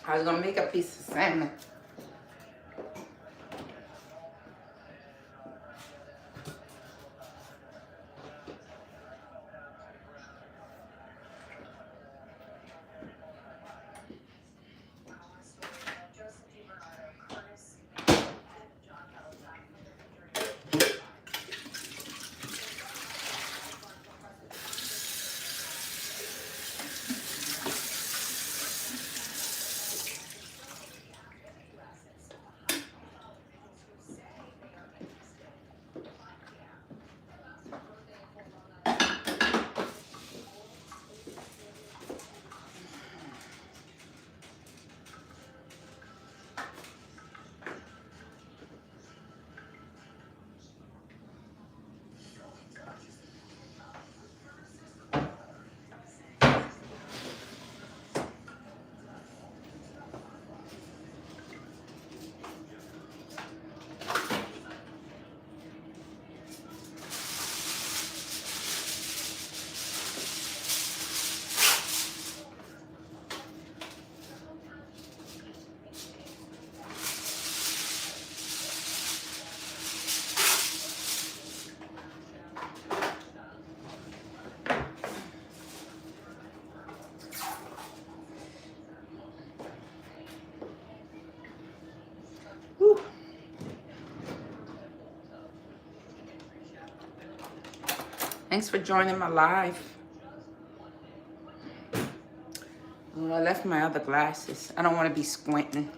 I was gonna make a piece of salmon. Whew. Thanks for joining my live. Oh, I left my other glasses. I don't want to be squinting.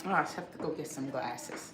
Oh, I just have to go get some glasses.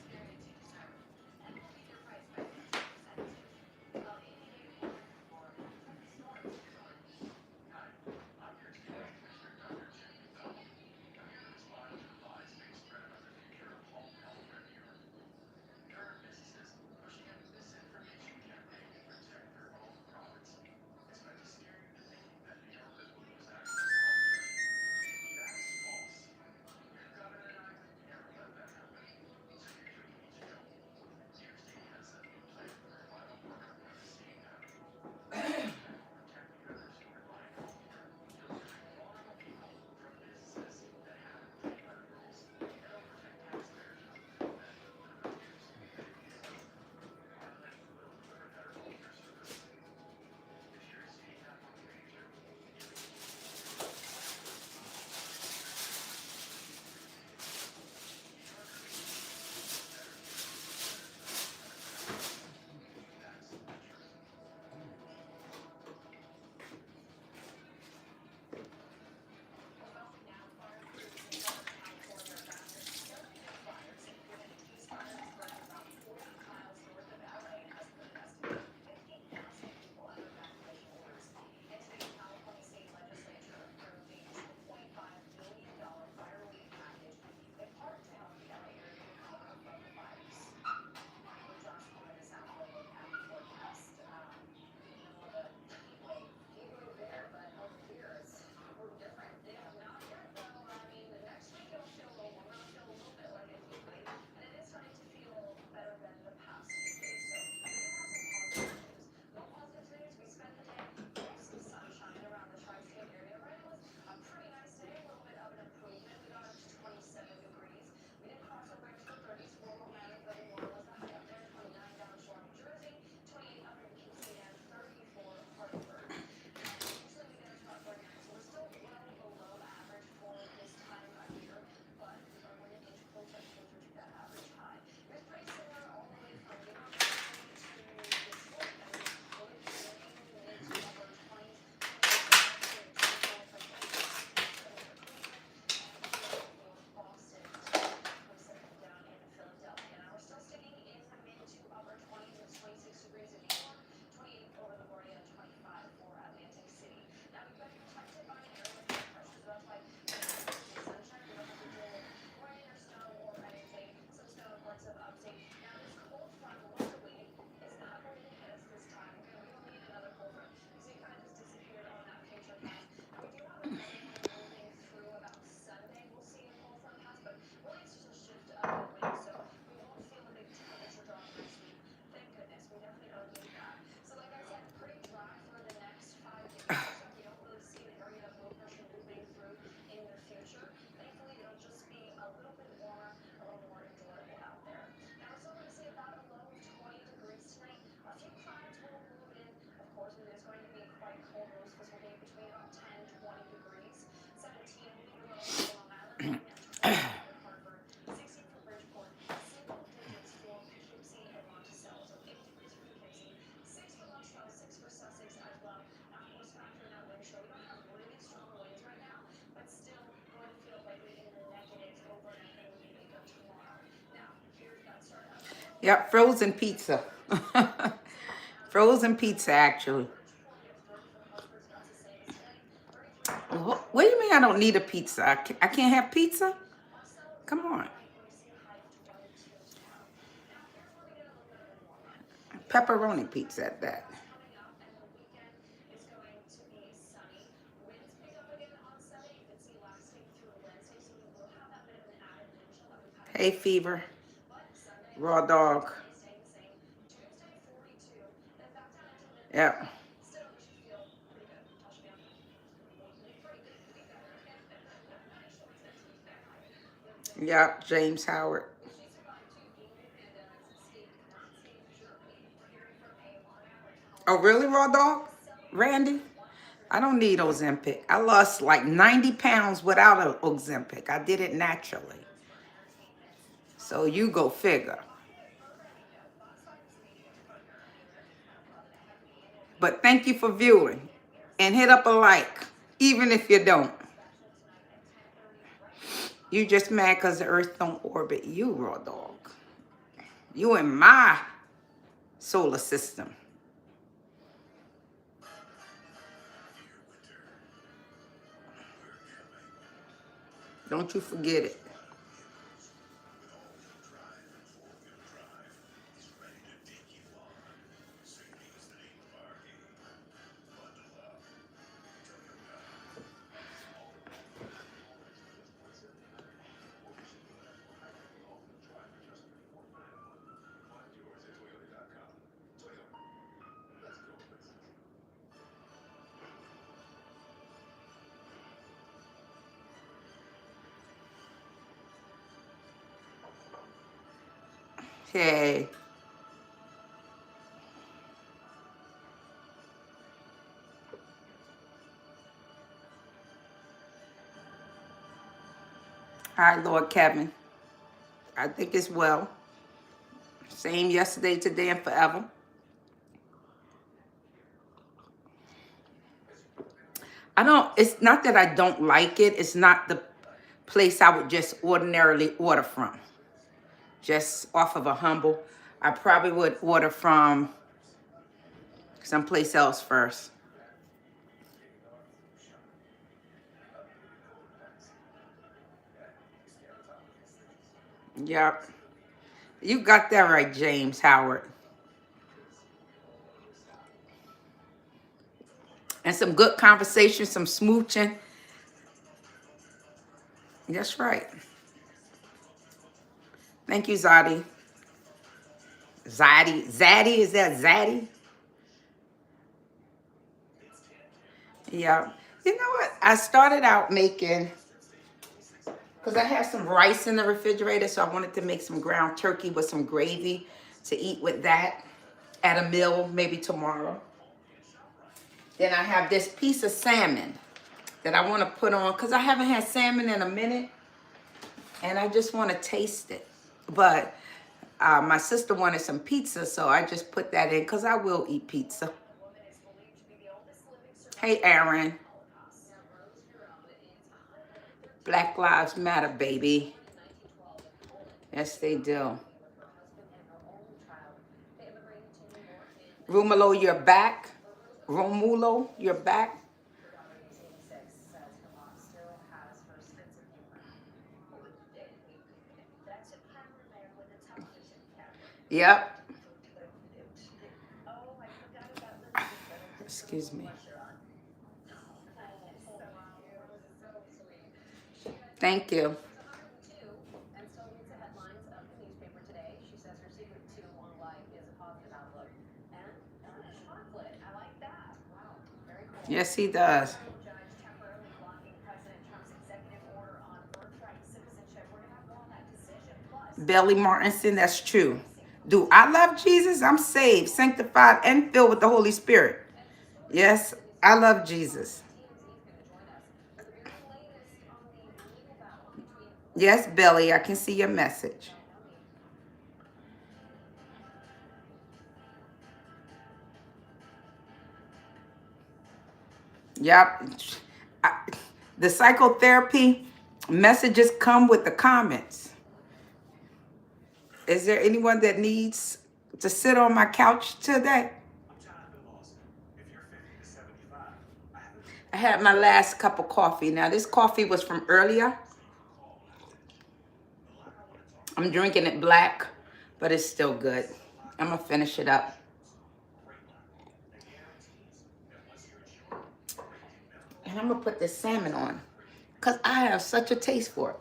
Yep, frozen pizza. Frozen pizza, actually. What do you mean I don't need a pizza? I can't have pizza? Come on. Pepperoni pizza at that. Hay fever. Raw dog. Yep. Yep, James Howard. Oh, really, raw dog? Randy? I don't need Ozempic. I lost like 90 pounds without Ozempic. I did it naturally. So you go figure. But thank you for viewing. And hit up a like, even if you don't. You just mad because the earth don't orbit you, raw dog. You in my solar system. Don't you forget it. Hey. Hi, Lord Kevin. I think it's well. Same yesterday, today, and forever. It's not that I don't like it. It's not the place I would just ordinarily order from. Just off of a humble. I probably would order from someplace else first. Yep. You got that right, James Howard. And some good conversation, some smooching. That's right. Thank you, Zaddy. Zaddy, is that Zaddy? Yeah. You know what? I started out making, because I have some rice in the refrigerator, so I wanted to make some ground turkey with some gravy to eat with that at a meal, maybe tomorrow. Then I have this piece of salmon that I want to put on, because I haven't had salmon in a minute, and I just want to taste it. But my sister wanted some pizza, so I just put that in, because I will eat pizza. Hey, Aaron. Black Lives Matter, baby. Yes, they do. Romulo, you're back. Romulo, you're back. Yep. Excuse me. Thank you. Yes, he does. Belly Martinson, that's true. Do I love Jesus? I'm saved, sanctified, and filled with the Holy Spirit. Yes, I love Jesus. Yes, Belly, I can see your message. Yep. I, the psychotherapy messages come with the comments. Is there anyone that needs to sit on my couch today? I had my last cup of coffee. Now, this coffee was from earlier. I'm drinking it black, but it's still good. I'm going to finish it up. And I'm going to put this salmon on because I have such a taste for it.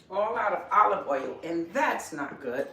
all out of olive oil, and that's not good.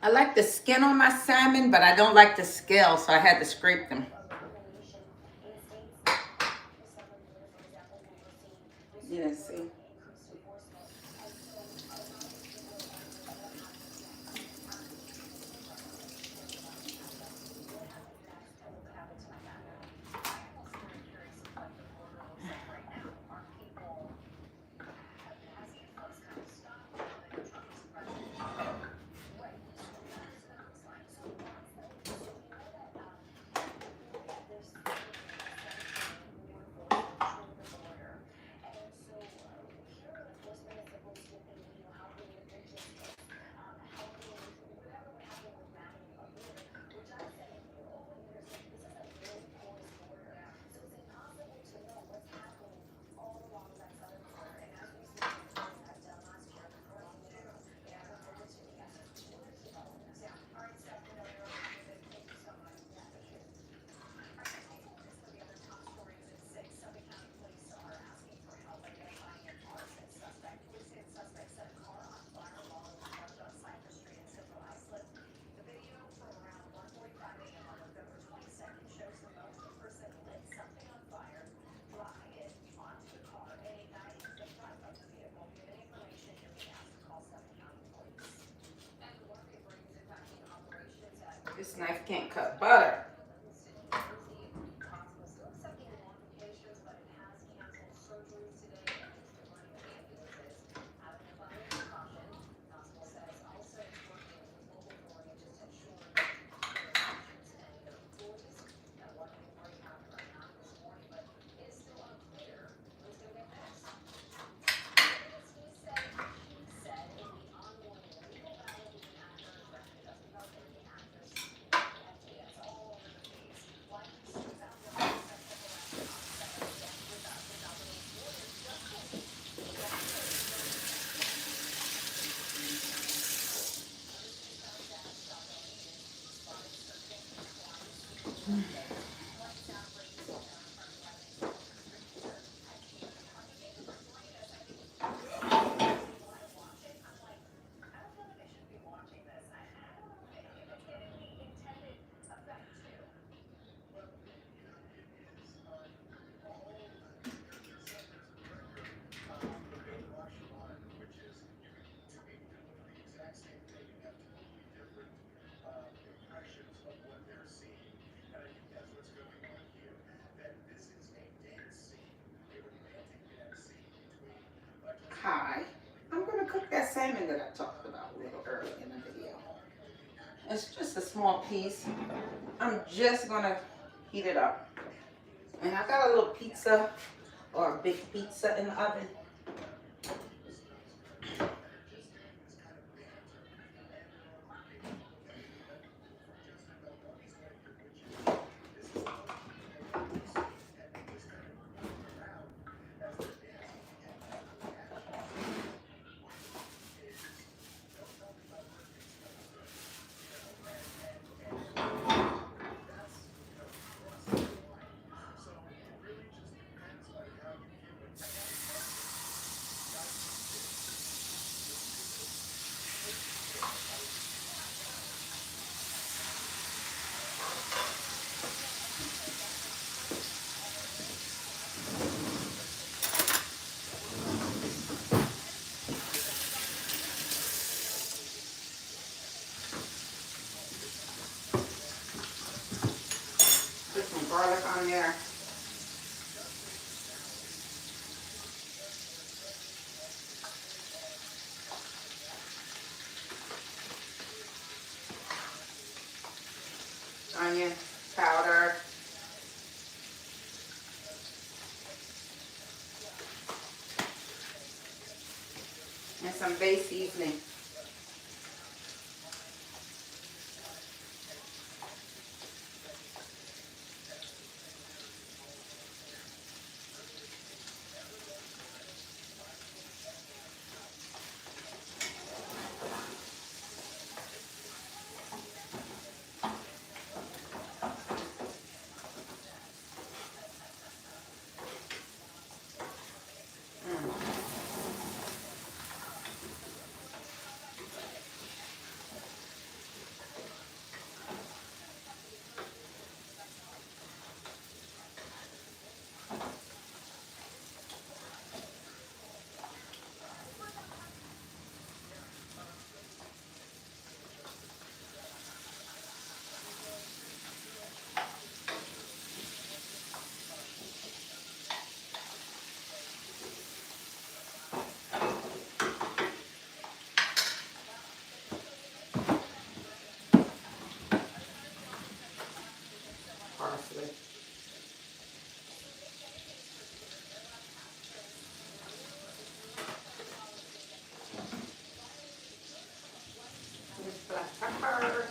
I like the skin on my salmon, but I don't like the scale, so I had to scrape them. Yeah, see. This knife can't cut butter. Hi. I'm going to cook that salmon that I talked about a little earlier in the video. It's just a small piece. I'm just going to heat it up. And I got a little pizza or a big pizza in the oven. Put some garlic on there. Onion powder. And some base seasoning. Parsley. This black pepper.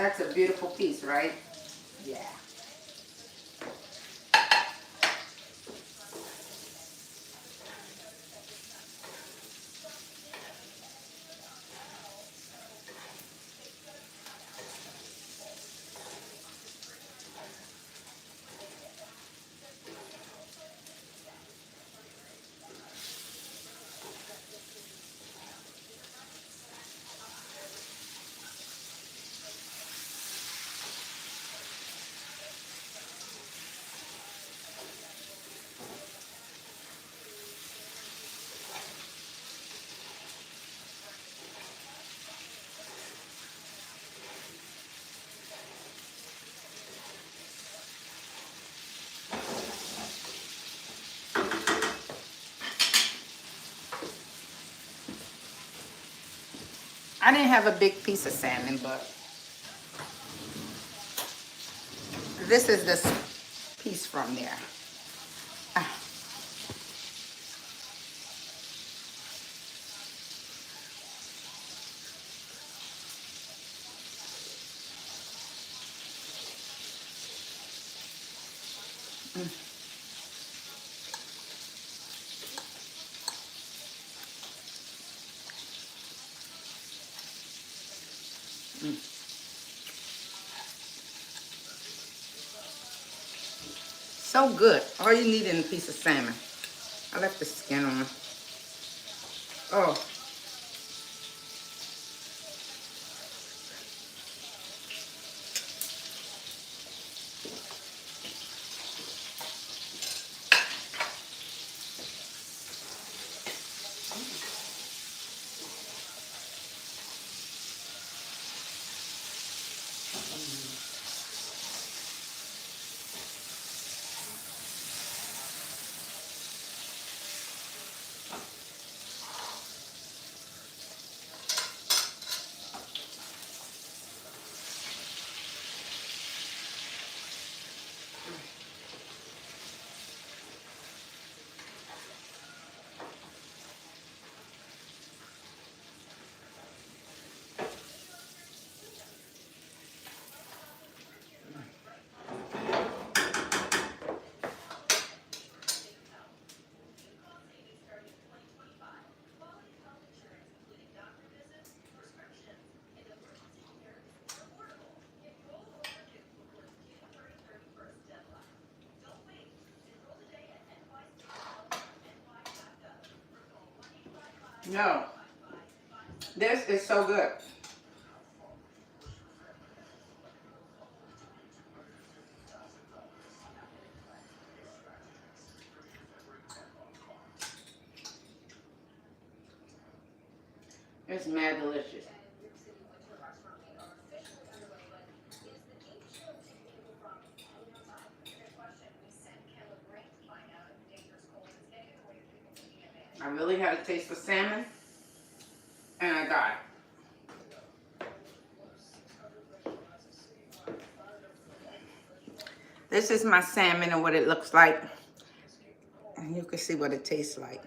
That's a beautiful piece, right? Yeah. I didn't have a big piece of salmon, but this is this piece from there. Ah, so good. All you need is a piece of salmon. I left the skin on. Oh, no. This is so good. It's mad delicious. I really had a taste of salmon, and I got it. This is my salmon and what it looks like. And you can see what it tastes like.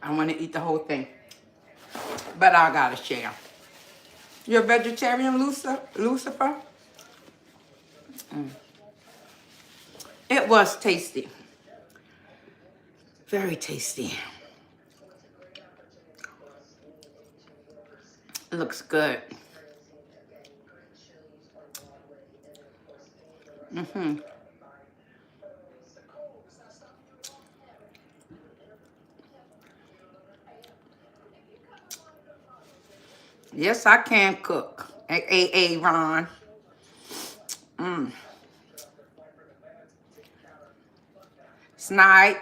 I want to eat the whole thing, but I gotta share. You're a vegetarian, Lucifer? It was tasty. Very tasty. It looks good. Mm-hmm. Yes, I can cook. Ron. Mm. Snide,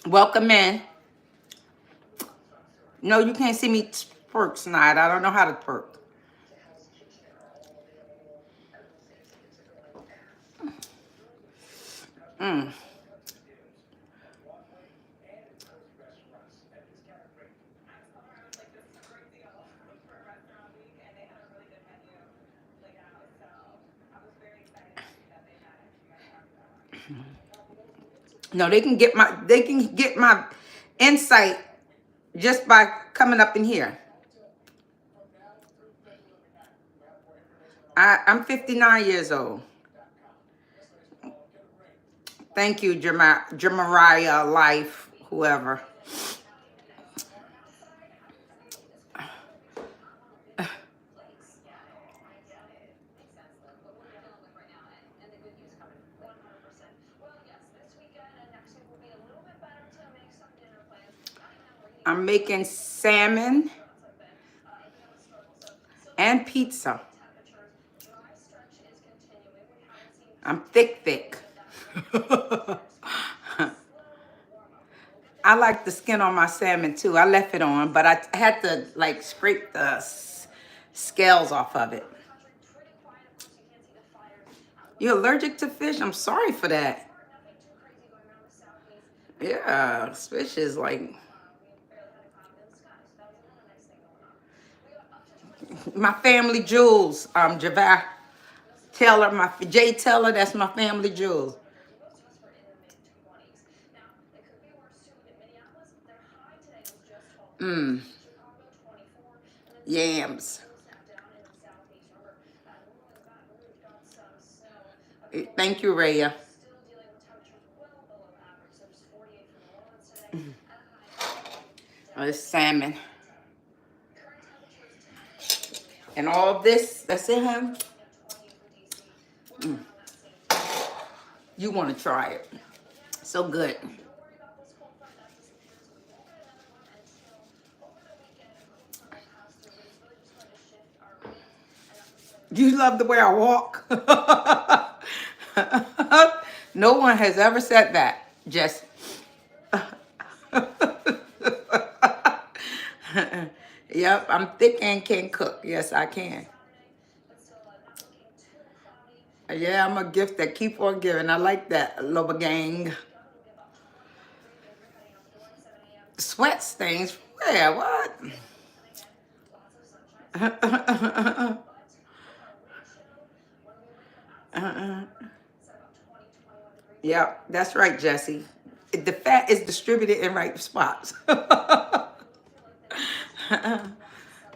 welcome in. No, you can't see me twerk, Snide. I don't know how to twerk. Mm. No, they can get my insight just by coming up in here. I'm 59 years old. Thank you, Jamariah Life, whoever. I'm making salmon and pizza. I'm thick. I like the skin on my salmon too. I left it on, but I had to like scrape the scales off of it. You're allergic to fish? I'm sorry for that. Yeah, fish is like my family jewels. Javah Taylor, my Jay Taylor, that's my family jewels. Yams. Thank you, Raya. It's salmon. And all of this, that's it, huh? You want to try it. So good. You love the way I walk? No one has ever said that, Jess. Yep, I'm thick and can cook. Yes, I can. Yeah, I'm a gift that keep on giving. I like that, Loba Gang. Sweat stains? Where? What? Yep, that's right, Jesse. The fat is distributed in right spots.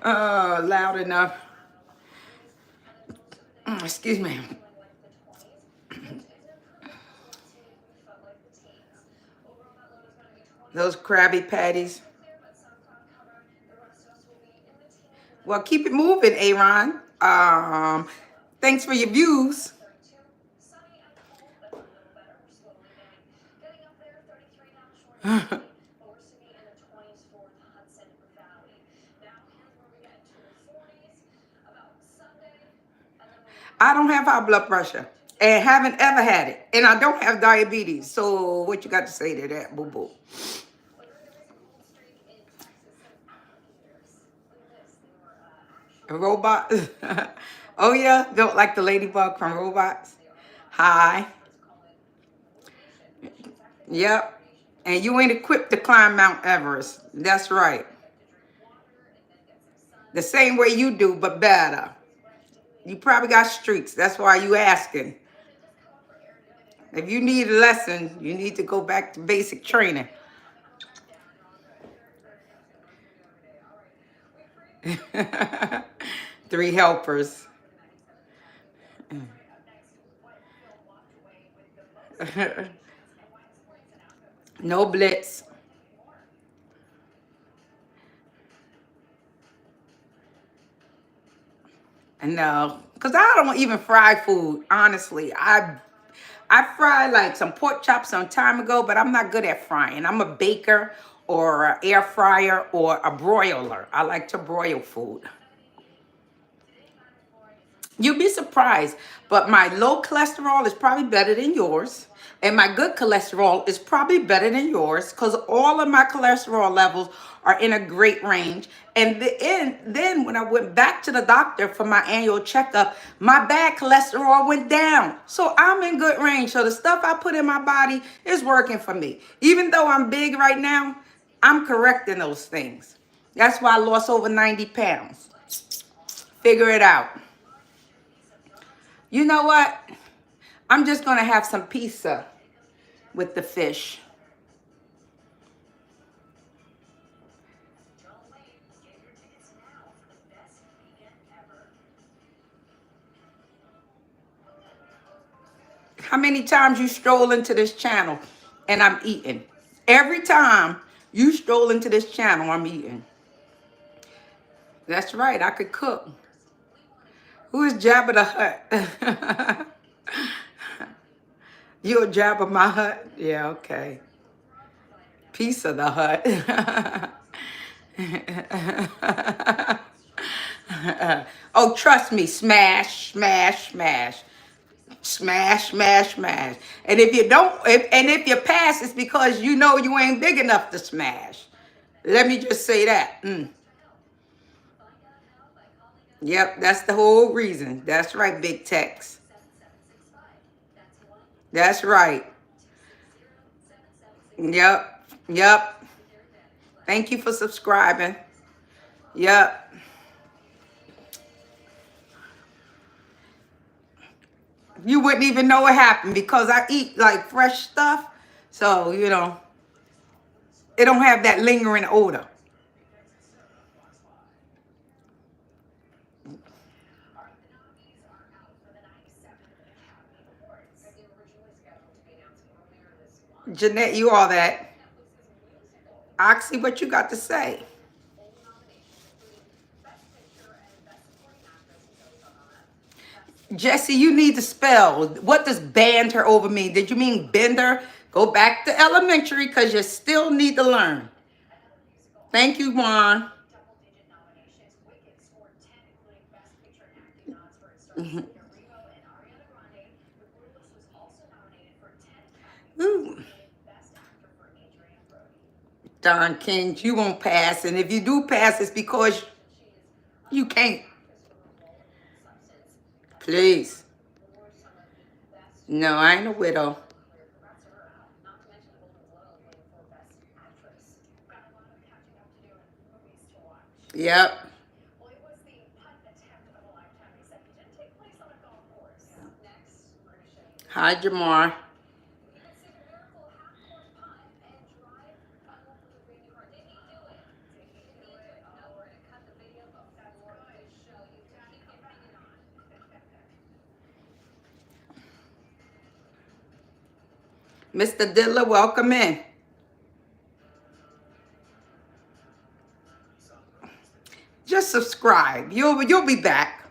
Loud enough. Excuse me. Those Krabby Patties. Well, keep it moving, Aaron. Thanks for your views. I don't have high blood pressure and haven't ever had it. And I don't have diabetes. So what you got to say to that, boo-boo? A robot? Oh, yeah? Don't like the ladybug from Robots? Hi. Yep. And you ain't equipped to climb Mount Everest. That's right. The same way you do, but better. You probably got streaks. That's why you asking. If you need a lesson, you need to go back to basic training. Three helpers. No blitz. No, because I don't even fry food, honestly. I fried like some pork chops some time ago, but I'm not good at frying. I'm a baker or an air fryer or a broiler. I like to broil food. You'd be surprised, but my low cholesterol is probably better than yours. And my good cholesterol is probably better than yours because all of my cholesterol levels are in a great range. And then when I went back to the doctor for my annual checkup, my bad cholesterol went down. So I'm in good range. So the stuff I put in my body is working for me. Even though I'm big right now, I'm correcting those things. That's why I lost over 90 pounds. Figure it out. You know what? I'm just going to have some pizza. with the fish. How many times you stroll into this channel and I'm eating? Every time you stroll into this channel, I'm eating. That's right, I could cook. Who is Jabba the Hutt? You a Jabba my Hut? Yeah, okay. Piece of the Hut. Oh, trust me, smash, smash, smash. Smash, smash, smash. And if you don't, if you pass, it's because you know you ain't big enough to smash. Let me just say that. Yep, that's the whole reason. That's right, Big Tex. That's right. Yep, yep. Thank you for subscribing. Yep. You wouldn't even know what happened because I eat like fresh stuff. So, you know, it don't have that lingering odor. Jeanette, you all that. Oxy, what you got to say? Jesse, you need to spell. What does banter over mean? Did you mean bender? Go back to elementary because you still need to learn. Thank you, Juan. Ooh. Don King, you won't pass. And if you do pass, it's because you can't. Please. No, I ain't a widow. Yep. Hi, Jamar. Mr. Diddler, welcome in. Just subscribe. You'll be back.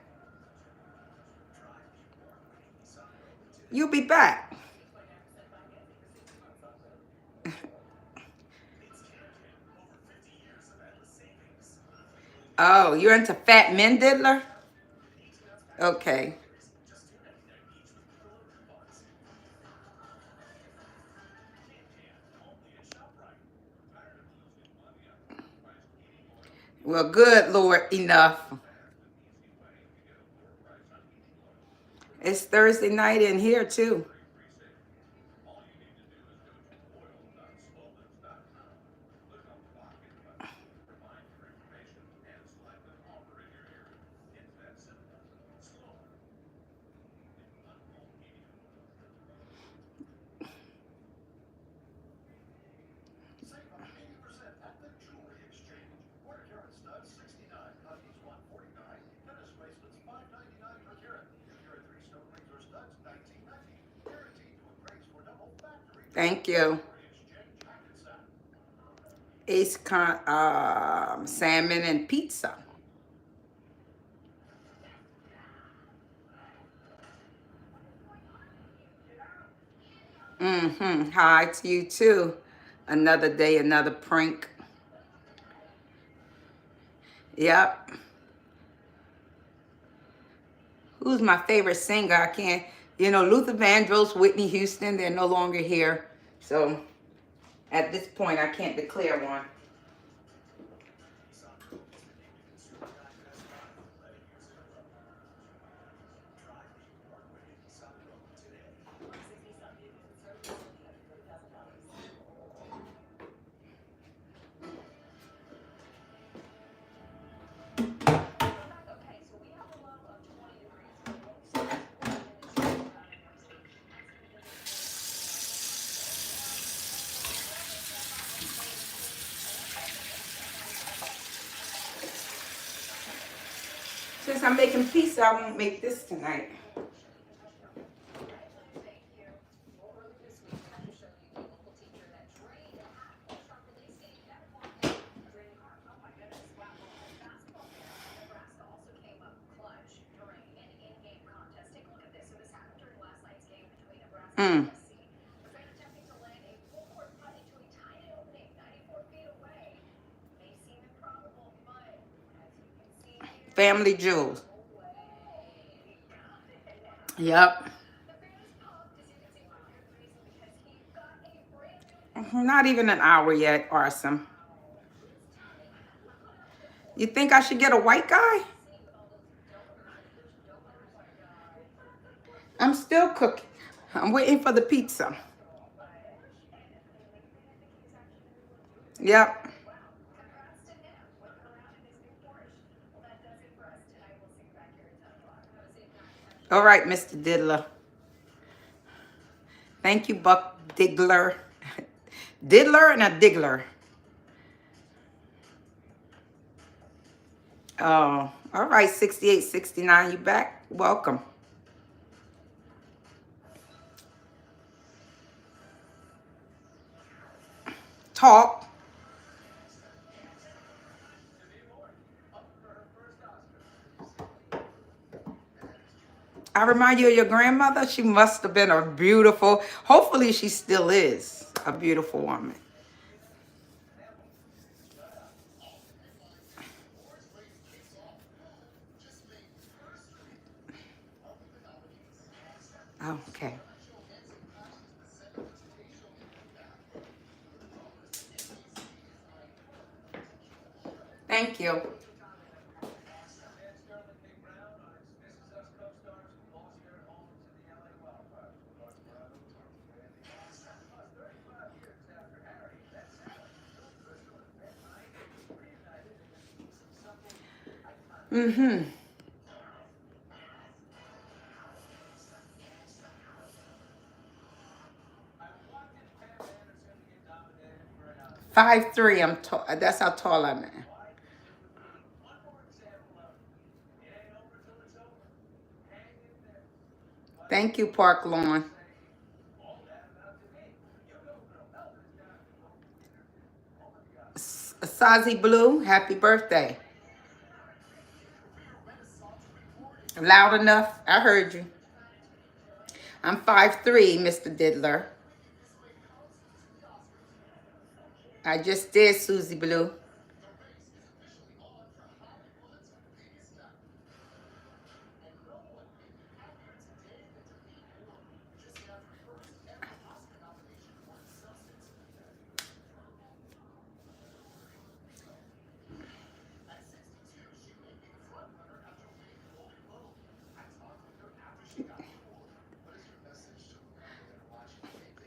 You'll be back. Oh, you're into fat men, Diddler? Okay. Well, good, Lord, enough. It's Thursday night in here, too. Thank you. Ace salmon and pizza. Hi to you too. Another day, another prank. Yep. Who's my favorite singer? I can't, Luther Vandross, Whitney Houston, they're no longer here. So at this point, I can't declare one. Since I'm making pizza, I won't make this tonight. Mm. Family jewels. Yep. Not even an hour yet, Arson. You think I should get a white guy? I'm still cooking. I'm waiting for the pizza. Yep. All right, Mr. Diddler. Thank you, Buck Diggler. Diddler and a Diggler. Oh, all right, 6869, you back? Welcome. Talk. I remind you of your grandmother. She must have been a beautiful, hopefully she still is a beautiful woman. Okay. Thank you. Mm-hmm. 5'3". I'm tall. That's how tall I'm at. Thank you, Park Lawn. Sazi Blue, happy birthday. Loud enough? I heard you. I'm 5'3", Mr. Diddler. I just did, Susie Blue.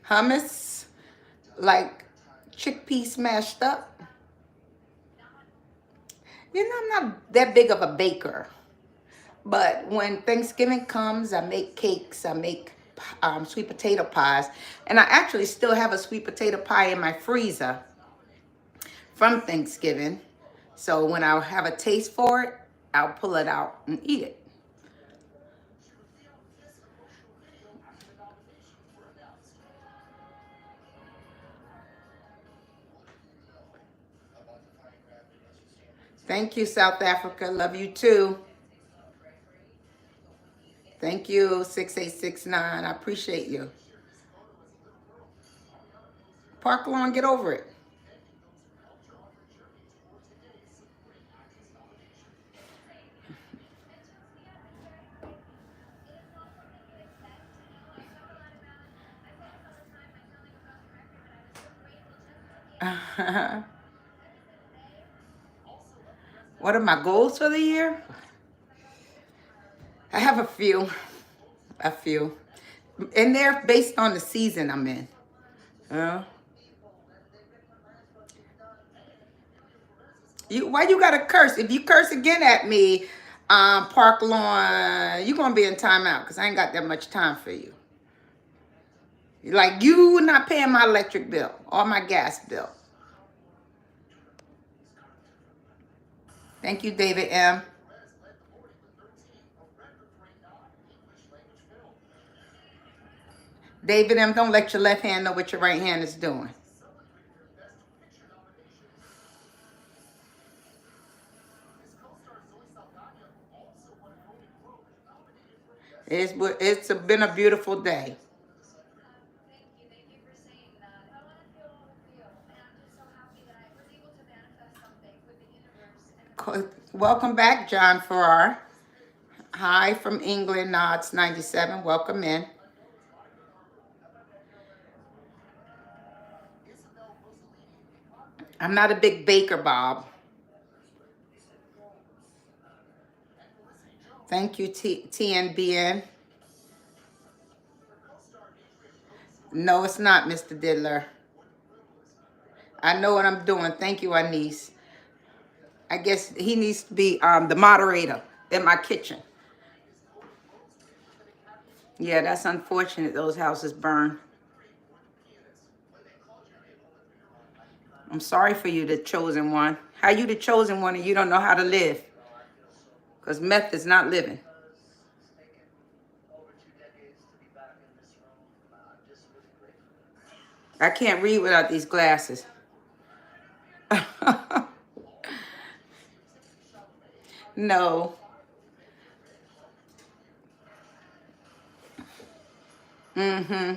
Hummus, like chickpeas smashed up. You know, I'm not that big of a baker. But when Thanksgiving comes, I make cakes, I make sweet potato pies. And I actually still have a sweet potato pie in my freezer from Thanksgiving. So when I have a taste for it, I'll pull it out and eat it. Thank you, South Africa. Love you too. Thank you, 6869. I appreciate you. Park Lawn, get over it. What are my goals for the year? I have a few. A few. And they're based on the season I'm in. Why you gotta curse? If you curse again at me, Park Lawn, you're gonna be in timeout because I ain't got that much time for you. Like, you not paying my electric bill or my gas bill. Thank you, David M. David M., don't let your left hand know what your right hand is doing. It's been a beautiful day. Welcome back, John Farrar. Hi from England, Nods 97. Welcome in. I'm not a big baker, Bob. Thank you, TNBN. No, it's not, Mr. Diddler. I know what I'm doing. Thank you, Anise. I guess he needs to be the moderator in my kitchen. Yeah, that's unfortunate. Those houses burn. I'm sorry for you, the chosen one. How you the chosen one and you don't know how to live? Because meth is not living. I can't read without these glasses. No. Mm-hmm.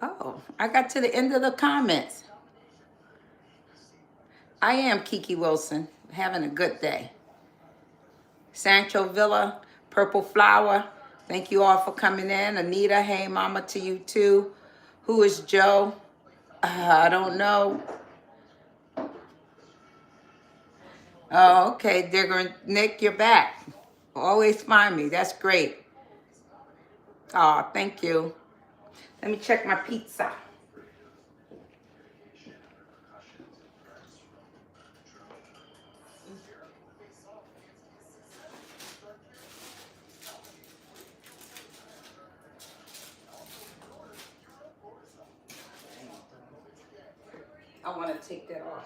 Oh, I got to the end of the comments. I am Kiki Wilson, having a good day. Sancho Villa, Purple Flower, thank you all for coming in. Anita, hey mama to you too. Who is Joe? I don't know. Oh, okay, Digger. Nick, you're back. Always find me. That's great. Oh, thank you. Let me check my pizza. I want to take that off.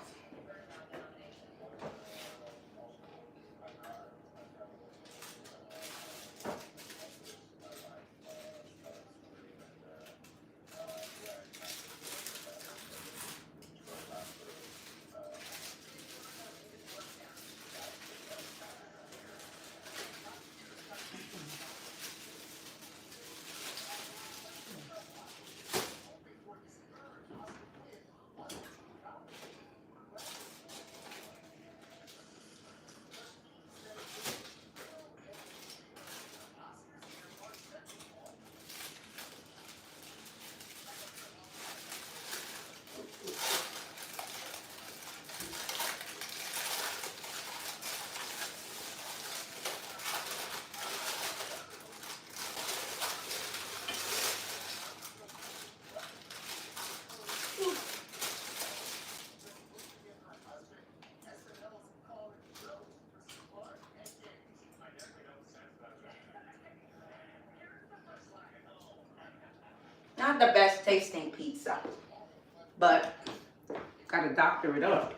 Not the best tasting pizza, but gotta doctor it up.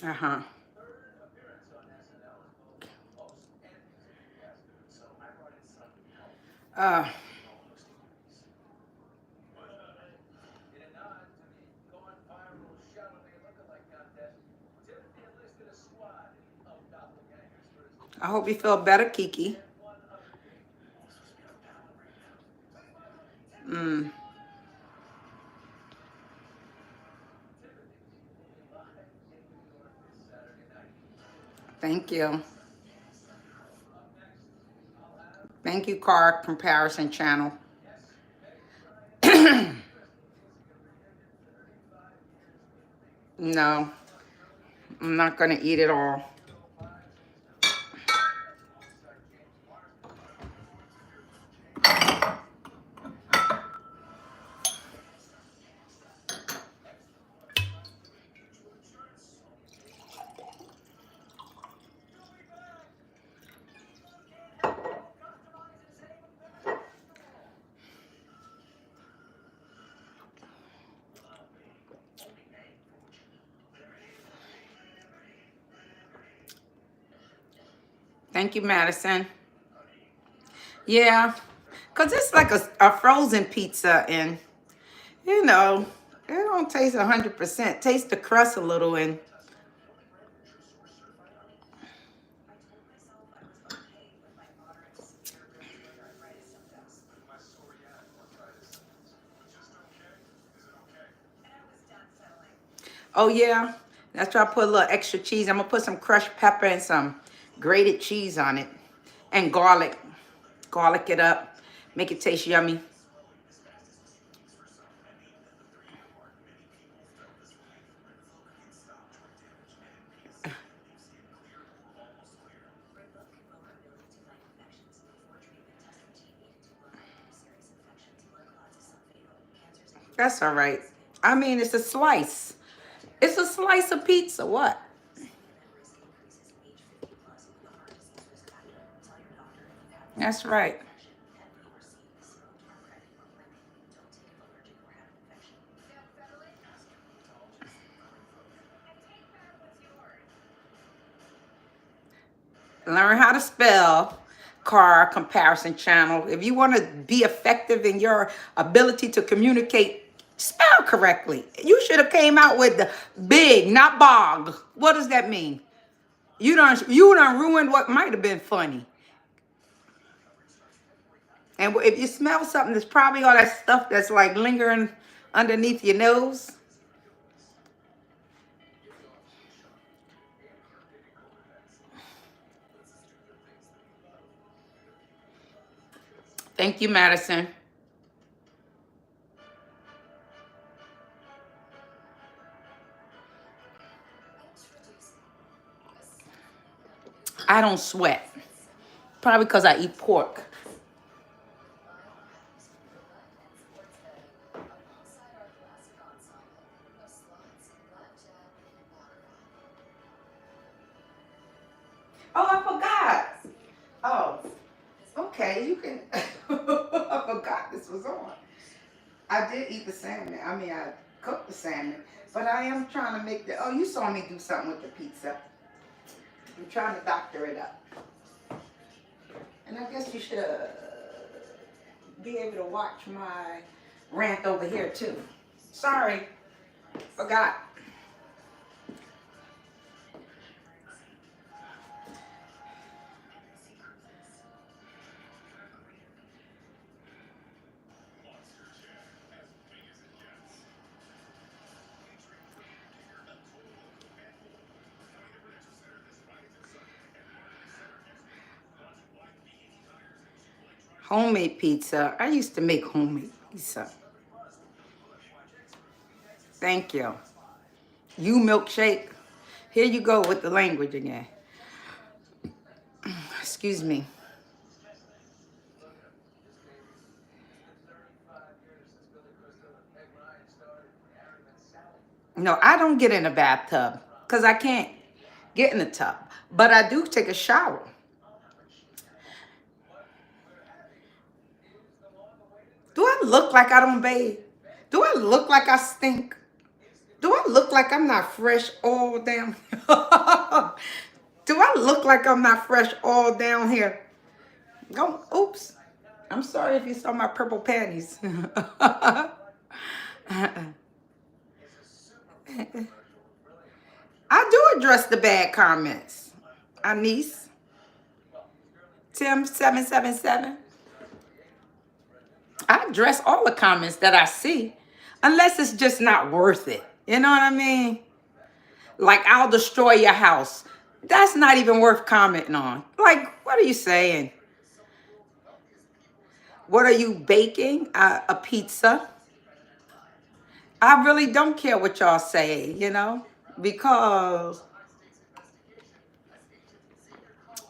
Uh-huh. Uh, I hope you feel better, Kiki. Mm, thank you. Thank you, Car Comparison Channel. No, I'm not going to eat it all. Thank you, Madison. Yeah, because it's like a frozen pizza, and, you know, it don't taste 100%. Taste the crust a little, and oh, yeah. That's why I put a little extra cheese. I'm going to put some crushed pepper and some grated cheese on it. And garlic. Garlic it up. Make it taste yummy. That's all right. I mean, it's a slice. It's a slice of pizza. What? That's right. Learn how to spell. Car Comparison Channel. If you want to be effective in your ability to communicate, spell correctly. You should have came out with the big, not bog. What does that mean? You done ruined what might have been funny. And if you smell something, there's probably all that stuff that's like lingering underneath your nose. Thank you, Madison. I don't sweat. Probably because I eat pork. Oh, I forgot. Oh, okay. You can. I forgot this was on. I did eat the salmon. I mean, I cooked the salmon, but I am trying to make the. Oh, you saw me do something with the pizza. I'm trying to doctor it up, and I guess you should be able to watch my rant over here too. Sorry, forgot. Homemade pizza. I used to make homemade pizza. Thank you. You milkshake. Here you go with the language again. Excuse me. No, I don't get in a bathtub because I can't. get in the tub. But I do take a shower. Do I look like I don't bathe? Do I look like I stink? Do I look like I'm not fresh all down? Do I look like I'm not fresh all down here? Go, oops. I'm sorry if you saw my purple panties. I do address the bad comments. Anise, Tim777. I address all the comments that I see, unless it's just not worth it. You know what I mean? Like, I'll destroy your house. That's not even worth commenting on. Like, what are you saying? What are you baking? A pizza? I really don't care what y'all say, you know, because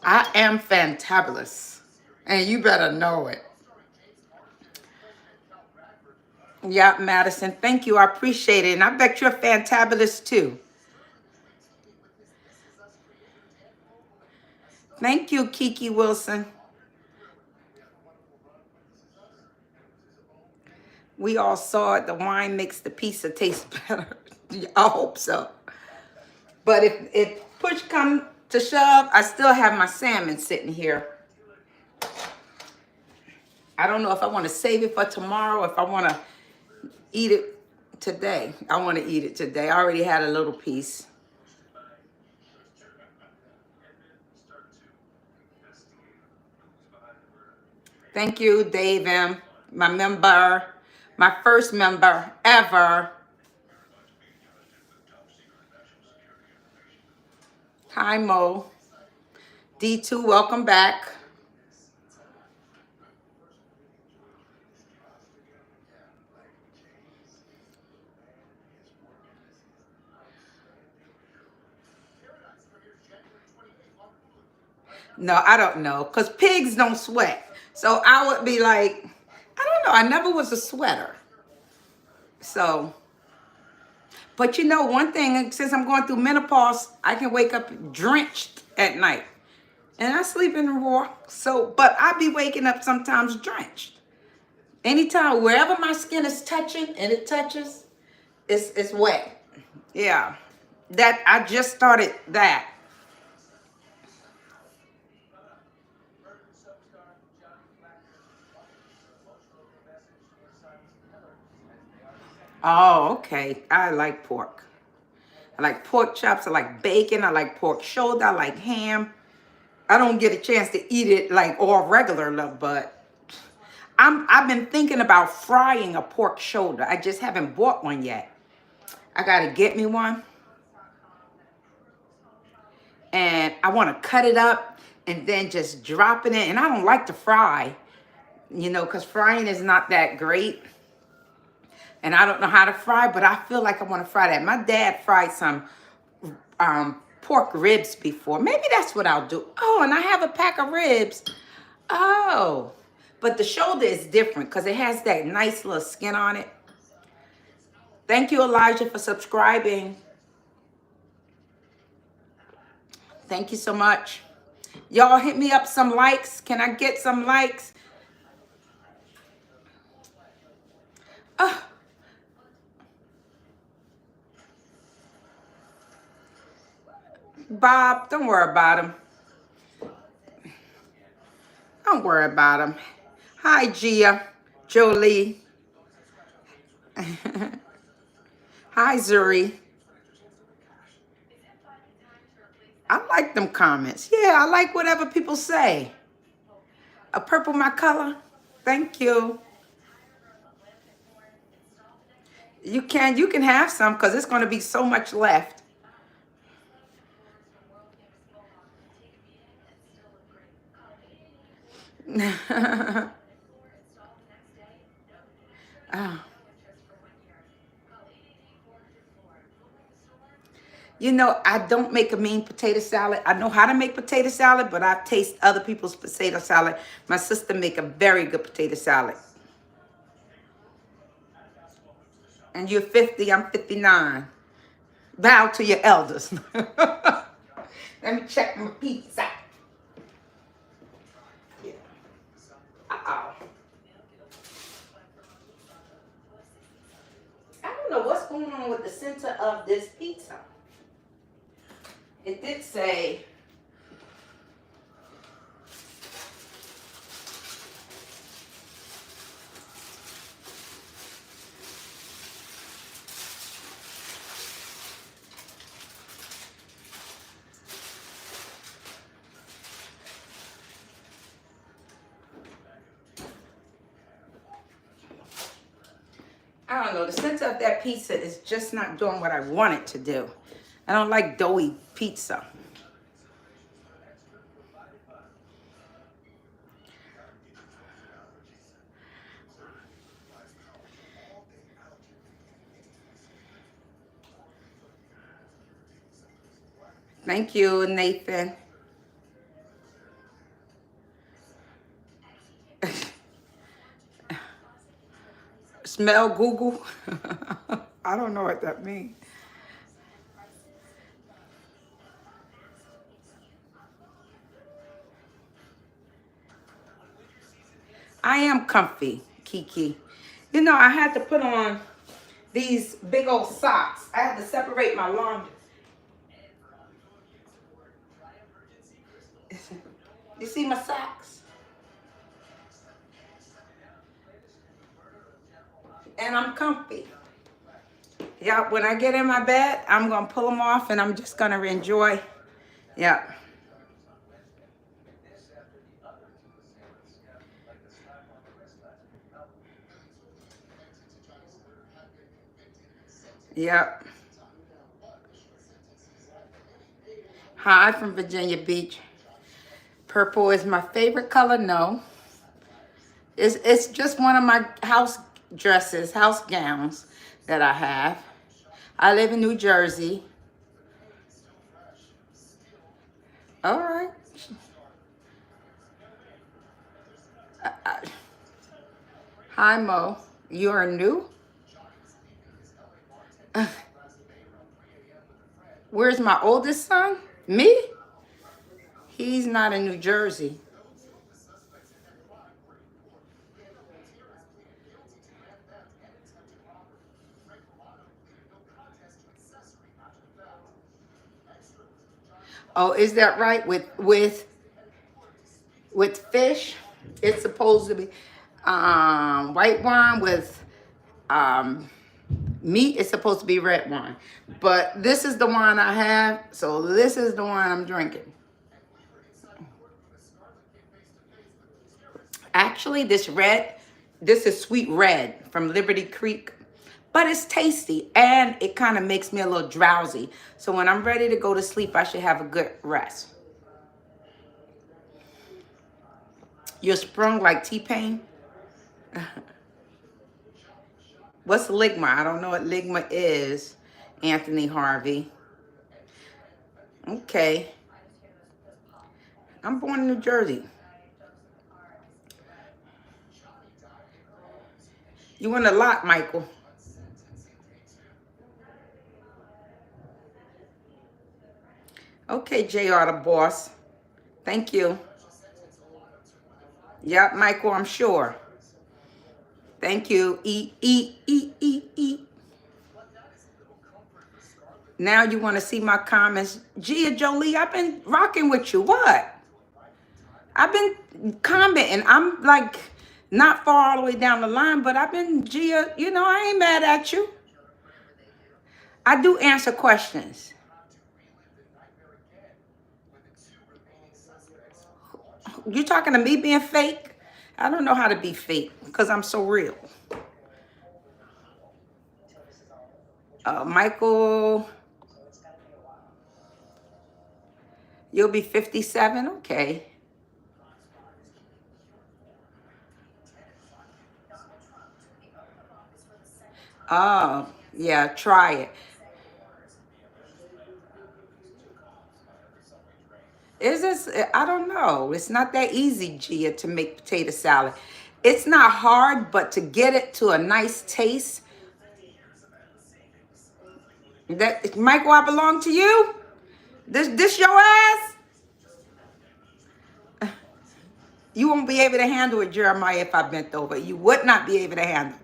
I am fantabulous, and you better know it. Yeah, Madison, thank you. I appreciate it, and I bet you're fantabulous too. Thank you, Kiki Wilson. We all saw it. The wine makes the pizza taste better. I hope so. But if push come to shove, I still have my salmon sitting here. I don't know if I want to save it for tomorrow, if I want to eat it today. I want to eat it today. I already had a little piece. Thank you, Dave M., my member, my first member ever. Hi, Mo. D2, welcome back. No, I don't know, because pigs don't sweat. So I would be like, I don't know. I never was a sweater. So, but you know, one thing, since I'm going through menopause, I can wake up drenched at night. And I sleep in the raw. So, but I be waking up sometimes drenched. Anytime, wherever my skin is touching and it touches, it's wet. Yeah. That, I just started that. Oh, okay. I like pork. I like pork chops. I like bacon. I like pork shoulder. I like ham. I don't get a chance to eat it like all regular, but I've been thinking about frying a pork shoulder. I just haven't bought one yet. I gotta get me one. And I want to cut it up and then just drop it in. And I don't like to fry, you know, because frying is not that great. And I don't know how to fry, but I feel like I want to fry that. My dad fried some pork ribs before. Maybe that's what I'll do. Oh, and I have a pack of ribs. Oh, but the shoulder is different because it has that nice little skin on it. Thank you, Elijah, for subscribing. Thank you so much. Y'all hit me up some likes. Can I get some likes? Bob, don't worry about him. Don't worry about him. Hi, Gia, Jolie. Hi, Zuri. I like them comments. Yeah, I like whatever people say. A purple my color. Thank you. You can have some because it's going to be so much left. Oh. You know, I don't make a mean potato salad. I know how to make potato salad, but I taste other people's potato salad. My sister make a very good potato salad. And you're 50, I'm 59. Bow to your elders. Let me check my pizza. Yeah. Uh-oh. I don't know what's going on with the center of this pizza. It did say I don't know. The center of that pizza is just not doing what I want it to do. I don't like doughy pizza. Thank you, Nathan. Smell Google. I don't know what that means. I am comfy, Kiki. You know, I had to put on these big old socks. I had to separate my laundry. You see my socks? And I'm comfy. Yeah, when I get in my bed, I'm going to pull them off and I'm just going to enjoy. Yeah. Yep. Hi from Virginia Beach. Purple is my favorite color. No. It's just one of my house dresses, house gowns that I have. I live in New Jersey. All right. Hi, Mo. You are new? Where's my oldest son? Me? He's not in New Jersey. Oh, is that right? With fish, it's supposed to be white wine with meat. It's supposed to be red wine. But this is the wine I have, so this is the wine I'm drinking. Actually, this is sweet red from Liberty Creek. But it's tasty and it kind of makes me a little drowsy. So when I'm ready to go to sleep, I should have a good rest. You're sprung like T-Pain? What's ligma? I don't know what ligma is, Anthony Harvey. Okay. I'm born in New Jersey. You win a lot, Michael. Okay, JR the boss. Thank you. Yep, Michael, I'm sure. Thank you. Eat, eat, eat, eat, eat. Now you want to see my comments. Gia Jolie, I've been rocking with you. What? I've been commenting. I'm like not far all the way down the line, but I've been, Gia, you know, I ain't mad at you. I do answer questions. You talking to me being fake? I don't know how to be fake because I'm so real. Michael, you'll be 57? Okay. Oh, yeah, try it. Is this, I don't know. It's not that easy, Gia, to make potato salad. It's not hard, but to get it to a nice taste. That Michael, I belong to you? This your ass? You won't be able to handle it, Jeremiah, if I bent over. You would not be able to handle it.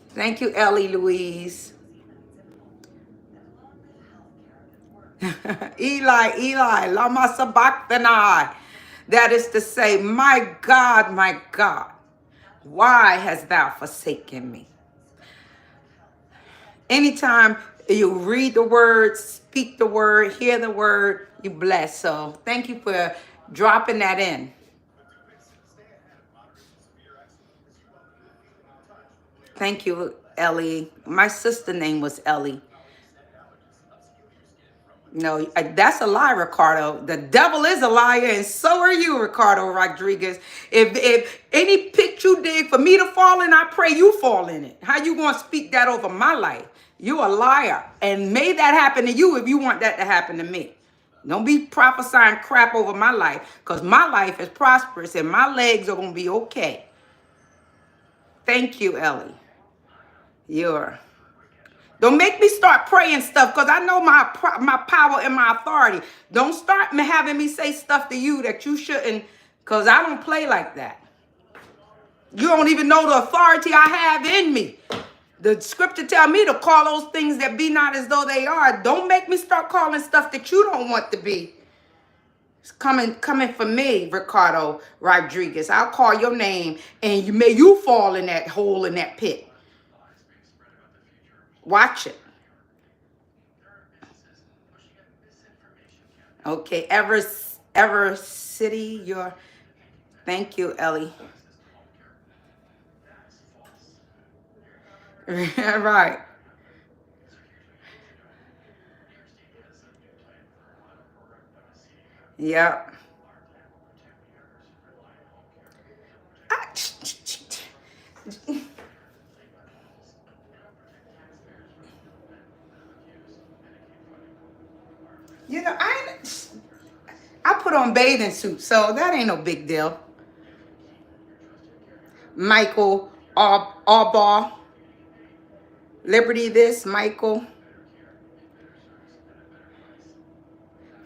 Thank you, Ellie Louise. Eli, lama sabachthani. That is to say, my God, why hast thou forsaken me? Anytime you read the word, speak the word, hear the word, you bless. So thank you for dropping that in. Thank you, Ellie. My sister name was Ellie. No, that's a lie, Ricardo. The devil is a liar, and so are you, Ricardo Rodriguez. If any pit you dig for me to fall in, I pray you fall in it. How you gonna speak that over my life? You a liar, and may that happen to you if you want that to happen to me. Don't be prophesying crap over my life, because my life is prosperous and my legs are gonna be okay. Thank you, Ellie. Don't make me start praying stuff, because I know my power and my authority. Don't start having me say stuff to you that you shouldn't, because I don't play like that. You don't even know the authority I have in me. The scripture tell me to call those things that be not as though they are. Don't make me start calling stuff that you don't want to be. It's coming for me, Ricardo Rodriguez. I'll call your name, and may you fall in that hole, in that pit. Watch it. Okay, Ever City, thank you, Ellie. Right. Yep. You know, I put on bathing suit, so that ain't no big deal. Michael Arbaugh. Liberty this, Michael.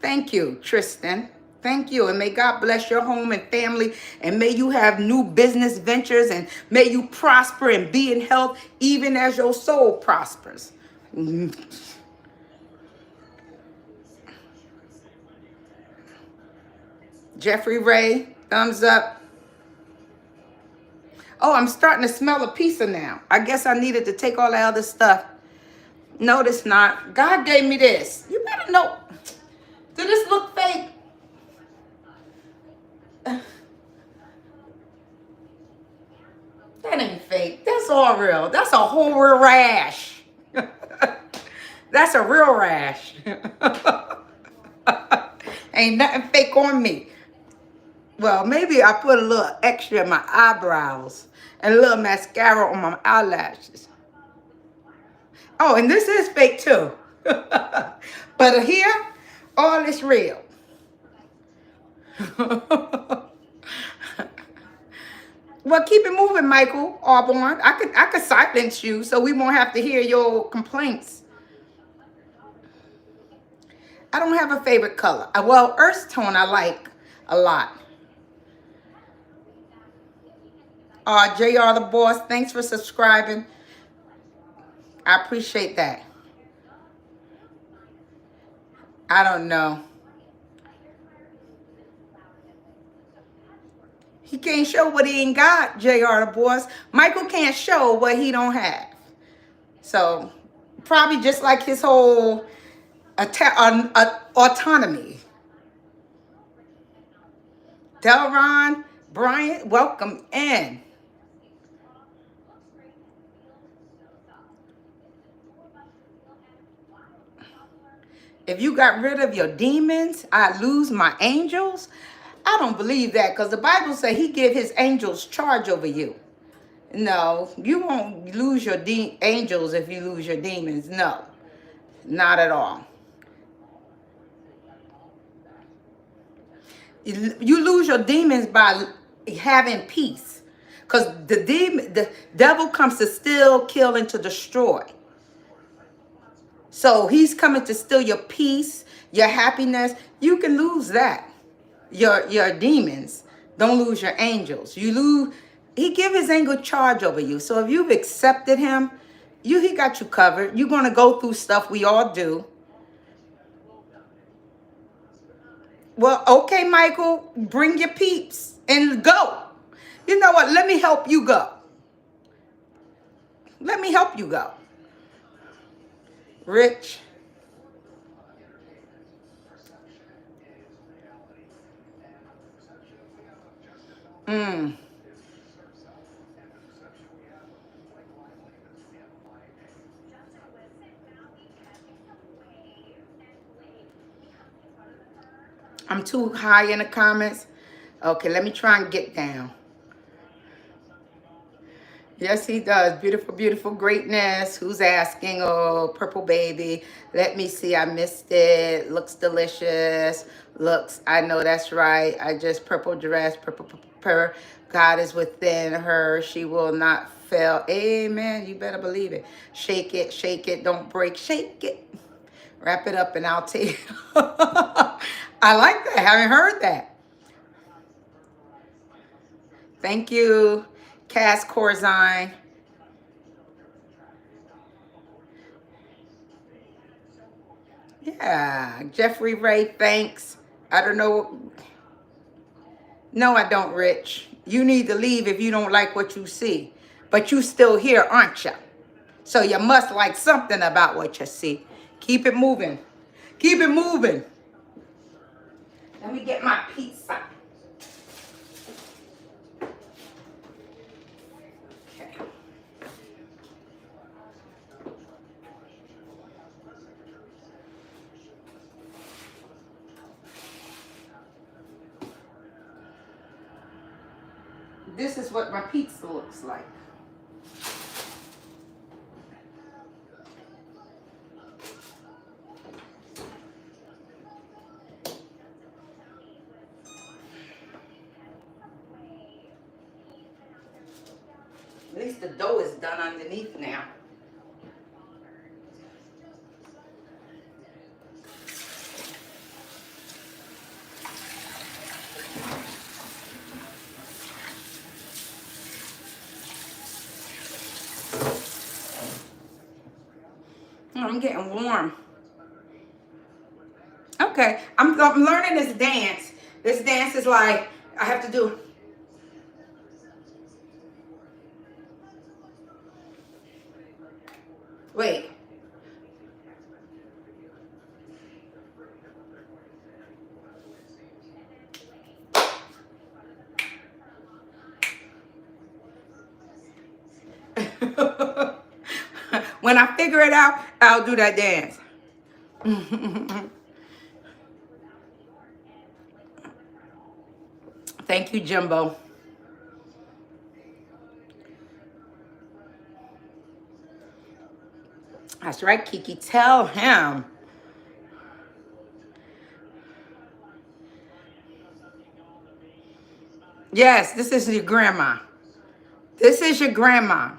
Thank you, Tristan. Thank you. And may God bless your home and family. And may you have new business ventures. And may you prosper and be in health, even as your soul prospers. Jeffrey Ray, thumbs up. Oh, I'm starting to smell a pizza now. I guess I needed to take all that other stuff. No, it's not. God gave me this. You better know. Does this look fake? That ain't fake. That's all real. That's a whole real rash. That's a real rash. Ain't nothing fake on me. Well, maybe I put a little extra in my eyebrows and a little mascara on my eyelashes. Oh, and this is fake too. But here, all is real. Well, keep it moving, Michael Arborn. I could silence you so we won't have to hear your complaints. I don't have a favorite color. Well, earth tone I like a lot. JR the Boss, thanks for subscribing. I appreciate that. I don't know. He can't show what he ain't got, JR the Boss. Michael can't show what he don't have. So, probably just like his whole autonomy. Delron Bryant, welcome in. If you got rid of your demons, I lose my angels. I don't believe that, because the Bible says he give his angels charge over you. No, you won't lose your angels if you lose your demons. No, not at all. You lose your demons by having peace. Because the devil comes to steal, kill, and to destroy. So he's coming to steal your peace, your happiness. You can lose that. Your demons. Don't lose your angels. You lose. He give his angel charge over you. So if you've accepted him, he got you covered. You're gonna go through stuff. We all do. Well, okay, Michael, bring your peeps and go. You know what? Let me help you go. Let me help you go. Rich. Mm. I'm too high in the comments. Okay, let me try and get down. Yes, he does. Beautiful, beautiful greatness. Who's asking? Oh, purple baby. Let me see. I missed it. Looks delicious. Looks, I know that's right. I just purple dress. Purple. God is within her. She will not fail. Amen. You better believe it. Shake it. Shake it. Don't break. Shake it. Wrap it up and I'll take it. I like that. I haven't heard that. Thank you, Cass Corzine. Yeah, Jeffrey Ray, thanks. I don't know. No, I don't, Rich. You need to leave if you don't like what you see. But you still here, aren't you? So you must like something about what you see. Keep it moving. Keep it moving. Let me get my pizza. Okay. This is what my pizza looks like. At least the dough is done underneath now. I'm getting warm. Okay, I'm learning this dance. This dance is like, I have to do. Wait. When I figure it out, I'll do that dance. Thank you, Jimbo. That's right, Kiki. Tell him. Yes, this is your grandma. This is your grandma.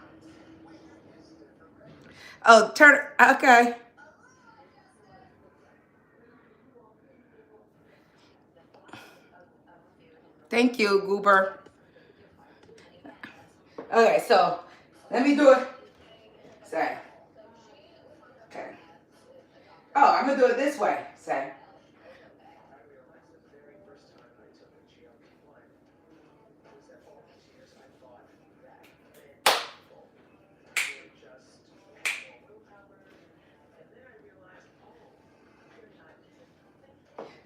Oh, turn. Okay. Thank you, Goober. Okay, so let me do it. Say. Okay. Oh, I'm gonna do it this way. Say.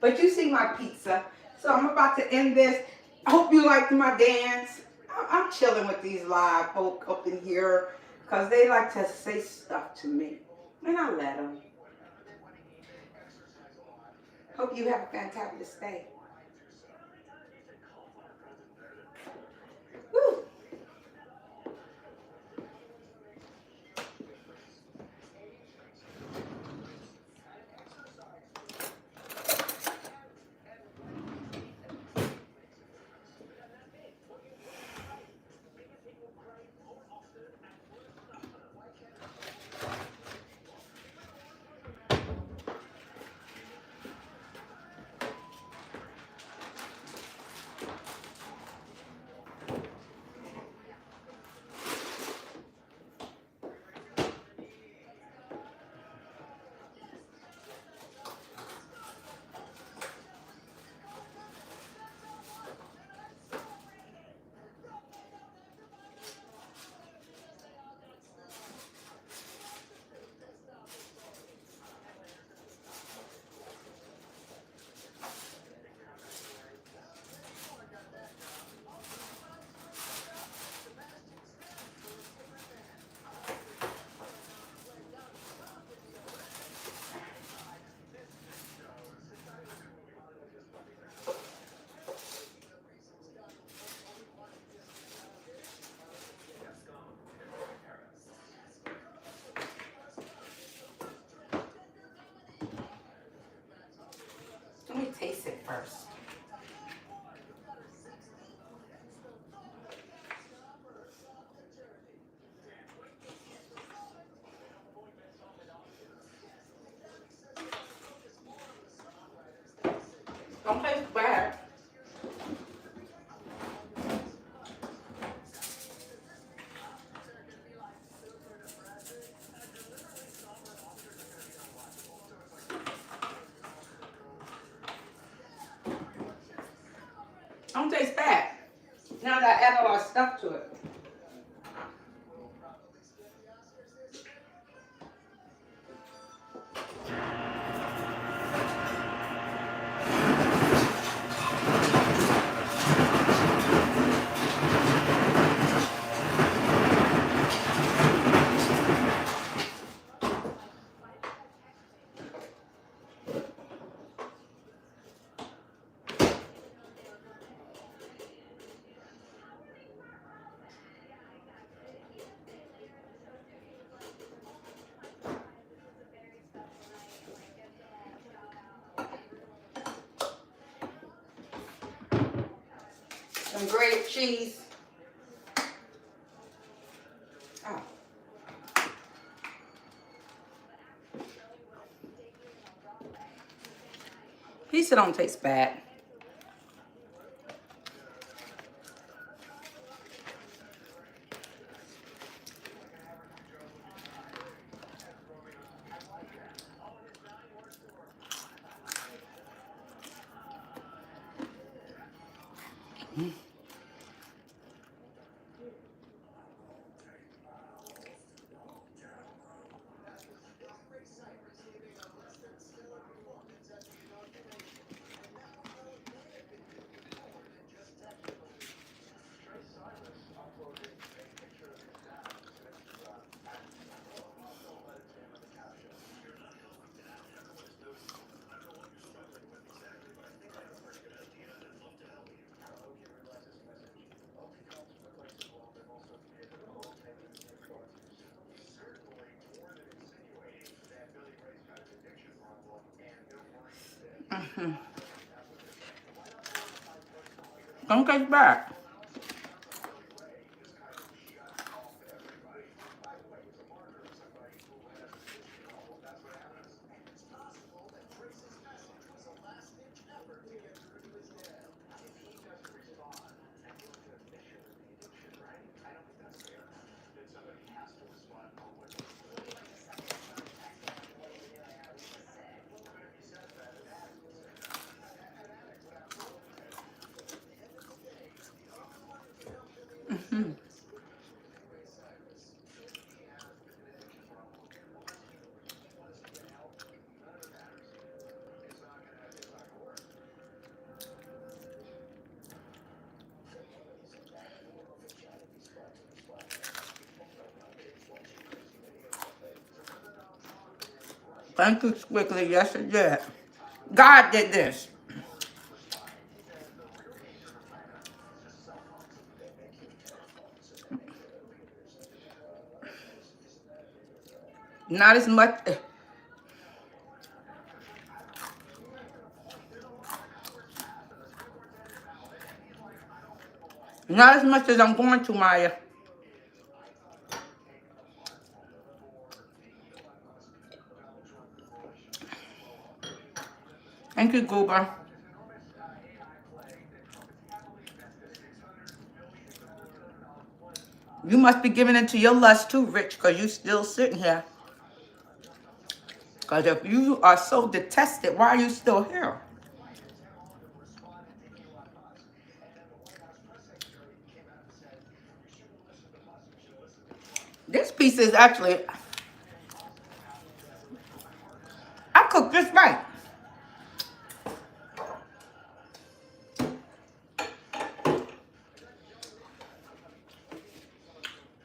But you see my pizza. So I'm about to end this. I hope you liked my dance. I'm chilling with these live folk up in here because they like to say stuff to me. And I let them. Hope you have a fantabulous day. Woo. Don't taste bad. Now that I add a lot of stuff to it. Some grated cheese. Oh. Pizza don't taste bad. Don't taste bad. Thank you, Squiggly. Yes, it did. God did this. Not as much. Not as much as I'm going to, Maya. Thank you, Goober. You must be giving into your lust too, Rich, because you still sitting here. Because if you are so detested, why are you still here? This piece is actually, I cooked this right.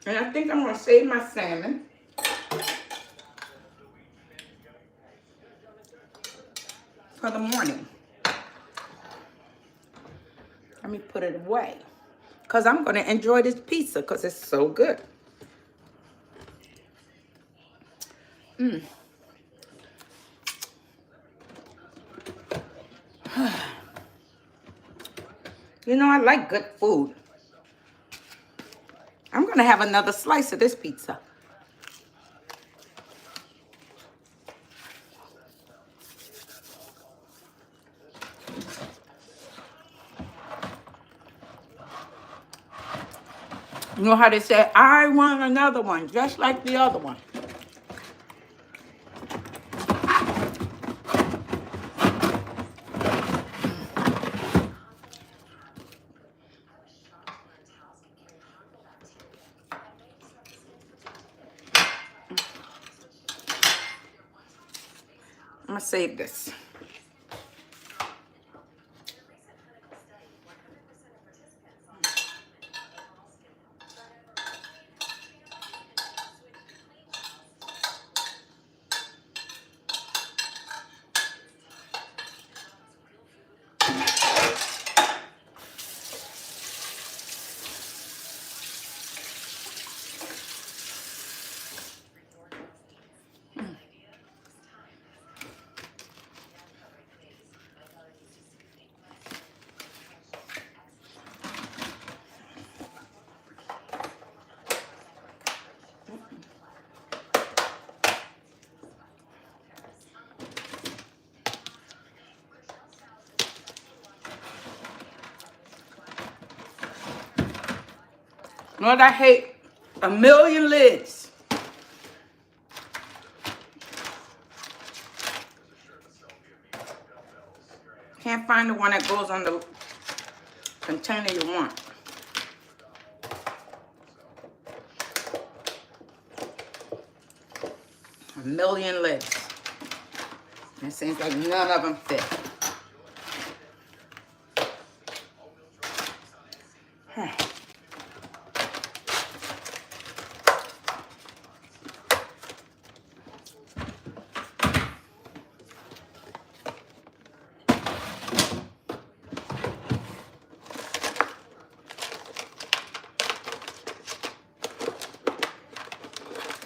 And I think I'm going to save my salmon for the morning. Let me put it away. Because I'm going to enjoy this pizza because it's so good. You know, I like good food. I'm going to have another slice of this pizza. You know how they say, I want another one, just like the other one. gonna save this. Lord, I hate a million lids. Can't find the one that goes on the container you want. A million lids. It seems like none of them fit.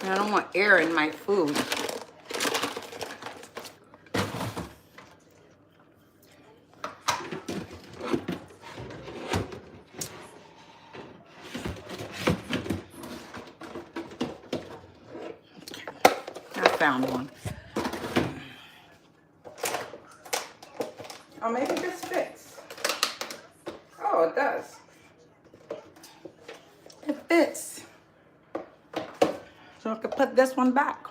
I don't want air in my food. I found one. Oh, maybe this fits. Oh, it does. It fits. So I could put this one back.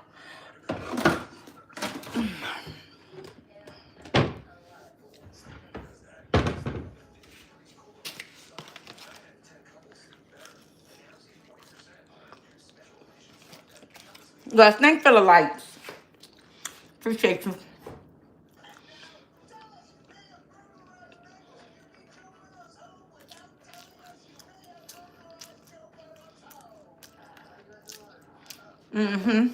Guys, thanks for the likes. Appreciate you. Mm-hmm.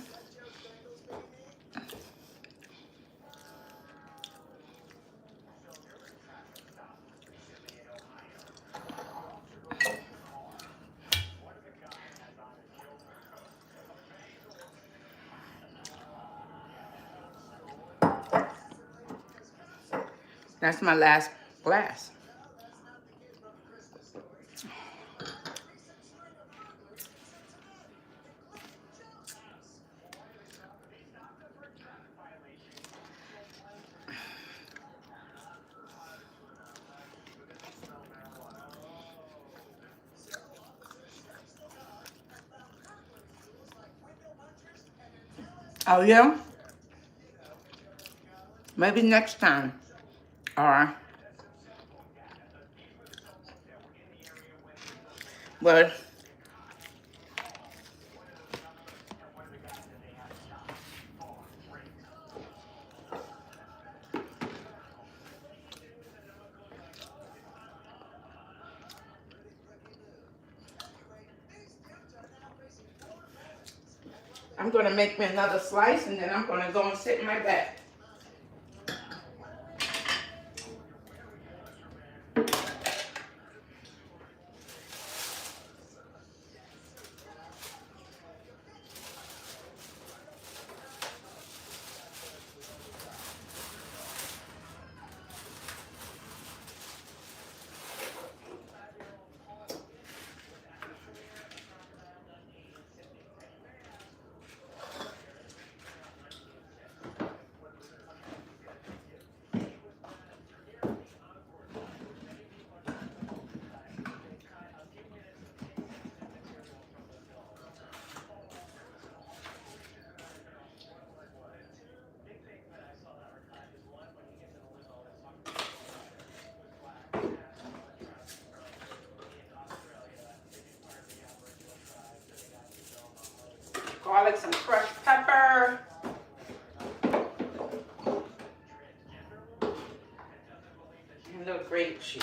That's my last glass. Oh, yeah? Maybe next time. Or, but I'm going to make me another slice and then I'm going to go and sit in my bed. Garlic, some crushed pepper. shoes.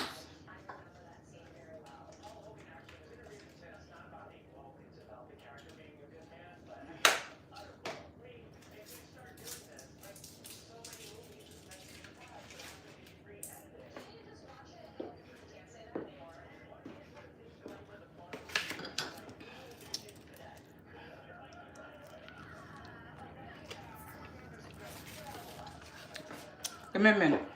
Give me a minute.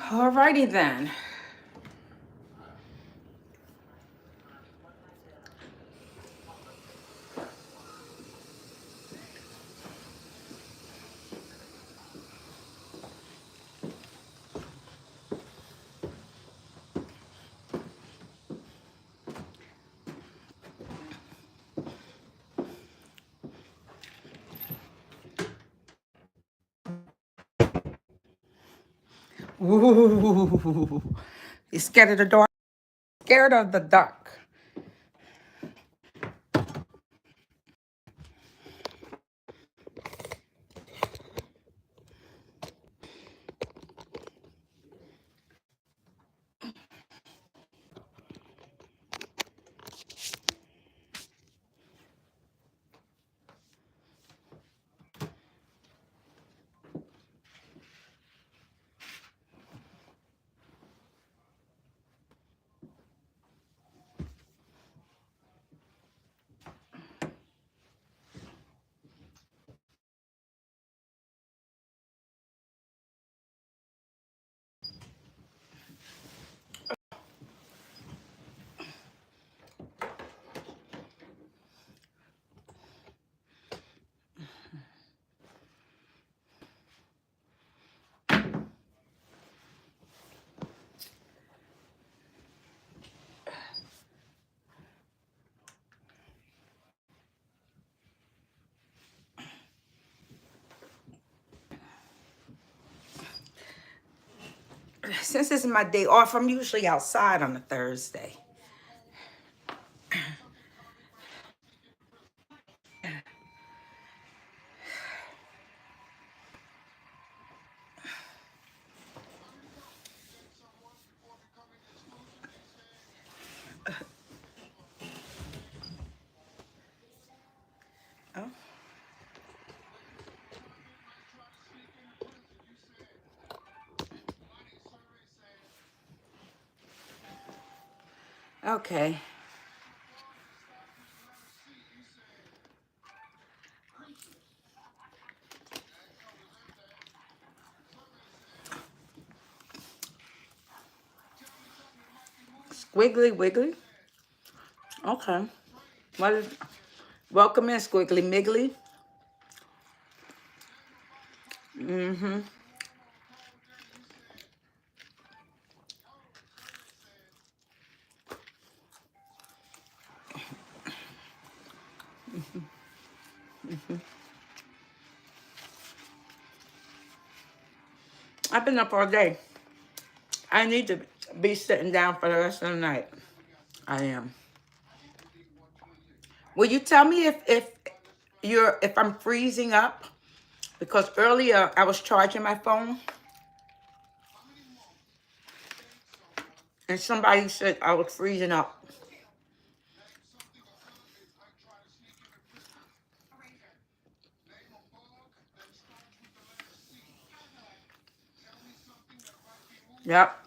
Alrighty then. Ooh, you scared of the dark? Scared of the dark. Since this is my day off, I'm usually outside on a Thursday. Oh, okay. Squiggly Wiggly. Okay. What is, welcome in, Squiggly Miggly. Mm-hmm. I've been up all day. I need to be sitting down for the rest of the night. I am. Will you tell me if I'm freezing up? Because earlier I was charging my phone and somebody said I was freezing up. Yep.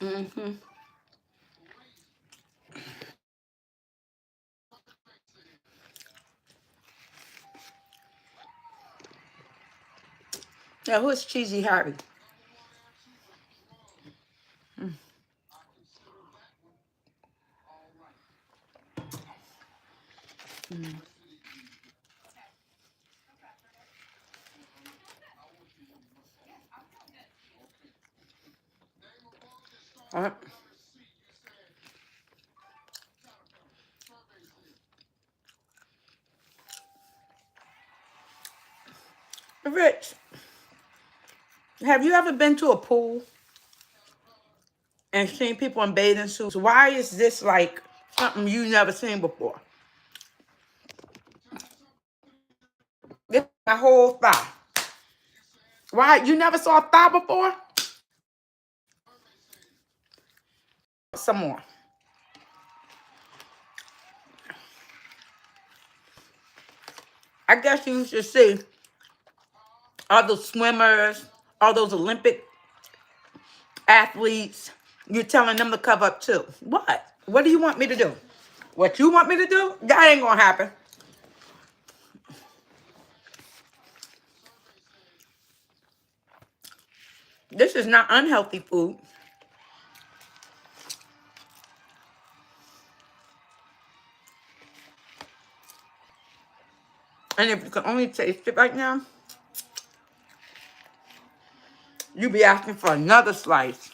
Mm-hmm. Yeah, who is Cheesy Harry? Uh, Rich, have you ever been to a pool and seen people in bathing suits? Why is this like something you never seen before? This is my whole thigh. Why you never saw a thigh before? Some more. I guess you should see all those swimmers, all those Olympic athletes. You're telling them to cover up too. What? What do you want me to do? What you want me to do? That ain't gonna happen. This is not unhealthy food. And if you can only taste it right now, you be asking for another slice.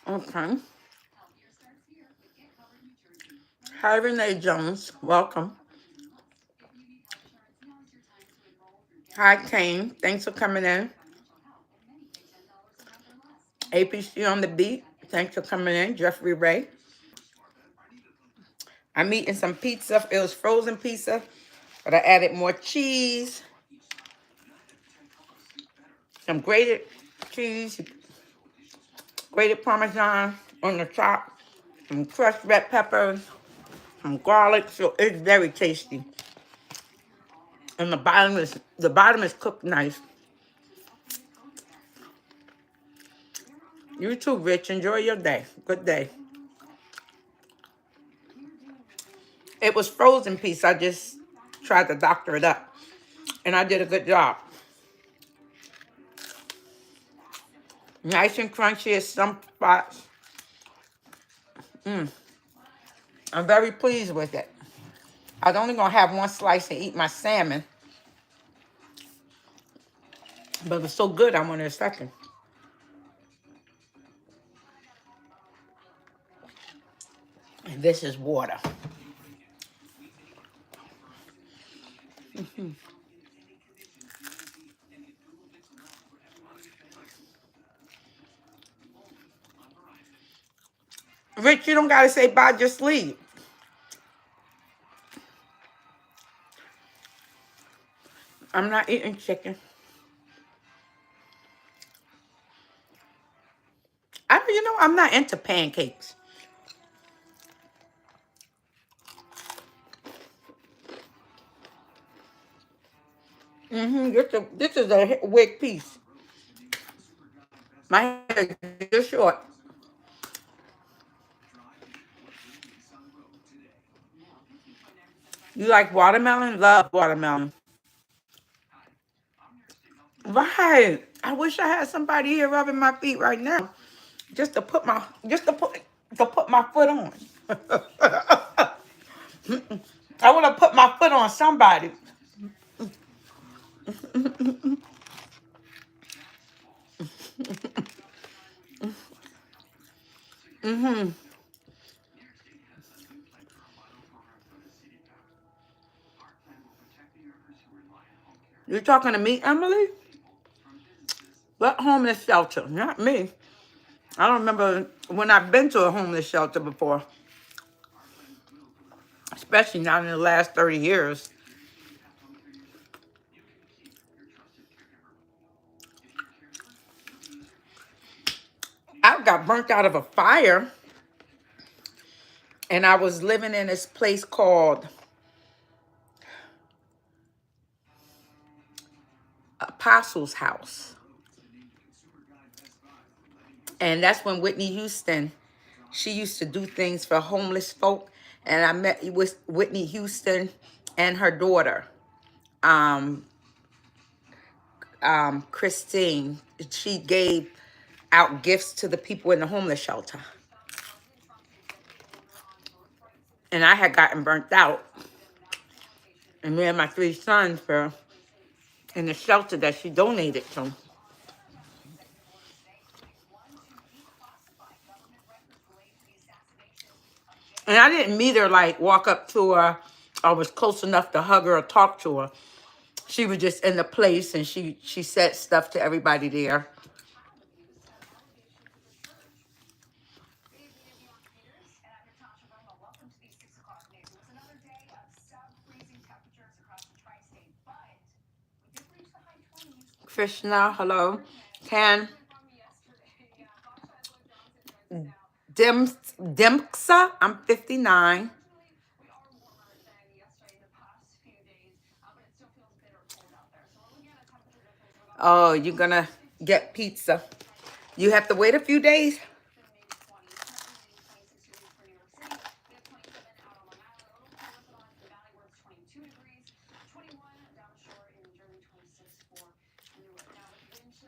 Okay. Hi, Renee Jones. Welcome. Hi, Kane. Thanks for coming in. APC on the beat. Thanks for coming in. Jeffrey Ray. I'm eating some pizza. It was frozen pizza, but I added more cheese, some grated cheese, grated Parmesan on the top, some crushed red peppers, some garlic. So it's very tasty. And the bottom is cooked nice. You too, Rich. Enjoy your day. Good day. It was frozen piece. I just tried to doctor it up. And I did a good job. Nice and crunchy at some spots. I'm very pleased with it. I was only going to have one slice and eat my salmon. But it was so good, I wanted a second. And this is water. Rich, you don't got to say bye, just leave. I'm not eating chicken. I'm not into pancakes. This is a wig piece. My hair is just short. You like watermelon? Love watermelon. Right. I wish I had somebody here rubbing my feet right now, just to put my foot on. I want to put my foot on somebody. You talking to me, Emily? What homeless shelter? Not me. I don't remember when I've been to a homeless shelter before, especially not in the last 30 years. I got burnt out of a fire, and I was living in this place called Apostles House. And that's when Whitney Houston, she used to do things for homeless folk. And I met with Whitney Houston and her daughter, um, Christine. She gave out gifts to the people in the homeless shelter. And I had gotten burnt out. And me and my 3 sons were in the shelter that she donated to. And I didn't meet her, like walk up to her. I was close enough to hug her or talk to her. She was just in the place, and she said stuff to everybody there. Krishna, hello. Can Dimksa, I'm 59. Oh, you're gonna get pizza. You have to wait a few days.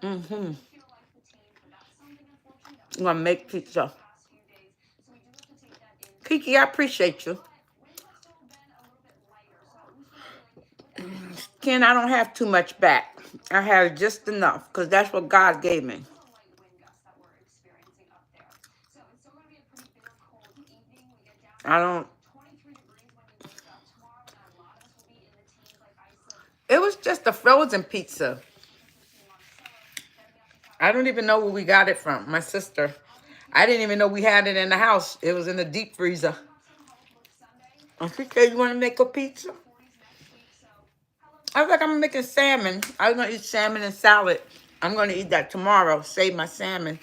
I'm gonna make pizza. Kiki, I appreciate you. Ken, I don't have too much back. I have just enough because that's what God gave me. I don't. It was just a frozen pizza. I don't even know where we got it from. My sister. I didn't even know we had it in the house. It was in the deep freezer. Okay, you want to make a pizza? I was like, I'm making salmon. I was going to eat salmon and salad. I'm going to eat that tomorrow. Save my salmon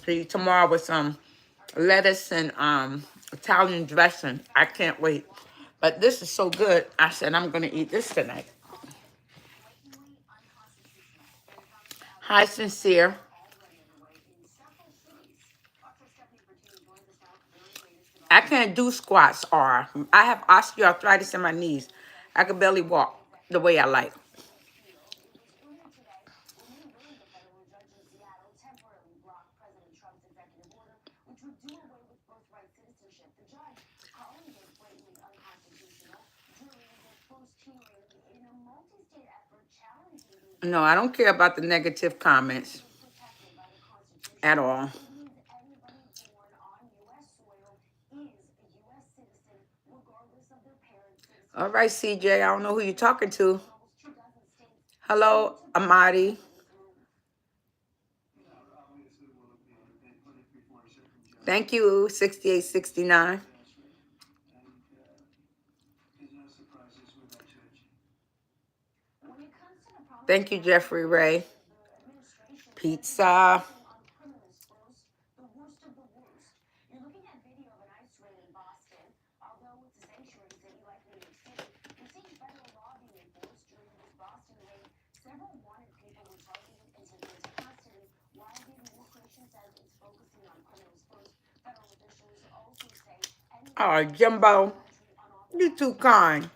to eat tomorrow with some lettuce and Italian dressing. I can't wait. But this is so good. I said, I'm going to eat this tonight. Hi, Sincere. I can't do squats, or I have osteoarthritis in my knees. I can barely walk the way I like. No, I don't care about the negative comments at all. All right, CJ, I don't know who you're talking to. Hello, Amadi. Thank you, 6869. Thank you, Jeffrey Ray. Pizza. Oh, Jumbo, you're too kind.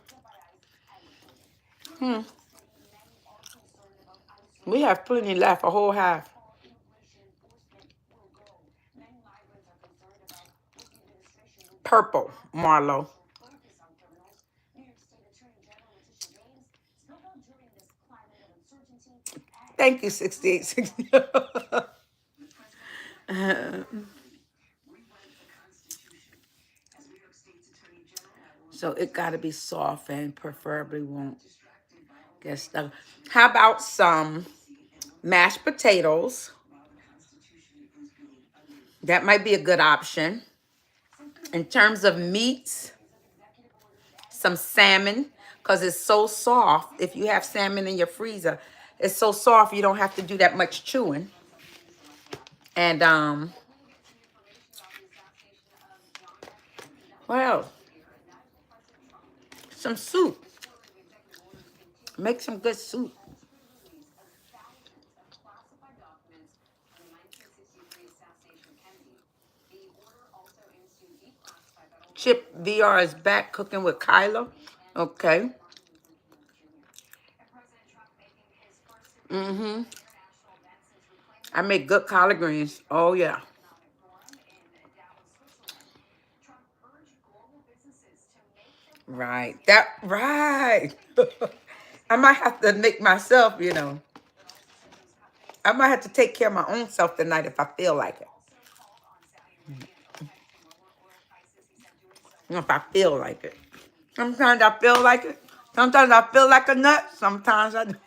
We have plenty left, a whole half. Purple, Marlo. Thank you, 6860. So it got to be soft and preferably won't get stuck. How about some mashed potatoes? That might be a good option. In terms of meats, some salmon, because it's so soft. If you have salmon in your freezer, it's so soft you don't have to do that much chewing. And well, some soup. Make some good soup. Chip VR is back cooking with Kyla. Okay. Mm-hmm. I make good collard greens. Oh, yeah. Right. That, right. I might have to make myself, you know. I might have to take care of my own self tonight if I feel like it. If I feel like it. Sometimes I feel like it. Sometimes I feel like a nut. Sometimes I don't.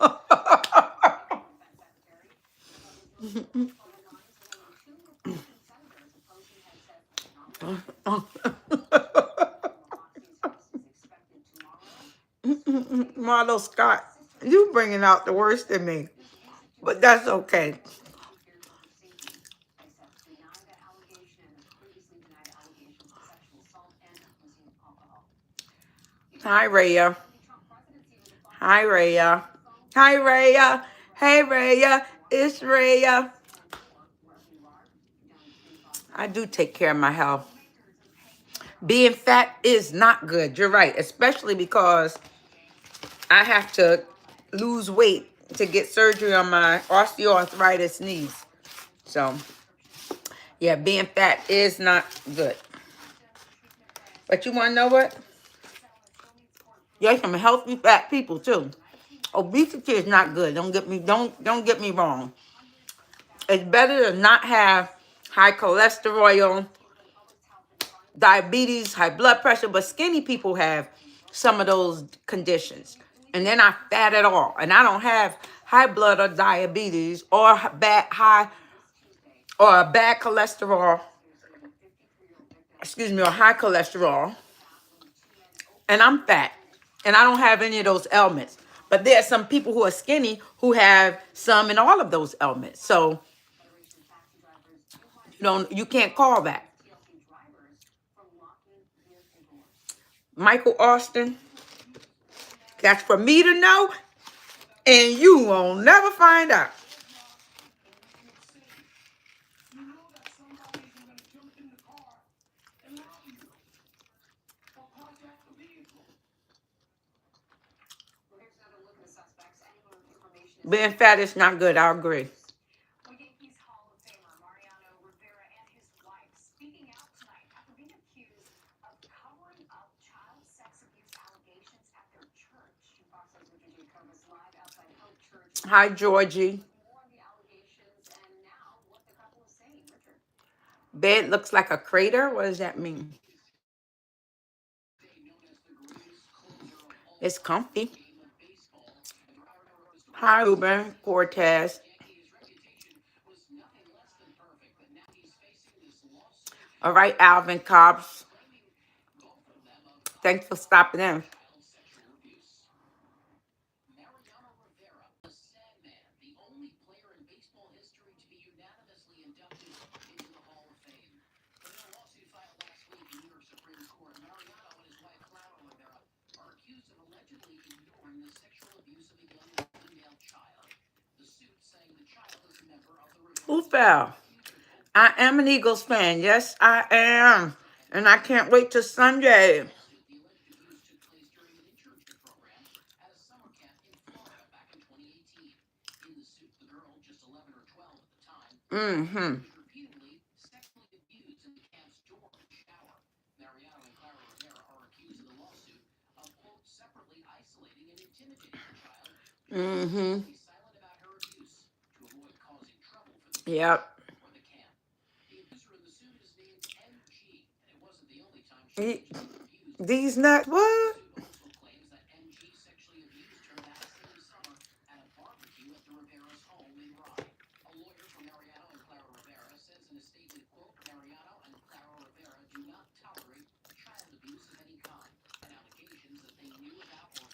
Marlo Scott, you bringing out the worst in me. But that's okay. Hi, Raya. Hi, Raya. Hi, Raya. Hey, Raya. It's Raya. I do take care of my health. Being fat is not good. You're right. Especially because I have to lose weight to get surgery on my osteoarthritis knees. So, yeah, being fat is not good. But you want to know what? There's some healthy fat people too. Obesity is not good. Don't get me wrong. It's better to not have high cholesterol, diabetes, high blood pressure, but skinny people have some of those conditions. And they're not fat at all. And I don't have high blood or diabetes or bad cholesterol, or high cholesterol. And I'm fat. And I don't have any of those ailments. But there are some people who are skinny who have some and all of those ailments. So you can't call that. Michael Austin, that's for me to know, and you will never find out. Being fat is not good. I agree. Hi, Georgie. Bed looks like a crater. What does that mean? It's comfy. Hi, Ruben Cortez. All right, Alvin Cobbs. Thanks for stopping in. Who fell? I am an Eagles fan. Yes, I am. And I can't wait till Sunday. Mm-hmm. Mm-hmm. Yep. E- These nuts, what?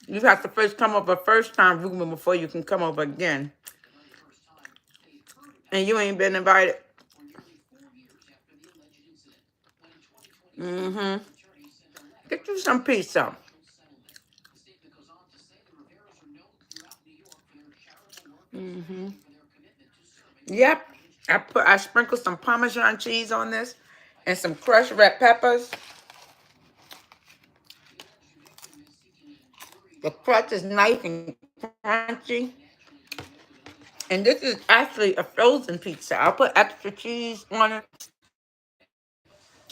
You have to first come over first time, Ruben, before you can come over again. And you ain't been invited. Mm-hmm. Get you some pizza. Mm-hmm. Yep. I sprinkled some Parmesan cheese on this and some crushed red peppers. The crust is nice and crunchy. And this is actually a frozen pizza. I'll put extra cheese on it.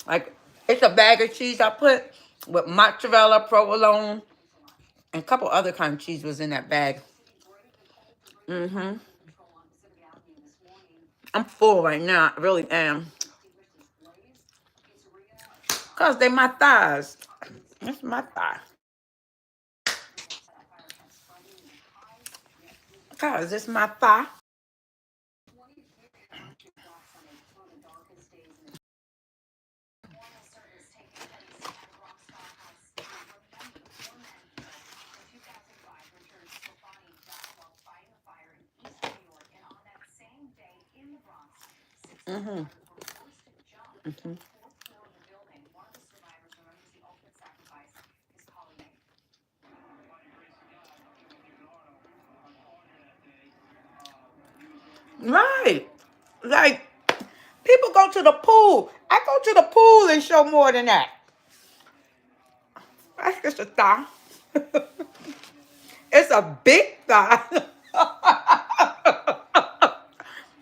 Like, it's a bag of cheese I put with mozzarella, provolone, and a couple other kind of cheese was in that bag. Mm-hmm. I'm full right now. I really am. Because they my thighs. That's my thigh. Because it's my thigh. Mm-hmm. Mm-hmm. Right. Like, people go to the pool. I go to the pool and show more than that. That's just a thigh. It's a big thigh.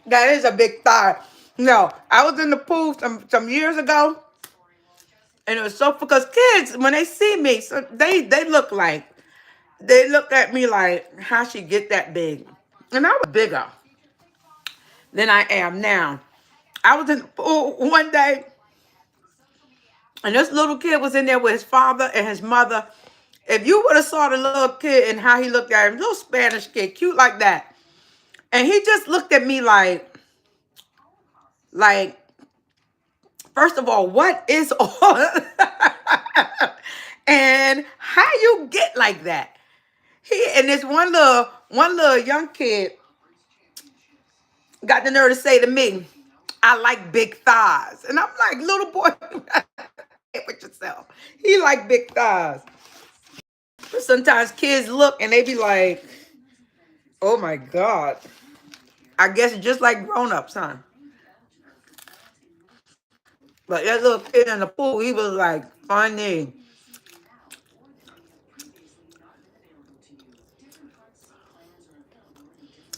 That is a big thigh. No, I was in the pool some years ago, and it was so because kids when they see me, so they look at me like how she get that big, and I was bigger than I am now. I was in the pool one day, and this little kid was in there with his father and his mother. If you would have saw the little kid and how he looked at him, little Spanish kid, cute like that, and he just looked at me like first of all, what is all and how you get like that? He and this one little young kid got the nerve to say to me, I like big thighs. And I'm like, little boy, with yourself. He like big thighs. But sometimes kids look and they be like, oh my God. I guess it's just like grown-ups, huh? But that little kid in the pool, he was like funny.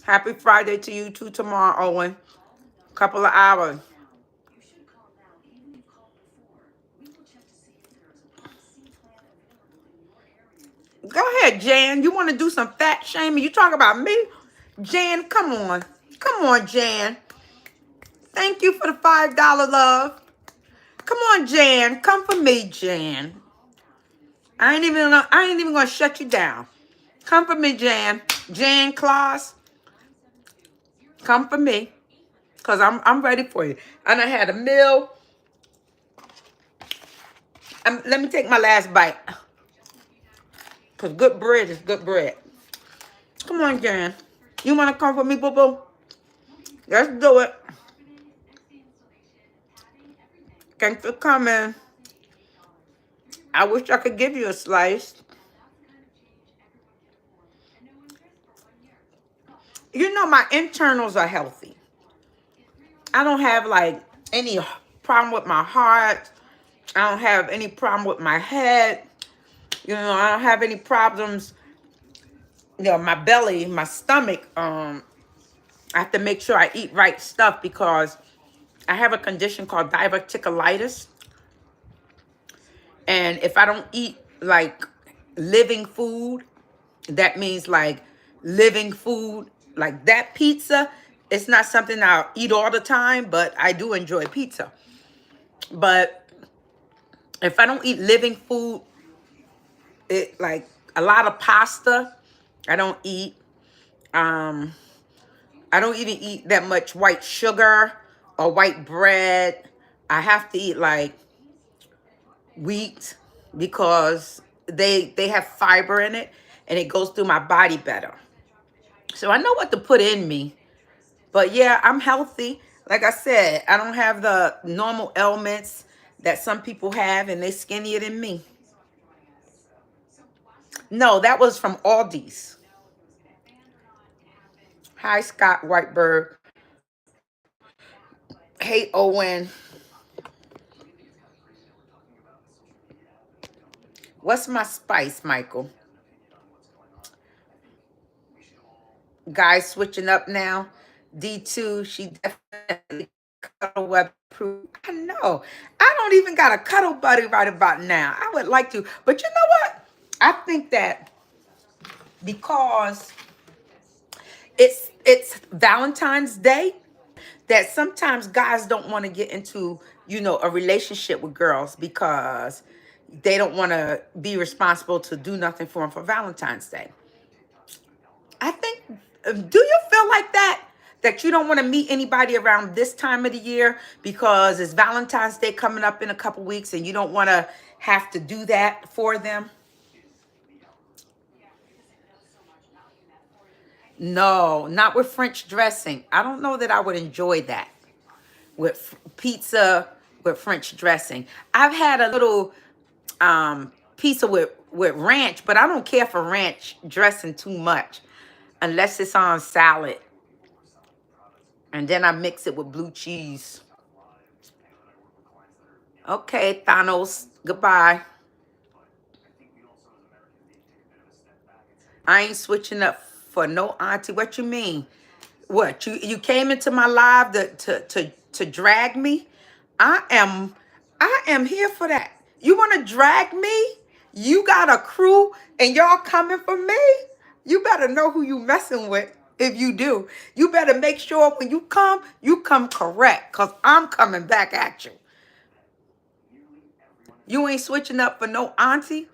Happy Friday to you too tomorrow, Owen. Couple of hours. Go ahead, Jan. You want to do some fat shaming? You talk about me? Jan, come on. Come on, Jan. Thank you for the $5 love. Come on, Jan. Come for me, Jan. I ain't even gonna shut you down. Come for me, Jan. Jan Claus, come for me. Cause I'm ready for you. And I had a meal. Let me take my last bite. Cause good bread is good bread. Come on, Jan. You wanna come for me, boo boo? Let's do it. Thanks for coming. I wish I could give you a slice. You know my internals are healthy. I don't have like any problem with my heart. I don't have any problem with my head. You know, I don't have any problems. You know, my belly, my stomach. I have to make sure I eat right stuff because I have a condition called diverticulitis. And if I don't eat like living food, that means like living food, like that pizza. It's not something I'll eat all the time, but I do enjoy pizza. But if I don't eat living food, it like a lot of pasta, I don't eat. Um, I don't even eat that much white sugar or white bread. I have to eat like wheat because they have fiber in it and it goes through my body better. So I know what to put in me. But yeah, I'm healthy. Like I said, I don't have the normal ailments that some people have and they skinnier than me. No, that was from Aldi's. Hi, Scott Whiteberg. Hey, Owen. What's my spice, Michael? Guys switching up now. D2, she definitely cuddle web proof. I know. I don't even got a cuddle buddy right about now. I would like to. But you know what? I think that because it's Valentine's Day, that sometimes guys don't want to get into, you know, a relationship with girls because they don't want to be responsible to do nothing for them for Valentine's Day. I think, do you feel like that? That you don't want to meet anybody around this time of the year because it's Valentine's Day coming up in a couple weeks and you don't want to have to do that for them? No, not with French dressing. I don't know that I would enjoy that with pizza with French dressing. I've had a little pizza with ranch, but I don't care for ranch dressing too much unless it's on salad. And then I mix it with blue cheese. Okay, Thanos, goodbye. I ain't switching up for no auntie. What you mean? What, you came into my live to drag me? I am here for that. You want to drag me? You got a crew and y'all coming for me? You better know who you messing with. If you do, you better make sure when you come correct, cause I'm coming back at you. You ain't switching up for no auntie.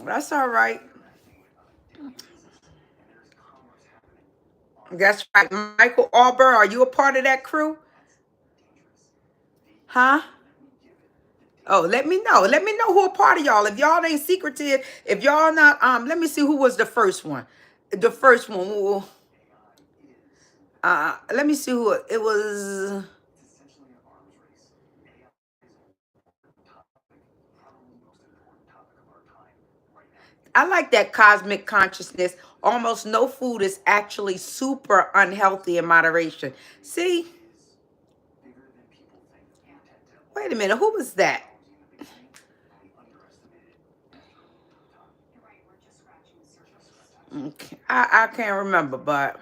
That's all right. That's right. Michael Auburn, are you a part of that crew? Huh? Oh, let me know. Let me know who a part of y'all. If y'all ain't secretive, if y'all not, let me see who was the first one. The first one. Let me see who it was. I like that cosmic consciousness. Almost no food is actually super unhealthy in moderation. See? Wait a minute. Who was that? Okay. I can't remember, but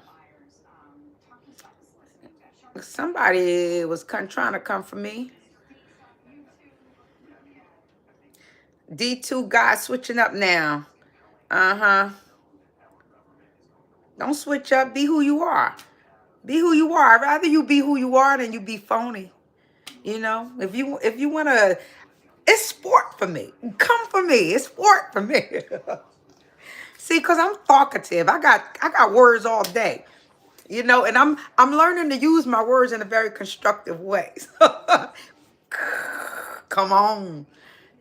Somebody was trying to come for me. D2 guy switching up now. Uh-huh. Don't switch up. Be who you are. Be who you are. I'd rather you be who you are than you be phony. You know, if you want to, it's sport for me. Come for me. It's sport for me. See, because I'm talkative. I got words all day. You know, and I'm learning to use my words in a very constructive way. Come on.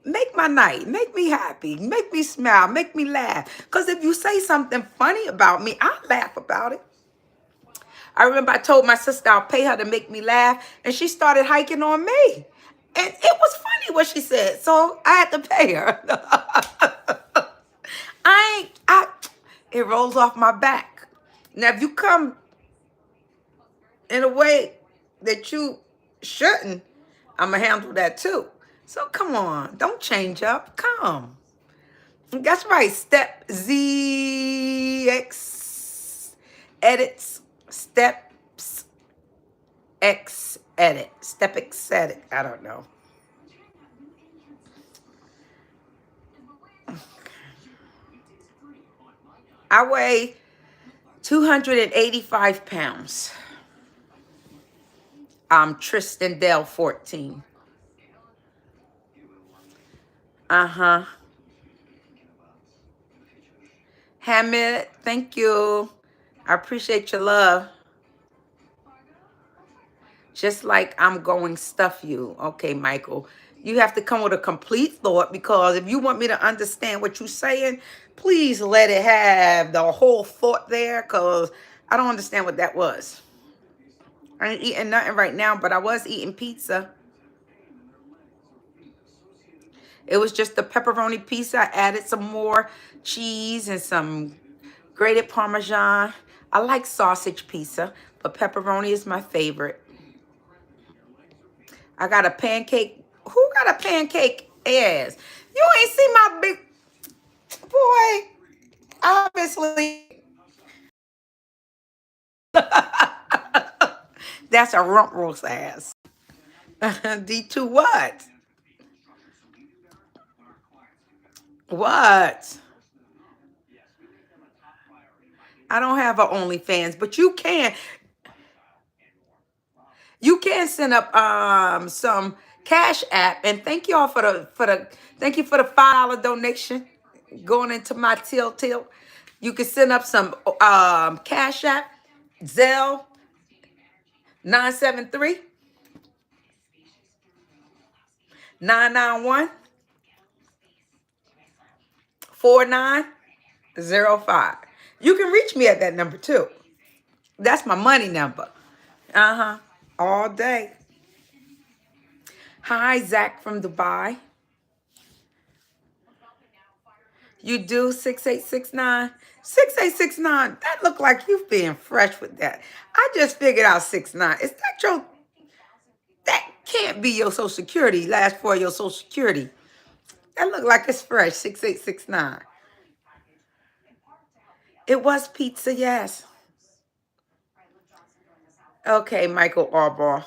Make my night. Make me happy. Make me smile. Make me laugh. Because if you say something funny about me, I'll laugh about it. I remember I told my sister I'll pay her to make me laugh, and she started hiking on me. And it was funny what she said, so I had to pay her. It rolls off my back. Now, if you come in a way that you shouldn't, I'm going to handle that too. So come on, don't change up. Come. That's right. Step ZX edits. Steps X edit. Step X edit. I don't know. I weigh 285 pounds. I'm Tristan Dell 14. Uh-huh. Hamid, thank you. I appreciate your love. Just like I'm going stuff you. Okay, Michael. You have to come with a complete thought, because if you want me to understand what you're saying, please let it have the whole thought there, because I don't understand what that was. I ain't eating nothing right now, but I was eating pizza. It was just the pepperoni pizza. I added some more cheese and some grated Parmesan. I like sausage pizza, but pepperoni is my favorite. I got a pancake. Who got a pancake ass? You ain't see my big boy. Obviously. That's a rump roast ass. D2 what? What? I don't have a OnlyFans, but you can. You can send up some Cash App, and thank y'all for the thank you for the $5 donation going into my till. You can send up some Cash App, Zelle 973 991 4905. You can reach me at that number too. That's my money number. Uh-huh. All day. Hi, Zach from Dubai. You do 6869? 6869. That look like you being fresh with that. I just figured out 69. Is that your, that can't be your social security, last for your social security. That look like it's fresh, 6869. It was pizza, yes. Okay, Michael Arbaugh.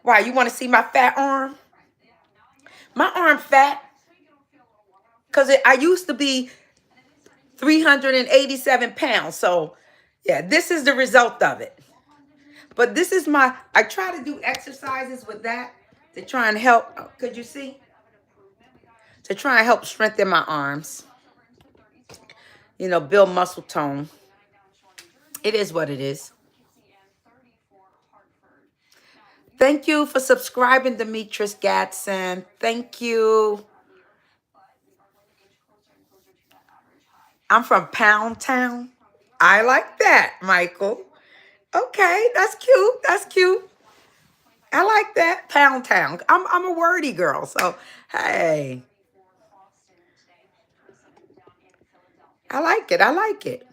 Why, you want to see my fat arm? My arm fat because I used to be 387 pounds. So, yeah, this is the result of it. But this is I try to do exercises with that to try and help. Could you see? To try and help strengthen my arms. You know, build muscle tone. It is what it is. Thank you for subscribing, Demetrius Gatson. Thank you. I'm from Pound Town. I like that, Michael. Okay, that's cute. That's cute. I like that. Pound Town. I'm a wordy girl, so hey. I like it. I like it.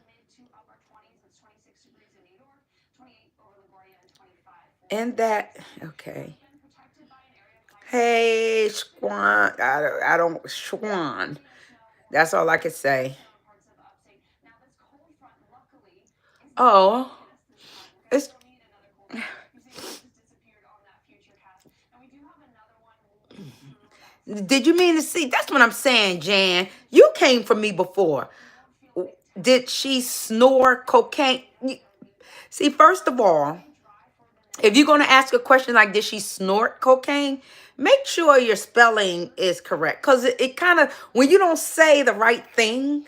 And that, okay. Hey, Squan. I don't, Schwan. That's all I can say. Oh, It's, did you mean to see? That's what I'm saying, Jan. You came for me before. Did she snore cocaine? See, first of all, if you're going to ask a question like, did she snort cocaine? Make sure your spelling is correct. Because it kind of, when you don't say the right thing,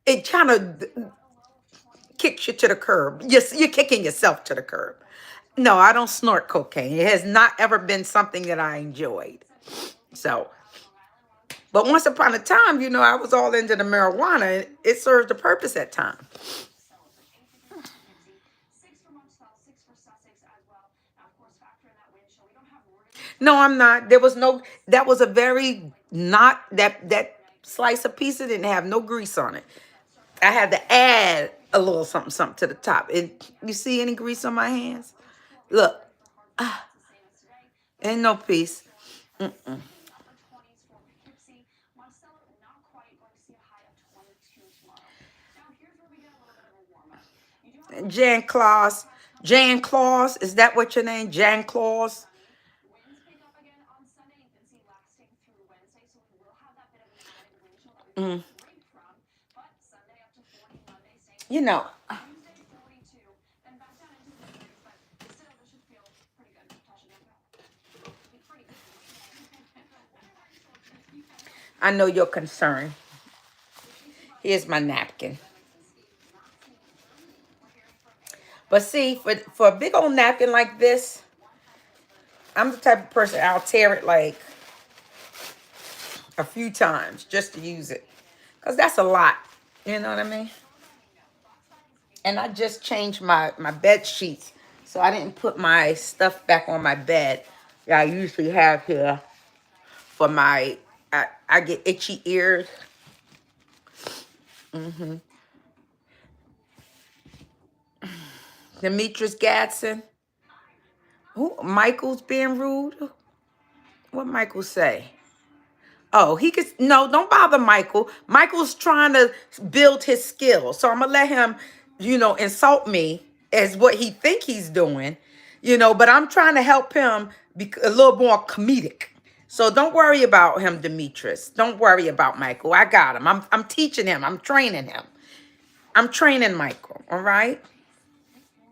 it kind of kicks you to the curb. Yes, you're kicking yourself to the curb. No, I don't snort cocaine. It has not ever been something that I enjoyed. So, but once upon a time, I was all into the marijuana. And it served a purpose at time. No, I'm not. There was no. That was a very not that slice of pizza didn't have no grease on it. I had to add a little something something to the top. And you see any grease on my hands? Look, ain't no piece. Mm-mm. Jan Claus. Jan Claus. Is that what your name? Jan Claus? Mm. You know, I know you're concerned. Here's my napkin. But see, for a big old napkin like this, I'm the type of person I'll tear it like a few times just to use it. Because that's a lot. You know what I mean? And I just changed my bed sheets. So I didn't put my stuff back on my bed that I usually have here for my, I get itchy ears. Mm-hmm. Demetrius Gadsden. Who? Michael's being rude? What Michael say? Oh, he could no, don't bother Michael. Michael's trying to build his skills. So I'm gonna let him, insult me as what he think he's doing, but I'm trying to help him be a little more comedic. So don't worry about him, Demetrius. Don't worry about Michael. I got him. I'm teaching him. I'm training him. I'm training Michael. All right.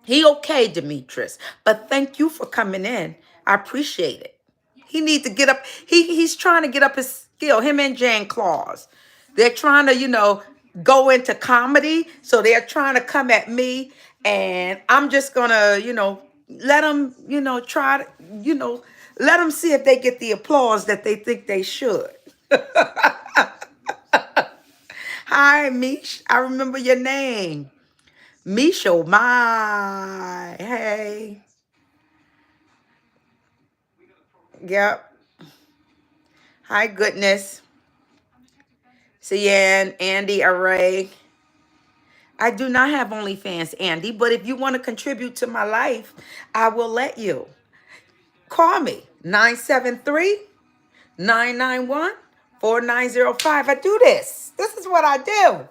He okay, Demetrius. But thank you for coming in. I appreciate it. He needs to get up. He's trying to get up his skill. Him and Jan Claus. They're trying to, go into comedy. So they're trying to come at me. And I'm just gonna, let them, try to, let them see if they get the applause that they think they should. Hi, Mish. I remember your name. Misho, my. Hey. Yep. Hi, goodness. Cian, Andy, Array. I do not have OnlyFans, Andy, but if you want to contribute to my life, I will let you. Call me 973-991-4905. I do this. This is what I do.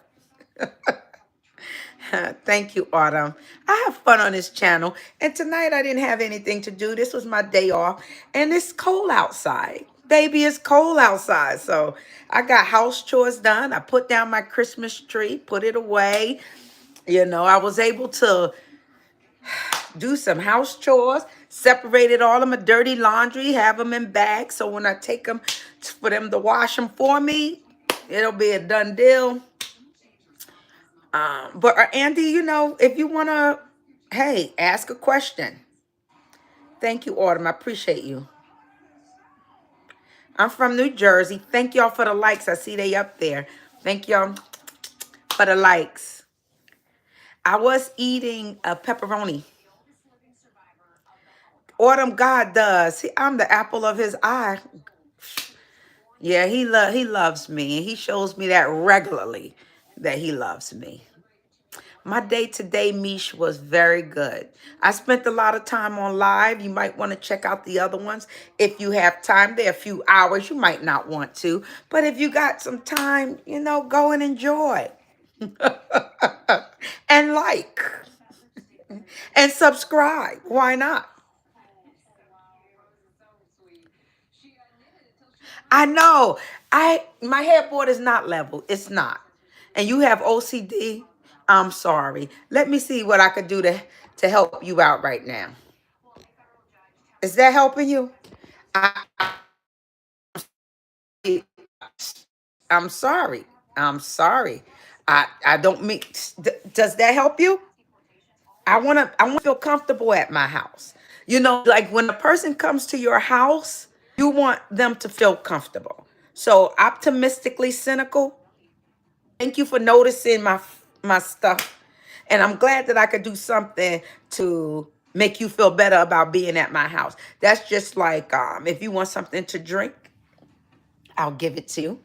Thank you, Autumn. I have fun on this channel. And tonight I didn't have anything to do. This was my day off. And it's cold outside. Baby, it's cold outside. So I got house chores done. I put down my Christmas tree, put it away. I was able to do some house chores, separated all of my dirty laundry, have them in bags. So when I take them for them to wash them for me, it'll be a done deal. But Andy, if you want to, hey, ask a question. Thank you, Autumn. I appreciate you. I'm from New Jersey. Thank y'all for the likes. I see they up there. Thank y'all for the likes. I was eating a pepperoni. Autumn, God does. I'm the apple of his eye. Yeah, he loves me. And he shows me that regularly, that he loves me. My day-to-day Mish was very good. I spent a lot of time on live. You might want to check out the other ones. If you have time, they're a few hours. You might not want to. But if you got some time, go and enjoy. And like. And subscribe. Why not? I know. My headboard is not level. It's not. And you have OCD. I'm sorry. Let me see what I could do to help you out right now. Is that helping you? I, I'm sorry. I'm sorry. I don't mean. Does that help you? I want to feel comfortable at my house. Like when a person comes to your house, you want them to feel comfortable. So optimistically cynical. Thank you for noticing my stuff. And I'm glad that I could do something to make you feel better about being at my house. That's just like if you want something to drink, I'll give it to you.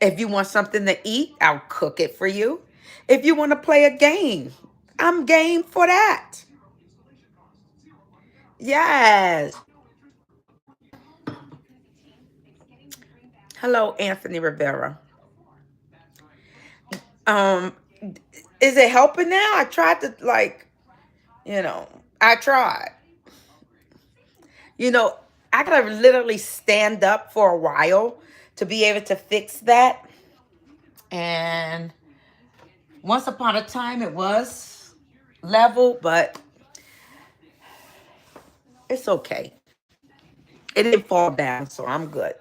If you want something to eat, I'll cook it for you. If you want to play a game, I'm game for that. Yes. Hello, Anthony Rivera. Um, is it helping now? I tried to you know, I tried. You know, I gotta literally stand up for a while to be able to fix that. And once upon a time it was level, but it's okay. It didn't fall down, so I'm good.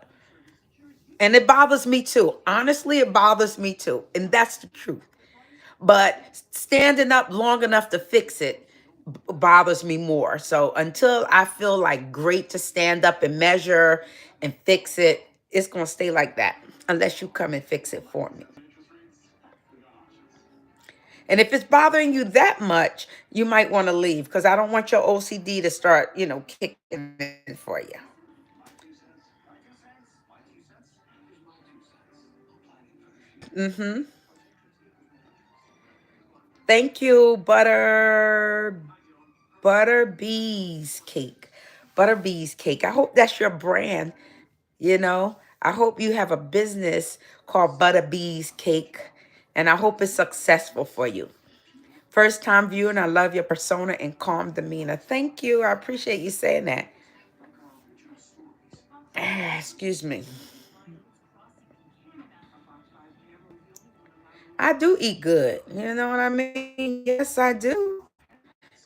And it bothers me too. Honestly, it bothers me too. And that's the truth. But standing up long enough to fix it bothers me more. So until I feel like great to stand up and measure and fix it, it's going to stay like that unless you come and fix it for me. And if it's bothering you that much, you might want to leave because I don't want your OCD to start, kicking in for you. Mm-hmm. Thank you, Butter Bees Cake. Butter Bees Cake. I hope that's your brand. I hope you have a business called Butter Bees Cake, and I hope it's successful for you. First time viewing, I love your persona and calm demeanor. Thank you. I appreciate you saying that. Excuse me. I do eat good. You know what I mean? Yes, I do.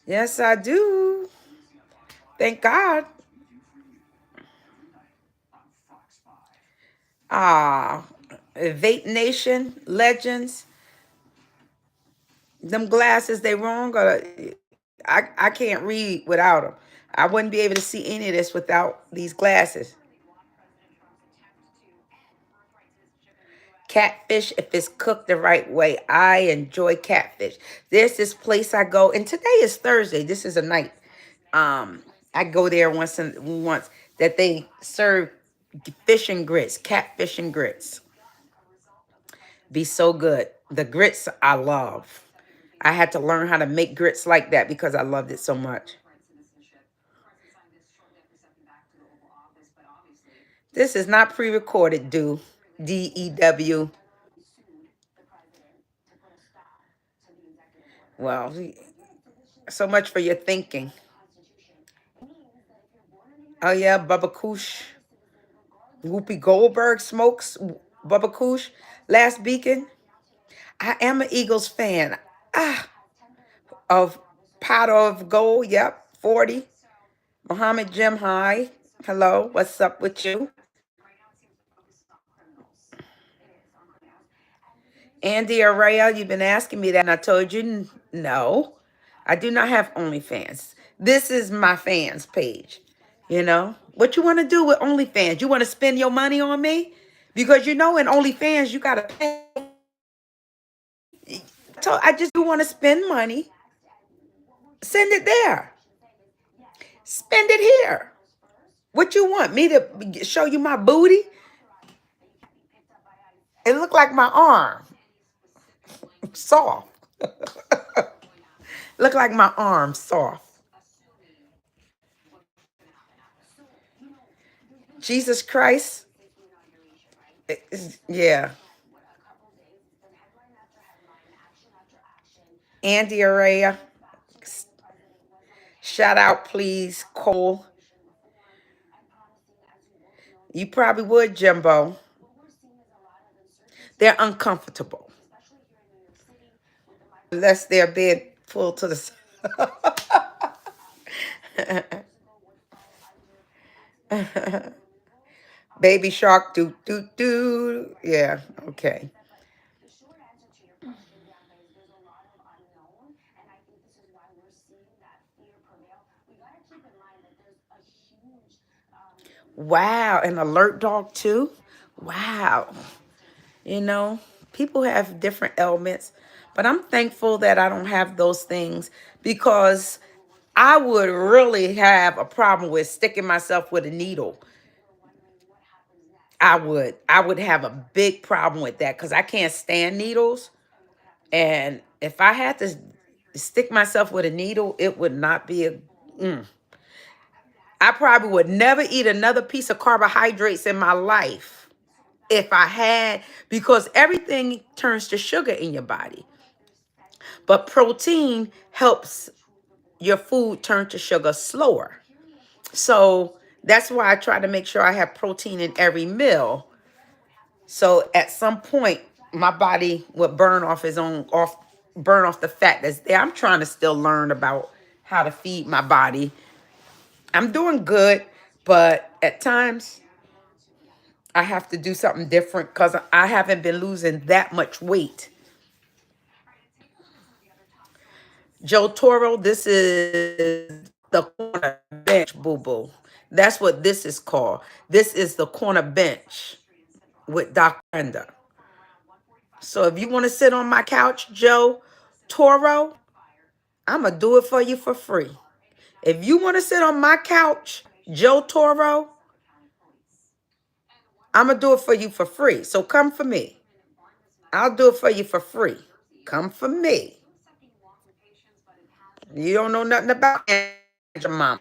Yes, I do. Thank God. Ah, Vape Nation legends. Them glasses, they wrong. Or I can't read without them. I wouldn't be able to see any of this without these glasses. Catfish, if it's cooked the right way, I enjoy catfish. There's this place I go, and today is Thursday. This is a night. I go there once that they serve fish and grits, catfish and grits. Be so good. The grits I love. I had to learn how to make grits like that because I loved it so much. This is not pre-recorded, DEW. Well, so much for your thinking. Oh yeah, Bubba Kush. Whoopi Goldberg smokes Bubba Kush. Last Beacon. I am an Eagles fan. Of Pot of Gold. Yep, 40. Muhammad Jim High. Hello, what's up with you? Andy Araya, you've been asking me that, and I told you no. I do not have OnlyFans. This is my fans page. What you want to do with OnlyFans? You want to spend your money on me? Because in OnlyFans you gotta pay. I just do want to spend money. Send it there. Spend it here. What you want? Me to show you my booty? It look like my arm. Soft. Look like my arm soft. Jesus Christ. Yeah. Andy Araya. Shout out, please, Cole. You probably would, Jimbo. They're uncomfortable. Unless they're being pulled to the side. Baby shark, do, do, do. Yeah, okay. Wow, an alert dog too? Wow. You know, people have different ailments, but I'm thankful that I don't have those things because I would really have a problem with sticking myself with a needle. I would have a big problem with that because I can't stand needles. And if I had to stick myself with a needle, it would not be a. Mm. I probably would never eat another piece of carbohydrates in my life if I had, because everything turns to sugar in your body. But protein helps your food turn to sugar slower. So that's why I try to make sure I have protein in every meal. So at some point, my body would burn off the fat that's there. I'm trying to still learn about how to feed my body. I'm doing good, but at times I have to do something different because I haven't been losing that much weight. Joe Toro, this is the corner bench, boo boo. That's what this is called. This is the corner bench with Dr. Brenda. So if you want to sit on my couch, Joe Toro, I'm going to do it for you for free. If you want to sit on my couch, Joe Toro, I'm going to do it for you for free. So come for me. I'll do it for you for free. Come for me. You don't know nothing about your mama.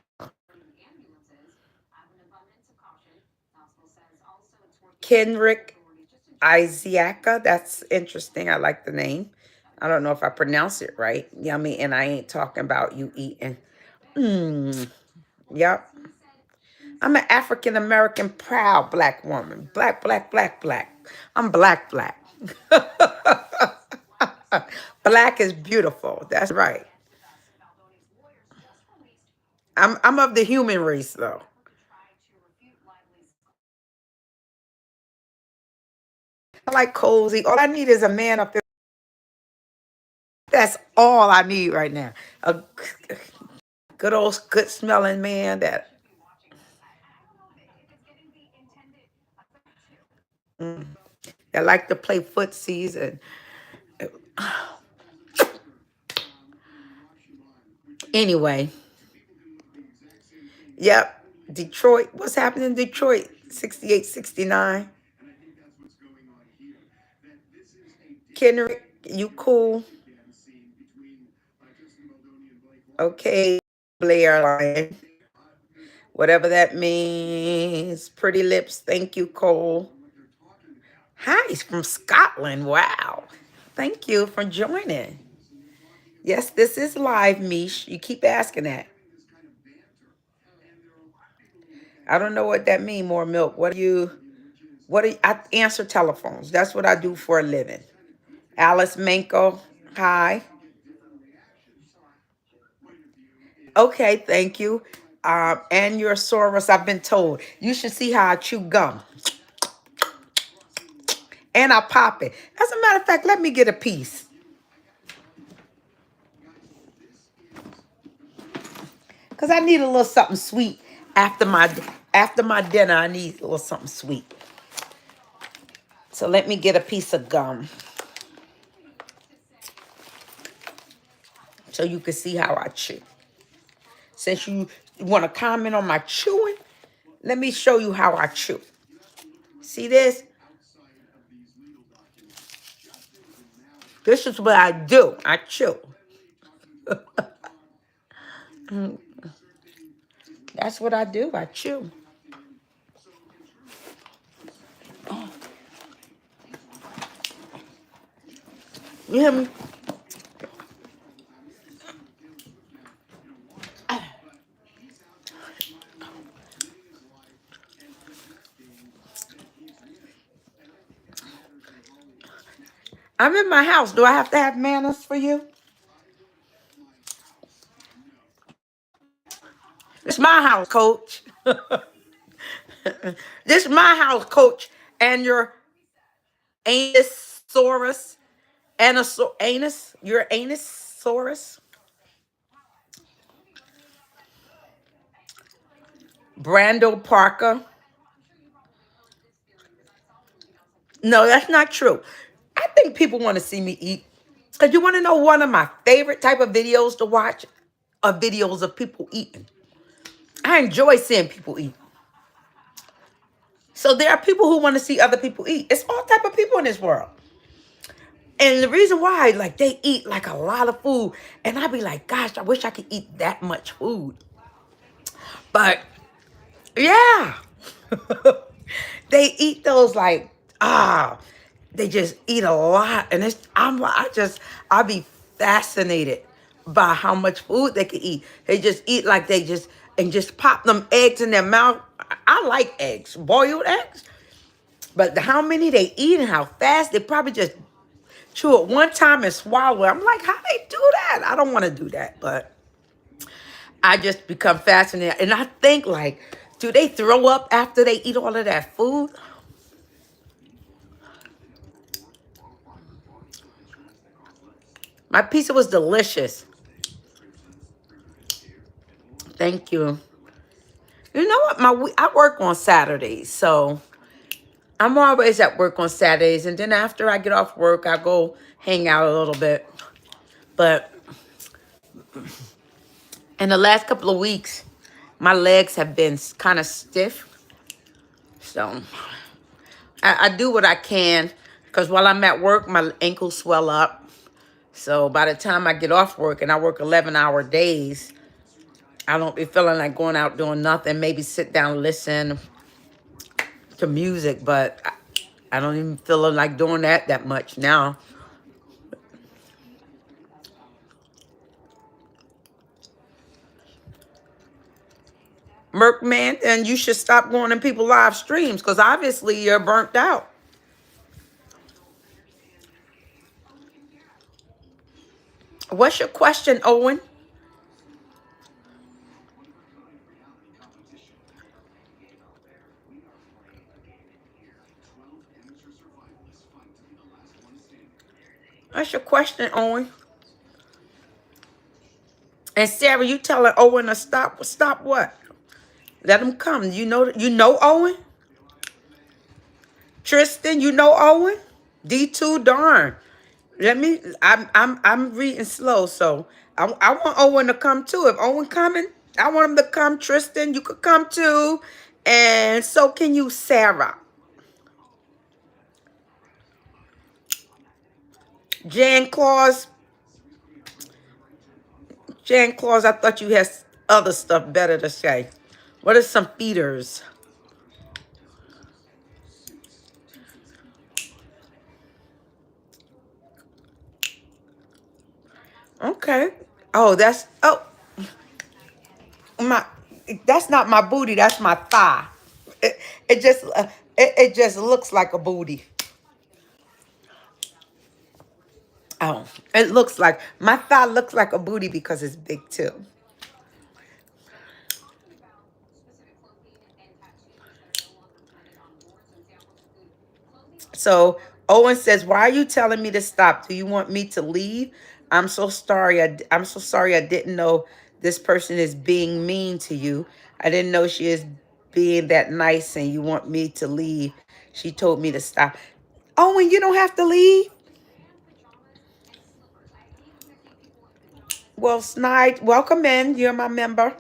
Kenrick Isiaka. That's interesting. I like the name. I don't know if I pronounce it right. Yummy. And I ain't talking about you eating. Mm, yep. I'm an African American proud black woman. Black, black, black, black. I'm black, black. Black is beautiful. That's right. I'm of the human race though. I like cozy. All I need is a man up there. That's all I need right now. A good old good smelling man mm, that like to play footsies and anyway. Yep. Detroit. What's happening in Detroit? 68, 69. Kendrick, you cool? Okay. Blair Lion. Whatever that means. Pretty lips. Thank you, Cole. Hi, he's from Scotland. Wow. Thank you for joining. Yes, this is live, Mish. You keep asking that. I don't know what that means, more milk. I answer telephones. That's what I do for a living. Alice Manko, hi. Okay, thank you. And your Soros, I've been told. You should see how I chew gum. And I pop it. As a matter of fact, let me get a piece. Because I need a little something sweet after my dinner. I need a little something sweet. So let me get a piece of gum. So you can see how I chew. Since you want to comment on my chewing, let me show you how I chew. See this? This is what I do. I chew. That's what I do. I chew. You hear me? I'm in my house. Do I have to have manners for you? It's my house, coach. This is my house, coach. And your Anosaurus. Anus. Your Anosaurus. Brando Parker. No, that's not true. I think people want to see me eat. Because you want to know one of my favorite type of videos to watch? Are videos of people eating. I enjoy seeing people eat. So there are people who want to see other people eat. It's all type of people in this world. And the reason why, like, they eat like a lot of food. And I be like, gosh, I wish I could eat that much food. But yeah. They eat those like, they just eat a lot. And I be fascinated by how much food they can eat. They just eat like and just pop them eggs in their mouth. I like eggs, boiled eggs. But how many they eat and how fast, they probably just chew it one time and swallow it. I'm like, how they do that? I don't want to do that, but I just become fascinated. And I think, like, do they throw up after they eat all of that food? My pizza was delicious. Thank you. You know what? I work on Saturdays, so I'm always at work on Saturdays. And then after I get off work, I go hang out a little bit. But in the last couple of weeks, my legs have been kind of stiff. So I do what I can, because while I'm at work, my ankles swell up. So by the time I get off work, and I work 11-hour days, I don't be feeling like going out doing nothing. Maybe sit down, listen to music, but I don't even feel like doing that much now. Merc man, then you should stop going in people's live streams, because obviously you're burnt out. What's your question, Owen? What's your question, Owen? And Sarah, you telling Owen to stop? Stop what? Let him come. You know Owen? Tristan, you know Owen? D2, darn. I'm reading slow, so I want Owen to come too. If Owen coming, I want him to come. Tristan, you could come too. And so can you, Sarah. Jan Claus, I thought you had other stuff better to say. What are some feeders? Okay. Oh, my that's not my booty, that's my thigh. It just looks like a booty. Oh, it looks like my thigh looks like a booty because it's big too. So Owen says, "Why are you telling me to stop? Do you want me to leave? I'm so sorry. I'm so sorry. I didn't know this person is being mean to you. I didn't know she is being that nice, and you want me to leave. She told me to stop. Owen, you don't have to leave. Well, Snide, welcome in. You're my member.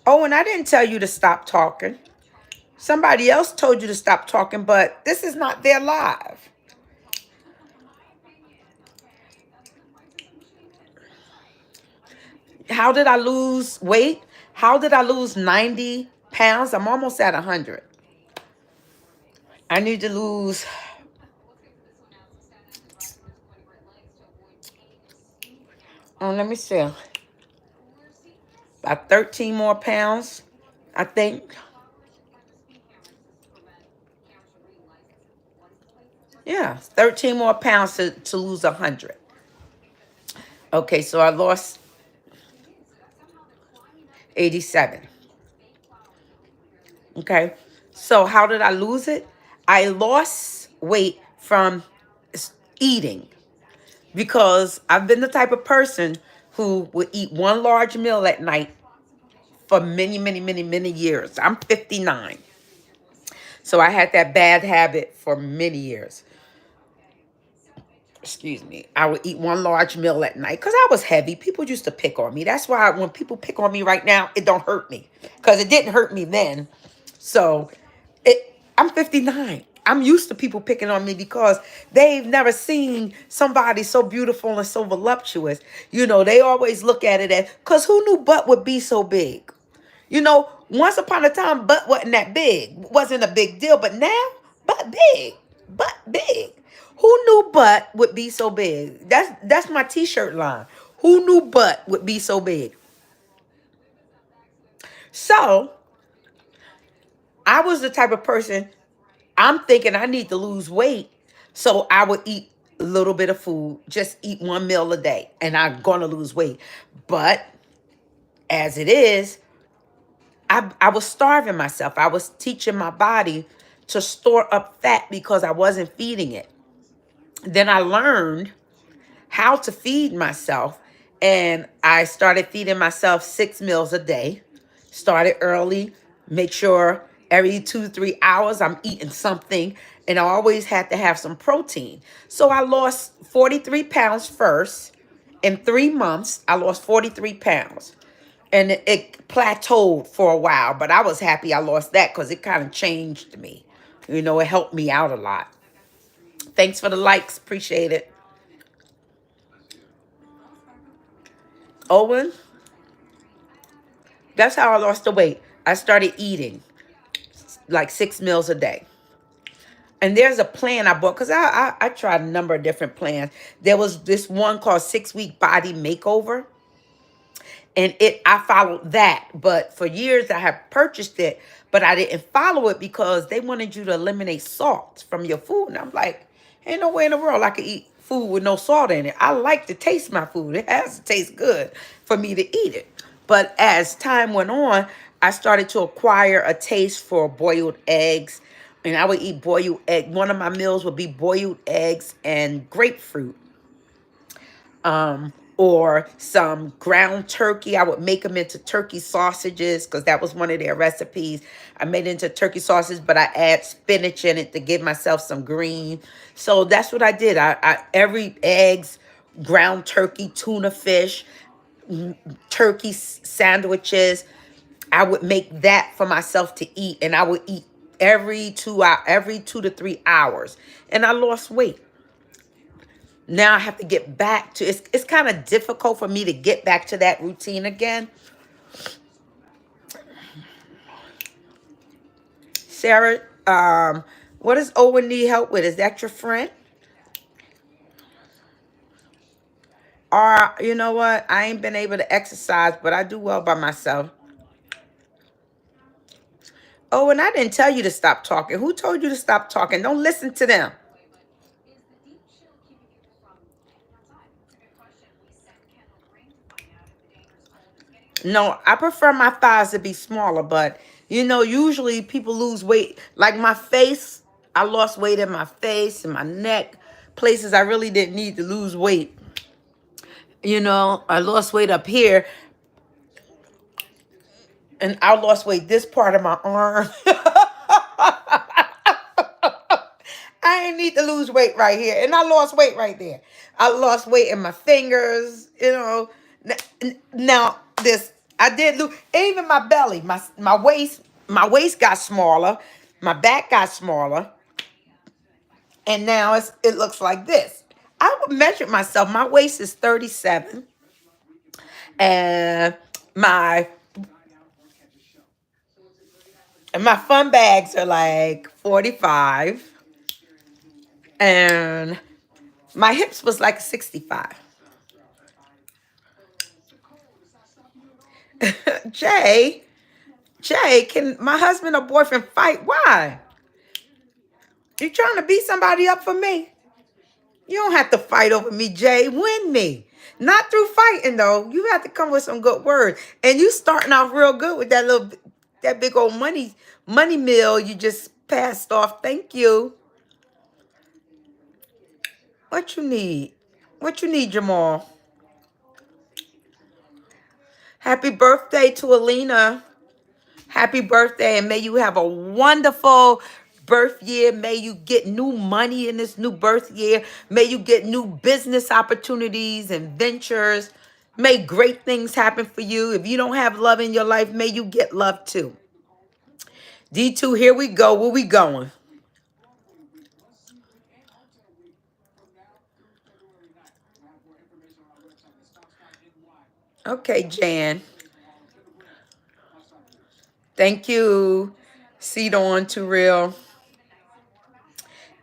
Owen, I didn't tell you to stop talking. Somebody else told you to stop talking, but this is not their live. How did I lose weight? How did I lose 90 pounds? I'm almost at 100. I need to lose, let me see, about 13 more pounds, I think. Yeah, 13 more pounds to lose 100. Okay, so I lost 87. Okay, so how did I lose it? I lost weight from eating, because I've been the type of person who would eat one large meal at night for many, many, many, many years. I'm 59. So I had that bad habit for many years. Excuse me. I would eat one large meal at night because I was heavy. People used to pick on me. That's why when people pick on me right now, it don't hurt me, because it didn't hurt me then. So I'm 59. I'm used to people picking on me because they've never seen somebody so beautiful and so voluptuous. They always look at it as, because who knew butt would be so big? Once upon a time, butt wasn't that big. Wasn't a big deal. But now, butt big. Butt big. Who knew butt would be so big? That's my t-shirt line. Who knew butt would be so big? So, I was the type of person, I'm thinking I need to lose weight. So I would eat a little bit of food, just eat one meal a day, and I'm going to lose weight. But as it is, I was starving myself. I was teaching my body to store up fat because I wasn't feeding it. Then I learned how to feed myself, and I started feeding myself 6 meals a day. Started early, make sure every 2 to 3 hours I'm eating something, and I always had to have some protein. So I lost 43 pounds first. In 3 months, I lost 43 pounds. And it plateaued for a while, but I was happy I lost that because it kind of changed me. It helped me out a lot. Thanks for the likes. Appreciate it. Owen, that's how I lost the weight. I started eating like 6 meals a day. And there's a plan I bought because I tried a number of different plans. There was this one called 6 Week Body Makeover. And I followed that. But for years I have purchased it, but I didn't follow it because they wanted you to eliminate salt from your food. And I'm like, ain't no way in the world I could eat food with no salt in it. I like to taste my food. It has to taste good for me to eat it. But as time went on, I started to acquire a taste for boiled eggs. And I would eat boiled egg. One of my meals would be boiled eggs and grapefruit. Or some ground turkey. I would make them into turkey sausages because that was one of their recipes. I made it into turkey sausages, but I add spinach in it to give myself some green. So that's what I did. Every eggs, ground turkey, tuna fish, turkey sandwiches. I would make that for myself to eat, and I would eat every 2 to 3 hours, and I lost weight. Now I have to get back to, it's kind of difficult for me to get back to that routine again. Sarah, what does Owen need help with? Is that your friend? Or, you know what? I ain't been able to exercise, but I do well by myself. Oh, and I didn't tell you to stop talking. Who told you to stop talking? Don't listen to them. No, I prefer my thighs to be smaller, but usually people lose weight. Like my face, I lost weight in my face and my neck, places I really didn't need to lose weight. I lost weight up here, and I lost weight this part of my arm. I ain't need to lose weight right here, and I lost weight right there. I lost weight in my fingers. Now this I did lose. Even my belly, my waist got smaller, my back got smaller, and now it looks like this. I would measure myself. My waist is 37, and my my fun bags are like 45, and my hips was like 65. Jay, can my husband or boyfriend fight? Why? You trying to beat somebody up for me? You don't have to fight over me, Jay. Win me. Not through fighting, though. You have to come with some good words. And you starting off real good with that big old money meal you just passed off. Thank you. What you need? What you need, Jamal? Happy birthday to Alina. Happy birthday, and may you have a wonderful birth year. May you get new money in this new birth year. May you get new business opportunities and ventures. May great things happen for you. If you don't have love in your life, may you get love too. D2, here we go. Where we going? Okay, Jan. Thank you. Seed on to real.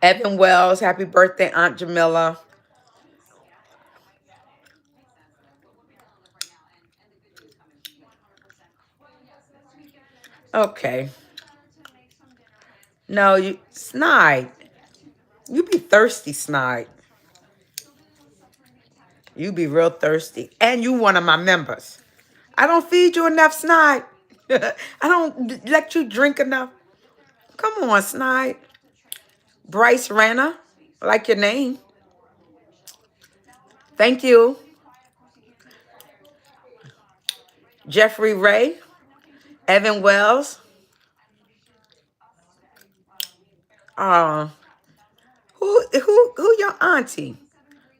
Evan Wells, happy birthday, Aunt Jamila. Okay. No, you Snide. You be thirsty, Snide. You be real thirsty. And you one of my members. I don't feed you enough, Snide. I don't let you drink enough. Come on, Snide. Bryce Renner. I like your name. Thank you. Jeffrey Ray. Evan Wells. Uh, who your auntie?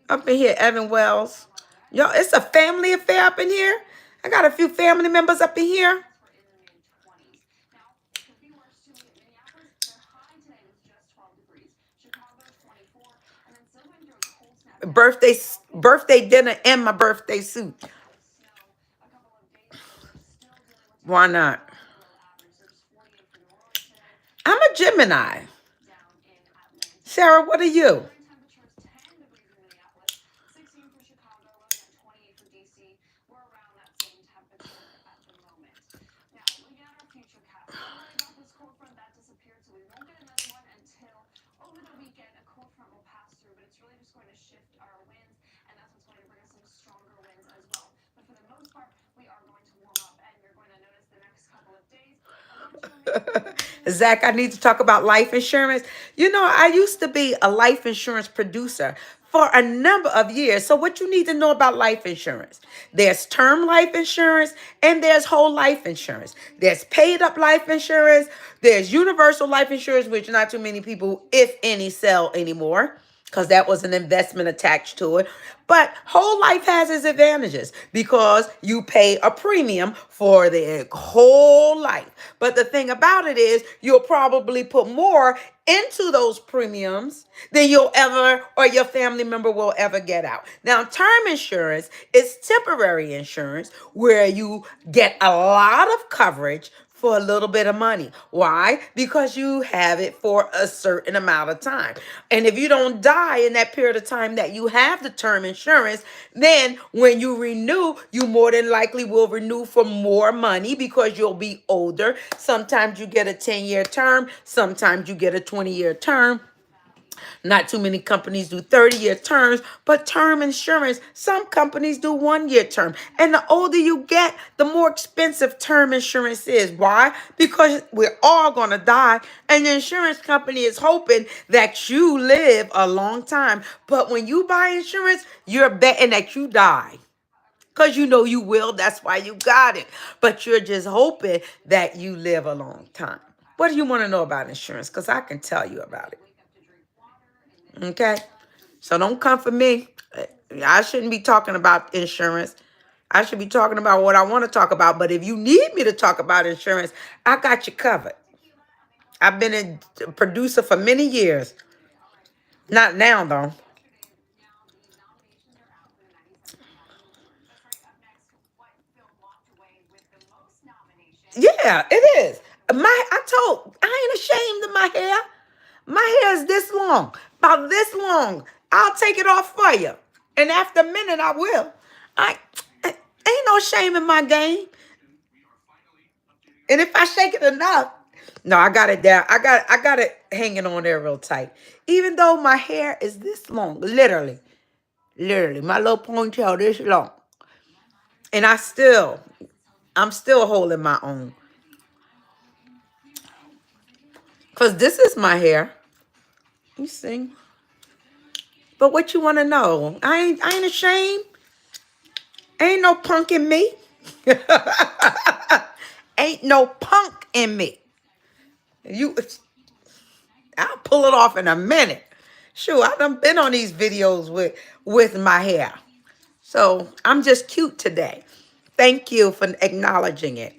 Up in here, Evan Wells. Yo, it's a family affair up in here. I got a few family members up in here. Birthday dinner and my birthday suit. Why not? I'm a Gemini. Sarah, what are you? Zach, I need to talk about life insurance. You know, I used to be a life insurance producer for a number of years. So what you need to know about life insurance, there's term life insurance and there's whole life insurance. There's paid up life insurance. There's universal life insurance, which not too many people, if any, sell anymore, because that was an investment attached to it. But whole life has its advantages because you pay a premium for the whole life. But the thing about it is you'll probably put more into those premiums than you'll ever or your family member will ever get out. Now, term insurance is temporary insurance where you get a lot of coverage for a little bit of money. Why? Because you have it for a certain amount of time. And if you don't die in that period of time that you have the term insurance, then when you renew, you more than likely will renew for more money because you'll be older. Sometimes you get a 10-year term, sometimes you get a 20-year term. Not too many companies do 30-year terms, but term insurance, some companies do 1-year term. And the older you get, the more expensive term insurance is. Why? Because we're all going to die. And the insurance company is hoping that you live a long time. But when you buy insurance, you're betting that you die. Because you know you will. That's why you got it. But you're just hoping that you live a long time. What do you want to know about insurance? Because I can tell you about it. Okay, so don't come for me. I shouldn't be talking about insurance. I should be talking about what I want to talk about. But if you need me to talk about insurance, I got you covered. I've been a producer for many years. Not now, though. Yeah, it is. I ain't ashamed of my hair. My hair is this long, about this long. I'll take it off for you. And after a minute, I will. I ain't no shame in my game. And if I shake it enough, no, I got it down. I got it hanging on there real tight. Even though my hair is this long, literally, my little ponytail this long. And I'm still holding my own. Because this is my hair. You see? But what you want to know? I ain't ashamed. Ain't no punk in me. Ain't no punk in me. You, I'll pull it off in a minute. Sure, I done been on these videos with my hair. So I'm just cute today. Thank you for acknowledging it.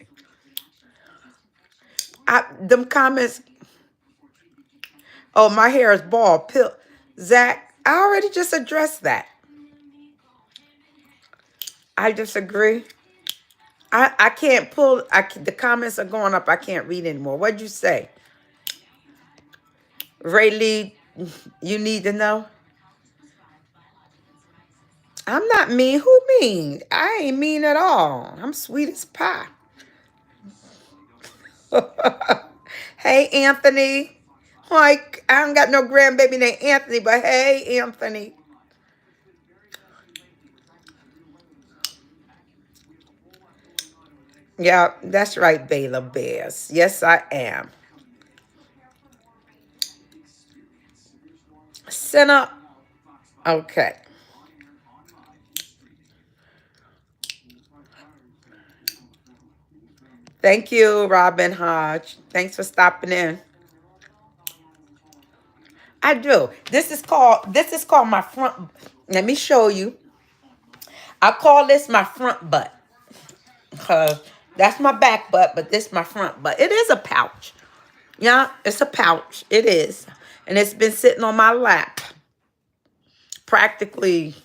Them comments, oh, my hair is bald. Zach, I already just addressed that. I disagree. I can't pull, the comments are going up. I can't read anymore. What'd you say? Ray Lee, you need to know? I'm not mean. Who mean? I ain't mean at all. I'm sweet as pie. Hey, Anthony. Like, I don't got no grandbaby named Anthony, but hey, Anthony. Yeah, that's right, Bayla Bears. Yes, I am. Center. Okay. Thank you, Robin Hodge. Thanks for stopping in. I do. This is called my front. Let me show you. I call this my front butt. That's my back butt, but this my front butt. It is a pouch. Yeah, it's a pouch. It is. And it's been sitting on my lap practically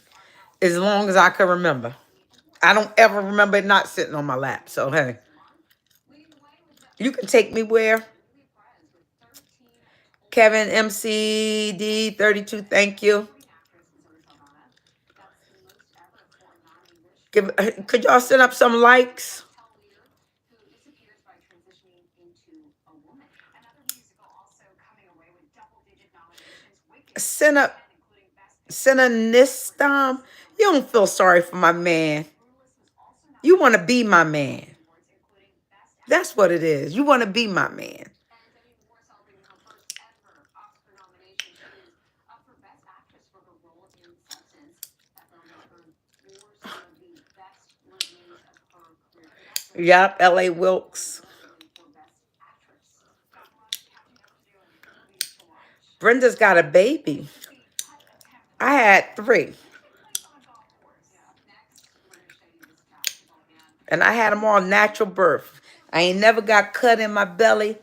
as long as I can remember. I don't ever remember it not sitting on my lap. So, hey, you can take me where? Kevin MCD 32, thank you. Could y'all send up some likes? Send a Nistam. You don't feel sorry for my man. You want to be my man. That's what it is. You want to be my man. Yep, L.A. Wilkes. Brenda's got a baby. I had 3. And I had them all natural birth. I ain't never got cut in my belly.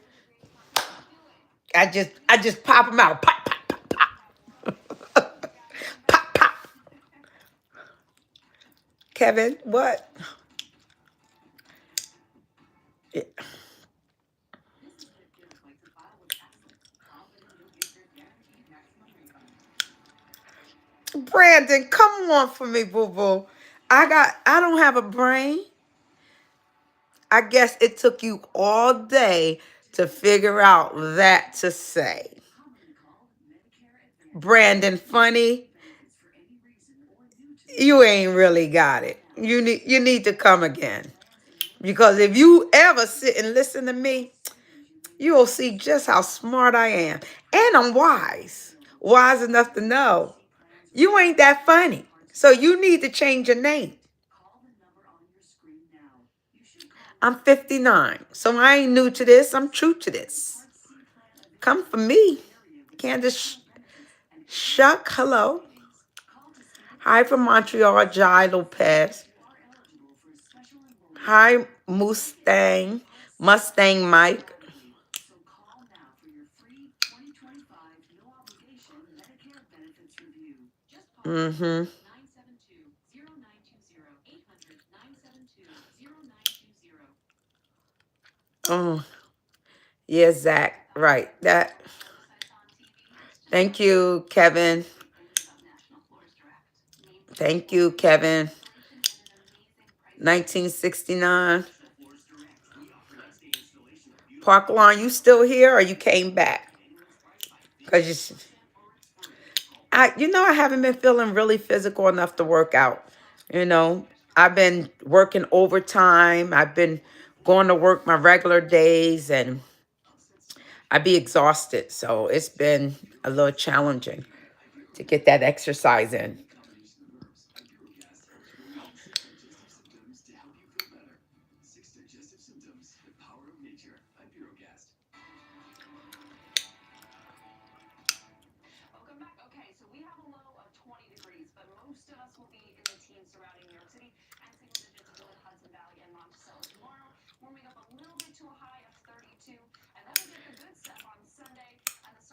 I just pop them out. Pop, pop, pop, pop. Pop, pop. Kevin, what? Yeah. Brandon, come on for me, boo-boo. I don't have a brain. I guess it took you all day to figure out that to say. Brandon, funny. You ain't really got it. You need to come again. Because if you ever sit and listen to me, you'll see just how smart I am. And I'm wise. Wise enough to know you ain't that funny. So you need to change your name. I'm 59. So I ain't new to this. I'm true to this. Come for me. Candace Shuck, hello. Hi from Montreal, Jai Lopez. Hi, Mustang Mike. Mm-hmm. Oh, yeah, Zach. Right. That. Thank you, Kevin. Thank you, Kevin. 1969. Park Lawn, you still here or you came back? Because I haven't been feeling really physical enough to work out. You know, I've been working overtime. I've been going to work my regular days and I be exhausted. So it's been a little challenging to get that exercise in.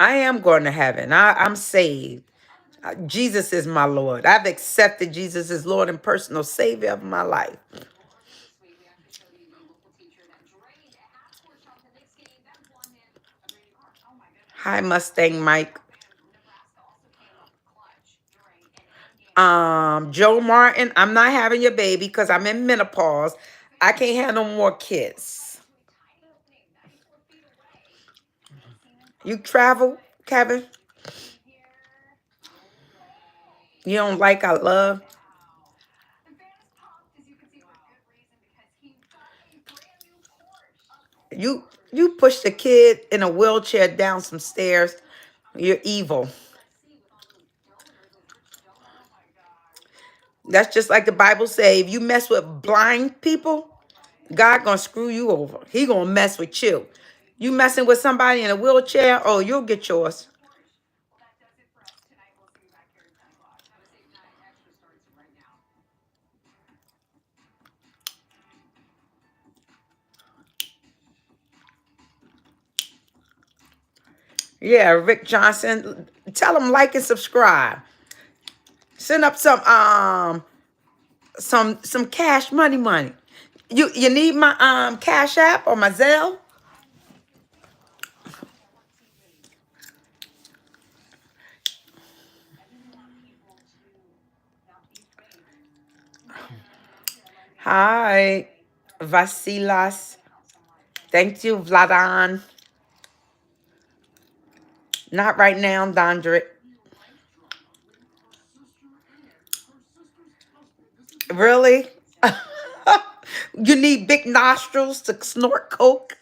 I am going to heaven. I'm saved. Jesus is my Lord. I've accepted Jesus as Lord and personal Savior of my life. Hi, Mustang Mike. Joe Martin, I'm not having your baby because I'm in menopause. I can't have no more kids. You travel, Kevin? You don't like I love? You push the kid in a wheelchair down some stairs. You're evil. That's just like the Bible say. If you mess with blind people, God gonna screw you over. He gonna mess with you. You messing with somebody in a wheelchair, oh, you'll get yours. Yeah, Rick Johnson. Tell him like and subscribe. Send up some cash money. You need my Cash App or my Zelle? Hi, Vasilas. Thank you, Vladan. Not right now, Dondrick. Really? You need big nostrils to snort coke?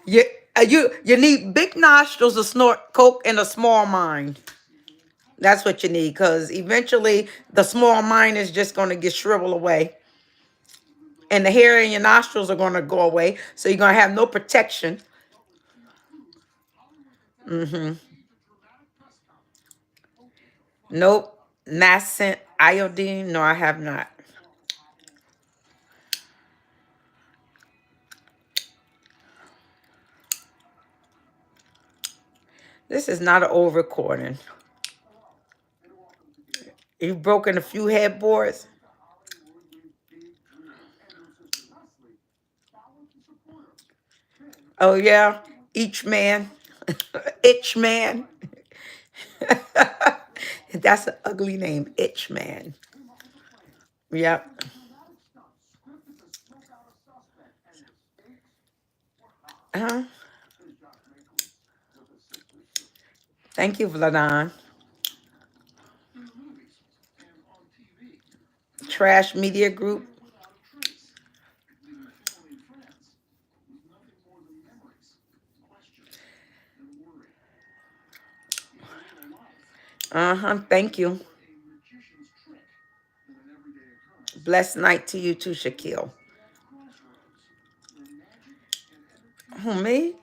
You, you need big nostrils to snort coke and a small mind. That's what you need, because eventually the small mind is just going to get shriveled away. And the hair in your nostrils are going to go away. So you're going to have no protection. Mm-hmm. Nope. Nascent iodine. No, I have not. This is not an old recording. You've broken a few headboards. Oh, yeah. Each man. Itch man. That's an ugly name. Itch man. Yep. Uh-huh. Thank you, Vladan. Trash Media Group. Uh-huh. Thank you. Blessed night to you too, Shaquille. Who, me?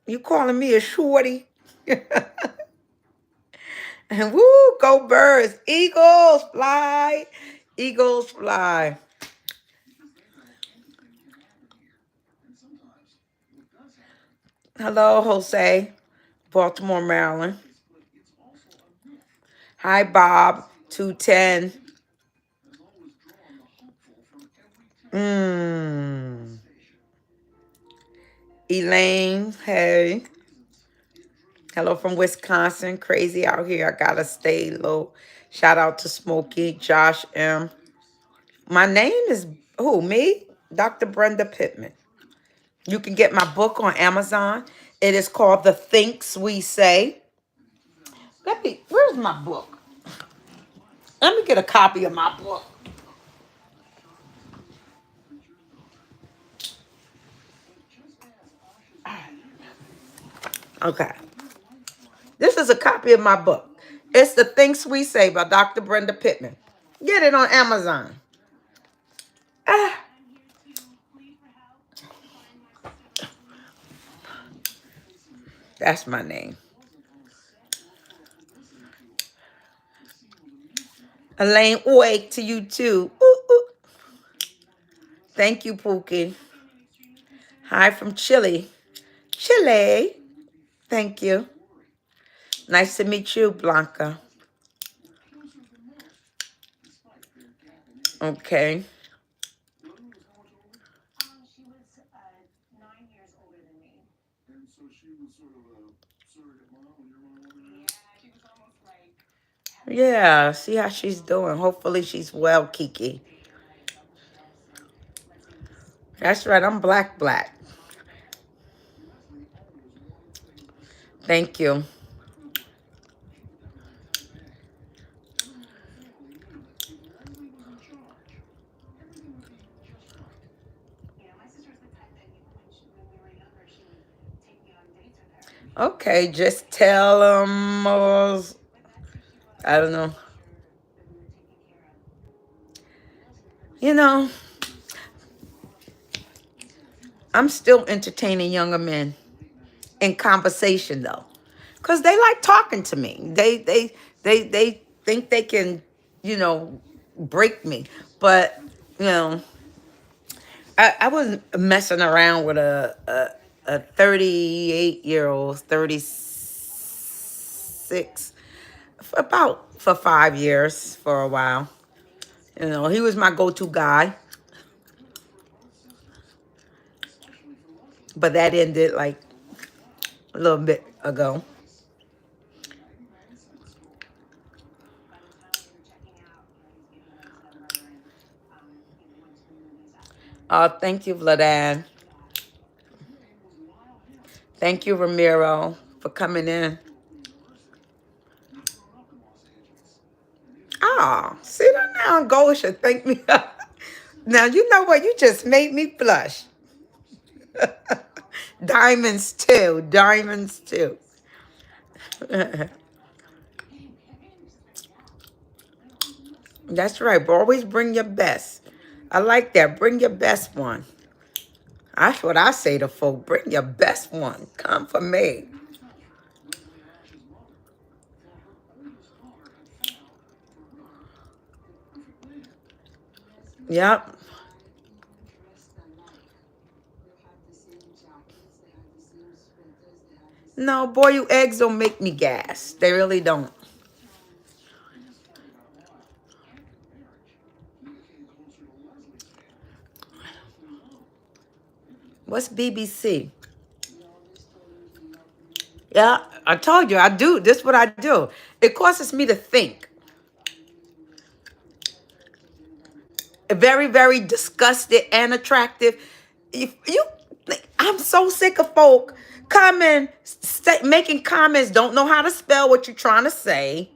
You calling me a shorty? And woo, go birds. Eagles fly. Eagles fly. Hello, Jose. Baltimore, Maryland. Hi, Bob. 210. Elaine, hey. Hello from Wisconsin. Crazy out here. I gotta stay low. Shout out to Smokey, Josh M. My name is who? Me? Dr. Brenda Pittman. You can get my book on Amazon. It is called The Thinks We Say. Where's my book? Let me get a copy of my book. Okay. This is a copy of my book. It's The Things We Say by Dr. Brenda Pittman. Get it on Amazon. Ah, that's my name. Elaine Wake to you too. Ooh, ooh. Thank you, Pookie. Hi from Chile. Chile. Thank you. Nice to meet you, Blanca. Okay. Yeah, see how she's doing. Hopefully she's well, Kiki. That's right, I'm black. Thank you. Okay, just tell them, I don't know. You know, I'm still entertaining younger men in conversation though, because they like talking to me. They think they can, you know, break me. But you know, I wasn't messing around with a 38-year-old, 36, for 5 years, for a while. You know, he was my go-to guy, but that ended like a little bit ago. Thank you, Vladan. Thank you, Ramiro, for coming in. Oh, sit down now, Gosha. Thank me. Now, you know what? You just made me blush. Diamonds, too. Diamonds, too. That's right. But always bring your best. I like that. Bring your best one. That's what I say to folk. Bring your best one. Come for me. Yep. No, boiled eggs don't make me gas. They really don't. What's BBC? Yeah, I told you I do. This is what I do. It causes me to think. Very, very disgusted and attractive. If you, I'm so sick of folk making comments, don't know how to spell what you're trying to say.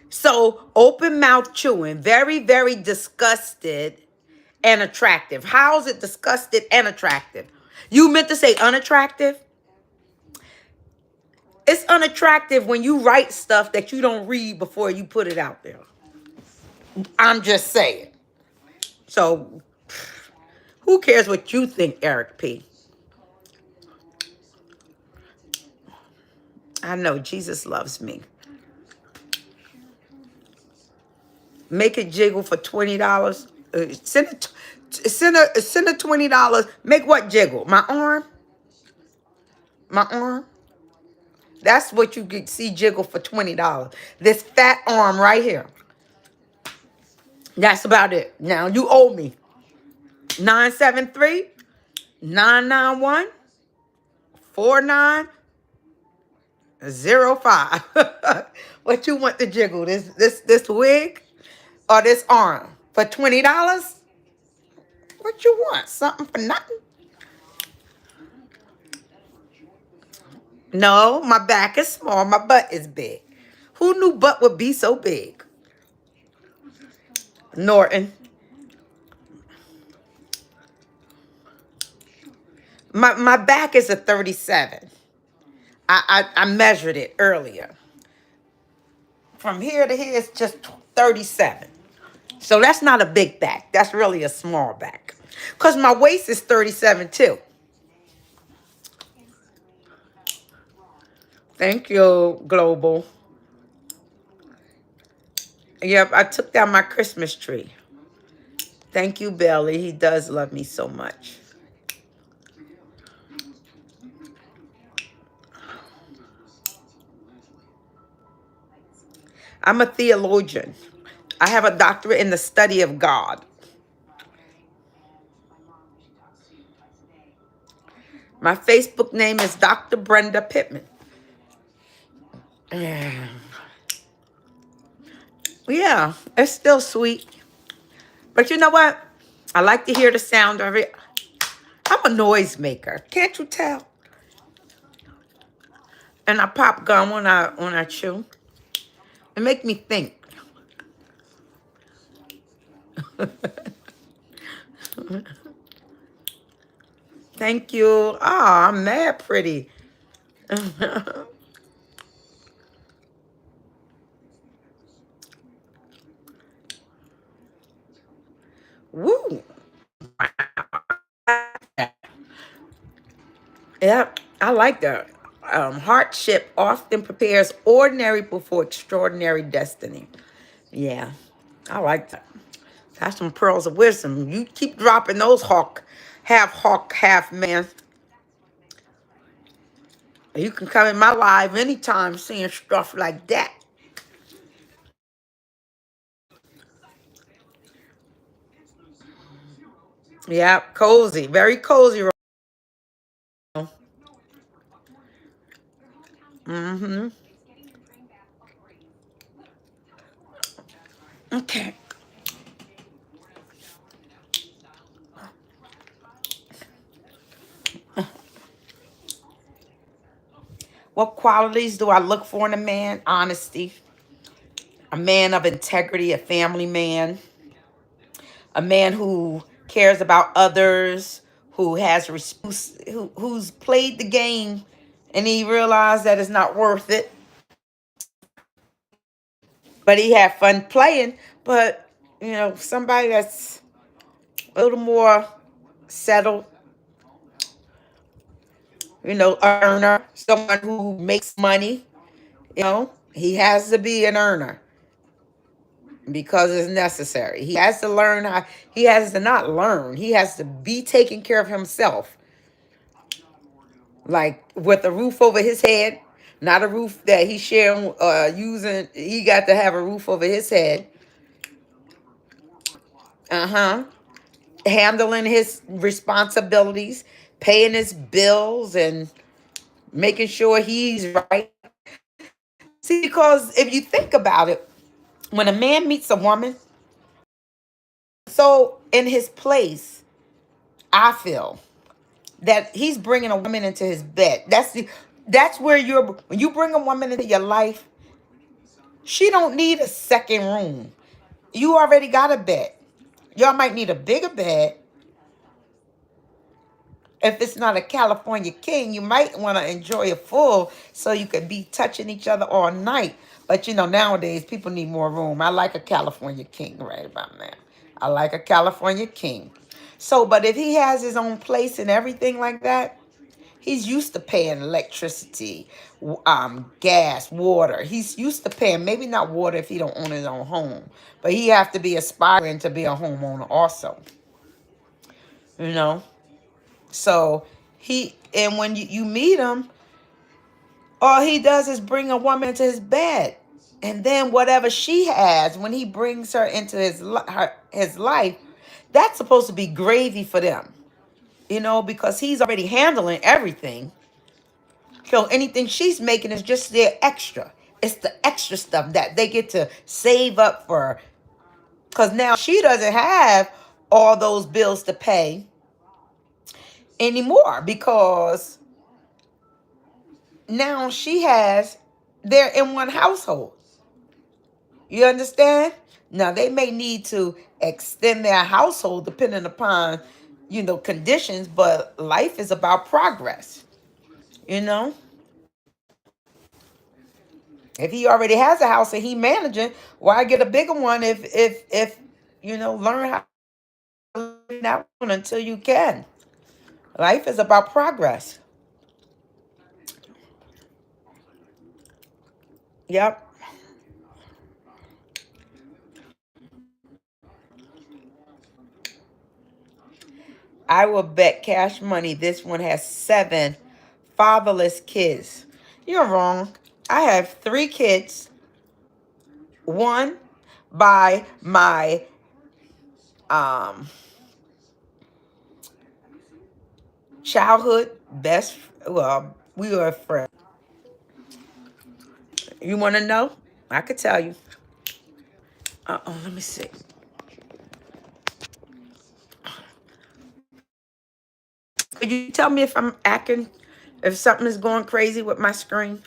So open mouth chewing, very, very disgusted and attractive. How is it disgusted and attractive? You meant to say unattractive? It's unattractive when you write stuff that you don't read before you put it out there. I'm just saying. So who cares what you think, Eric P? I know Jesus loves me. Make it jiggle for $20. Send a $20. Make what jiggle? My arm? My arm? That's what you could see jiggle for $20. This fat arm right here. That's about it. Now you owe me 973-991-4905. What you want to jiggle? This wig or this arm for $20? What you want? Something for nothing? No, my back is small. My butt is big. Who knew butt would be so big? Norton. My back is a 37. I measured it earlier. From here to here, it's just 37. So that's not a big back. That's really a small back. Because my waist is 37 too. Thank you, Global. Yep, I took down my Christmas tree. Thank you, Belly. He does love me so much. I'm a theologian. I have a doctorate in the study of God. My Facebook name is Dr. Brenda Pittman. Yeah, it's still sweet. But you know what? I like to hear the sound of it. I'm a noise maker. Can't you tell? And I pop gum when I chew. It make me think. Thank you. Oh, I'm mad pretty. Woo. Yep, I like that. Hardship often prepares ordinary before extraordinary destiny. Yeah, I like that. That's some pearls of wisdom. You keep dropping those hawk, half man. You can come in my live anytime seeing stuff like that. Yeah, cozy, very cozy. Mm-hmm. Okay. What qualities do I look for in a man? Honesty. A man of integrity, a family man, a man who cares about others, who has who's played the game and he realized that it's not worth it. But he had fun playing. But somebody that's a little more settled, earner, someone who makes money, he has to be an earner because it's necessary. He has to learn how, he has to not learn, he has to be taking care of himself, like with a roof over his head, not a roof that he's sharing, using. He got to have a roof over his head. Uh-huh. Handling his responsibilities, paying his bills, and making sure he's right. See, because if you think about it, when a man meets a woman, so in his place, I feel that he's bringing a woman into his bed. That's where when you bring a woman into your life, she don't need a second room. You already got a bed. Y'all might need a bigger bed. If it's not a California king, you might want to enjoy a full so you could be touching each other all night. But nowadays people need more room. I like a California king right about now. I like a California king. So, but if he has his own place and everything like that, he's used to paying electricity, gas, water. He's used to paying, maybe not water if he don't own his own home, but he have to be aspiring to be a homeowner also. You know? So and when you meet him, all he does is bring a woman into his bed. And then whatever she has, when he brings her into his life, that's supposed to be gravy for them. Because he's already handling everything. So anything she's making is just their extra. It's the extra stuff that they get to save up for. Because now she doesn't have all those bills to pay anymore because now they're in one household. You understand? Now they may need to extend their household depending upon, conditions, but life is about progress. You know, if he already has a house and he managing, why get a bigger one if learn how to live in that one until you can. Life is about progress. Yep. I will bet cash money this one has 7 fatherless kids. You're wrong. I have 3 kids. One by my um childhood best. Well, we were friends. You want to know? I could tell you. Let me see. Could you tell me if I'm acting, if something is going crazy with my screen?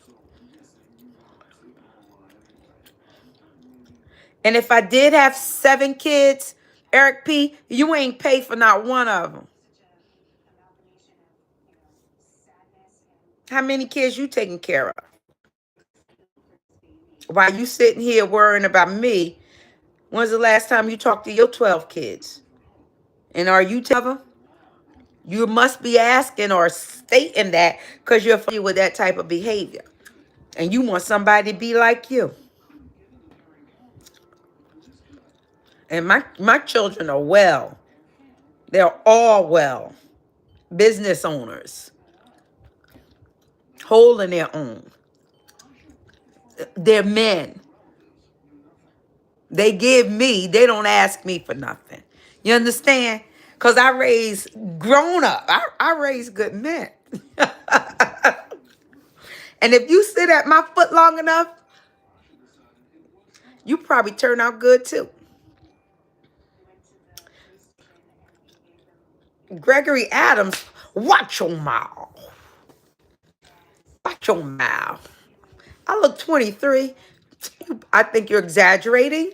And if I did have 7 kids, Eric P., you ain't paid for not one of them. How many kids you taking care of? While you sitting here worrying about me, when's the last time you talked to your 12 kids? And are you telling them? You must be asking or stating that because you're familiar with that type of behavior. And you want somebody to be like you. And my children are well. They're all well. Business owners, holding their own. They're men. They don't ask me for nothing. You understand? Because I raised grown up. I raised good men. And if you sit at my foot long enough, you probably turn out good too. Gregory Adams, watch your mouth. Watch your mouth. I look 23. I think you're exaggerating.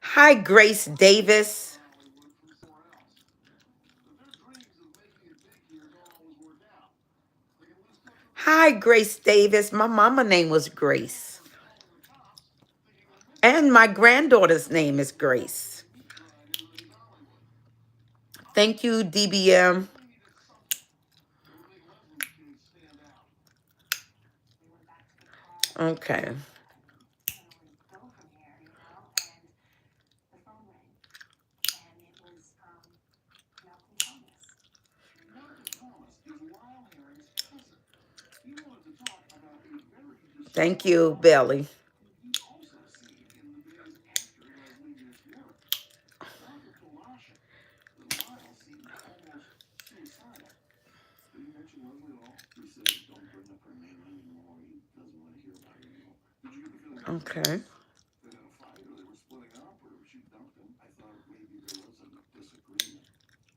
Hi, Grace Davis. Hi, Grace Davis. My mama name was Grace. And my granddaughter's name is Grace. Thank you, DBM. Okay. Thank you, Belly. Okay.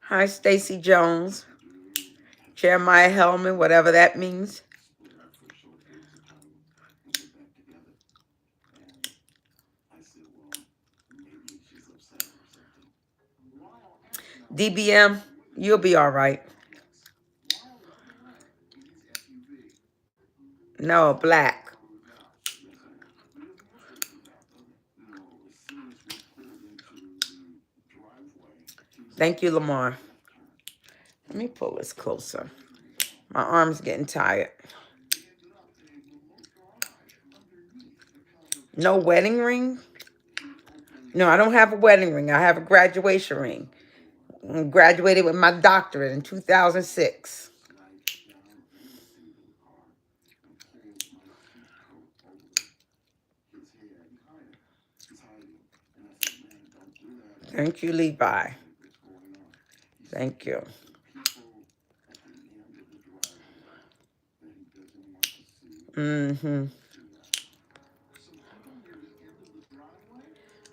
Hi, Stacy Jones. Jeremiah Hellman, whatever that means. DBM, you'll be all right. No, black. Thank you, Lamar. Let me pull this closer. My arm's getting tired. No wedding ring? No, I don't have a wedding ring. I have a graduation ring. I graduated with my doctorate in 2006. Thank you, Levi. Thank you. Mm-hmm.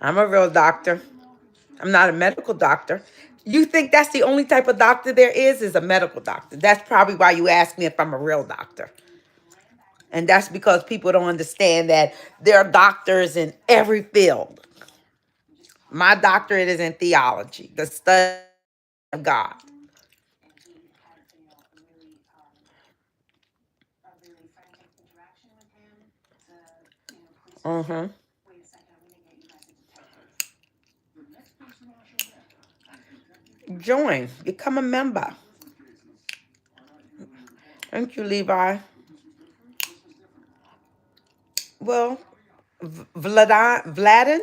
I'm a real doctor. I'm not a medical doctor, You think that's the only type of doctor there is a medical doctor. That's probably why you ask me if I'm a real doctor. And that's because people don't understand that there are doctors in every field. My doctorate is in theology, the study of God. Mm-hmm. Join, become a member. Thank you, Levi. Well, Vladin,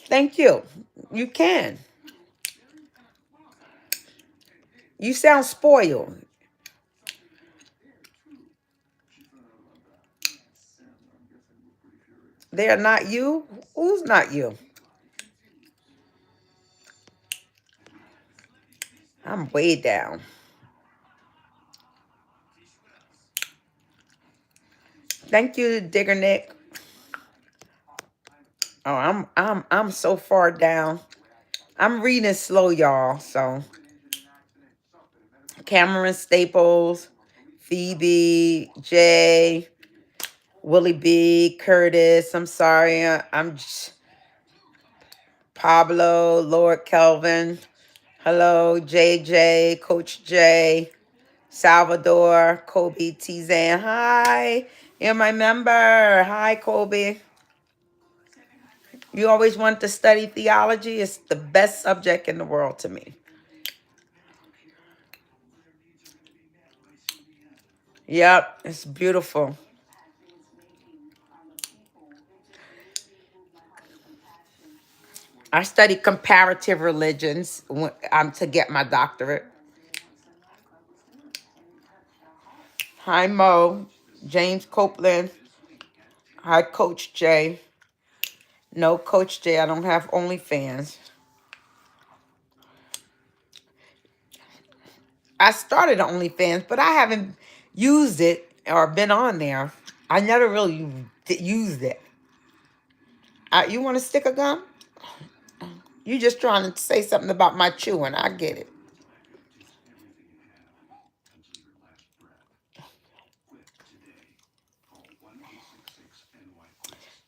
thank you. You can. You sound spoiled. They are not you? Who's not you? I'm way down. Thank you, Digger Nick. Oh, I'm so far down. I'm reading slow, y'all. So Cameron Staples, Phoebe, Jay, Willie B, Curtis. I'm sorry. Pablo, Lord Kelvin. Hello, JJ, Coach J, Salvador, Kobe Tizan. Hi, you're my member. Hi, Kobe. You always want to study theology. It's the best subject in the world to me. Yep, it's beautiful. I studied comparative religions to get my doctorate. Hi, Mo, James Copeland. Hi, Coach J. No, Coach J, I don't have OnlyFans. I started OnlyFans, but I haven't used it or been on there. I never really used it. You want to stick a gum? You just trying to say something about my chewing. I get it.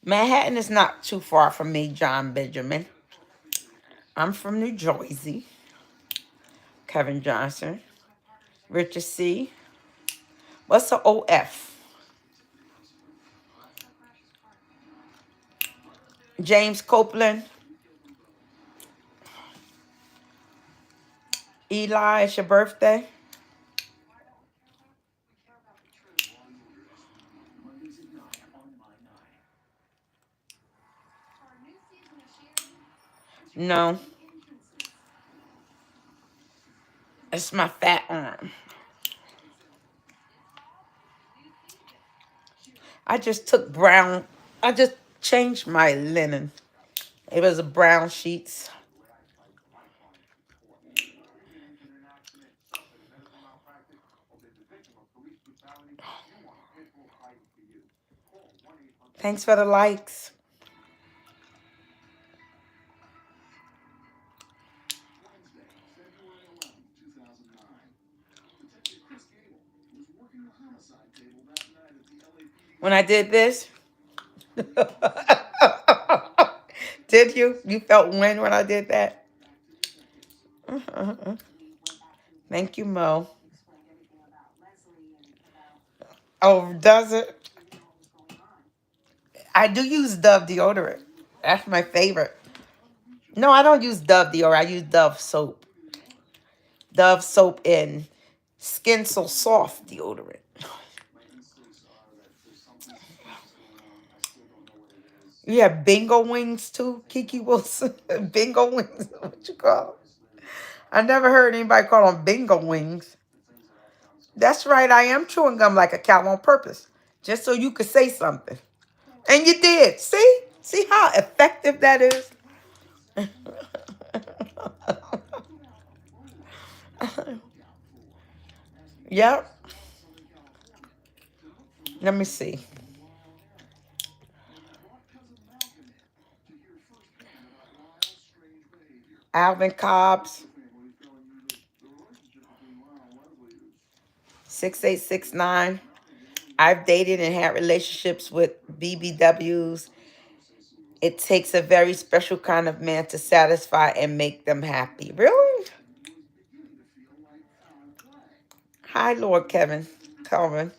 Manhattan is not too far from me, John Benjamin. I'm from New Jersey. Kevin Johnson. Richard C. What's the OF? James Copeland. Eli, it's your birthday? No. It's my fat arm. I just took brown. I just changed my linen. It was a brown sheets. Thanks for the likes. When I did this, did you? You felt when I did that? Thank you, Mo. Oh, does it? I do use Dove deodorant. That's my favorite. No, I don't use Dove deodorant. I use Dove soap. Dove soap and Skin So Soft deodorant. You have bingo wings too, Kiki Wilson. Bingo wings. What you call them? I never heard anybody call them bingo wings. That's right. I am chewing gum like a cow on purpose, just so you could say something. And you did. See how effective that is. Yep. Let me see. Alvin Cobbs. 6869. I've dated and had relationships with BBWs. It takes a very special kind of man to satisfy and make them happy. Really? Hi, Lord Kevin. Calvin.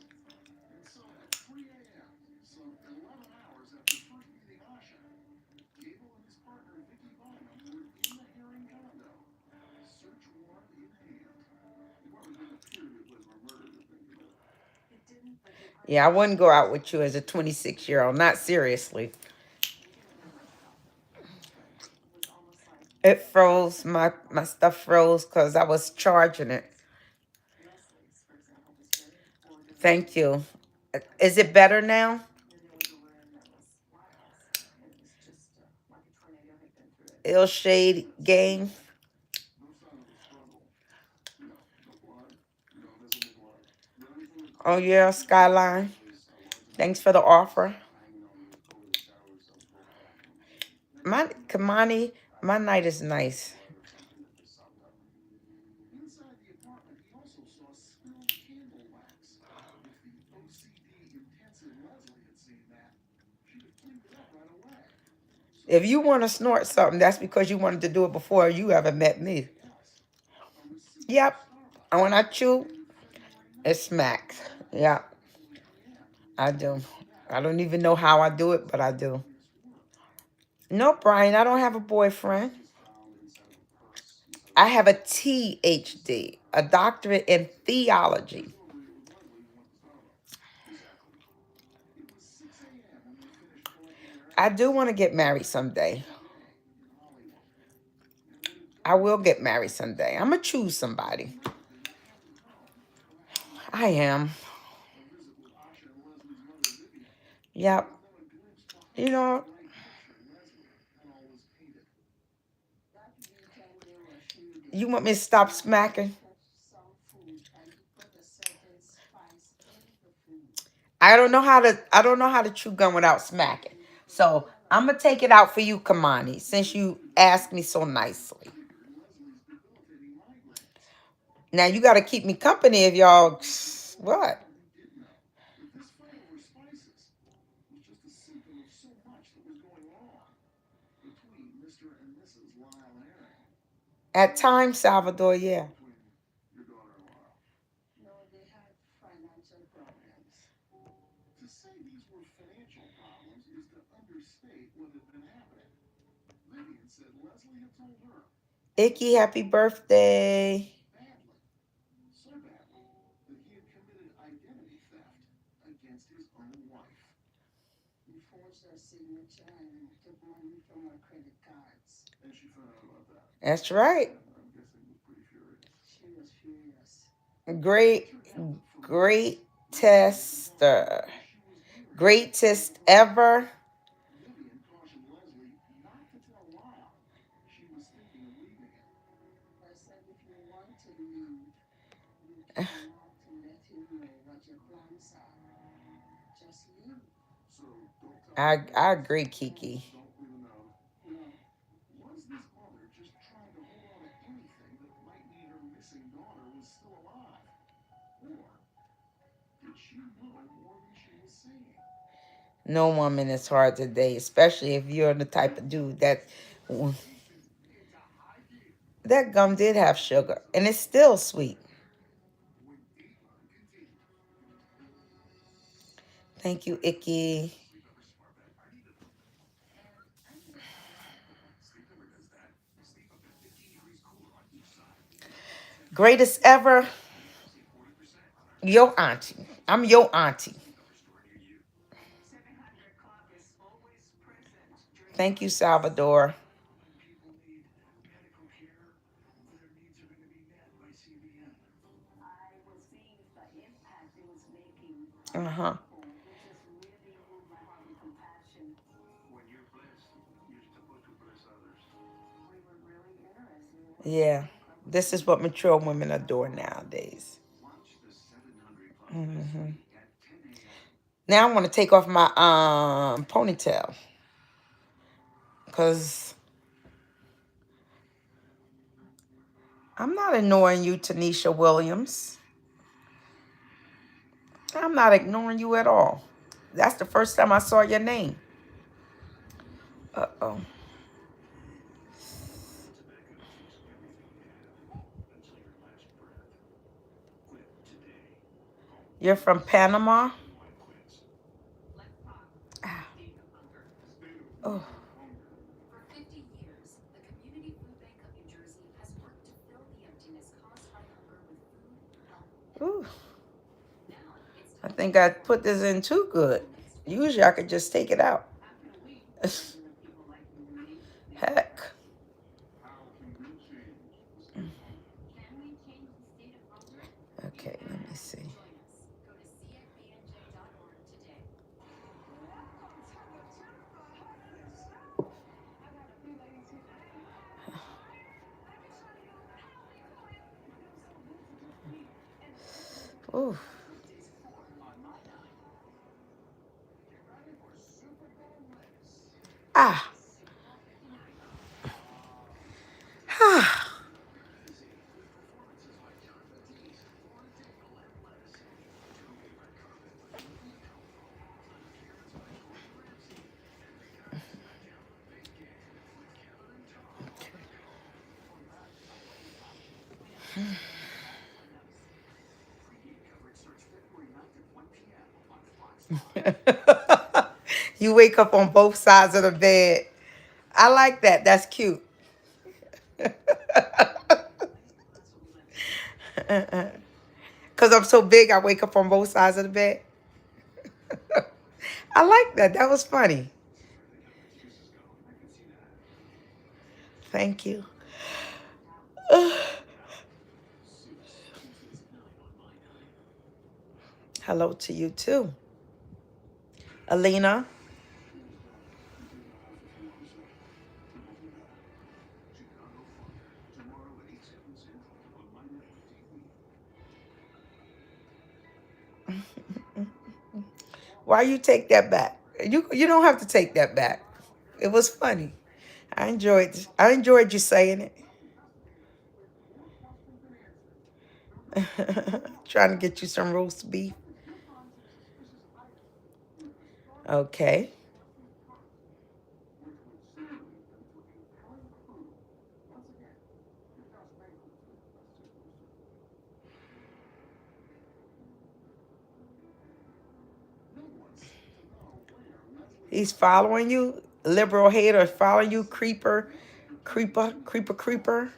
Yeah, I wouldn't go out with you as a 26-year-old. Not seriously. It froze. My stuff froze because I was charging it. Thank you. Is it better now? Ill Shade Game. Oh, yeah, Skyline. Thanks for the offer. My Kamani, my night is nice. If you want to snort something, that's because you wanted to do it before you ever met me. Yep. And when I chew, it smacks. Yep. I do. I don't even know how I do it, but I do. No, Brian, I don't have a boyfriend. I have a THD, a doctorate in theology. I do want to get married someday. I will get married someday. I'm going to choose somebody. I am. Yep. You know, you want me to stop smacking? I don't know how to chew gum without smacking. So I'm gonna take it out for you, Kamani, since you asked me so nicely. Now you gotta keep me company if y'all what? At times, Salvador, yeah. Icky, happy birthday. That's right. Great, great tester. Greatest ever. I agree, Kiki. No woman is hard to date, especially if you're the type of dude that gum did have sugar, and it's still sweet. Thank you, Icky. Greatest ever. Your auntie. I'm your auntie. Thank you, Salvador. Uh-huh. Yeah. This is what mature women are doing nowadays. Hmm. Now I want to take off my ponytail. Because I'm not annoying you, Tanisha Williams. I'm not ignoring you at all. That's the first time I saw your name. Uh-oh. You're from Panama? Ah. Oh. Ooh. I think I put this in too good. Usually I could just take it out. Heck. Okay, let me see. Ooh. Ah. Ah. You wake up on both sides of the bed. I like that. That's cute. Because I'm so big, I wake up on both sides of the bed. I like that. That was funny. Thank you. Hello to you too. Alina. Why you take that back? You don't have to take that back. It was funny. I enjoyed you saying it. Trying to get you some roast beef. Okay. He's following you. Liberal hater following you. Creeper. Creeper. Creeper. Creeper.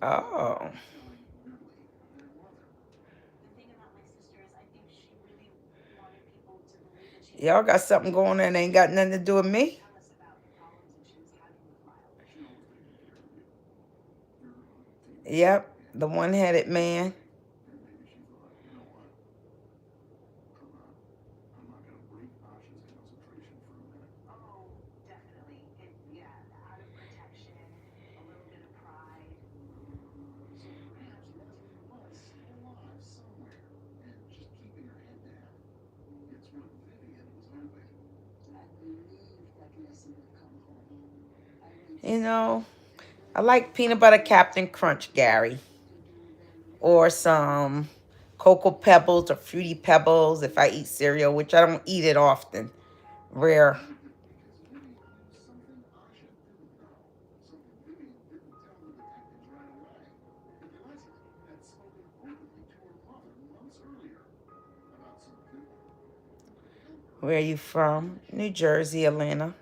Oh. Y'all got something going on that ain't got nothing to do with me. Yep. The one-headed man. You know, I like peanut butter Captain Crunch, Gary. Or some Cocoa Pebbles or Fruity Pebbles if I eat cereal, which I don't eat it often. Rare. Where are you from? New Jersey, Atlanta.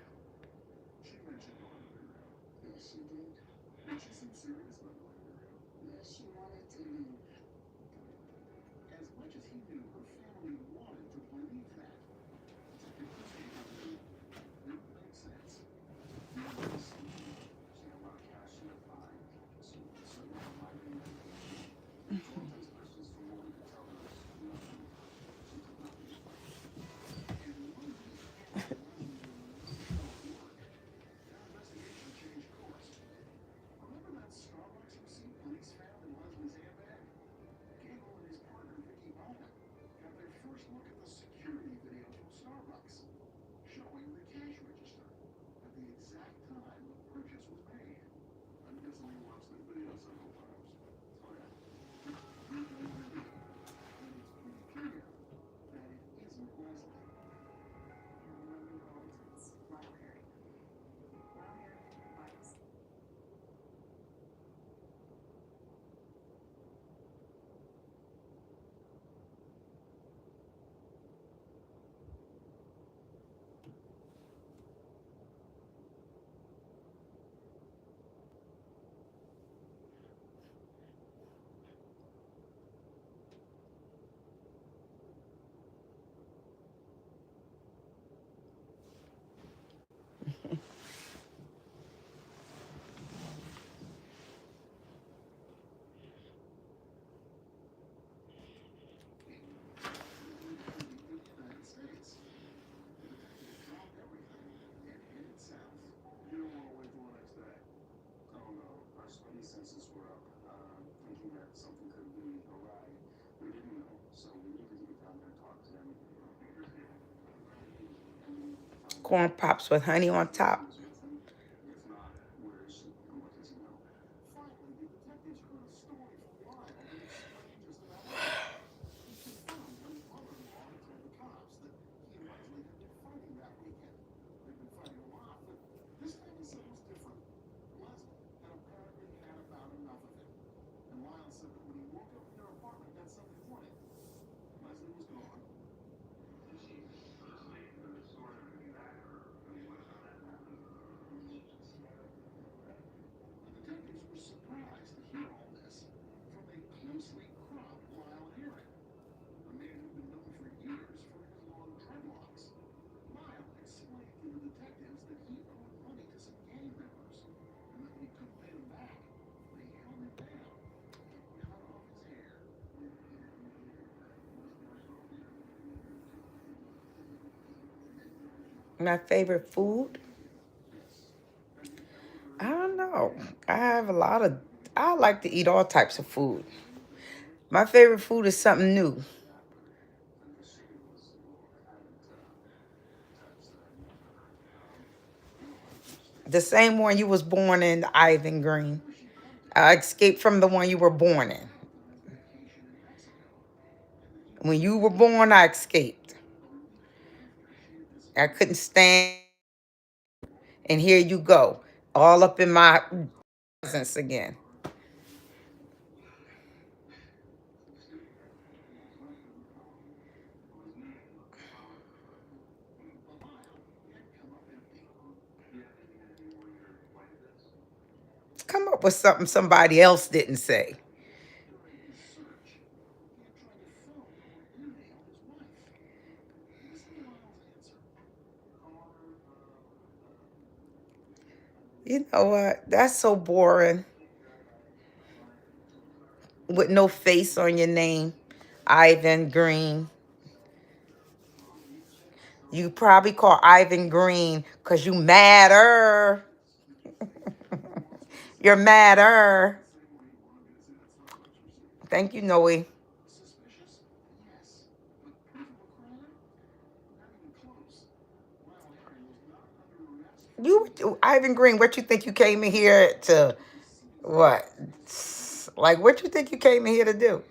Corn pops with honey on top. My favorite food? I don't know. I have a lot of, I like to eat all types of food. My favorite food is something new. The same one you was born in, Ivan Green. I escaped from the one you were born in. When you were born, I escaped. I couldn't stand, and here you go, all up in my presence again. Come up with something somebody else didn't say. You know what? That's so boring. With no face on your name, Ivan Green. You probably call Ivan Green because you madder. You're madder. Thank you, Noe. Ivan Green, what you think you came in here to, what? Like, what you think you came in here to do?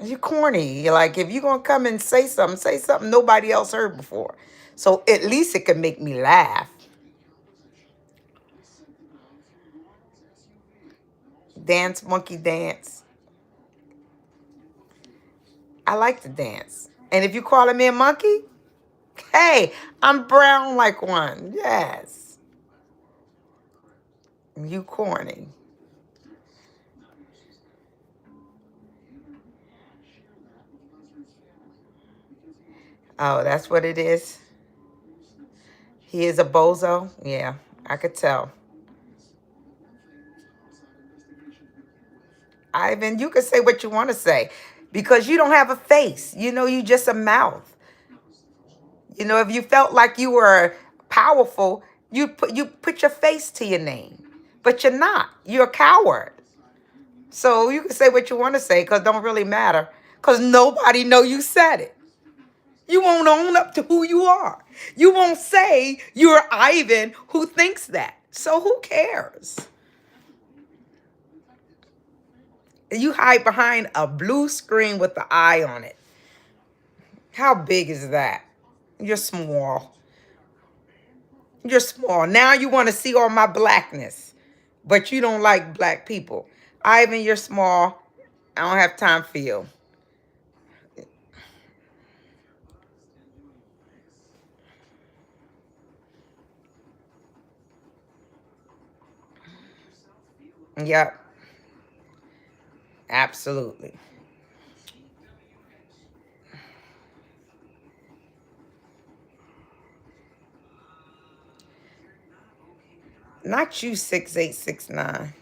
You corny. You're like, if you're going to come and say something nobody else heard before. So at least it could make me laugh. Dance, monkey dance. I like to dance. And if you calling me a monkey, hey, I'm brown like one. Yes. You corny. Oh, that's what it is. He is a bozo. Yeah, I could tell. Ivan, you can say what you want to say because you don't have a face. You know, you just a mouth. You know, if you felt like you were powerful, you put your face to your name. But you're not. You're a coward. So you can say what you want to say because it don't really matter. Because nobody know you said it. You won't own up to who you are. You won't say you're Ivan who thinks that. So who cares? You hide behind a blue screen with the eye on it. How big is that? You're small. You're small. Now you want to see all my blackness, but you don't like black people. Ivan, you're small. I don't have time for you. Yep, absolutely. Not you, 6869.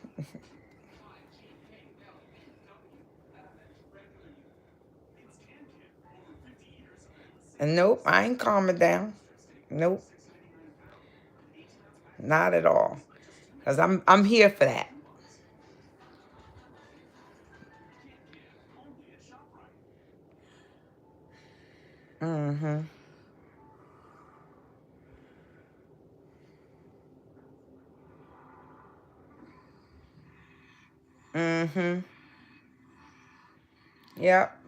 And nope, I ain't calming down. Nope, not at all. Cause I'm here for that. Mm-hmm. Mm-hmm. Yep.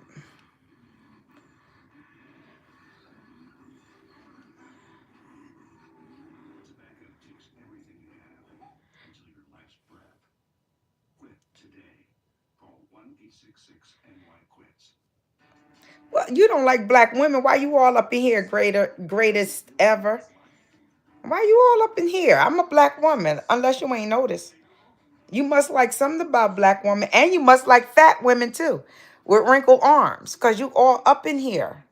Well, you don't like black women. Why you all up in here, greatest ever? Why you all up in here? I'm a black woman, unless you ain't noticed. You must like something about black women, and you must like fat women too, with wrinkled arms, because you all up in here.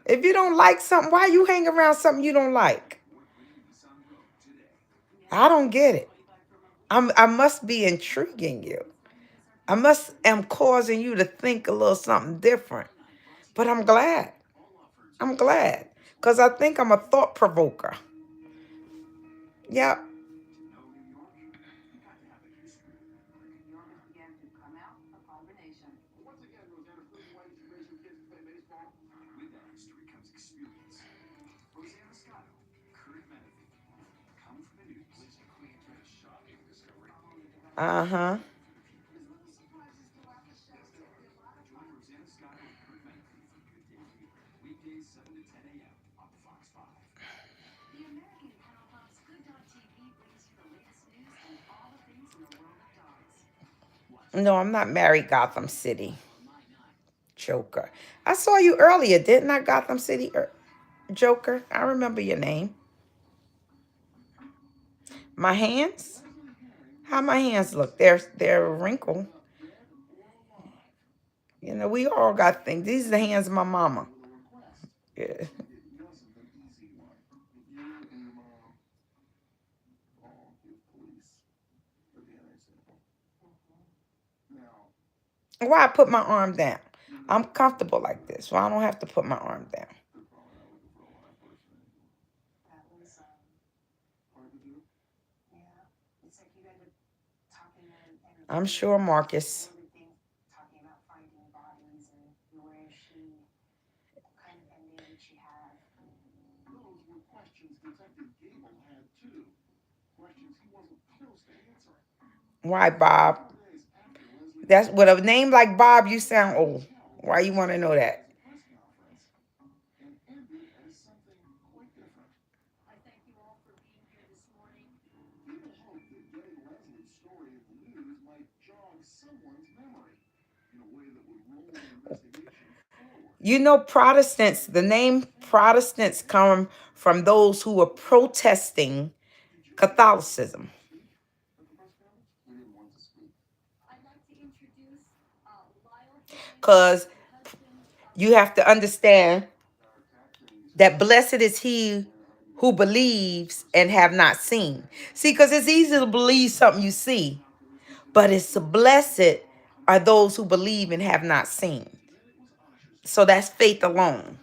If you don't like something, why you hang around something you don't like? I don't get it. I must be intriguing you. I must am causing you to think a little something different. But I'm glad. I'm glad. Because I think I'm a thought provoker. Yep. Uh-huh. No, I'm not married, Gotham City. Joker. I saw you earlier, didn't I, Gotham City Joker? I remember your name. My hands? How my hands look? They're wrinkled. You know, we all got things. These are the hands of my mama. Yeah. Why I put my arm down? I'm comfortable like this, so I don't have to put my arm down. I'm sure, Marcus. Why, Bob? That's with a name like Bob, you sound old. Why you want to know that? You know, Protestants, the name Protestants come from those who were protesting Catholicism. Because you have to understand that blessed is he who believes and have not seen. See, because it's easy to believe something you see, but it's blessed are those who believe and have not seen. So that's faith alone.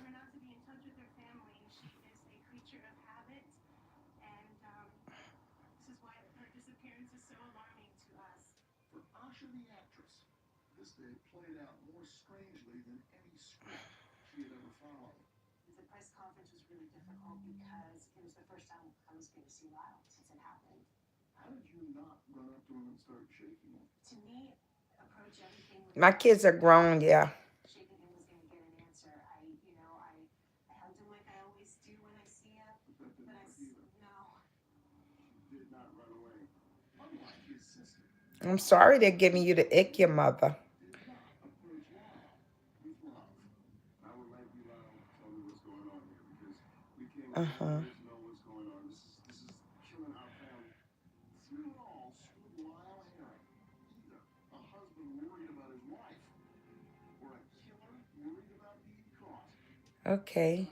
My kids are grown, yeah. I'm sorry they're giving you the ick, your mother. Uh-huh. Okay.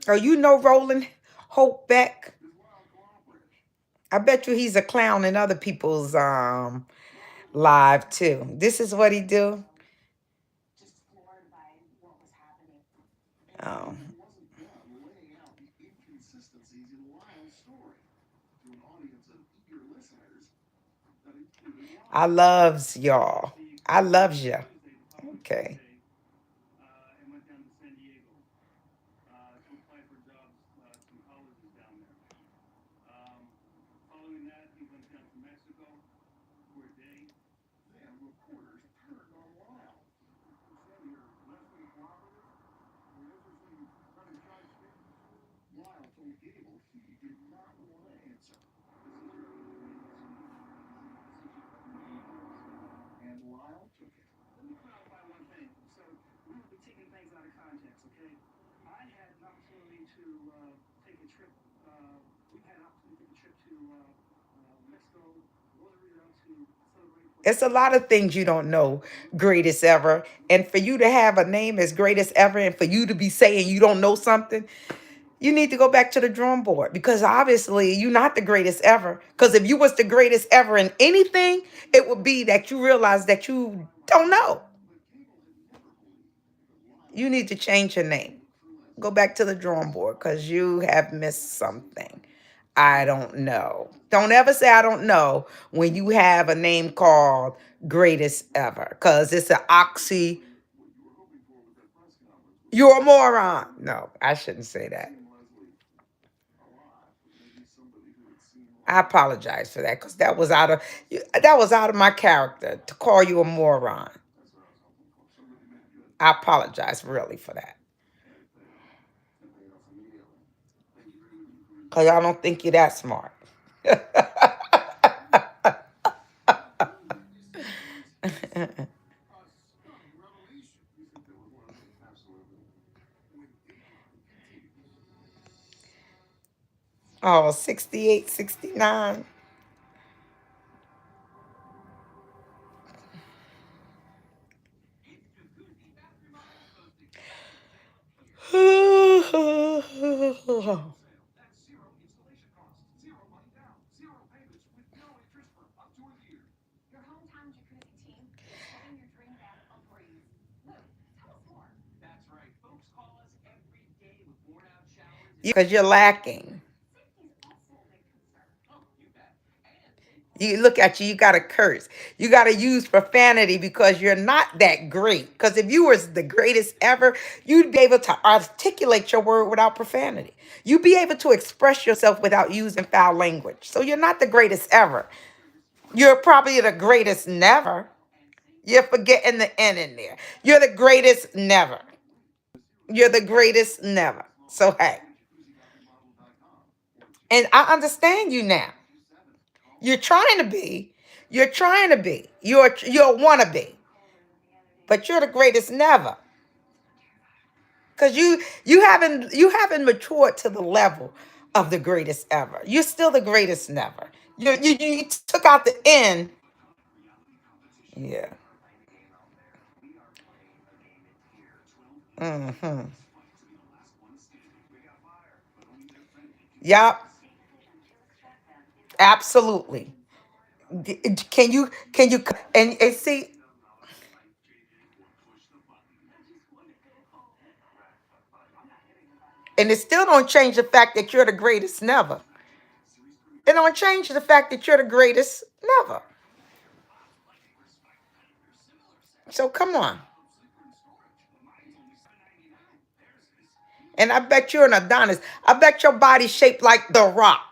Oh, you know Roland Hope Beck? I bet you he's a clown in other people's live too. This is what he do. Oh. I loves y'all. I loves ya. Okay. It's a lot of things you don't know, greatest ever. And for you to have a name as greatest ever and for you to be saying you don't know something, you need to go back to the drawing board because obviously you're not the greatest ever. Because if you was the greatest ever in anything, it would be that you realize that you don't know. You need to change your name. Go back to the drawing board because you have missed something. I don't know. Don't ever say I don't know when you have a name called greatest ever because it's an oxy. You're a moron. No, I shouldn't say that. I apologize for that because that was out of my character to call you a moron. I apologize really for that because I don't think you're that smart. Oh, 68, 69. Because you're lacking. You look at you, you got to curse. You got to use profanity because you're not that great. Because if you was the greatest ever, you'd be able to articulate your word without profanity. You'd be able to express yourself without using foul language. So you're not the greatest ever. You're probably the greatest never. You're forgetting the N in there. You're the greatest never. You're the greatest never. So hey, and I understand you now. You're trying to be. You're trying to be. You're wanna be. But you're the greatest never. Because you haven't matured to the level of the greatest ever. You're still the greatest never. You took out the N. Yeah. Mm-hmm. Yup. Absolutely. Can you and see and it still don't change the fact that you're the greatest never. It don't change the fact that you're the greatest never. So come on. And I bet you're an Adonis. I bet your body's shaped like the rock.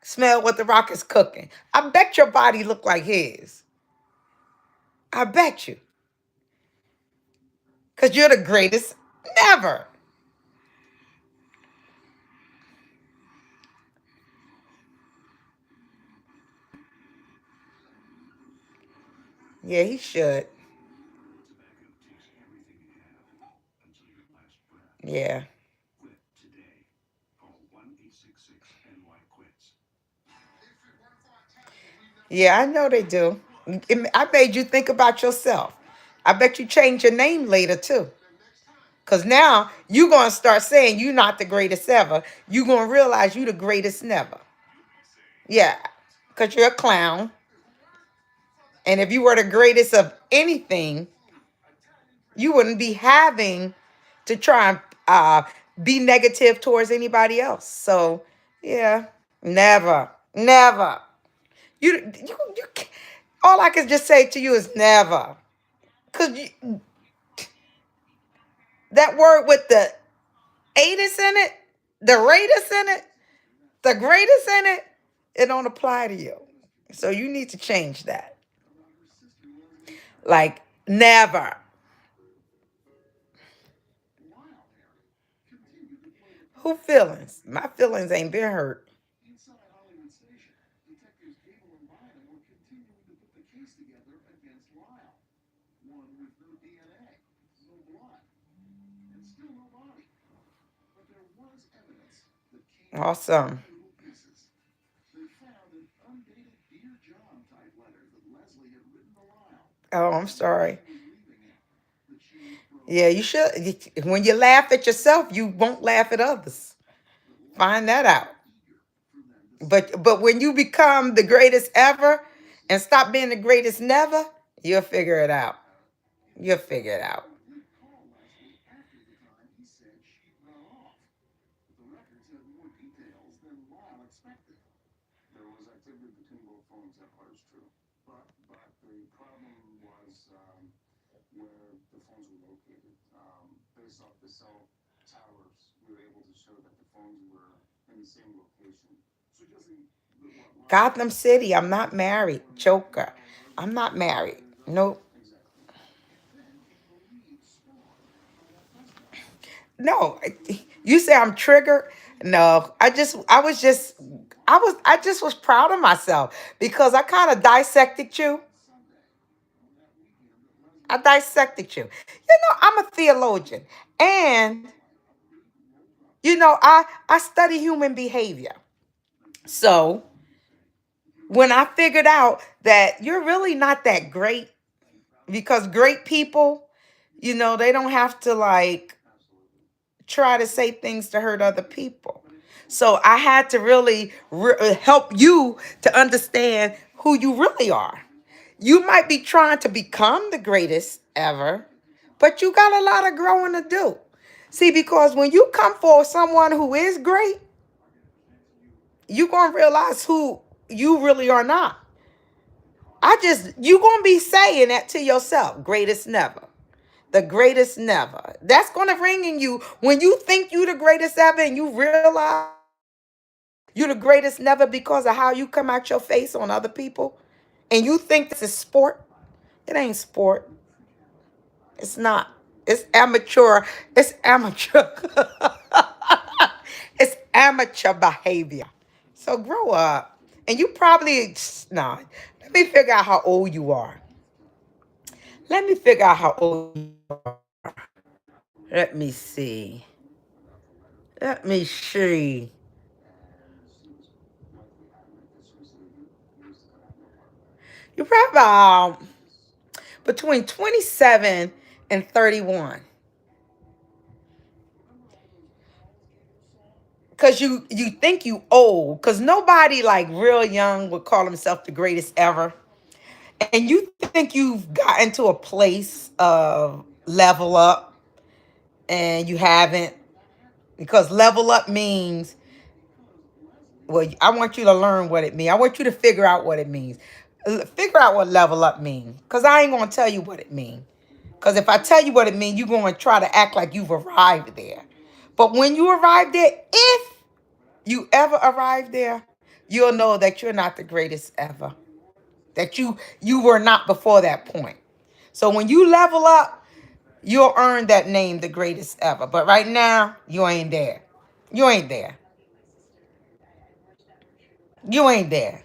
Smell what the rock is cooking. I bet your body look like his. I bet you. Because you're the greatest never. Yeah, he should. Yeah. Yeah, I know they do. I made you think about yourself. I bet you change your name later too. Because now you're going to start saying you're not the greatest ever. You're going to realize you're the greatest never. Yeah. Because you're a clown. And if you were the greatest of anything, you wouldn't be having to try and be negative towards anybody else. So, yeah, never, never. You all I can just say to you is never. Because that word with the "atus" in it, the "ratus" in it, the "greatest" in it, it don't apply to you. So you need to change that. Like, never. Who feelings? My feelings ain't been hurt. Awesome. Oh, I'm sorry. Yeah, you should. When you laugh at yourself, you won't laugh at others. Find that out. But when you become the greatest ever and stop being the greatest never, you'll figure it out. You'll figure it out. Gotham City, I'm not married. Joker. I'm not married. Nope. No. You say I'm triggered? No. I just was proud of myself because I kind of dissected you. I dissected you. You know, I'm a theologian. And I study human behavior. So when I figured out that you're really not that great, because great people, they don't have to like try to say things to hurt other people. So I had to really help you to understand who you really are. You might be trying to become the greatest ever, but you got a lot of growing to do. See, because when you come for someone who is great, you're going to realize who you really are not. You're going to be saying that to yourself, greatest never. The greatest never. That's going to ring in you when you think you the greatest ever and you realize you the greatest never because of how you come out your face on other people. And you think this is sport. It ain't sport. It's not. It's amateur. It's amateur. It's amateur behavior. So grow up. And you probably, no, let me figure out how old you are. Let me figure out how old you are. Let me see. Let me see. You're probably about between 27 and 31. Cause you think you old. Cause nobody like real young would call himself the greatest ever. And you think you've gotten to a place of level up and you haven't. Because level up means, well, I want you to learn what it means. I want you to figure out what it means. Figure out what level up means. Because I ain't going to tell you what it means. Because if I tell you what it means, you're going to try to act like you've arrived there. But when you arrive there, if you ever arrive there, you'll know that you're not the greatest ever. That you were not before that point. So when you level up, you'll earn that name, the greatest ever. But right now, you ain't there. You ain't there. You ain't there.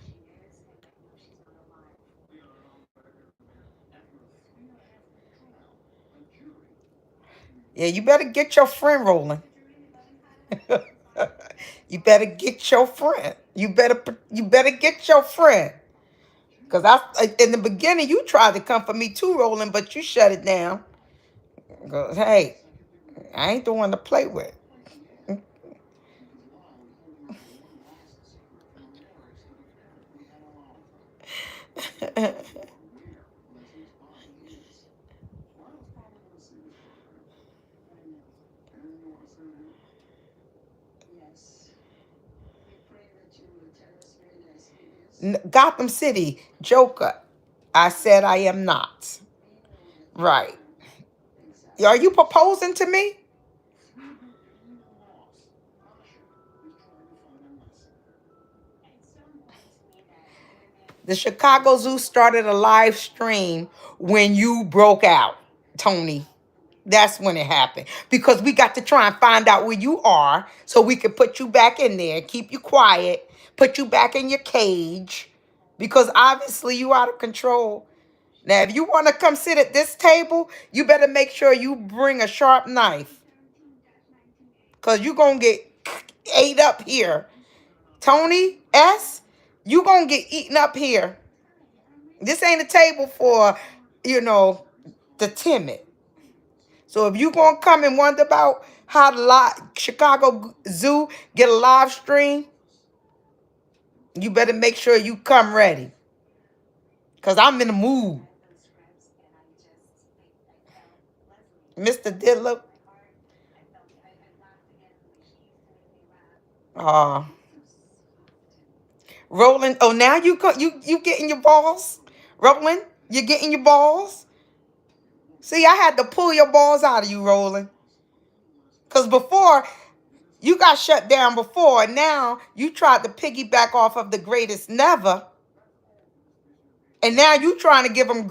Yeah, you better get your friend rolling. You better get your friend. You better get your friend. Cause in the beginning you tried to come for me too, rolling, but you shut it down. Cause hey, I ain't the one to play with. Gotham City, Joker. I said I am not. Right. Are you proposing to me? The Chicago Zoo started a live stream when you broke out, Tony. That's when it happened. Because we got to try and find out where you are so we can put you back in there, keep you quiet, put you back in your cage. Because obviously you out of control. Now, if you want to come sit at this table, you better make sure you bring a sharp knife. Because you're going to get ate up here. Tony S., you going to get eaten up here. This ain't a table for, you know, the timid. So if you going to come and wonder about how the Chicago Zoo get a live stream, you better make sure you come ready. Because I'm in the mood. Mr. Diddler. Roland. Oh, now you getting your balls? Roland, you getting your balls? See, I had to pull your balls out of you, Roland. Because before, you got shut down before. Now, you tried to piggyback off of the greatest never. And now you trying to give him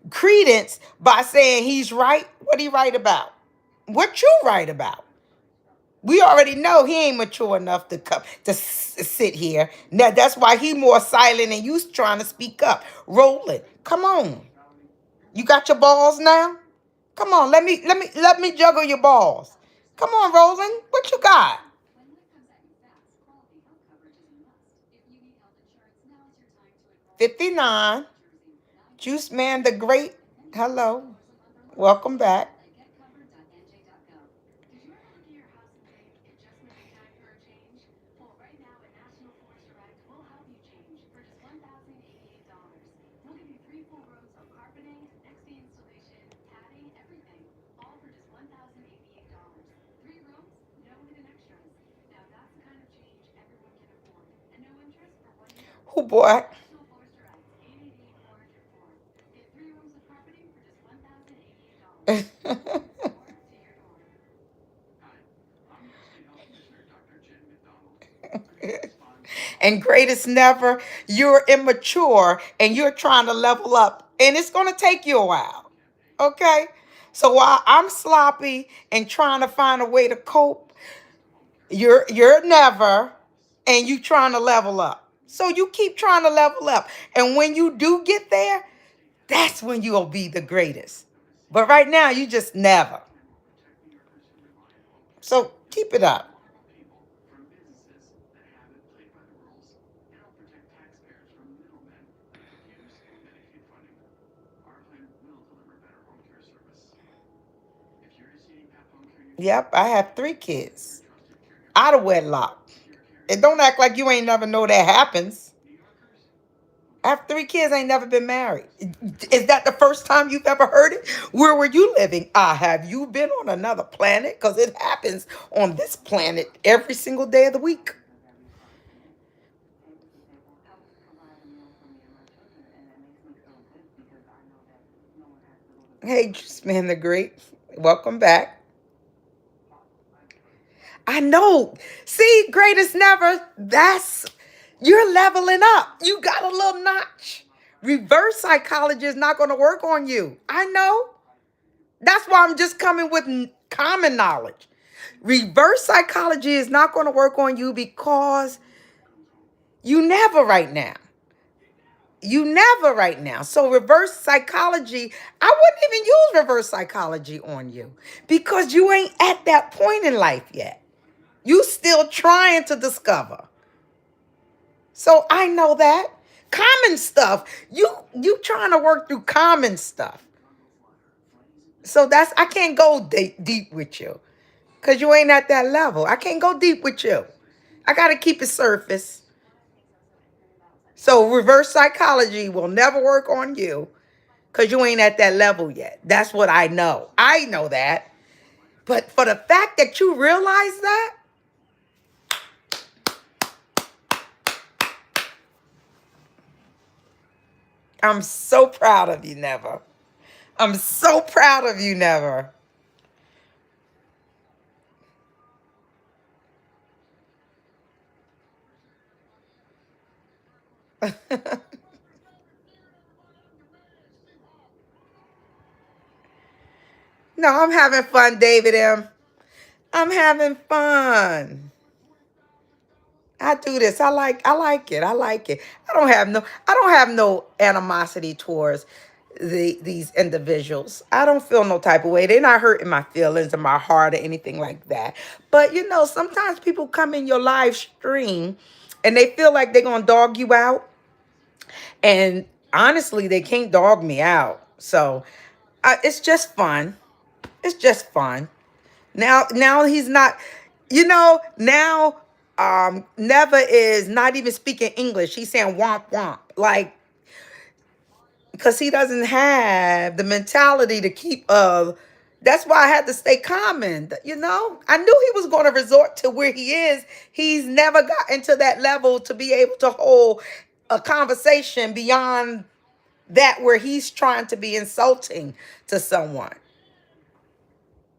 credence by saying he's right. What he right about? What you right about? We already know he ain't mature enough to come to sit here. Now that's why he more silent and you trying to speak up. Roland, come on. You got your balls now? Come on, let me juggle your balls. Come on, Roland. What you got? 59. Juice Man the Great. Hello. Welcome back. Who boy? And greatest never, you're immature and you're trying to level up. And it's going to take you a while. Okay? So while I'm sloppy and trying to find a way to cope, you're never and you trying to level up. So you keep trying to level up. And when you do get there, that's when you'll be the greatest. But right now, you just never. So keep it up. Yep, I have 3 kids out of wedlock. And don't act like you ain't never know that happens. I have 3 kids, ain't never been married. Is that the first time you've ever heard it? Where were you living? Have you been on another planet? Because it happens on this planet every single day of the week. Hey, Juice Man the Great. Welcome back. I know. See, greatest never. You're leveling up. You got a little notch. Reverse psychology is not going to work on you. I know. That's why I'm just coming with common knowledge. Reverse psychology is not going to work on you because you never right now. You never right now. So reverse psychology, I wouldn't even use reverse psychology on you because you ain't at that point in life yet. You still trying to discover. So I know that. Common stuff. You trying to work through common stuff. So I can't go deep with you. Because you ain't at that level. I can't go deep with you. I got to keep it surface. So reverse psychology will never work on you because you ain't at that level yet. That's what I know. I know that. But for the fact that you realize that, I'm so proud of you, Never. I'm so proud of you, Never. No, I'm having fun, David M. I'm having fun. I do this. I like it. I like it. I don't have no animosity towards these individuals. I don't feel no type of way. They're not hurting my feelings or my heart or anything like that. But sometimes people come in your live stream and they feel like they're gonna dog you out. And honestly, they can't dog me out. So it's just fun. It's just fun. Now he's not, now Neva is not even speaking English. He's saying womp womp. Like, because he doesn't have the mentality to keep that's why I had to stay calm. And I knew he was going to resort to where he is. He's never gotten to that level to be able to hold a conversation beyond that where he's trying to be insulting to someone.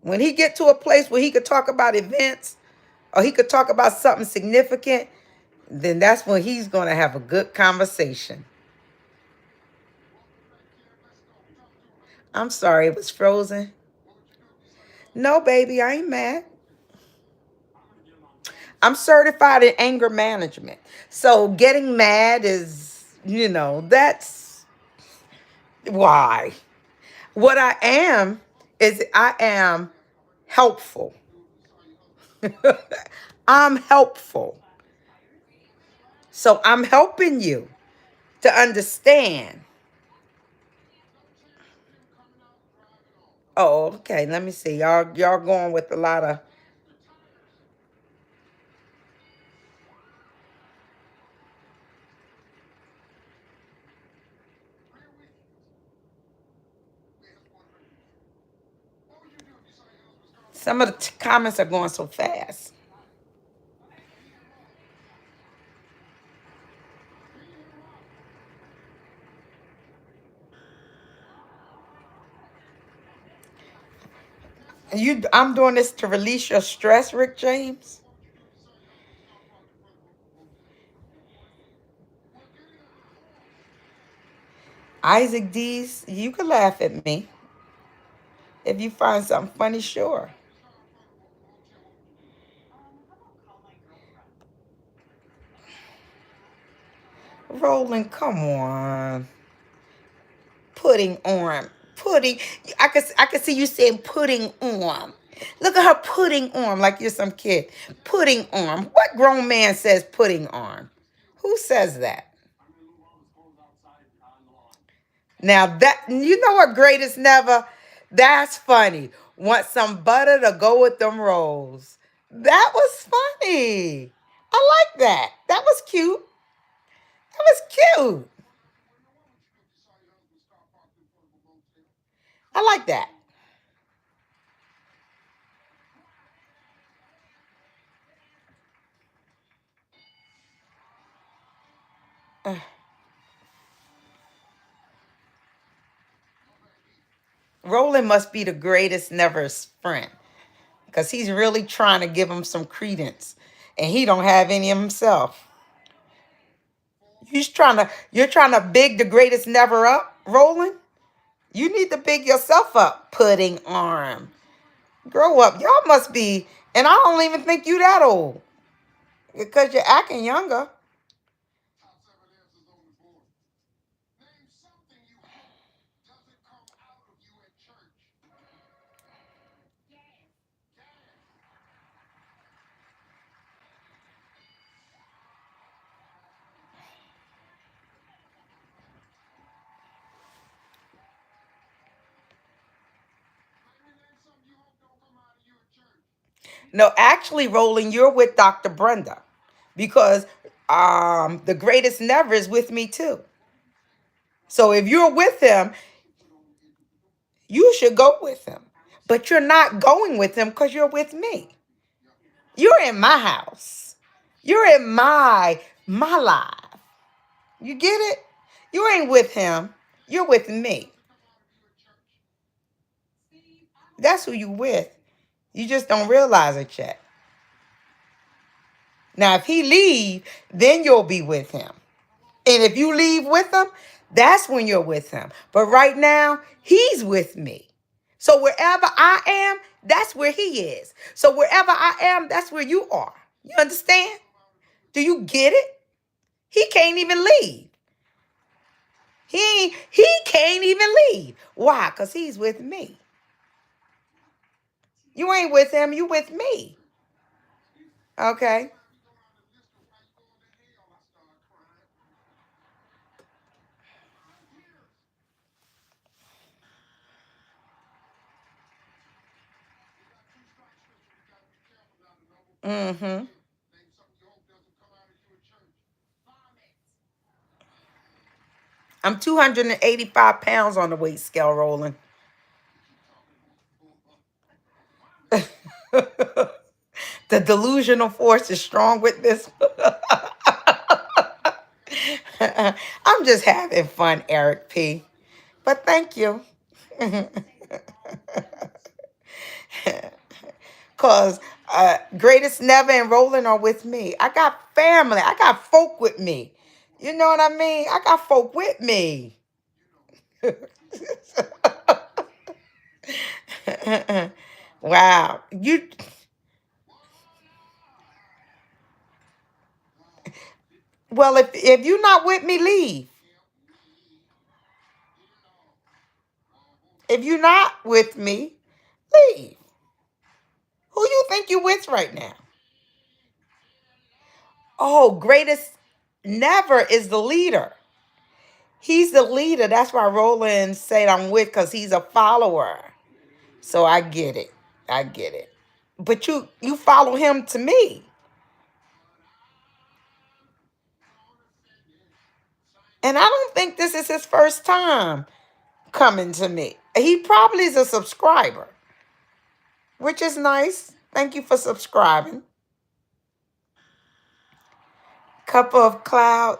When he get to a place where he could talk about events or he could talk about something significant, then that's when he's going to have a good conversation. I'm sorry, it was frozen. No, baby, I ain't mad. I'm certified in anger management. So getting mad is, that's why. What I am is I am helpful. I'm helpful. So I'm helping you to understand. Oh, okay. Let me see. Y'all going with a lot of. Some of the comments are going so fast. I'm doing this to release your stress, Rick James. Isaac D's, you can laugh at me if you find something funny. Sure. Rolling, come on. Putting on, putting. I can see you saying putting on. Look at her putting on like you're some kid. Putting on. What grown man says putting on? Who says that? Now that what greatest never. That's funny. Want some butter to go with them rolls. That was funny. I like that. That was cute. That was cute. I like that. Uh, Roland must be the greatest never's friend because he's really trying to give him some credence, and he don't have any himself. You're trying to big the greatest never up, Roland. You need to big yourself up. Pudding arm. Grow up. Y'all must be, and I don't even think you that old because you're acting younger. No, actually, Roland, you're with Dr. Brenda because the greatest never is with me too. So if you're with him, you should go with him. But you're not going with him because you're with me. You're in my house. You're in my life. You get it? You ain't with him. You're with me. That's who you with. You just don't realize it yet. Now, if he leave, then you'll be with him. And if you leave with him, that's when you're with him. But right now, he's with me. So wherever I am, that's where he is. So wherever I am, that's where you are. You understand? Do you get it? He can't even leave. He can't even leave. Why? Because he's with me. You ain't with him, you with me. Okay. Mm-hmm. I'm 285 pounds on the weight scale, rolling. The delusional force is strong with this. I'm just having fun, Eric P. But thank you. Because Greatest Never and Roland are with me. I got family. I got folk with me. You know what I mean? I got folk with me. Wow. Well, if you're not with me, leave. If you're not with me, leave. Who you think you with right now? Oh, Greatest Never is the leader. He's the leader. That's why Roland said I'm with, because he's a follower. So I get it. I get it. But you follow him to me. And I don't think this is his first time coming to me. He probably is a subscriber, which is nice. Thank you for subscribing. Cup of Cloud.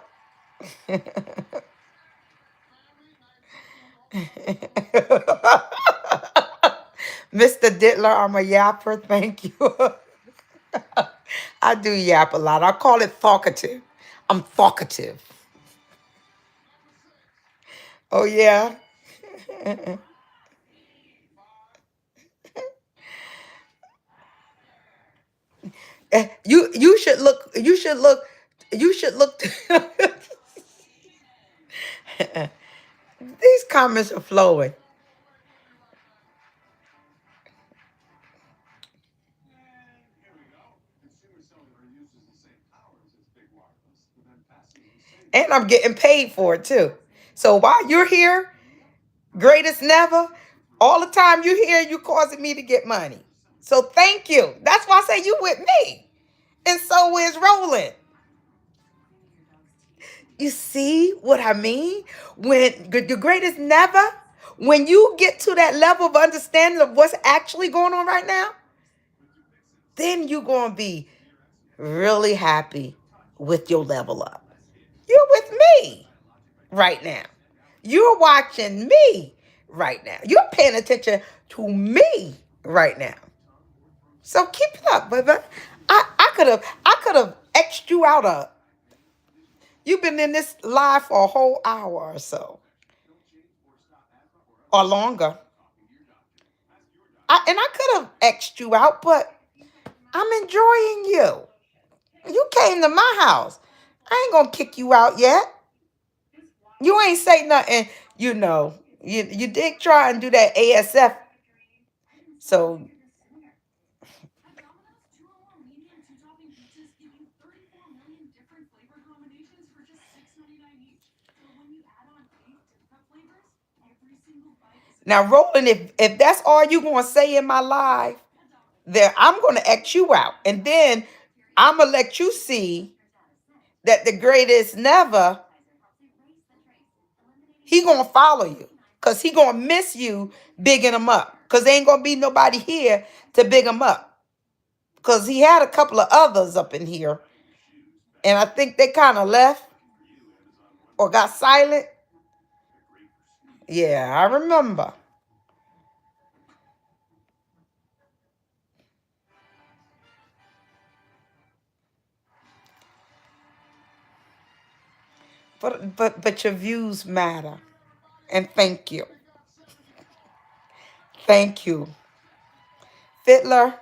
Mr. Dittler, I'm a yapper. Thank you. I do yap a lot. I call it talkative. I'm talkative. Oh yeah. You should look. You should look. You should look. These comments are flowing. And I'm getting paid for it too. So while you're here, Greatest Never, all the time you're here, you causing me to get money. So thank you. That's why I say you with me. And so is Roland. You see what I mean? When the Greatest Never, when you get to that level of understanding of what's actually going on right now, then you're going to be really happy with your level up. You're with me right now. You're watching me right now. You're paying attention to me right now. So keep it up, baby. I could have X'd you out of. You've been in this live for a whole hour or so. Or longer. And I could have X'd you out, but I'm enjoying you. You came to my house. I ain't gonna kick you out yet. You ain't say nothing, you know. You did try and do that ASF. So now, Roland, if that's all you gonna say in my live, then I'm gonna X you out. And then I'm gonna let you see that the Greatest Never, he gonna follow you. Cause he gonna miss you bigging him up. Cause there ain't gonna be nobody here to big him up. Cause he had a couple of others up in here. And I think they kind of left or got silent. Yeah, I remember. But your views matter. And thank you. Thank you. Fiddler,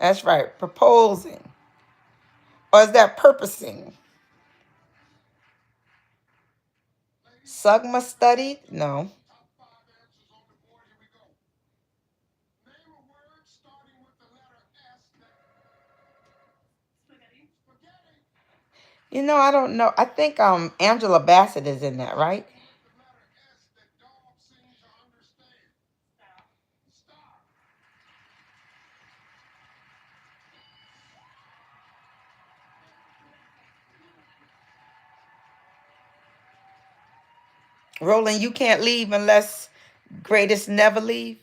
that's right. Proposing. Or is that purposing? Sugma studied? No. I don't know. I think Angela Bassett is in that, right? Roland, you can't leave unless greatest never leave.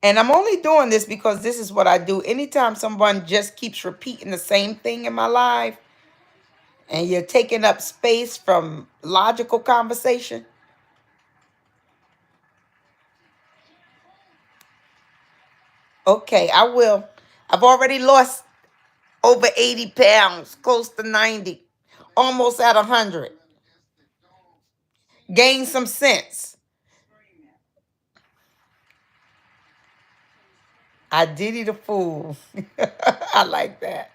And I'm only doing this because this is what I do. Anytime someone just keeps repeating the same thing in my life and you're taking up space from logical conversation, okay, I will. I've already lost over 80 pounds, close to 90, almost at 100. Gain some sense. I diddy the fool. I like that.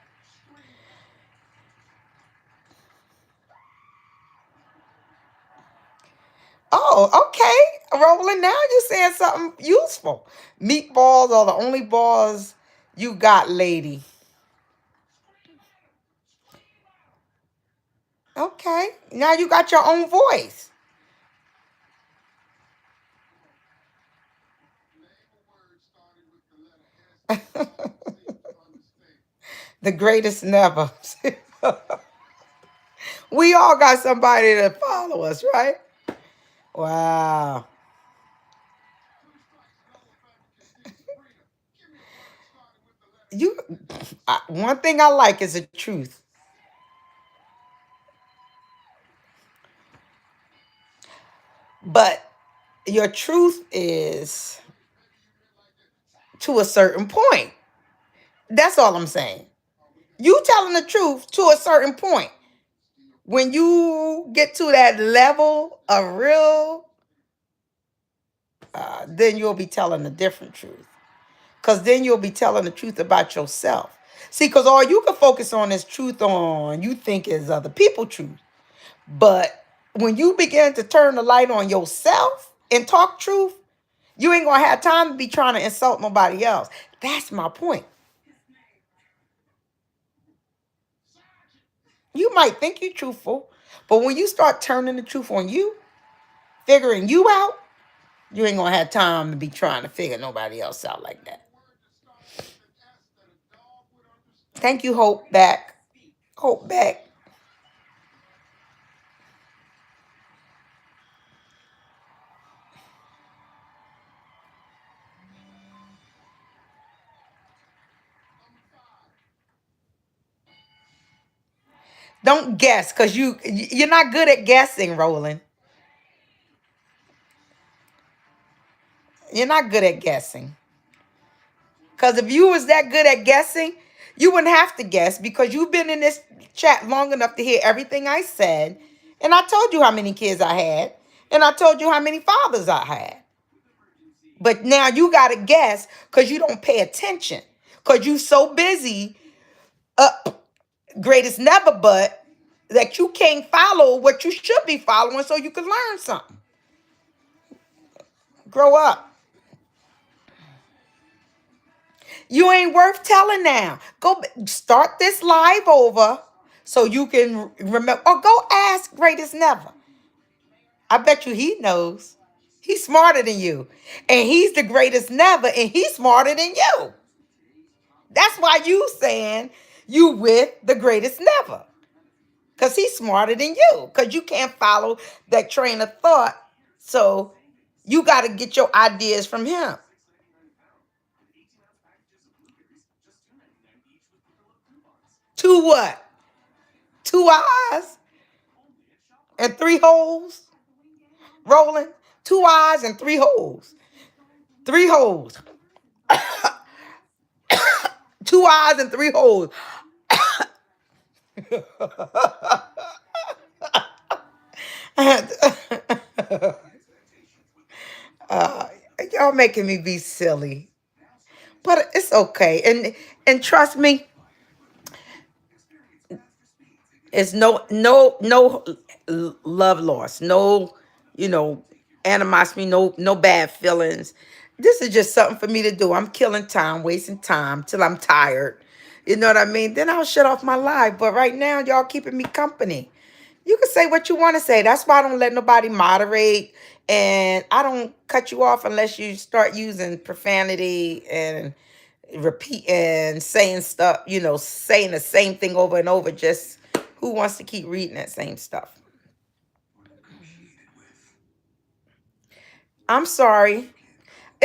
Oh, okay. Roland, now you're saying something useful. Meatballs are the only balls you got, lady. Okay. Now you got your own voice. The greatest never. We all got somebody to follow us, right? Wow. You one thing I like is the truth. But your truth is to a certain point. That's all I'm saying. You telling the truth to a certain point. When you get to that level of real, then you'll be telling a different truth. Because then you'll be telling the truth about yourself. See, because all you can focus on is truth on you think is other people truth. But when you begin to turn the light on yourself and talk truth, you ain't gonna have time to be trying to insult nobody else. That's my point. You might think you're truthful, but when you start turning the truth on you, figuring you out, you ain't gonna have time to be trying to figure nobody else out like that. Thank you, Hope back. Hope back. Don't guess, cause you're not good at guessing, Roland. You're not good at guessing. Cause if you was that good at guessing, you wouldn't have to guess because you've been in this chat long enough to hear everything I said. And I told you how many kids I had. And I told you how many fathers I had. But now you gotta guess because you don't pay attention. Because you so busy up greatest never but that you can't follow what you should be following so you can learn something. Grow up. You ain't worth telling now. Start this live over so you can remember. Or go ask greatest never. I bet you he knows. He's smarter than you. And he's the greatest never, and he's smarter than you. That's why you saying you with the greatest never. Because he's smarter than you. Because you can't follow that train of thought. So you got to get your ideas from him. Two what? Two eyes and three holes? Rolling? Two eyes and three holes. Three holes. Two eyes and three holes. uh, y'all making me be silly. But it's okay. And trust me, it's no love loss, no, you know, animosity, no bad feelings. This is just something for me to do. I'm killing time, wasting time till I'm tired. You know what I mean? Then I'll shut off my live. But right now, y'all keeping me company. You can say what you want to say. That's why I don't let nobody moderate. And I don't cut you off unless you start using profanity and repeat and saying stuff, saying the same thing over and over. Just who wants to keep reading that same stuff? I'm sorry.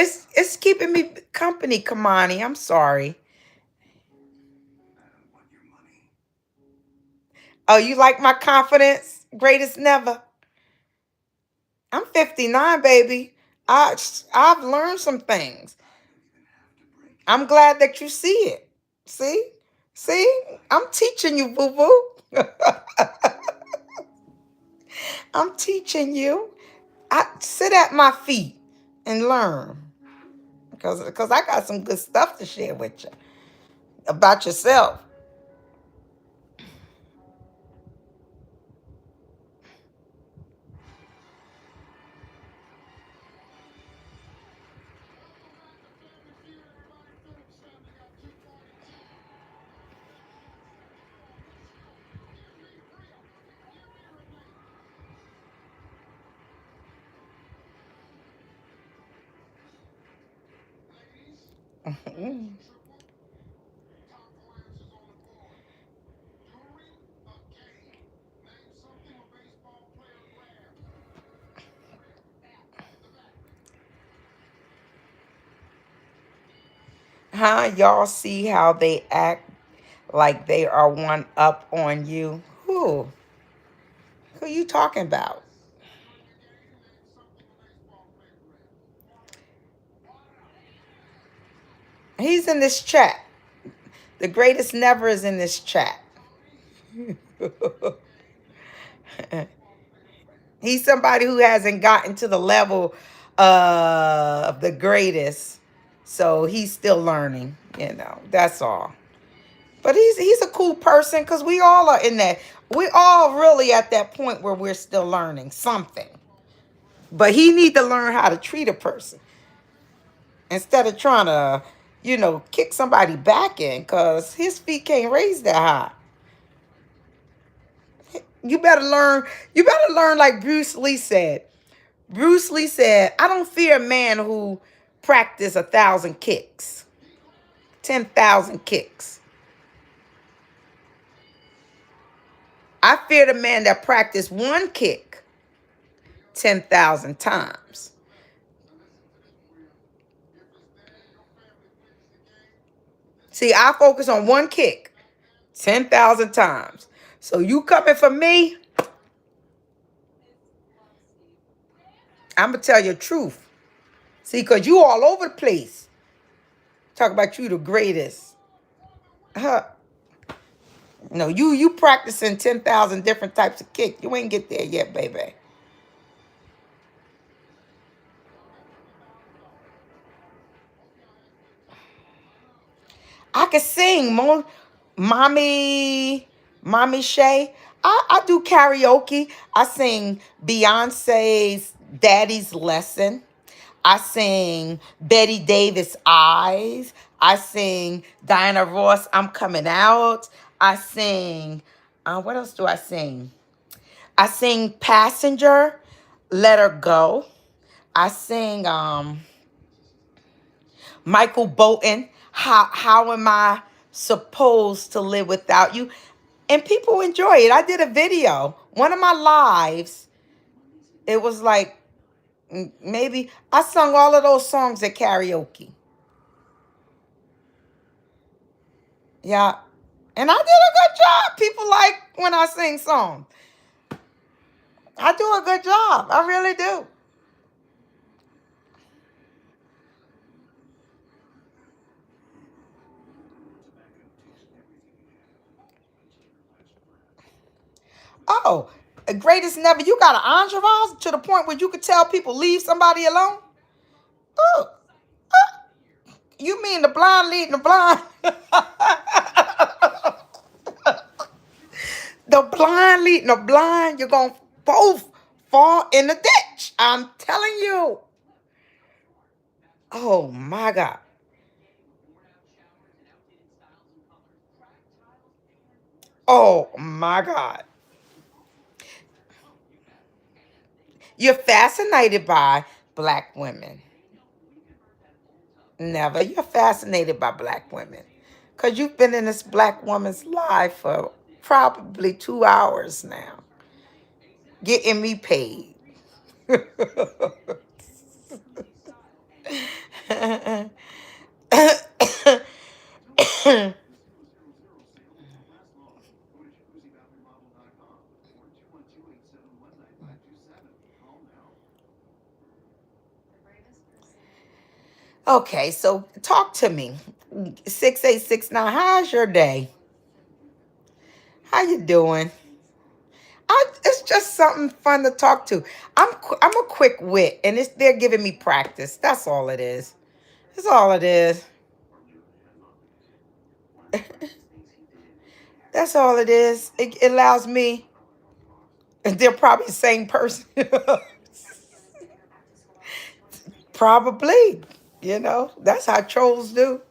It's keeping me company, Kamani. I'm sorry. Oh, you like my confidence? Greatest never. I'm 59, baby. I've learned some things. I'm glad that you see it. See? See? I'm teaching you, boo-boo. I'm teaching you. I sit at my feet and learn. Because I got some good stuff to share with you about yourself. Huh? Y'all see how they act like they are one up on you? Who? Who you talking about? He's in this chat. The greatest never is in this chat. He's somebody who hasn't gotten to the level of the greatest. So he's still learning, that's all. But he's a cool person because we all are in that. We all really at that point where we're still learning something. But he need to learn how to treat a person instead of trying to, kick somebody back in because his feet can't raise that high. You better learn. You better learn like Bruce Lee said. Bruce Lee said, I don't fear a man who practice 1,000 kicks, 10,000 kicks. I fear the man that practice one kick 10,000 times. See, I focus on one kick 10,000 times. So you coming for me, I'm going to tell you the truth. See, because you all over the place. Talk about you the greatest. Huh. No, you practicing 10,000 different types of kick. You ain't get there yet, baby. I can sing, mommy Shay. I do karaoke. I sing Beyonce's Daddy's Lesson. I sing Betty Davis Eyes. I sing Diana Ross I'm Coming Out. I sing, what else do I sing? I sing Passenger, Let Her Go. I sing Michael Bolton, how am I supposed to live without you? And people enjoy it. I did a video, one of my lives. It was like maybe I sung all of those songs at karaoke. Yeah, And I did a good job. People like when I sing songs. I do a good job. I really do. Oh, greatest never. You got an entourage to the point where you could tell people leave somebody alone? Oh, you mean the blind leading the blind? The blind leading the blind, you're going to both fall in the ditch. I'm telling you. Oh, my God. Oh, my God. You're fascinated by black women. Never. You're fascinated by black women. Because you've been in this black woman's life for probably 2 hours now, getting me paid. Okay, so talk to me. 6869, how's your day? How you doing? It's just something fun to talk to. I'm a quick wit, and they're giving me practice. That's all it is. That's all it is. That's all it is. It allows me. And they're probably the same person. Probably. That's how trolls do.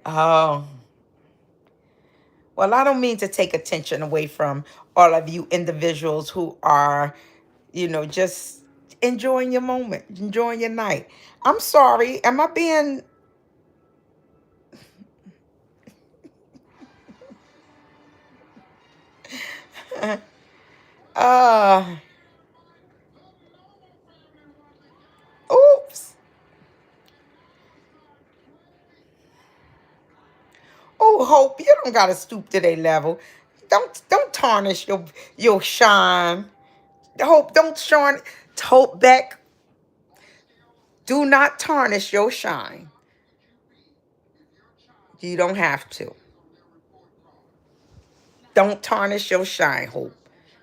Oh. Well, I don't mean to take attention away from all of you individuals who are, just enjoying your moment, enjoying your night. I'm sorry. Am I being. uh Oops. Oh, Hope, you don't gotta stoop to their level. Don't tarnish your shine. Hope, don't shine. Hope Beck, do not tarnish your shine. You don't have to. Don't tarnish your shine, Hope.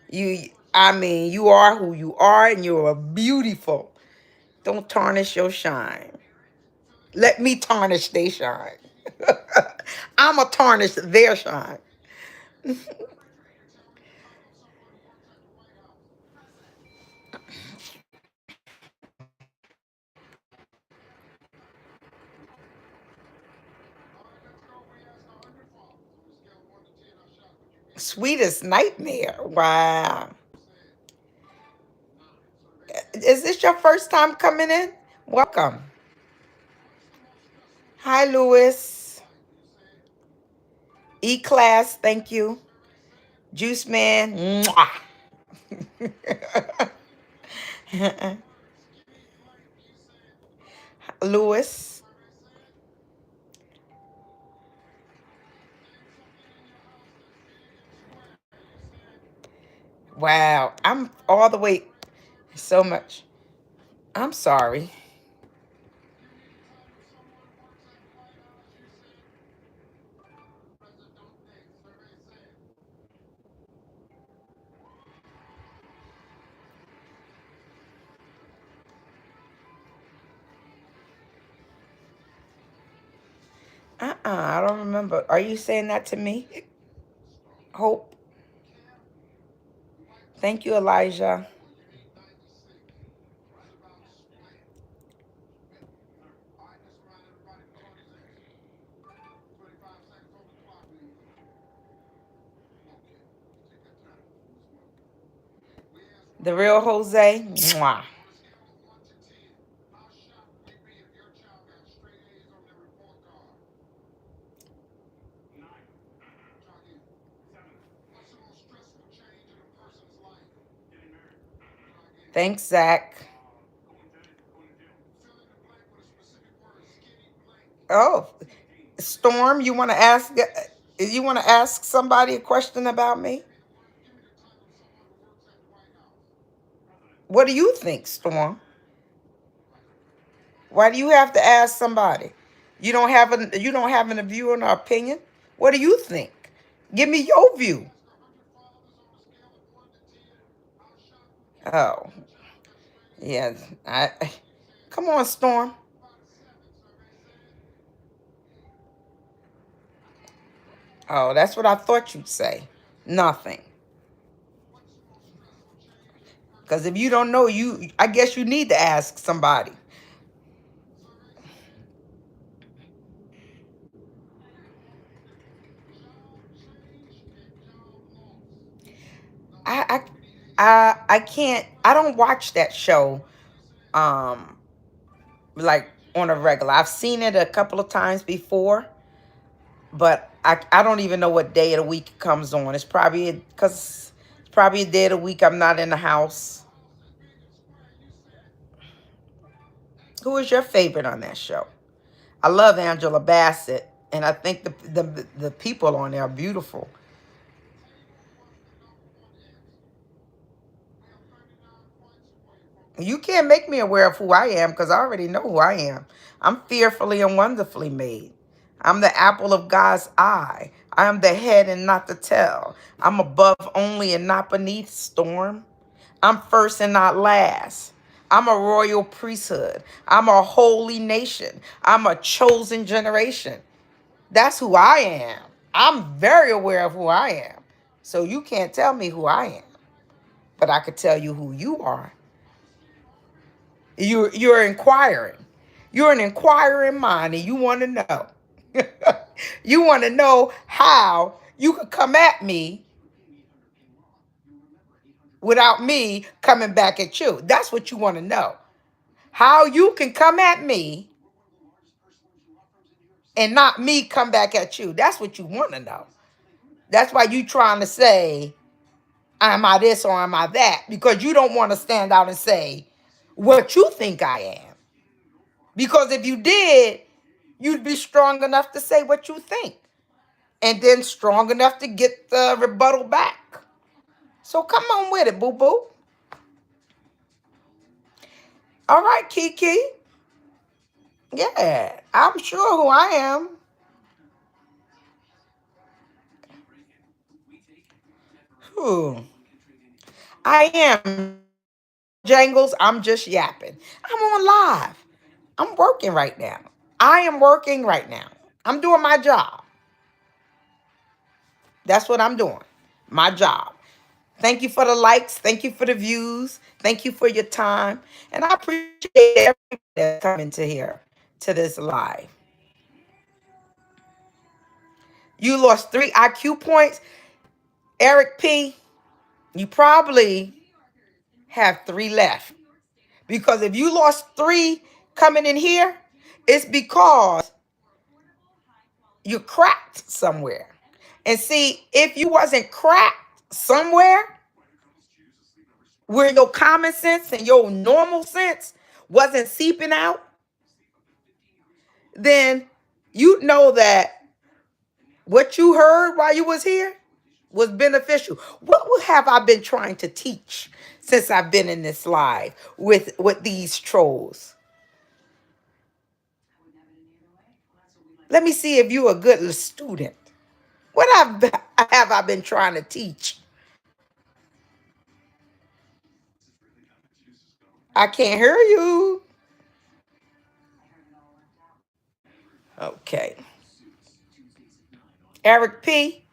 You are who you are, and you are beautiful. Don't tarnish your shine. Let me tarnish their shine. I'ma tarnish their shine. Sweetest nightmare. Wow. Is this your first time coming in? Welcome. Hi, Lewis. E-Class, thank you. Juice Man. Mwah. Lewis. Wow. I'm all the way so much. I'm sorry. I don't remember. Are you saying that to me? Hope. Thank you, Elijah. The real Jose. Mwah. Thanks, Zach. Oh, Storm, you want to ask somebody a question about me? What do you think, Storm? Why do you have to ask somebody? You don't have a view and an opinion? What do you think? Give me your view. Oh, yeah. I Come on, Storm. Oh, that's what I thought you'd say. Nothing. Because if you don't know, I guess you need to ask somebody. I I can't. I don't watch that show. Um, like on a regular. I've seen it a couple of times before, but I don't even know what day of the week it comes on. It's probably because it's probably a day of the week I'm not in the house. Who is your favorite on that show? I love Angela Bassett, and I think the people on there are beautiful. You can't make me aware of who I am because I already know who I am. I'm fearfully and wonderfully made. I'm the apple of God's eye. I am the head and not the tail. I'm above only and not beneath, Storm. I'm first and not last. I'm a royal priesthood. I'm a holy nation. I'm a chosen generation. That's who I am. I'm very aware of who I am. So you can't tell me who I am, but I could tell you who you are. You're inquiring. You're an inquiring mind and you want to know. You want to know how you could come at me without me coming back at you. That's what you want to know. How you can come at me and not me come back at you. That's what you want to know. That's why you trying to say, am I this or am I that? Because you don't want to stand out and say what you think I am. Because if you did, you'd be strong enough to say what you think. And then strong enough to get the rebuttal back. So come on with it, boo boo. All right, Kiki. Yeah, I'm sure who I am. Who I am. Jangles, I'm just yapping. I'm on live. I'm working right now. I am working right now. I'm doing my job. That's what I'm doing. My job. Thank you for the likes. Thank you for the views. Thank you for your time. And I appreciate everybody that's coming to here to this live. You lost 3 IQ points. Eric P., you probably have 3 left. Because if you lost 3 coming in here, it's because you cracked somewhere. And see, if you wasn't cracked somewhere where your common sense and your normal sense wasn't seeping out, then you know that what you heard while you was here was beneficial. What have I been trying to teach since I've been in this live with these trolls? Let me see if you're a good student. Have I been trying to teach? I can't hear you. Okay. Eric P.,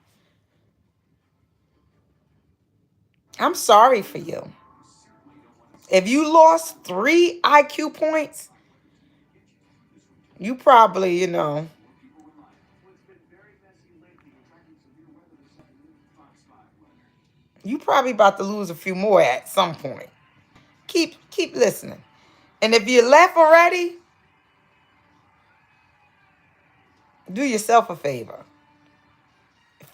I'm sorry for you. If you lost 3 IQ points, you probably, you probably about to lose a few more at some point. Keep listening. And if you left already, do yourself a favor.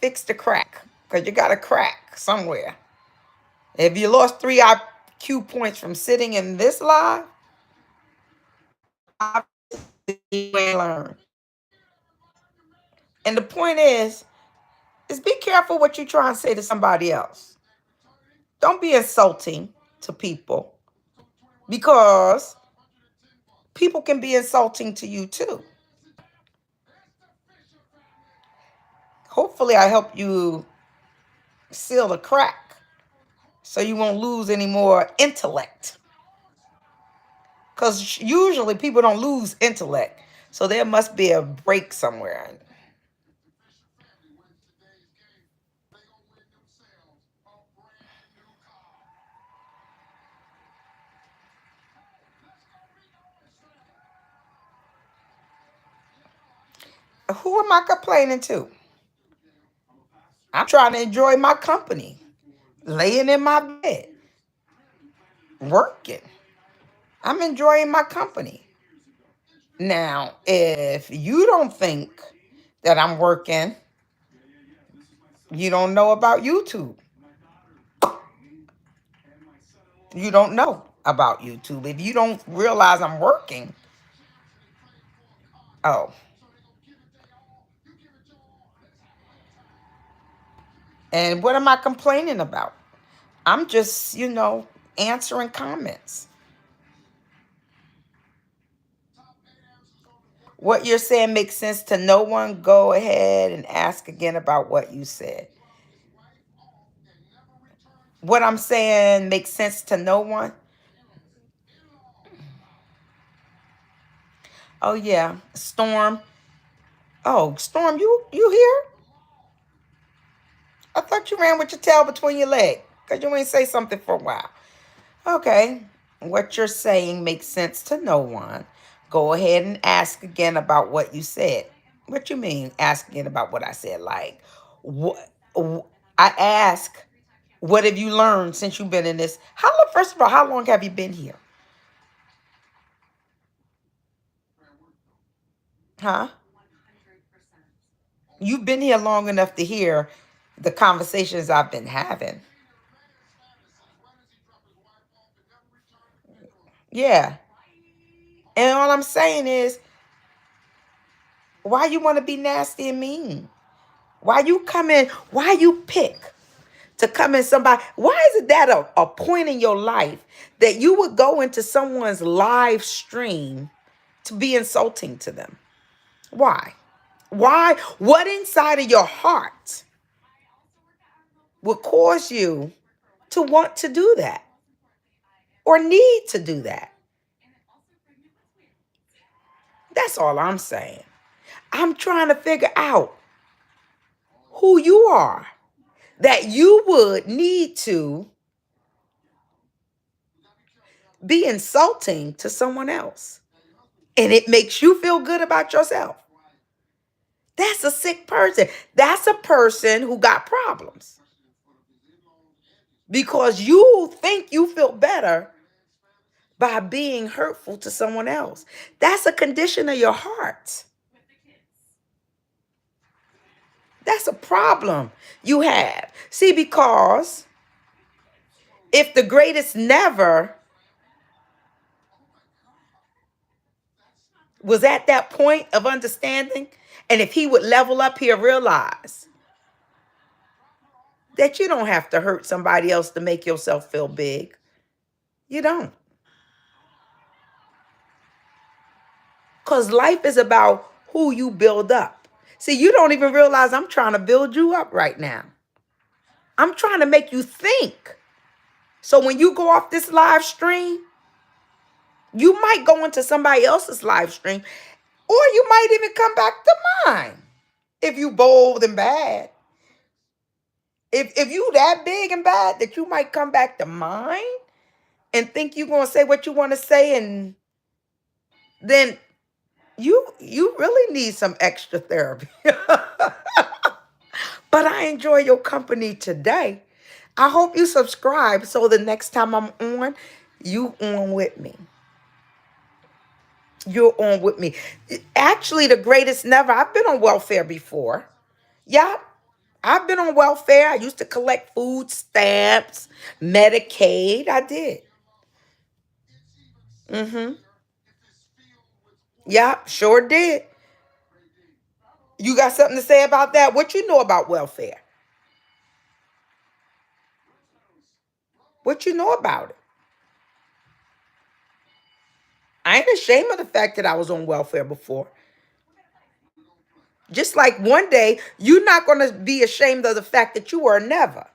Fix the crack. Because you got a crack somewhere. If you lost 3 IQ points from sitting in this live, you ain't learned. And the point is be careful what you try and say to somebody else. Don't be insulting to people because people can be insulting to you too. Hopefully, I help you seal the crack so you won't lose any more intellect. Because usually people don't lose intellect. So there must be a break somewhere. Who am I complaining to? I'm trying to enjoy my company, laying in my bed, working. I'm enjoying my company. Now, if you don't think that I'm working, you don't know about YouTube. You don't know about YouTube. If you don't realize I'm working, oh, and what am I complaining about? I'm just, answering comments. What you're saying makes sense to no one. Go ahead and ask again about what you said. What I'm saying makes sense to no one. Oh yeah, Storm. Oh, Storm, you here? I thought you ran with your tail between your legs because you ain't say something for a while. Okay, what you're saying makes sense to no one. Go ahead and ask again about what you said. What you mean, ask again about what I said? Like, what? I ask, what have you learned since you've been in this? First of all, how long have you been here? Huh? You've been here long enough to hear the conversations I've been having. Yeah. And all I'm saying is, why you want to be nasty and mean? Why you come in? Why you pick to come in somebody? Why is it that a point in your life that you would go into someone's live stream to be insulting to them? Why? Why? What inside of your heart would cause you to want to do that or need to do that? That's all I'm saying. I'm trying to figure out who you are that you would need to be insulting to someone else. And it makes you feel good about yourself. That's a sick person. That's a person who got problems because you think you feel better by being hurtful to someone else. That's a condition of your heart. That's a problem you have. See, because if the greatest never was at that point of understanding, and if he would level up, he'll realize that you don't have to hurt somebody else to make yourself feel big. You don't. Because life is about who you build up. See, you don't even realize I'm trying to build you up right now. I'm trying to make you think. So when you go off this live stream, you might go into somebody else's live stream, or you might even come back to mine if you bold and bad. If you that big and bad that you might come back to mine and think you're gonna say what you want to say, and then you really need some extra therapy. But I enjoy your company today. I hope you subscribe so the next time I'm on, you on with me. You're on with me. Actually, the greatest never. I've been on welfare before. Yeah, I've been on welfare. I used to collect food stamps, Medicaid. I did. Mm-hmm. Yeah, sure did. You got something to say about that? What you know about welfare? What you know about it? I ain't ashamed of the fact that I was on welfare before. Just like one day, you're not going to be ashamed of the fact that you were never.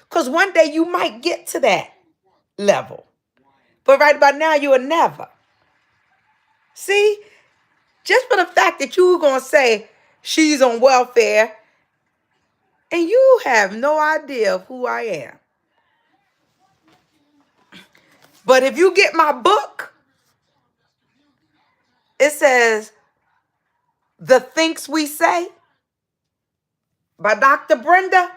Because one day you might get to that level. But right about now, you are never. See, just for the fact that you were going to say she's on welfare and you have no idea of who I am. But if you get my book, it says The Things We Say by Dr. Brenda.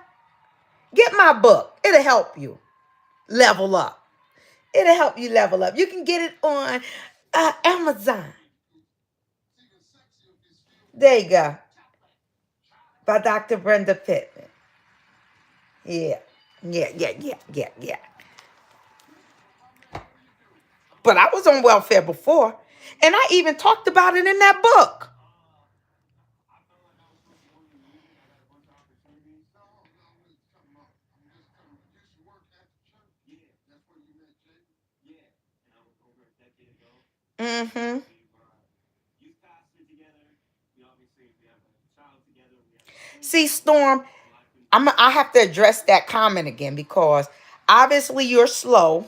Get my book. It'll help you level up. It'll help you level up. You can get it on Amazon. There you go. By Dr. Brenda Pittman. Yeah. Yeah. But I was on welfare before. And I even talked about it in that book. Mm-hmm. See, Storm, I have to address that comment again because obviously you're slow.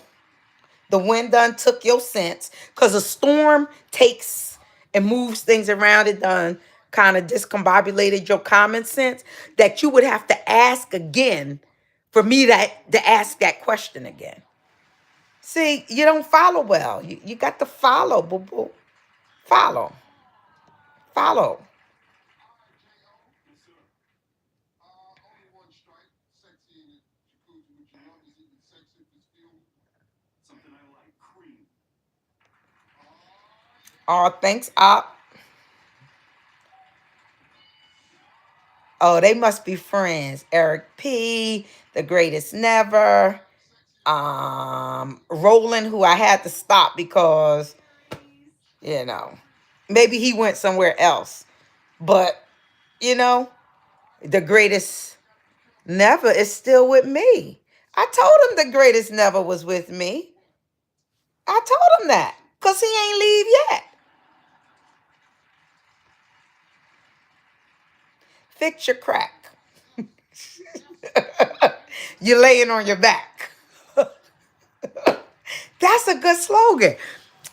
The wind done took your sense because a storm takes and moves things around. It done kind of discombobulated your common sense that you would have to ask again for me to ask that question again. See, you don't follow well. You got to follow, boo boo. Follow. Follow. Oh, thanks, Op. Oh, they must be friends. Eric P, the greatest never. Roland, who I had to stop because, you know, maybe he went somewhere else. But, you know, the greatest never is still with me. I told him the greatest never was with me. I told him that because he ain't leave yet. Fix your crack. You're laying on your back. That's a good slogan.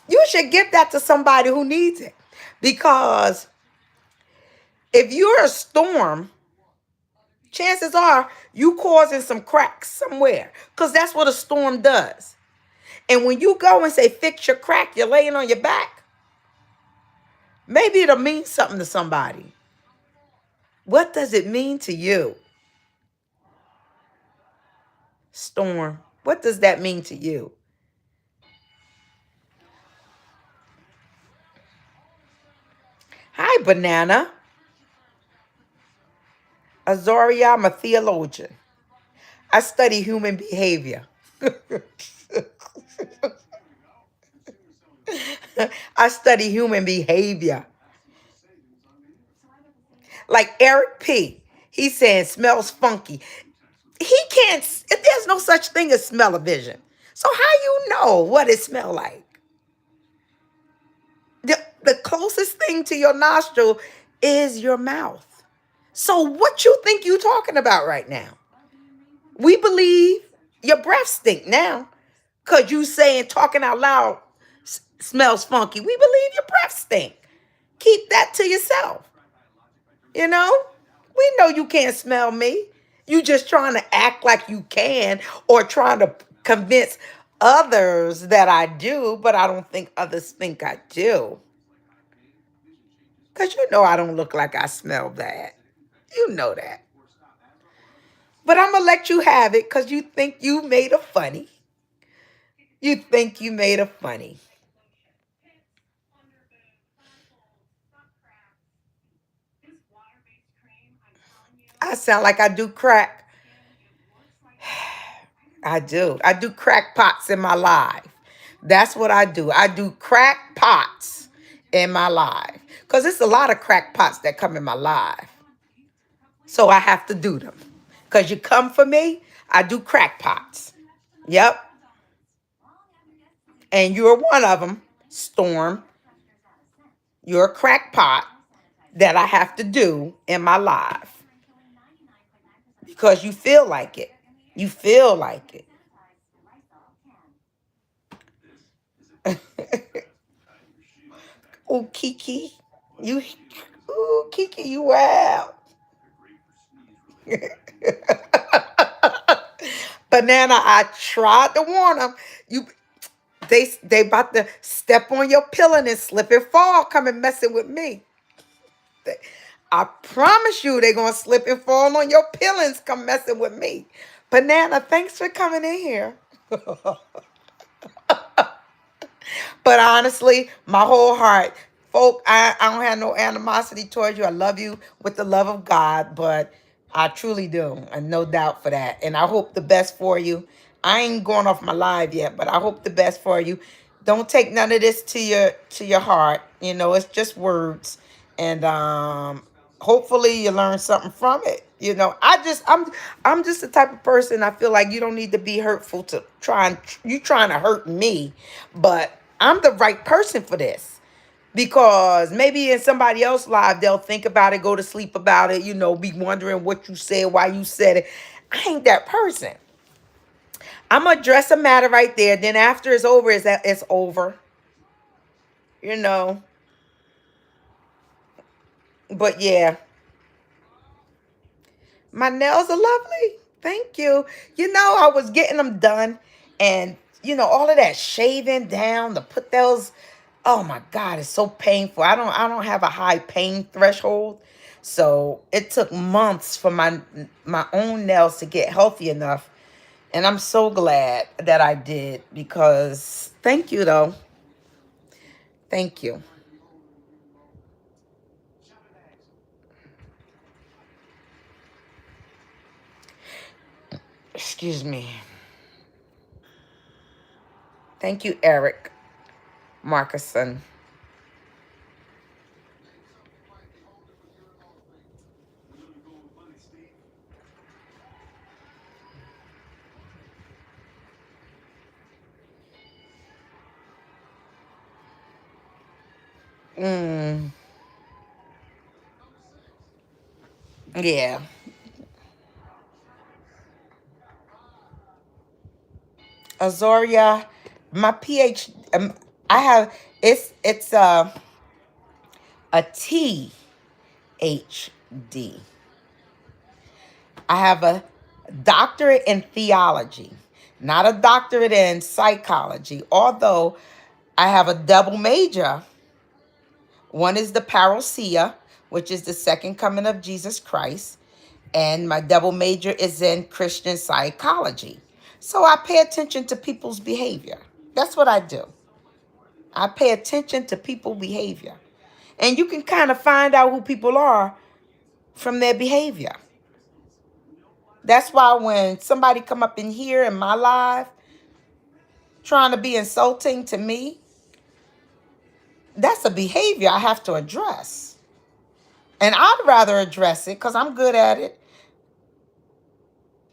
You should give that to somebody who needs it. Because if you're a storm, chances are you causing some cracks somewhere. Because that's what a storm does. And when you go and say, fix your crack, you're laying on your back, maybe it'll mean something to somebody. What does it mean to you? Storm, what does that mean to you? Hi, Banana. Azoria, I'm a theologian. I study human behavior. I study human behavior. Like Eric P. He's saying smells funky. He can't, there's no such thing as smell-o-vision. So how you know what it smell like? The closest thing to your nostril is your mouth. So what you think you talking about right now? We believe your breath stink now because you saying talking out loud smells funky. We believe your breath stink. Keep that to yourself. You know, we know you can't smell me. You just trying to act like you can or trying to convince others that I do, but I don't think others think I do. Because you know I don't look like I smell bad. You know that. But I'm going to let you have it because you think you made a funny. You think you made a funny. I sound like I do crack. I do. I do crack pots in my life. That's what I do. I do crack pots in my life. Because it's a lot of crackpots that come in my life. So I have to do them. Because you come for me, I do crackpots. Yep. And you're one of them, Storm. You're a crackpot that I have to do in my life. Because you feel like it. You feel like it. Oh, Kiki. You, ooh, Kiki, you wow. Banana, I tried to warn them. You, they about to step on your pillow and slip and fall, coming messing with me. I promise you, they're gonna slip and fall on your pillings, come messing with me. Banana, thanks for coming in here. But honestly, my whole heart, folk, I don't have no animosity towards you. I love you with the love of God, but I truly do, and no doubt for that. And I hope the best for you. I ain't going off my live yet, but I hope the best for you. Don't take none of this to your heart. You know, it's just words, and hopefully you learn something from it. You know, I'm just the type of person. I feel like you don't need to be hurtful to you trying to hurt me, but I'm the right person for this. Because maybe in somebody else's life, they'll think about it, go to sleep about it, you know, be wondering what you said, why you said it. I ain't that person. I'm going to address a matter right there. Then after it's over, it's over. You know. But yeah, my nails are lovely. Thank you. You know, I was getting them done. And, you know, all of that shaving down to put those. Oh my God, it's so painful. I don't have a high pain threshold. So it took months for my own nails to get healthy enough. And I'm so glad that I did, because thank you though. Thank you. Excuse me. Thank you, Eric Marcuson. Mm, yeah. Azoria, my PhD, I have, it's a THD. I have a doctorate in theology, not a doctorate in psychology, although I have a double major. One is the parousia, which is the second coming of Jesus Christ, and my double major is in Christian psychology. So I pay attention to people's behavior. That's what I do. I pay attention to people's behavior. And you can kind of find out who people are from their behavior. That's why when somebody come up in here in my life trying to be insulting to me, that's a behavior I have to address. And I'd rather address it because I'm good at it.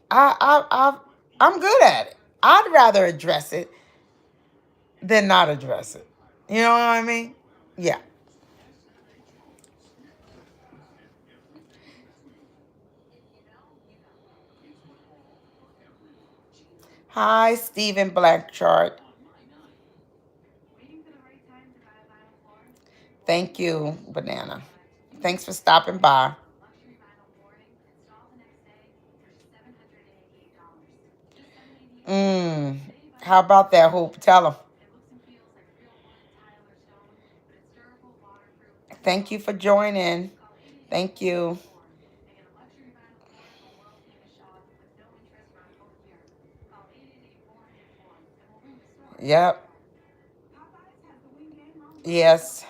I'm good at it. I'd rather address it than not address it. You know what I mean? Yeah. Hi, Stephen Blanchard. Thank you, Banana. Thanks for stopping by. Mm. How about that, Hoop? Tell them. Thank you for joining. Thank you. Yep. Yes.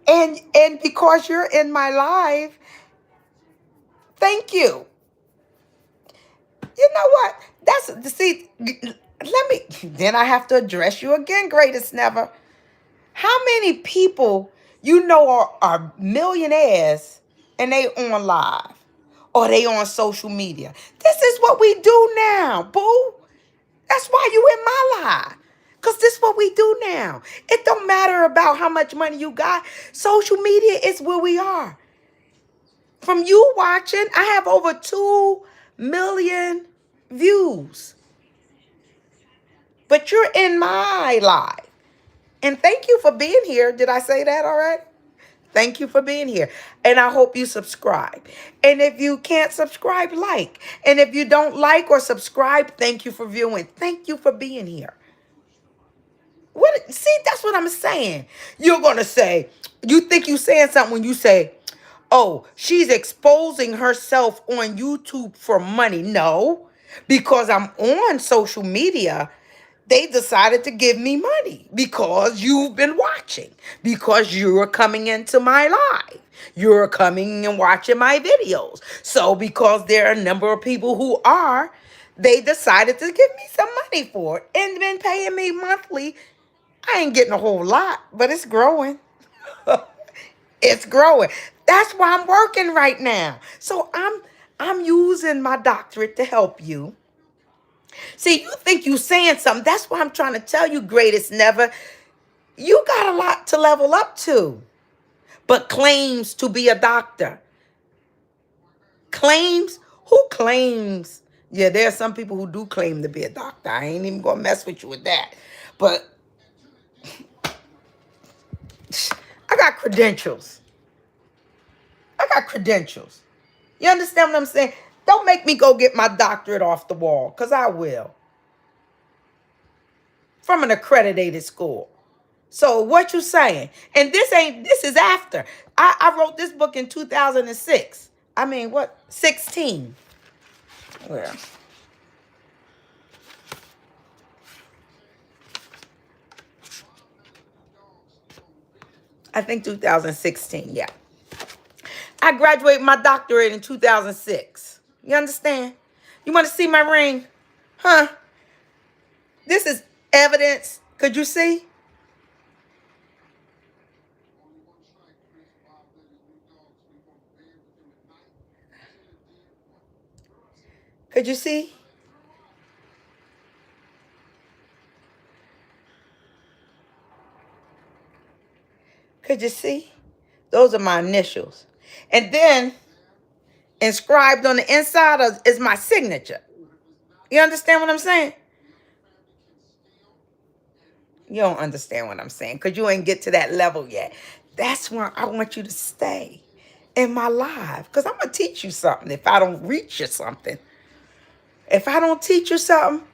And because you're in my life, thank you. You know what? That's see. Let me. Then I have to address you again, greatest never. How many people you know are millionaires and they on live or they on social media? This is what we do now, boo. That's why you in my life. Because this is what we do now. It don't matter about how much money you got. Social media is where we are. From you watching, I have over 2 million views. But you're in my life. And thank you for being here. Did I say that already? Thank you for being here. And I hope you subscribe. And if you can't subscribe, like. And if you don't like or subscribe, thank you for viewing. Thank you for being here. What? See, that's what I'm saying. You're going to say, you think you're saying something when you say, oh, she's exposing herself on YouTube for money. No, because I'm on social media. They decided to give me money because you've been watching, because you're coming into my live. You're coming and watching my videos. So because there are a number of people who are, they decided to give me some money for it and been paying me monthly. I ain't getting a whole lot, but it's growing. It's growing. That's why I'm working right now. So I'm using my doctorate to help you. See, you think you saying something. That's why I'm trying to tell you, greatest never. You got a lot to level up to. But claims to be a doctor. Claims? Who claims? Yeah, there are some people who do claim to be a doctor. I ain't even gonna mess with you with that. But I got credentials. I got credentials. You understand what I'm saying? Don't make me go get my doctorate off the wall, because I will. From an accredited school. So what you saying? And this is after. I wrote this book in 2006. I mean, what? 16. Where? I think 2016, yeah. I graduated my doctorate in 2006. You understand? You want to see my ring? Huh? This is evidence. Could you see? Could you see? Could you see? Those are my initials. And then inscribed on the inside is my signature. You understand what I'm saying? You don't understand what I'm saying because you ain't get to that level yet. That's where I want you to stay in my life, because I'm going to teach you something if I don't reach you something. If I don't teach you something,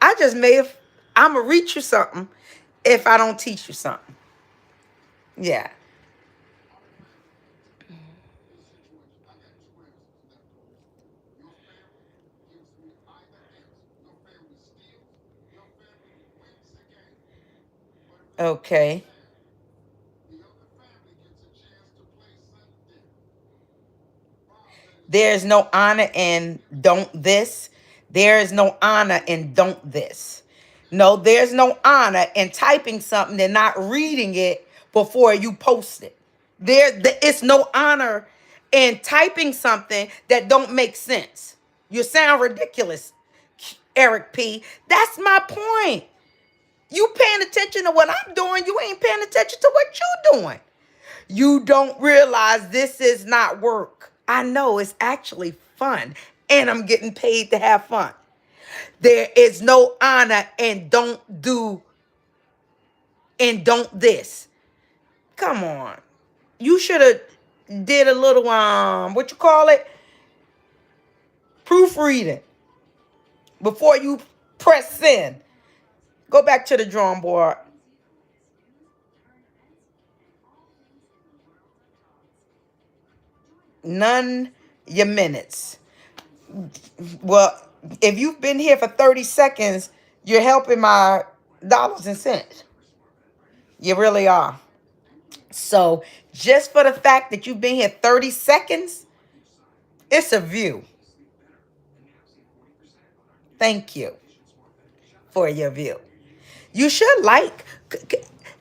I just may have, I'm going to reach you something if I don't teach you something. Yeah. Okay. There's no honor in don't this. There is no honor in don't this. No, there's no honor in typing something and not reading it before you post it. It's no honor in typing something that don't make sense. You sound ridiculous, Eric P. That's my point. You paying attention to what I'm doing. You ain't paying attention to what you doing. You don't realize this is not work. I know it's actually fun, and I'm getting paid to have fun. There is no honor and don't this. Come on. You should have did a little what you call it? Proofreading before you press send. Go back to the drawing board. None your minutes. Well, if you've been here for 30 seconds, you're helping my dollars and cents. You really are. So just for the fact that you've been here 30 seconds, it's a view. Thank you for your view. You should like.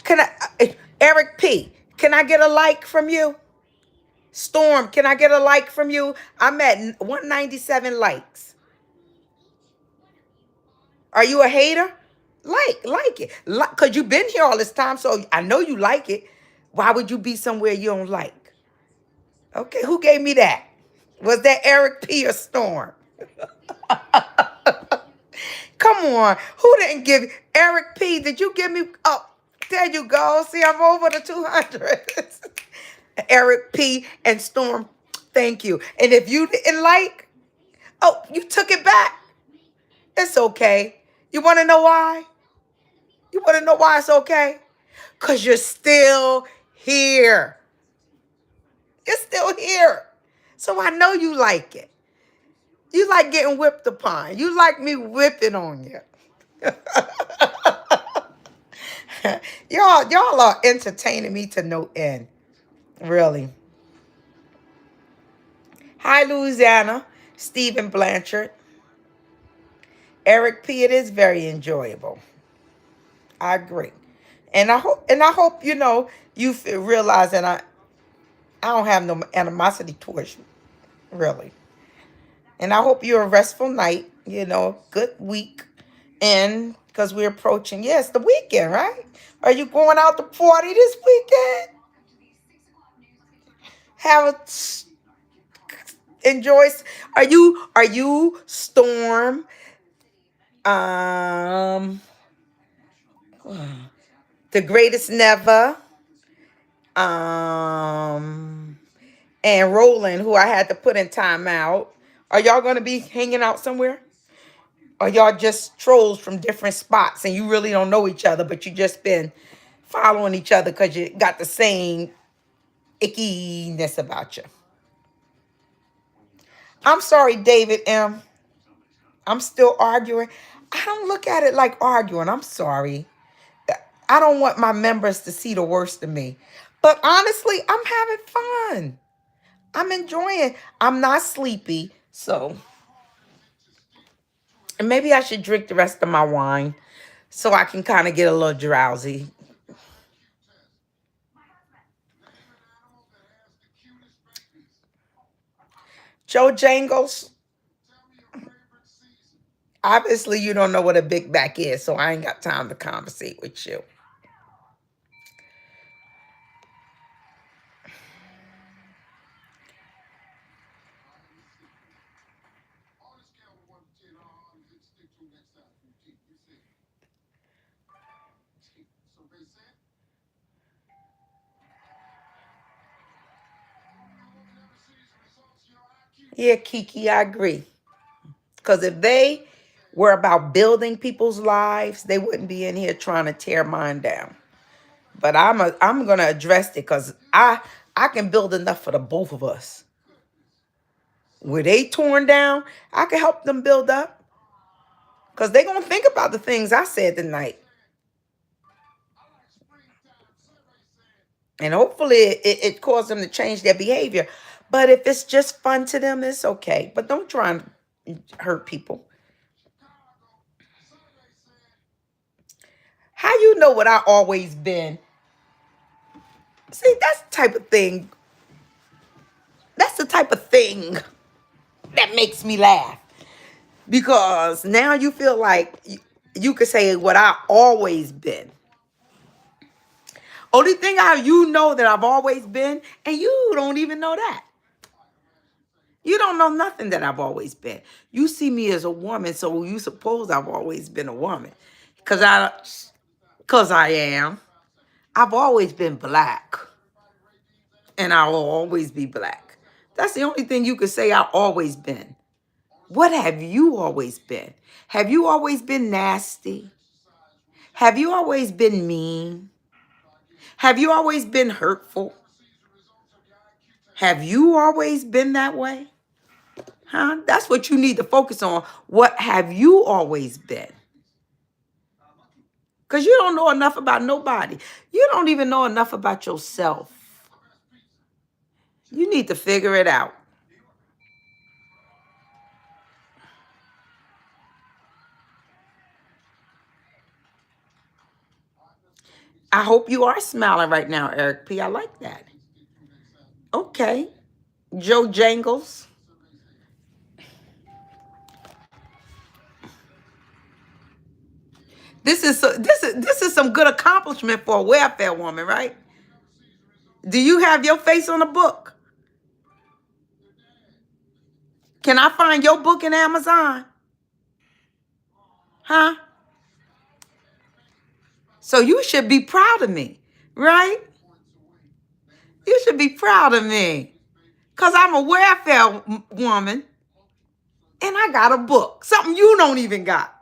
Can I, Eric P? Can I get a like from you? Storm, can I get a like from you? I'm at 197 likes. Are you a hater? Like it. Because you've been here all this time, so I know you like it. Why would you be somewhere you don't like? Okay, who gave me that? Was that Eric P or Storm? Come on. Who didn't give Eric P? Did you give me? Oh, there you go. See, I'm over the 200. Eric P and Storm, thank you. And if you didn't like, oh, you took it back. It's okay. You want to know why? You want to know why it's okay? Because you're still here. You're still here. So I know you like it. You like getting whipped upon. You like me whipping on you. y'all are entertaining me to no end. Really. Hi, Louisiana. Stephen Blanchard. Eric P, it is very enjoyable. I agree. And I hope realize that I don't have no animosity towards you, really. And I hope you're a restful night, good week. And because we're approaching, yes, the weekend, right? Are you going out to party this weekend? Have a enjoy. Are you Storm? Um, the greatest never. And Roland, who I had to put in timeout. Are y'all going to be hanging out somewhere? Or y'all just trolls from different spots and you really don't know each other, but you just been following each other because you got the same ickiness about you? I'm sorry, David M. I'm still arguing. I don't look at it like arguing. I'm sorry. I don't want my members to see the worst of me. But honestly, I'm having fun. I'm enjoying. I'm not sleepy. So maybe I should drink the rest of my wine so I can kind of get a little drowsy. Joe Jangles, obviously you don't know what a big back is, so I ain't got time to conversate with you. Yeah, Kiki, I agree. Because if they were about building people's lives, they wouldn't be in here trying to tear mine down. But I'm gonna address it because I can build enough for the both of us. Where they torn down, I can help them build up. Because they're gonna think about the things I said tonight. And hopefully it caused them to change their behavior. But if it's just fun to them, it's okay. But don't try and hurt people. How you know what I always been? See, that's the type of thing. That's the type of thing that makes me laugh. Because now you feel like you could say what I always been. Only thing you know that I've always been, and you don't even know that. You don't know nothing that I've always been. You see me as a woman, so you suppose I've always been a woman. Cause I am. I've always been black. And I will always be black. That's the only thing you could say I've always been. What have you always been? Have you always been nasty? Have you always been mean? Have you always been hurtful? Have you always been that way? Huh? That's what you need to focus on. What have you always been? Because you don't know enough about nobody. You don't even know enough about yourself. You need to figure it out. I hope you are smiling right now, Eric P. I like that. Okay. Joe Jangles. This is some good accomplishment for a welfare woman, right? Do you have your face on a book? Can I find your book in Amazon? Huh? So you should be proud of me, right? You should be proud of me. Because I'm a welfare woman and I got a book. Something you don't even got.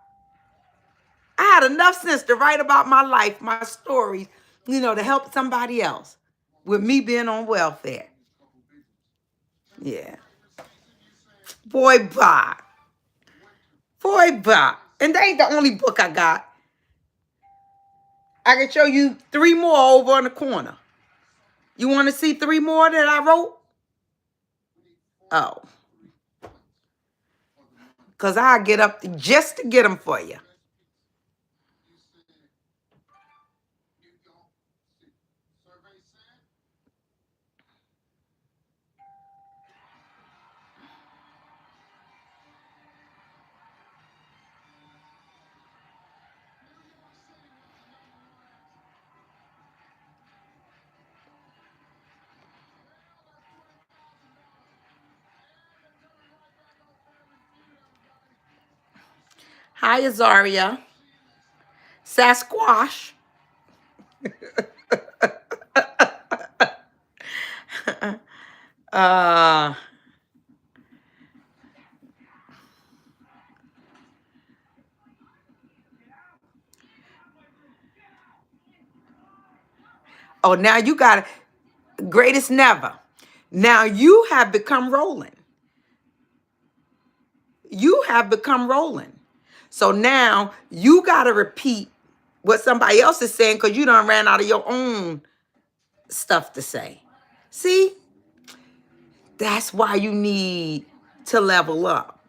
I had enough sense to write about my life, my stories, to help somebody else with me being on welfare. Yeah. Boy, bye. Boy, bye. And that ain't the only book I got. I can show you 3 more over in the corner. You want to see 3 more that I wrote? Oh. Because I get up just to get them for you. Hi, Azaria. Sasquatch. uh, oh, now you got it. Greatest never. Now you have become rolling. You have become rolling. So now you got to repeat what somebody else is saying because you done ran out of your own stuff to say. See? That's why you need to level up.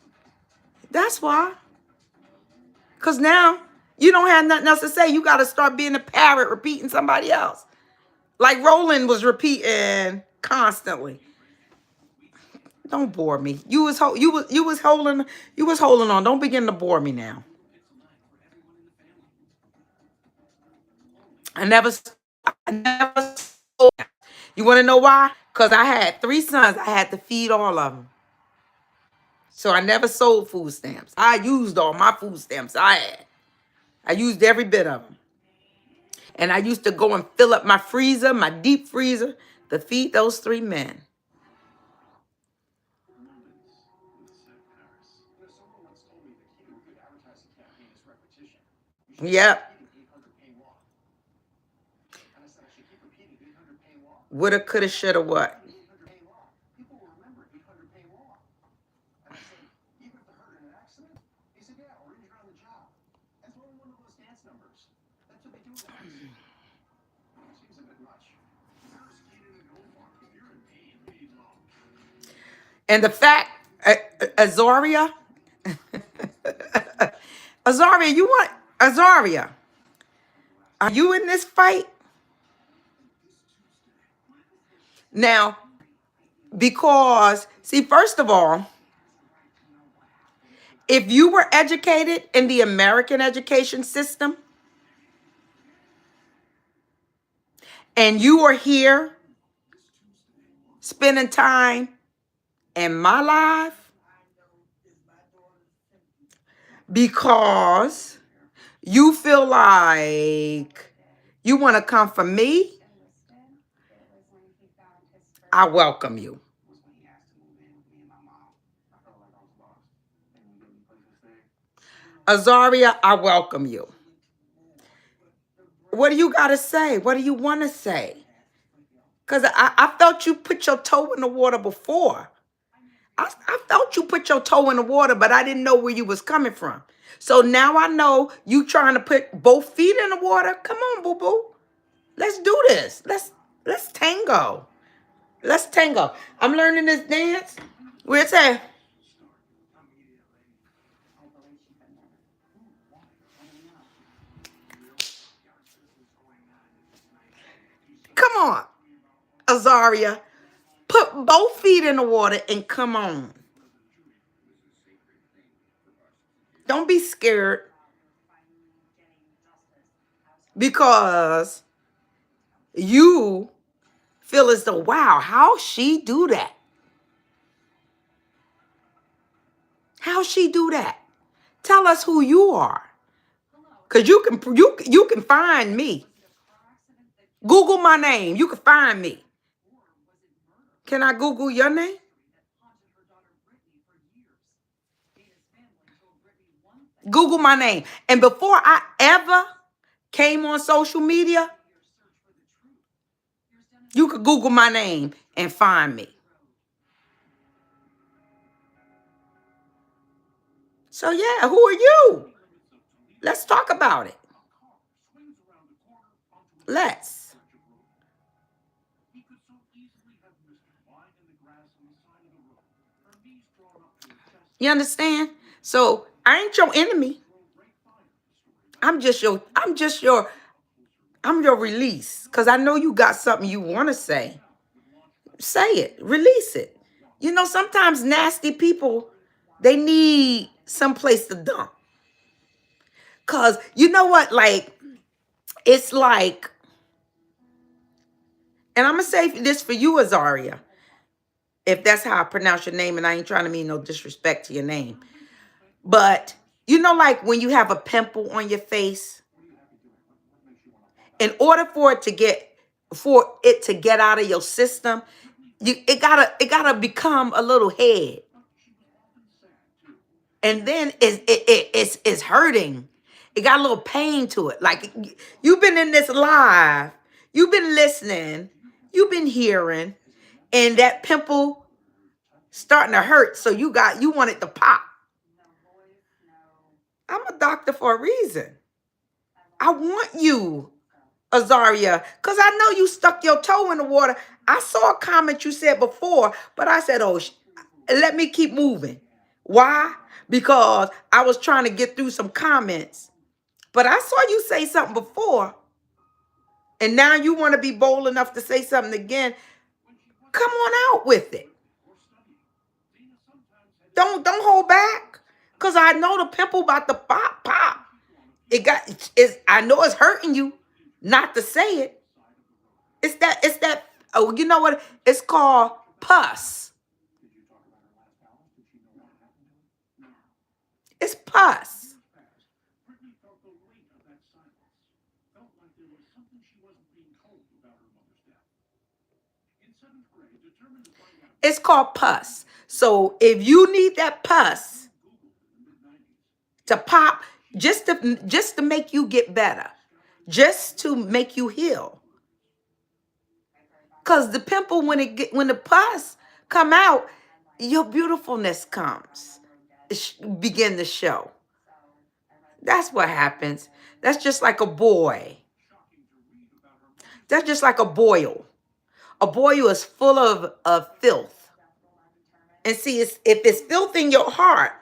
That's why. Because now you don't have nothing else to say. You got to start being a parrot repeating somebody else. Like Roland was repeating constantly. Don't bore me. You was holding on. Don't begin to bore me now. I never sold. You want to know why? Because I had 3 sons. I had to feed all of them. So I never sold food stamps. I used all my food stamps I had. I used every bit of them. And I used to go and fill up my freezer, my deep freezer, to feed those 3 men. Yep. Woulda, coulda, shoulda, what? And the fact, Azaria, Azaria, you want, Azaria, are you in this fight? Now, because, see, first of all, if you were educated in the American education system and you are here spending time in my life because you feel like you want to come for me, I welcome you. Azaria, I welcome you. What do you got to say? What do you want to say? Because I felt you put your toe in the water before. I felt you put your toe in the water, but I didn't know where you was coming from. So now I know you trying to put both feet in the water. Come on, boo-boo. Let's do this. Let's tango. Let's tango. I'm learning this dance. Where it's at? Come on, Azaria. Put both feet in the water and come on. Don't be scared because you feel as though, wow, how she do that? How she do that? Tell us who you are. Cause you can find me. Google my name. You can find me. Can I Google your name? Google my name. And before I ever came on social media, you could Google my name and find me. So yeah, who are you? Let's talk about it. Let's. You understand? So I ain't your enemy. I'm your release. Cause I know you got something you want to say. Say it. Release it. You know, sometimes nasty people, they need some place to dump. Cause you know what? Like, it's like, and I'm gonna say this for you, Azaria, if that's how I pronounce your name, and I ain't trying to mean no disrespect to your name. But you know, like when you have a pimple on your face, in order for it to get out of your system, it gotta become a little head. And then it's hurting. It got a little pain to it. Like you've been in this live, you've been listening, you've been hearing, and that pimple starting to hurt. So you want it to pop. I'm a doctor for a reason. I want you, Azaria, because I know you stuck your toe in the water. I saw a comment you said before, but I said, oh, let me keep moving. Why? Because I was trying to get through some comments. But I saw you say something before, and now you want to be bold enough to say something again. Come on out with it. Don't hold back, because I know the pimple about to pop. I know it's hurting you not to say it. It's that, oh, you know what? It's called pus. It's pus. It's called pus. So if you need that pus to pop, just to make you get better, just to make you heal. Cause the pimple, when the pus come out, your beautifulness comes, begin to show. That's what happens. That's just like a boy. That's just like a boil. A boil is full of filth. And see, if it's filth in your heart,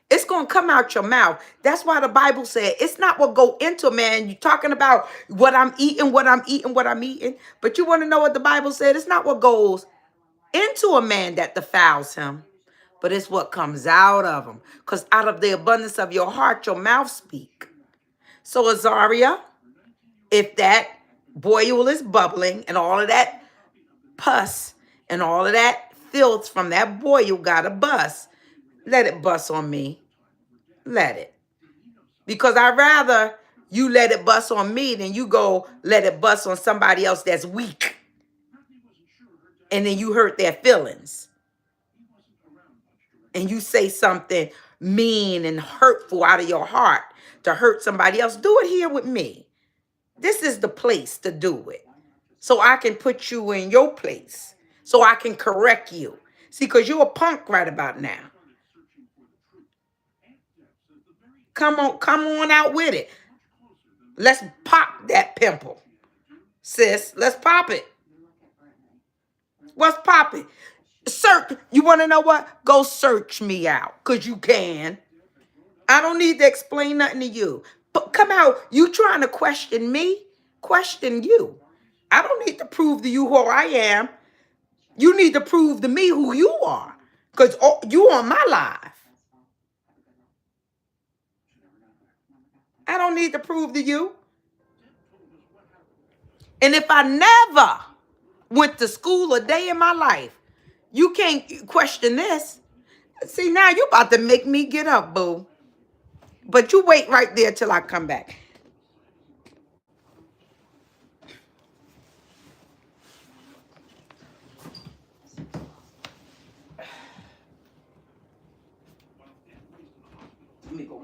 it's going to come out your mouth. That's why the Bible said it's not what go into a man. You're talking about what I'm eating, what I'm eating, what I'm eating. But you want to know what the Bible said? It's not what goes into a man that defiles him, but it's what comes out of him. Because out of the abundance of your heart, your mouth speak. So Azaria, if that boil is bubbling and all of that pus and all of that filth from that boil got to bust, let it bust on me. Let it. Because I'd rather you let it bust on me than you go let it bust on somebody else that's weak. And then you hurt their feelings. And you say something mean and hurtful out of your heart to hurt somebody else. Do it here with me. This is the place to do it. So I can put you in your place. So I can correct you. See, because you're a punk right about now. Come on out with it. Let's pop that pimple. Sis, let's pop it. What's popping? Search. You want to know what? Go search me out, because you can. I don't need to explain nothing to you. But come out. You trying to question me? Question you. I don't need to prove to you who I am. You need to prove to me who you are. Because you on my life. I don't need to prove to you. And if I never went to school a day in my life, you can't question this. See, now you about to make me get up, boo. But you wait right there till I come back. Let me go.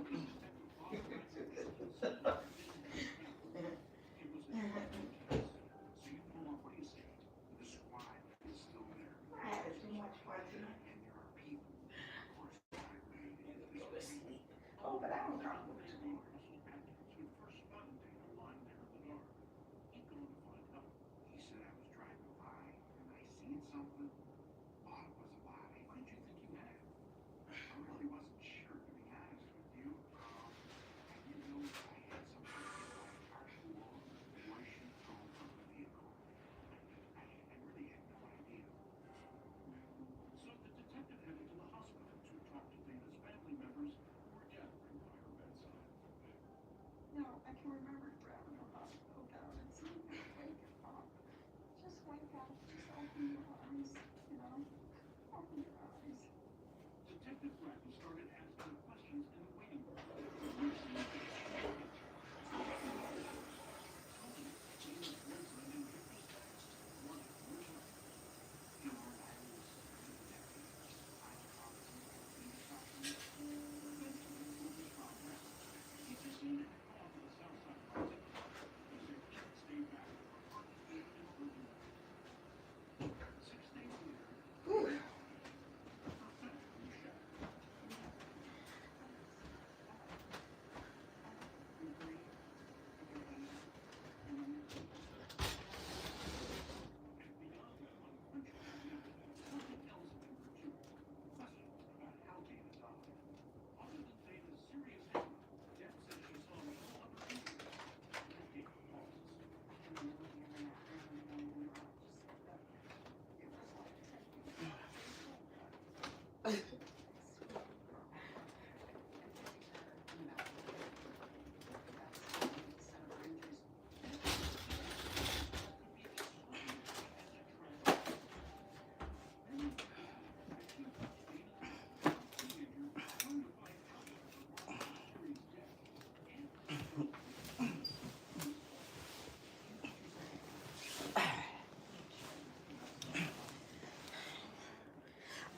Oh, but I don't know.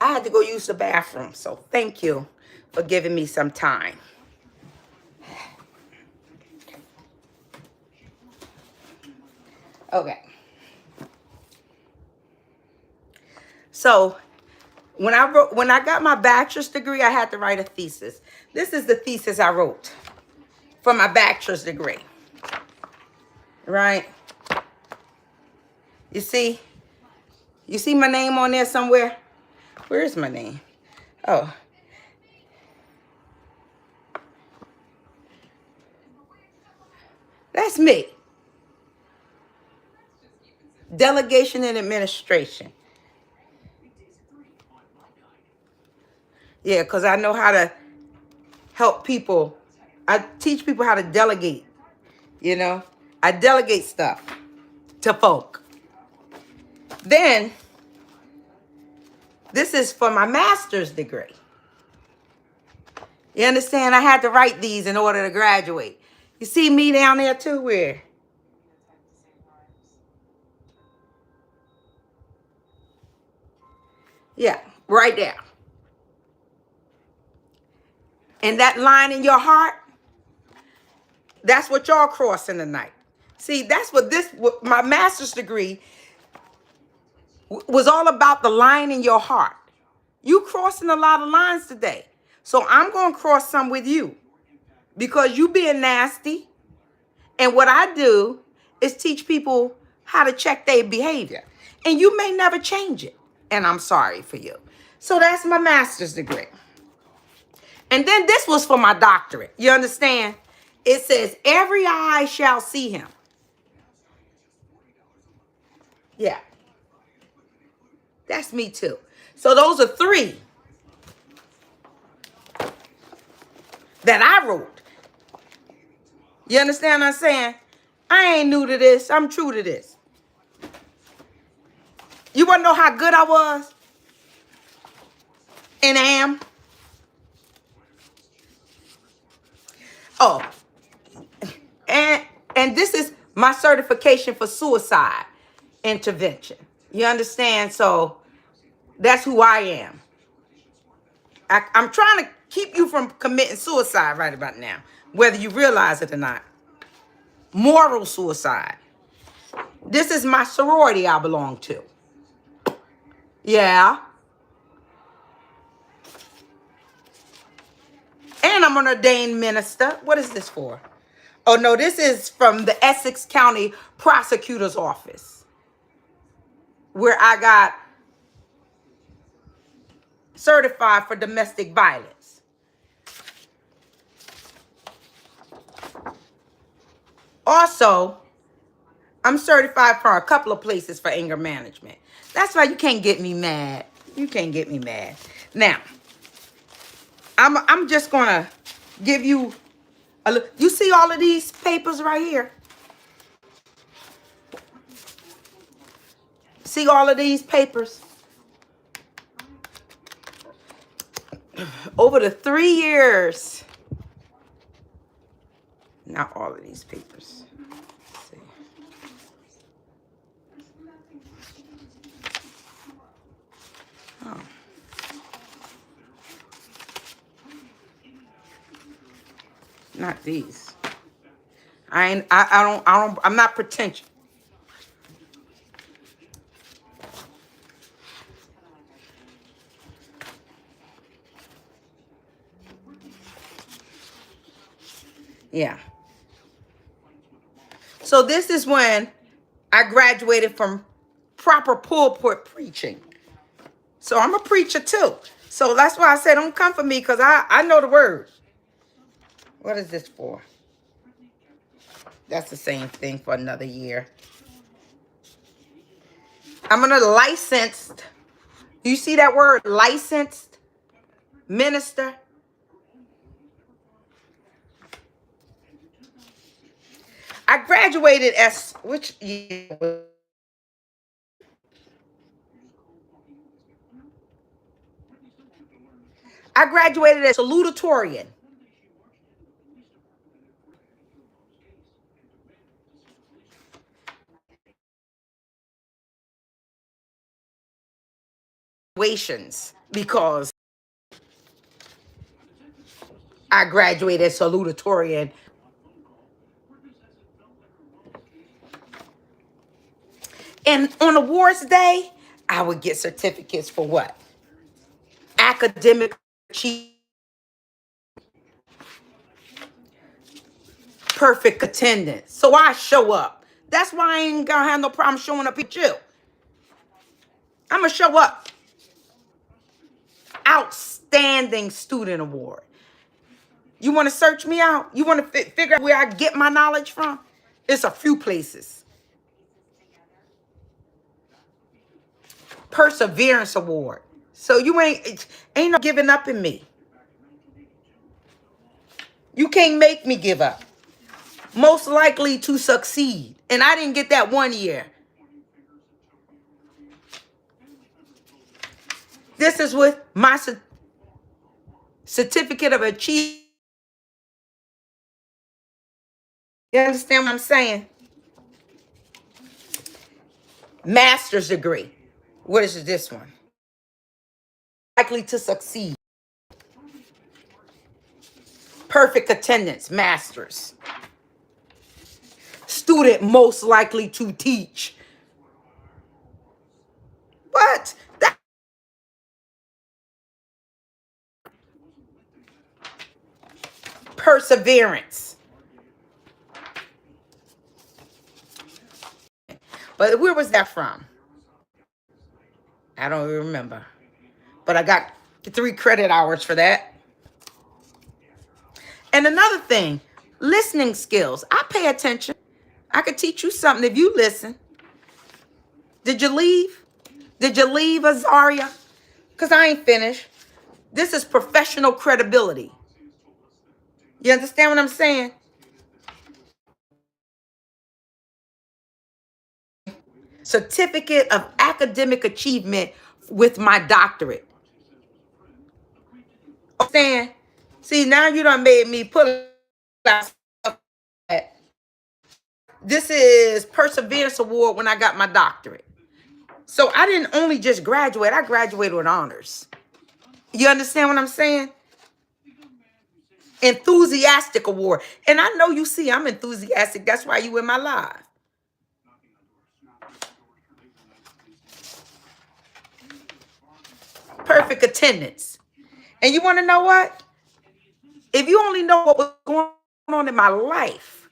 I had to go use the bathroom, so thank you for giving me some time. Okay. So when I got my bachelor's degree, I had to write a thesis. This is the thesis I wrote for my bachelor's degree. Right? You see my name on there somewhere? Where is my name? Oh. That's me. Delegation and administration. Yeah, because I know how to help people. I teach people how to delegate, you know. I delegate stuff to folk. Then, this is for my master's degree. You understand? I had to write these in order to graduate. You see me down there too? Where? Yeah, right there. And that line in your heart, that's what y'all crossing tonight. See, that's what my master's degree was all about, the line in your heart. You crossing a lot of lines today. So I'm going to cross some with you because you being nasty. And what I do is teach people how to check their behavior. And you may never change it. And I'm sorry for you. So that's my master's degree. And then this was for my doctorate. You understand? It says, every eye shall see him. Yeah, that's me too. So those are three that I wrote. You understand what I'm saying? I ain't new to this. I'm true to this. You want to know how good I was and am? Oh, and this is my certification for suicide intervention. You understand? So that's who I am. I'm trying to keep you from committing suicide right about now, whether you realize it or not. Moral suicide. This is my sorority I belong to. Yeah. And I'm an ordained minister. What is this for? Oh, no, this is from the Essex County Prosecutor's Office, where I got certified for domestic violence. Also, I'm certified for a couple of places for anger management. That's why you can't get me mad. You can't get me mad. Now, I'm just gonna give you a look. You see all of these papers right here? See all of these papers? Over the 3 years. Not all of these papers. Let's see. Oh. Not these. I'm not pretentious. Yeah. So this is when I graduated from proper pulpit preaching. So I'm a preacher too. So that's why I said don't come for me, because I know the word. What is this for? That's the same thing for another year. I'm a licensed. You see that word, licensed minister? I graduated as, which year? I graduated as salutatorian. Because I graduated as salutatorian. And on awards day, I would get certificates for what? Academic achievement, perfect attendance. So I show up. That's why I ain't gonna have no problem showing up at you. I'm gonna show up. Outstanding student award. You want to search me out? You want to figure out where I get my knowledge from? It's a few places. Perseverance award. So you ain't no giving up in me. You can't make me give up. Most likely to succeed. And I didn't get that 1 year. This is with my certificate of achievement. You understand what I'm saying? Master's degree. What is this one? Likely to succeed. Perfect attendance, master's. Student most likely to teach. What? That perseverance. But where was that from? I don't even remember. But I got 3 credit hours for that. And another thing, listening skills. I pay attention. I could teach you something if you listen. Did you leave? Did you leave, Azaria? Because I ain't finished. This is professional credibility. You understand what I'm saying? Certificate of academic achievement with my doctorate. Understand? See, now you done made me put out stuff. This is Perseverance Award when I got my doctorate. So I didn't only just graduate, I graduated with honors. You understand what I'm saying? Enthusiastic award. And I know you see I'm enthusiastic. That's why you in my live. Perfect attendance. And you want to know what? If you only know what was going on in my life,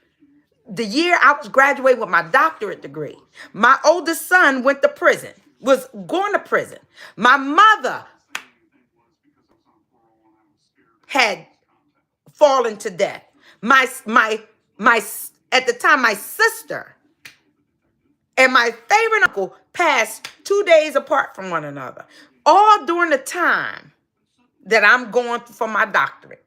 the year I was graduating with my doctorate degree, my oldest son went to prison, was going to prison. My mother had fallen to death. My at the time, my sister and my favorite uncle passed 2 days apart from one another, all during the time that I'm going for my doctorate.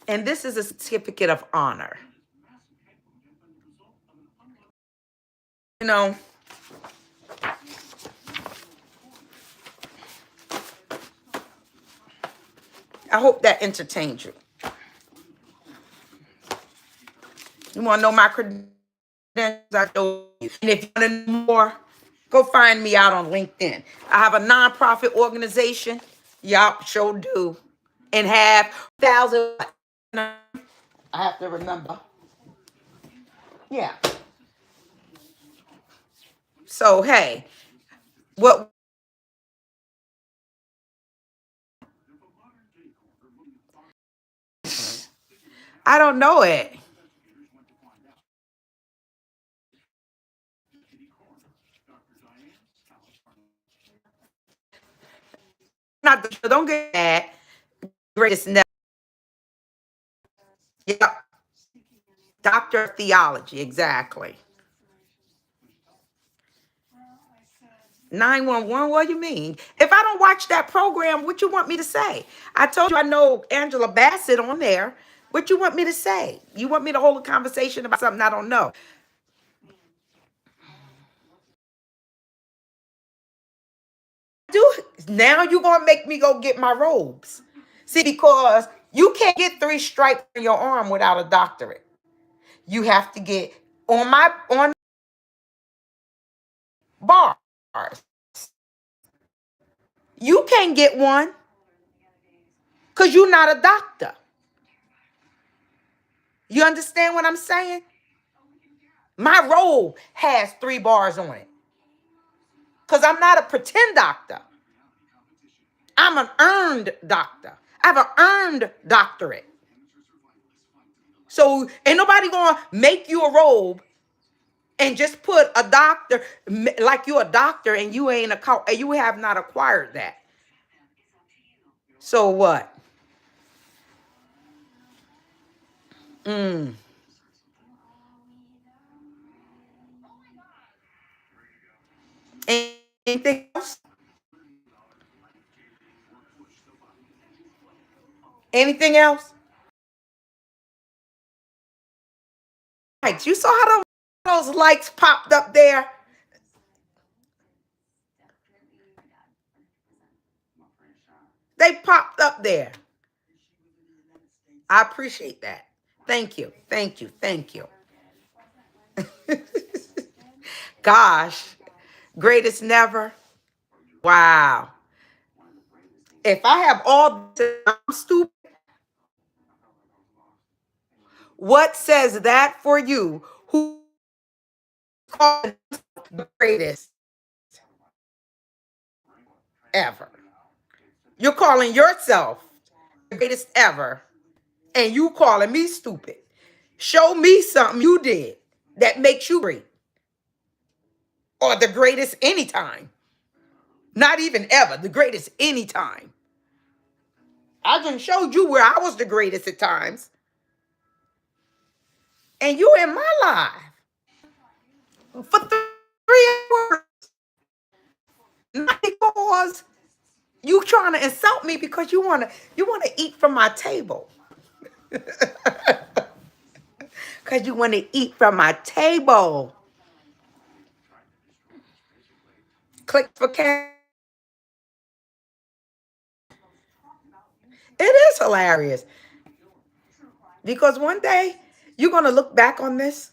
And this is a certificate of honor. You know, I hope that entertains you. You want to know my credentials? I told you. And if you want to know more, go find me out on LinkedIn. I have a nonprofit organization. Yup, sure do. And have 1,000. I have to remember. Yeah. So, hey, what? I don't know it. Not the, don't get that. Greatest never. Yep. Doctor of Theology, exactly. 911, what do you mean? If I don't watch that program, what you want me to say? I told you I know Angela Bassett on there. What you want me to say? You want me to hold a conversation about something I don't know? Do now you gonna make me go get my robes. See, because you can't get 3 stripes on your arm without a doctorate. You have to get on bars. You can't get one because you're not a doctor. You understand what I'm saying? My robe has 3 bars on it. Because I'm not a pretend doctor. I'm an earned doctor. I have an earned doctorate. So ain't nobody gonna make you a robe and just put a doctor like you a doctor and you ain't you have not acquired that. So what? Mm. Anything else? Anything else? Likes. You saw how those likes popped up there? They popped up there. I appreciate that. Thank you. Thank you. Thank you. Gosh. Greatest never. Wow. If I have all this, I'm stupid. What says that for you? Who called the greatest ever? You're calling yourself the greatest ever, and you calling me stupid. Show me something you did that makes you great, or the greatest anytime. Not even ever, the greatest anytime. I just showed you where I was the greatest at times. And you in my life for 3 hours. Not because you trying to insult me because you wanna eat from my table. Because you want to eat from my table. Click for cash. It is hilarious. Because one day you're going to look back on this.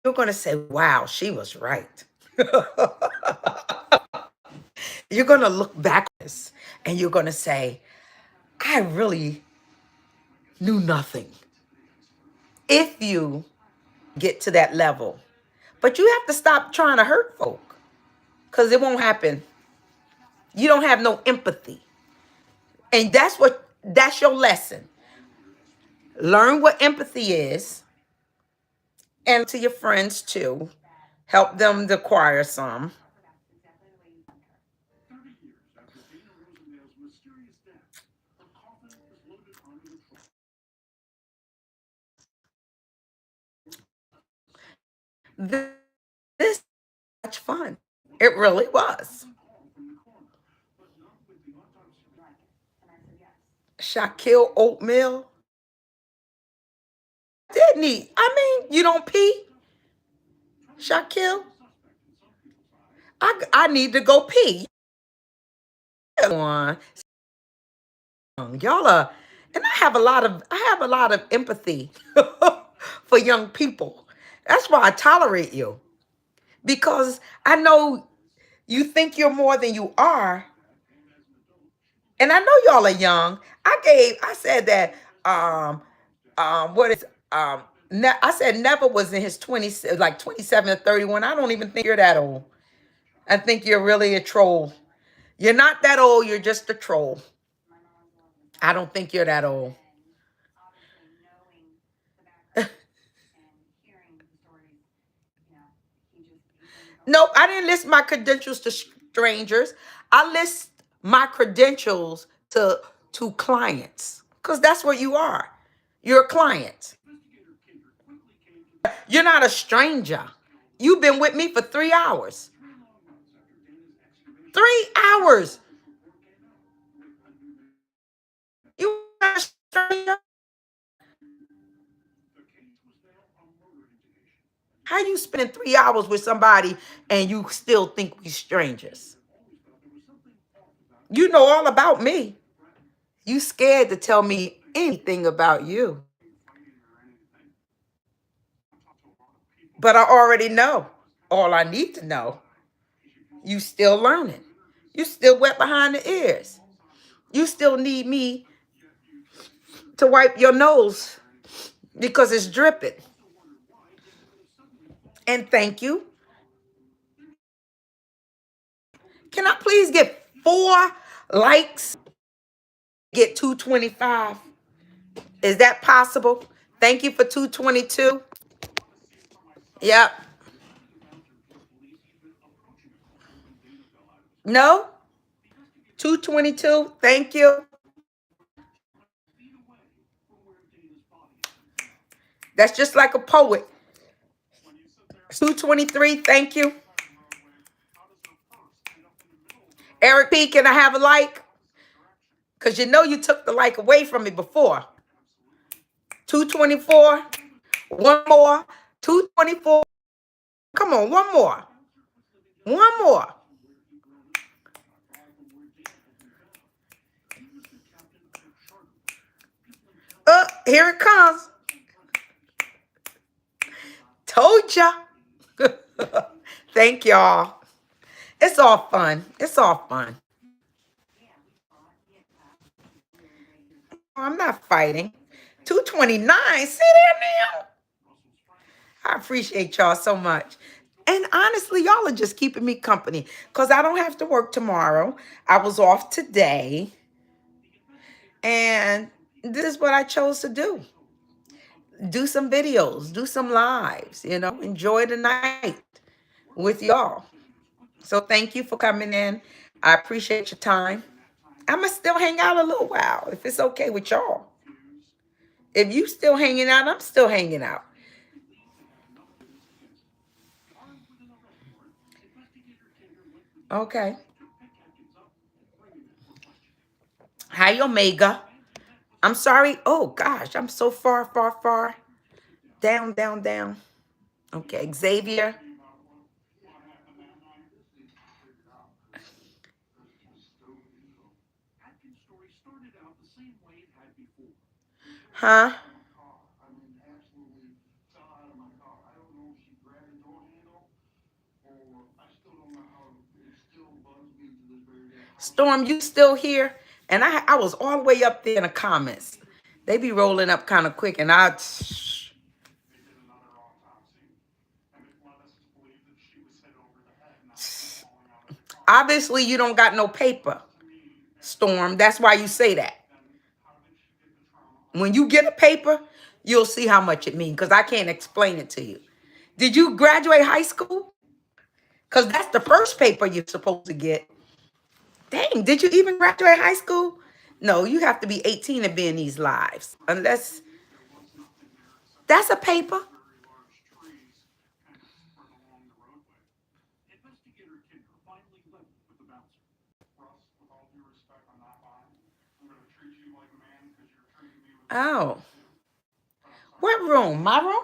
You're going to say, wow, she was right. You're going to look back on this and you're going to say, I really knew nothing. If you get to that level. But you have to stop trying to hurt folk because it won't happen. You don't have no empathy. And that's your lesson. Learn what empathy is and to your friends too. Help them to acquire some. This is much fun. It really was. Shaquille Oatmeal. Didn't he? I mean, you don't pee, Shaquille? I need to go pee. One. Y'all are, and I have a lot of empathy for young people. That's why I tolerate you. Because I know you think you're more than you are. And I know y'all are young. I said that what is I said never was in his 20s, like 27 or 31. I don't even think you're that old. I think you're really a troll. You're not that old, you're just a troll. I don't think you're that old. Nope, I didn't list my credentials to strangers. I list my credentials to clients because that's what you are. You're a client. You're not a stranger. You've been with me for 3 hours. 3 hours. You not a stranger. How you spending 3 hours with somebody and you still think we strangers? You know all about me. You scared to tell me anything about you. But I already know all I need to know. You still learning. You still wet behind the ears. You still need me to wipe your nose because it's dripping. And thank you. Can I please get 4 likes? Get 225. Is that possible? Thank you for 222. Yep. No? 222. Thank you. That's just like a poet. 223. Thank you. Eric P, can I have a like? Because you know you took the like away from me before. 224. One more. 224. Come on, one more. One more. Here it comes. Told ya. Thank y'all. It's all fun. It's all fun. I'm not fighting. 229. See there now? I appreciate y'all so much. And honestly, y'all are just keeping me company because I don't have to work tomorrow. I was off today. And this is what I chose to do. Do some videos, do some lives, enjoy the night with y'all. So thank you for coming in. I appreciate your time. I'm going to still hang out a little while if it's okay with y'all. If you still hanging out, I'm still hanging out. Okay. Hi, Omega. I'm sorry. Oh, gosh. I'm so far, far, far. Down, down, down. Okay. Xavier. Huh? Storm, you still here? And I was all the way up there in the comments. They be rolling up kind of quick, and obviously you don't got no paper, Storm. That's why you say that. When you get a paper, you'll see how much it means, because I can't explain it to you. Did you graduate high school? Because that's the first paper you're supposed to get. Dang, did you even graduate high school? No, you have to be 18 to be in these lives. Unless that's a paper. Oh. What room? My room?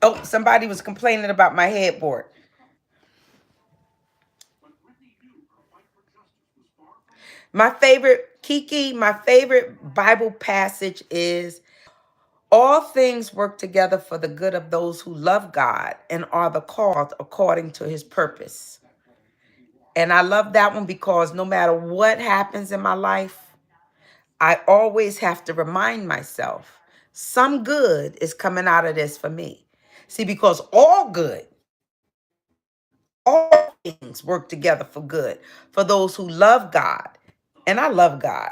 Oh, somebody was complaining about my headboard. My favorite, Kiki, my favorite Bible passage is all things work together for the good of those who love God and are the called according to his purpose. And I love that one because no matter what happens in my life, I always have to remind myself some good is coming out of this for me. See, because all things work together for good for those who love God. And I love God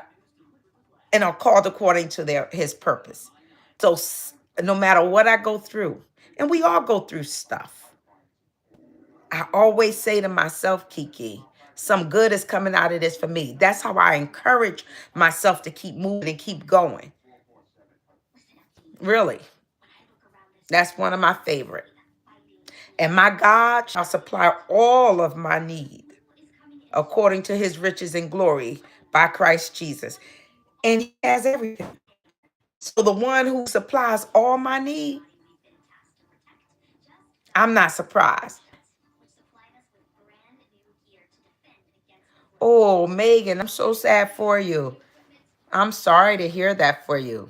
and are called according to his purpose. So no matter what I go through, and we all go through stuff, I always say to myself, Kiki, some good is coming out of this for me. That's how I encourage myself to keep moving and keep going. Really. That's one of my favorite. And my God shall supply all of my need according to his riches and glory by Christ Jesus. And he has everything. So the one who supplies all my need, I'm not surprised. Oh, Megan, I'm so sad for you. I'm sorry to hear that for you.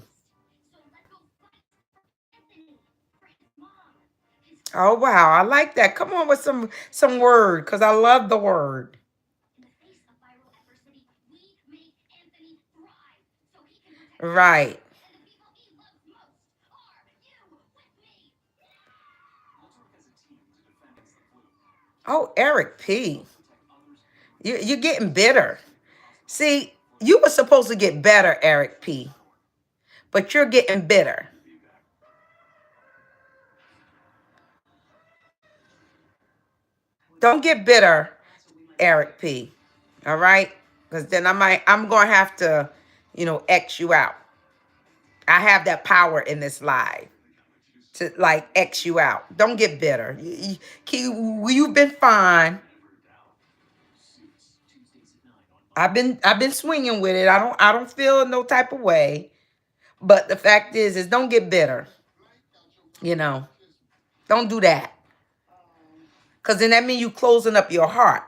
Oh wow, I like that. Come on with some word, because I love the word. Right. Oh, Eric P. You're getting bitter. See, you were supposed to get better, Eric P. But you're getting bitter. Don't get bitter, Eric P. All right? Because then I'm gonna have to, X you out. I have that power in this live to like X you out. Don't get bitter. You've been fine. I've been swinging with it. I don't feel no type of way. But the fact is don't get bitter. You know, don't do that. Because then that means you closing up your heart.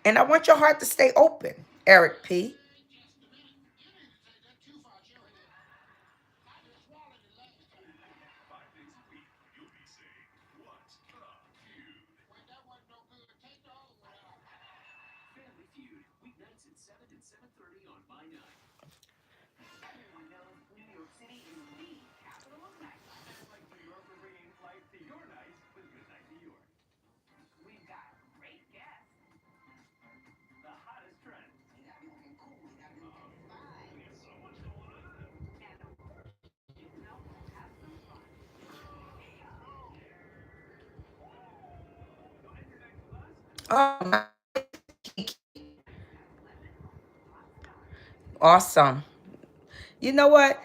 And I want your heart to stay open, Eric P. Oh, awesome. You know what?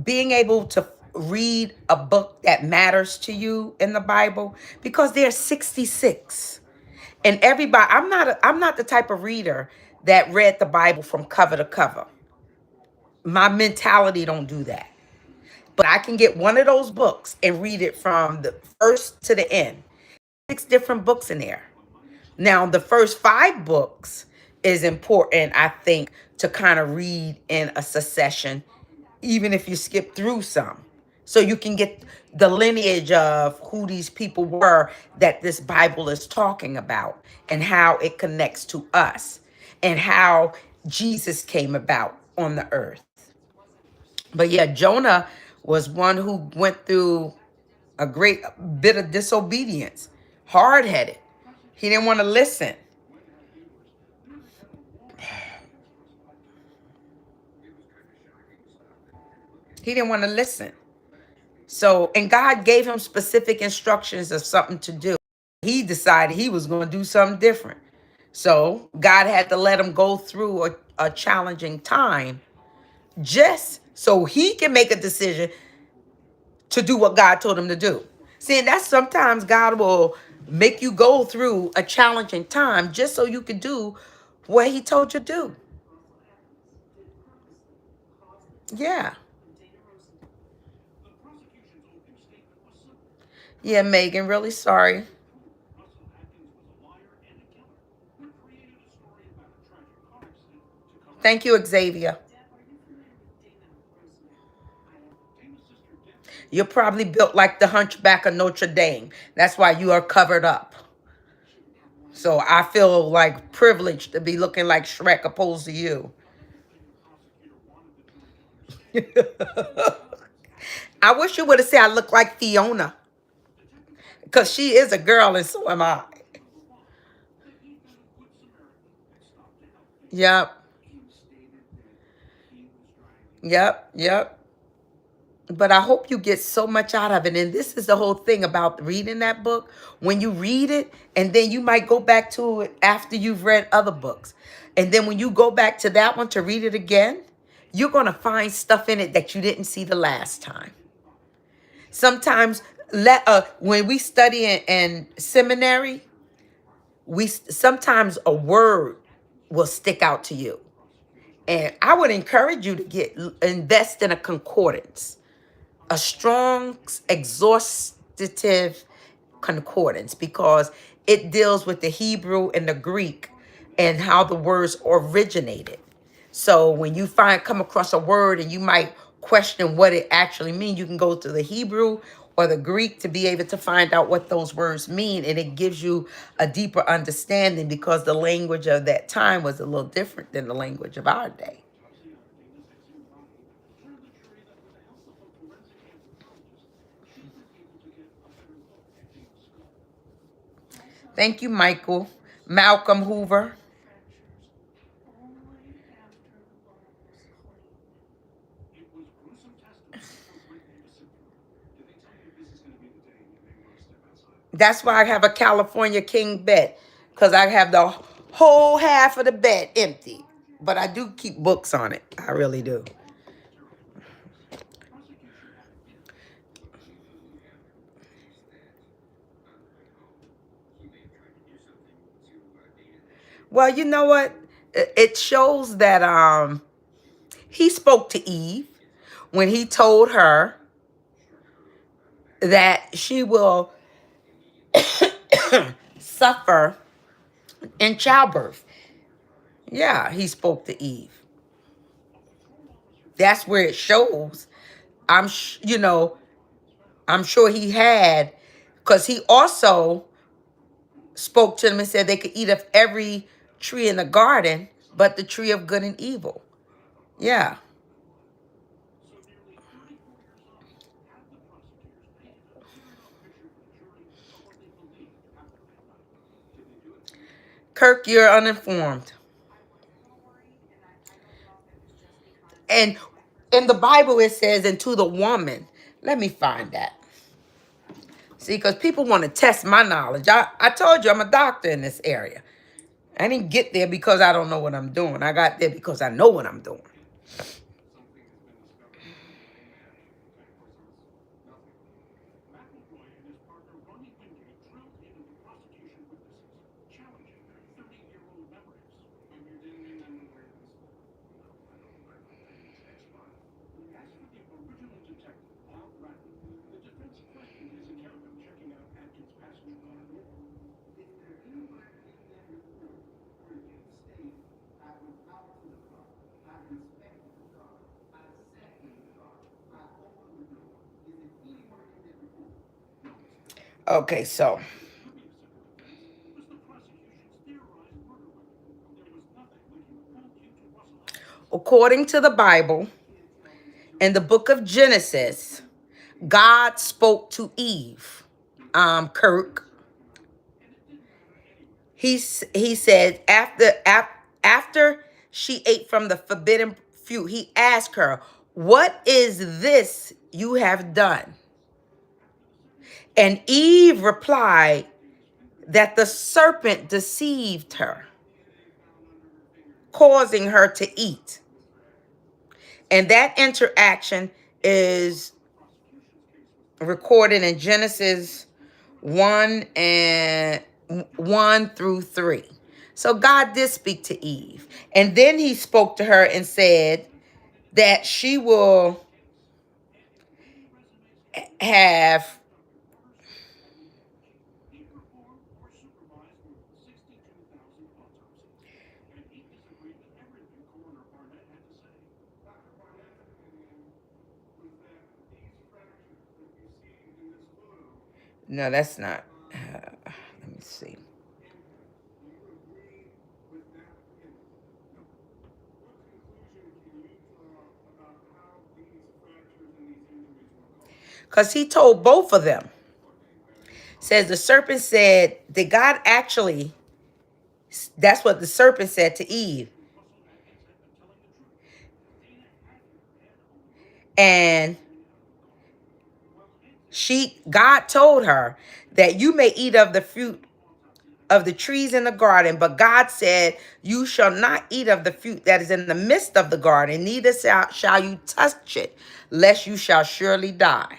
Being able to read a book that matters to you in the Bible, because there's 66. And everybody, I'm not the type of reader that read the Bible from cover to cover. My mentality don't do that. But I can get one of those books and read it from the first to the end. 6 different books in there. Now, the first 5 books is important, I think, to kind of read in a succession, even if you skip through some. So you can get the lineage of who these people were that this Bible is talking about and how it connects to us and how Jesus came about on the earth. But yeah, Jonah was one who went through a great bit of disobedience, hard headed. He didn't want to listen. He didn't want to listen. So, and God gave him specific instructions of something to do. He decided he was going to do something different. So, God had to let him go through a challenging time just so he can make a decision to do what God told him to do. See, and that's sometimes God will make you go through a challenging time just so you can do what he told you to do. Yeah. Yeah, Megan, really sorry. Thank you, Xavier. You're probably built like the Hunchback of Notre Dame. That's why you are covered up. So I feel like privileged to be looking like Shrek opposed to you. I wish you would have said I look like Fiona, because she is a girl and so am I. Yep, yep. But I hope you get so much out of it. And this is the whole thing about reading that book. When you read it, and then you might go back to it after you've read other books. And then when you go back to that one to read it again, you're going to find stuff in it that you didn't see the last time. Sometimes when we study in seminary, we sometimes a word will stick out to you. And I would encourage you to invest in a concordance, a strong, exhaustive concordance, because it deals with the Hebrew and the Greek and how the words originated. So when you come across a word and you might question what it actually means, you can go to the Hebrew or the Greek to be able to find out what those words mean. And it gives you a deeper understanding, because the language of that time was a little different than the language of our day. Thank you, Michael. Malcolm Hoover. That's why I have a California King bed, because I have the whole half of the bed empty. But I do keep books on it. I really do. Well, you know what? It shows that he spoke to Eve when he told her that she will suffer in childbirth. Yeah, he spoke to Eve. That's where it shows. You know, I'm sure he had, because he also spoke to them and said they could eat of every tree in the garden, but the tree of good and evil. Yeah. Kirk, you're uninformed. And in the Bible, it says, and to the woman. Let me find that. See, because people want to test my knowledge. I told you I'm a doctor in this area. I didn't get there because I don't know what I'm doing. I got there because I know what I'm doing. Okay, so according to the Bible, in the book of Genesis, God spoke to Eve. Kirk. He said after she ate from the forbidden fruit, he asked her, "What is this you have done?" And Eve replied that the serpent deceived her, causing her to eat. And that interaction is recorded in Genesis 1 and 1 through 3. So God did speak to Eve. And then he spoke to her and said that she will have, no, that's not. Let me see. Because he told both of them. Says the serpent said, did God actually, that's what the serpent said to Eve. And God told her that you may eat of the fruit of the trees in the garden, but God said, you shall not eat of the fruit that is in the midst of the garden, neither shall you touch it, lest you shall surely die.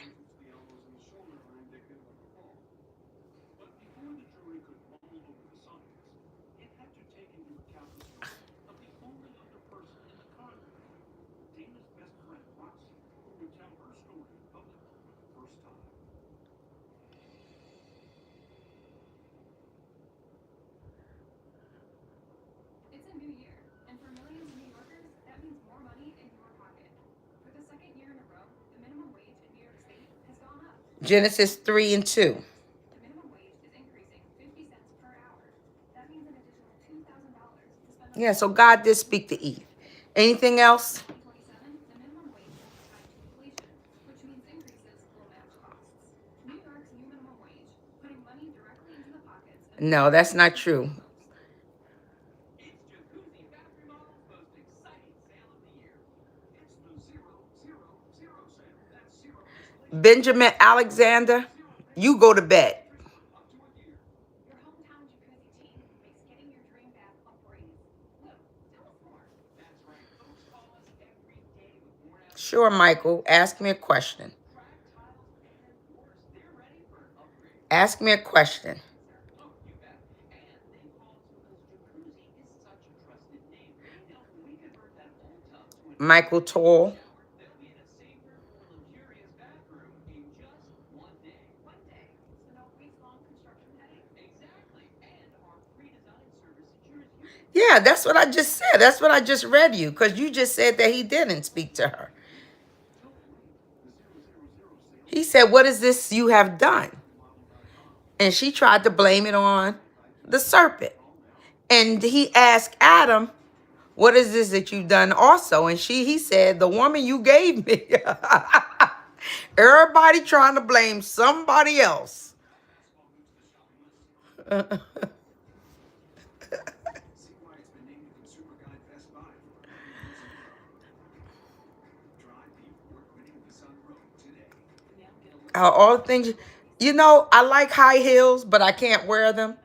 Genesis 3 and 2. Yeah, so God did speak to Eve. Anything else? No, that's not true. Benjamin Alexander, you go to bed. Sure, Michael. Ask me a question. Ask me a question. Michael Toll. Yeah, that's what I just said. That's what I just read you, because you just said that he didn't speak to her. He said, what is this you have done? And she tried to blame it on the serpent. And he asked Adam, what is this that you've done also? And he said, the woman you gave me. Everybody trying to blame somebody else. All things. You know, I like high heels, but I can't wear them,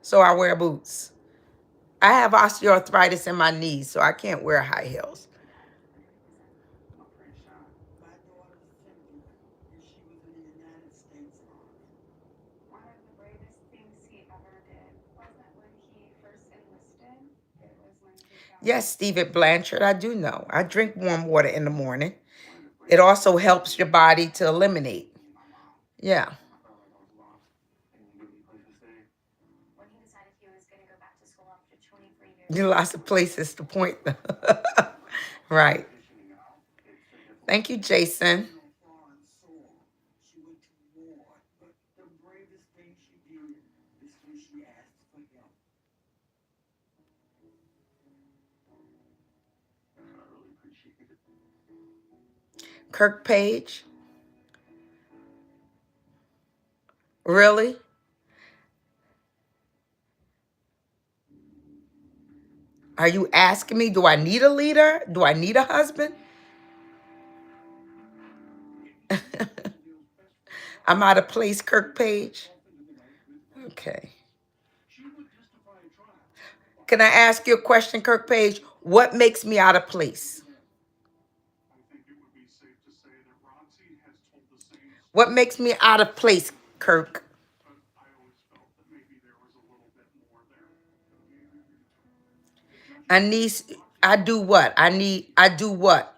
so I wear boots. I have osteoarthritis in my knees, so I can't wear high heels. Yes, Stephen Blanchard, I do know. I drink warm water in the morning. It also helps your body to eliminate. Yeah. You lots of places to point them. Right. Thank you, Jason. Kirk Page. Really? Are you asking me, do I need a leader? Do I need a husband? I'm out of place, Kirk Page. Okay. Can I ask you a question, Kirk Page? What makes me out of place? What makes me out of place, Kirk? I need, I do what? I do what?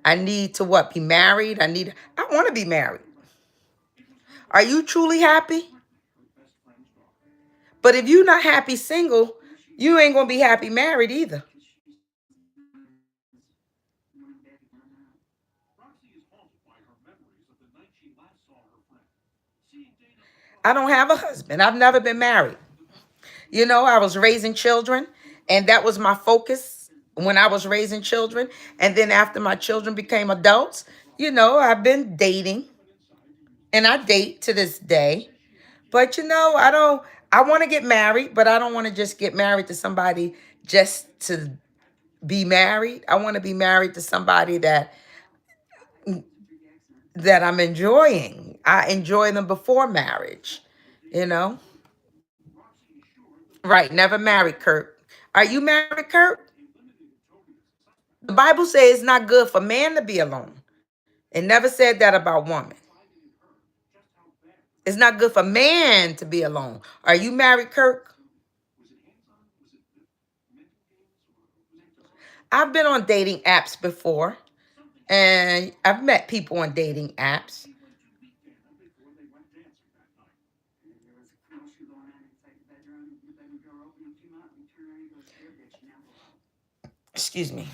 I need to what? Be married? I want to be married. Are you truly happy? But if you're not happy single, you ain't going to be happy married either. I don't have a husband. I've never been married. You know, I was raising children, and that was my focus when I was raising children. And then after my children became adults, you know, I've been dating, and I date to this day. But you know, I want to get married, but I don't want to just get married to somebody just to be married. I want to be married to somebody that I'm enjoying. I enjoy them before marriage, you know? Right, never married, Kurt. Are you married, Kurt? The Bible says it's not good for man to be alone. It never said that about woman. It's not good for man to be alone. Are you married, Kirk? I've been on dating apps before, and I've met people on dating apps. Excuse me.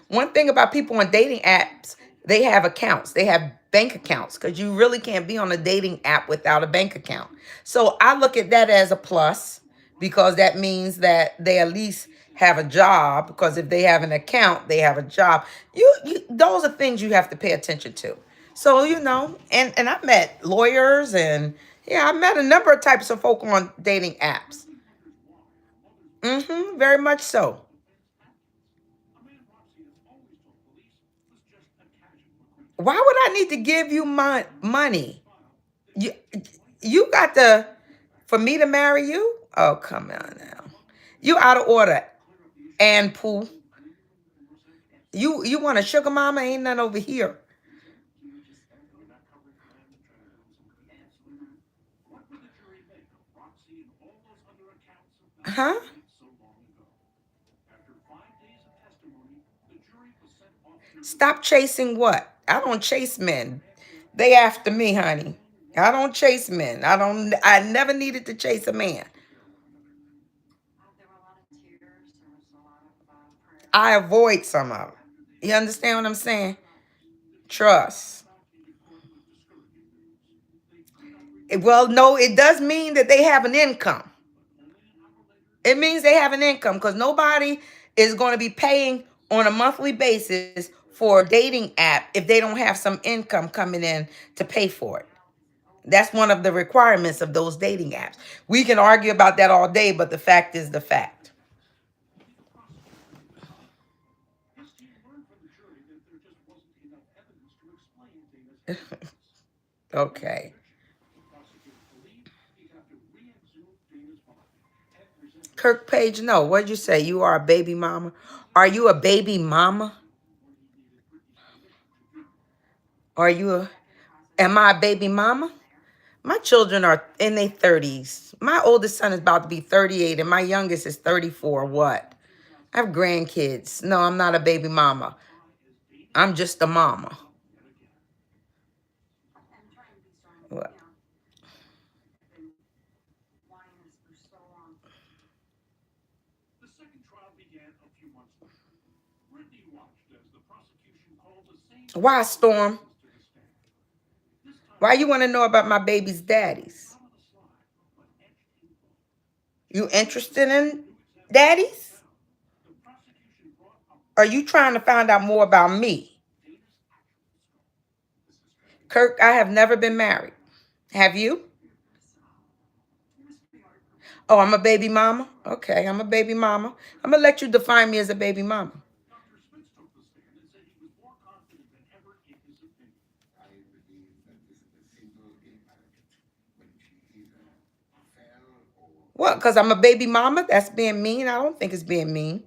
One thing about people on dating apps, they have accounts. They have bank accounts because you really can't be on a dating app without a bank account. So I look at that as a plus because that means that they at least have a job because if they have an account, they have a job. You those are things you have to pay attention to. So, you know, and I met lawyers and yeah, I met a number of types of folk on dating apps. Very much so. Why would I need to give you my money? You you got to for me to marry you? Oh, come on now. You out of order, and Pooh. You want a sugar mama? Ain't none over here. Huh? Stop chasing what? I don't chase men. They after me, honey. I don't chase men. I never needed to chase a man. I avoid some of them. You understand what I'm saying? Trust. Well, no, it does mean that they have an income. It means they have an income because nobody is going to be paying on a monthly basis for a dating app if they don't have some income coming in to pay for it. That's one of the requirements of those dating apps. We can argue about that all day, but the fact is the fact. Okay. Kirk Page, no. What'd you say? You are a baby mama? Are you a baby mama? Are you a, am I a baby mama? My children are in their 30s. My oldest son is about to be 38 and my youngest is 34. What? I have grandkids. No, I'm not a baby mama. I'm just a mama. What? Why, Storm? Why you want to know about my baby's daddies? You interested in daddies? Are you trying to find out more about me? Kirk, I have never been married. Have you? Oh, I'm a baby mama? Okay, I'm a baby mama. I'm going to let you define me as a baby mama. What? Because I'm a baby mama? That's being mean? I don't think it's being mean.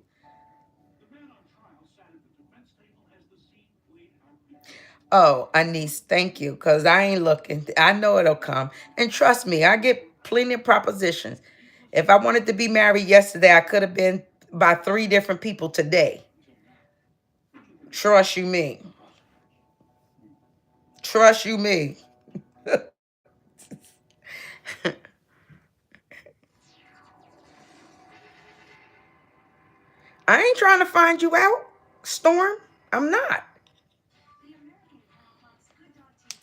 Oh, Anise, thank you. Because I ain't looking. I know it'll come. And trust me, I get plenty of propositions. If I wanted to be married yesterday, I could have been by 3 different people today. Trust you me. Trust you me. I ain't trying to find you out, Storm. I'm not.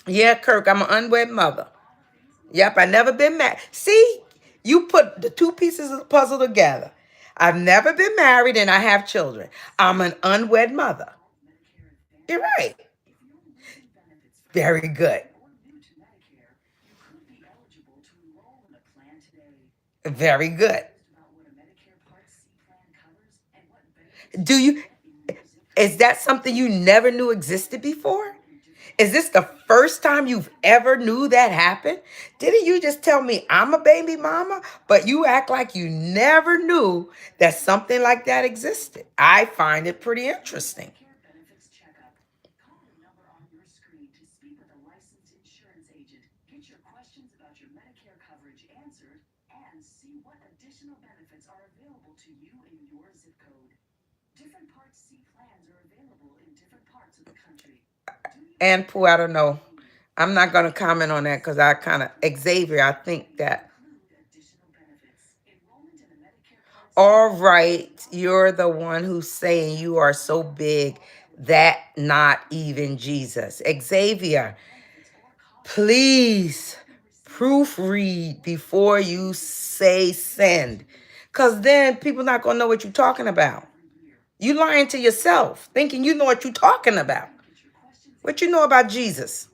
Yeah, Kirk, I'm an unwed mother. Yep, I never been married. See, you put the 2 pieces of the puzzle together. I've never been married and I have children. I'm an unwed mother. You're right. Very good. Very good. Do you, is that something you never knew existed before? Is this the first time you've ever knew that happened? Didn't you just tell me I'm a baby mama, but you act like you never knew that something like that existed? I find it pretty interesting. And Pooh, I don't know. I'm not going to comment on that because I kind of, Xavier, I think that. All right, you're the one who's saying you are so big that not even Jesus. Xavier, please proofread before you say send. Because then people not going to know what you're talking about. You lying to yourself, thinking you know what you're talking about. What you know about Jesus?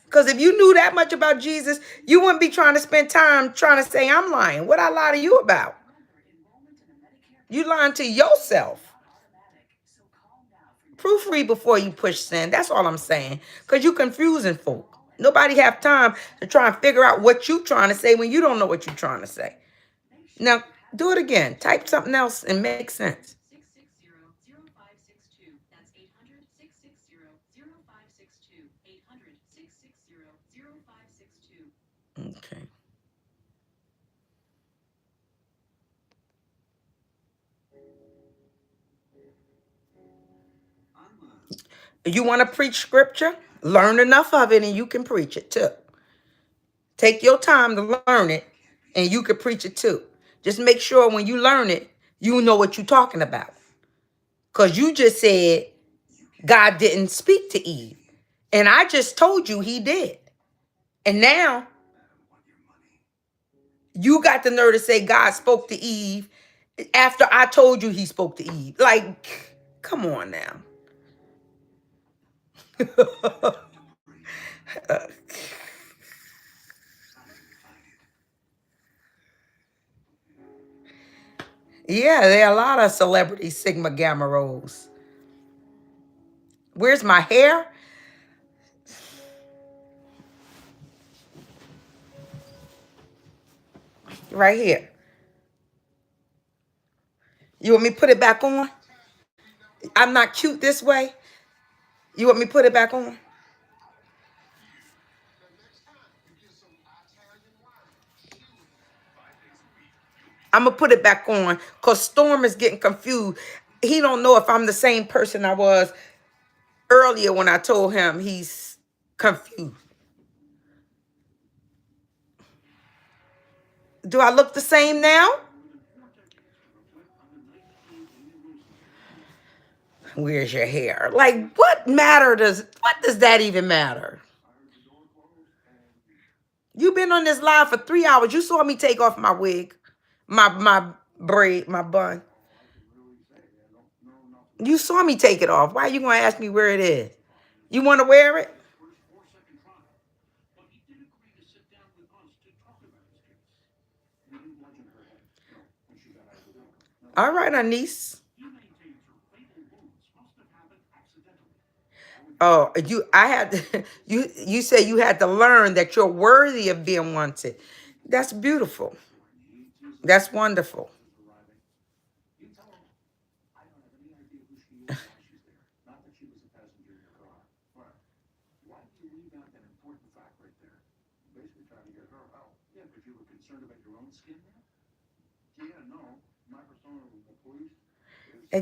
Because if you knew that much about Jesus, you wouldn't be trying to spend time trying to say I'm lying. What I lie to you about? You lying to yourself. Proofread before you push send. That's all I'm saying. Because you confusing folk. Nobody have time to try and figure out what you trying to say when you don't know what you're trying to say. Now, do it again. Type something else and make sense. Okay. You want to preach scripture? Learn enough of it and you can preach it too. Take your time to learn it and you can preach it too. Just make sure when you learn it, you know what you're talking about. Because you just said God didn't speak to Eve. And I just told you he did. And now you got the nerve to say God spoke to Eve after I told you he spoke to Eve. Like, come on now. Yeah, there are a lot of celebrity Sigma Gamma roles. Where's my hair? Right here. You want me to put it back on? I'm not cute this way. You want me to put it back on? I'm going to put it back on because Storm is getting confused. He don't know if I'm the same person I was earlier when I told him he's confused. Do I look the same now? Where's your hair? Like, what does that even matter? You've been on this live for 3 hours. You saw me take off my wig, my braid, my bun. You saw me take it off. Why are you going to ask me where it is? You want to wear it? All right, Anise. Oh, I had to, you said you had to learn that you're worthy of being wanted. That's beautiful. That's wonderful.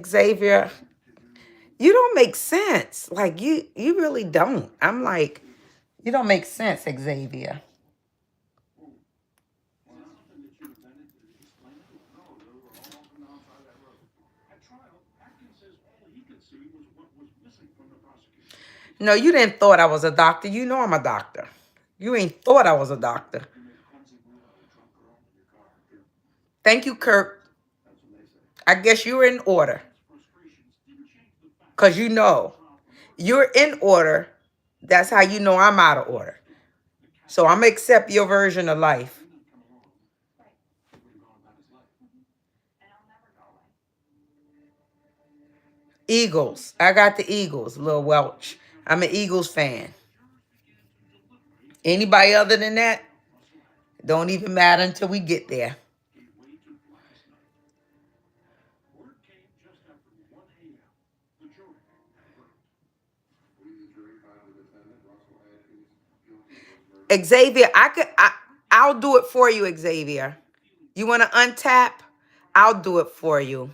Xavier, you don't make sense. Like you really don't. I'm like, you don't make sense, Xavier. No, you didn't thought I was a doctor. You know I'm a doctor. You ain't thought I was a doctor. Thank you, Kirk. I guess you're in order. Because you know, you're in order. That's how you know I'm out of order. So I'm going to accept your version of life. Eagles. I got the Eagles, Lil Welch. I'm an Eagles fan. Anybody other than that, don't even matter until we get there. Xavier, I'll do it for you, Xavier. You want to untap? I'll do it for you.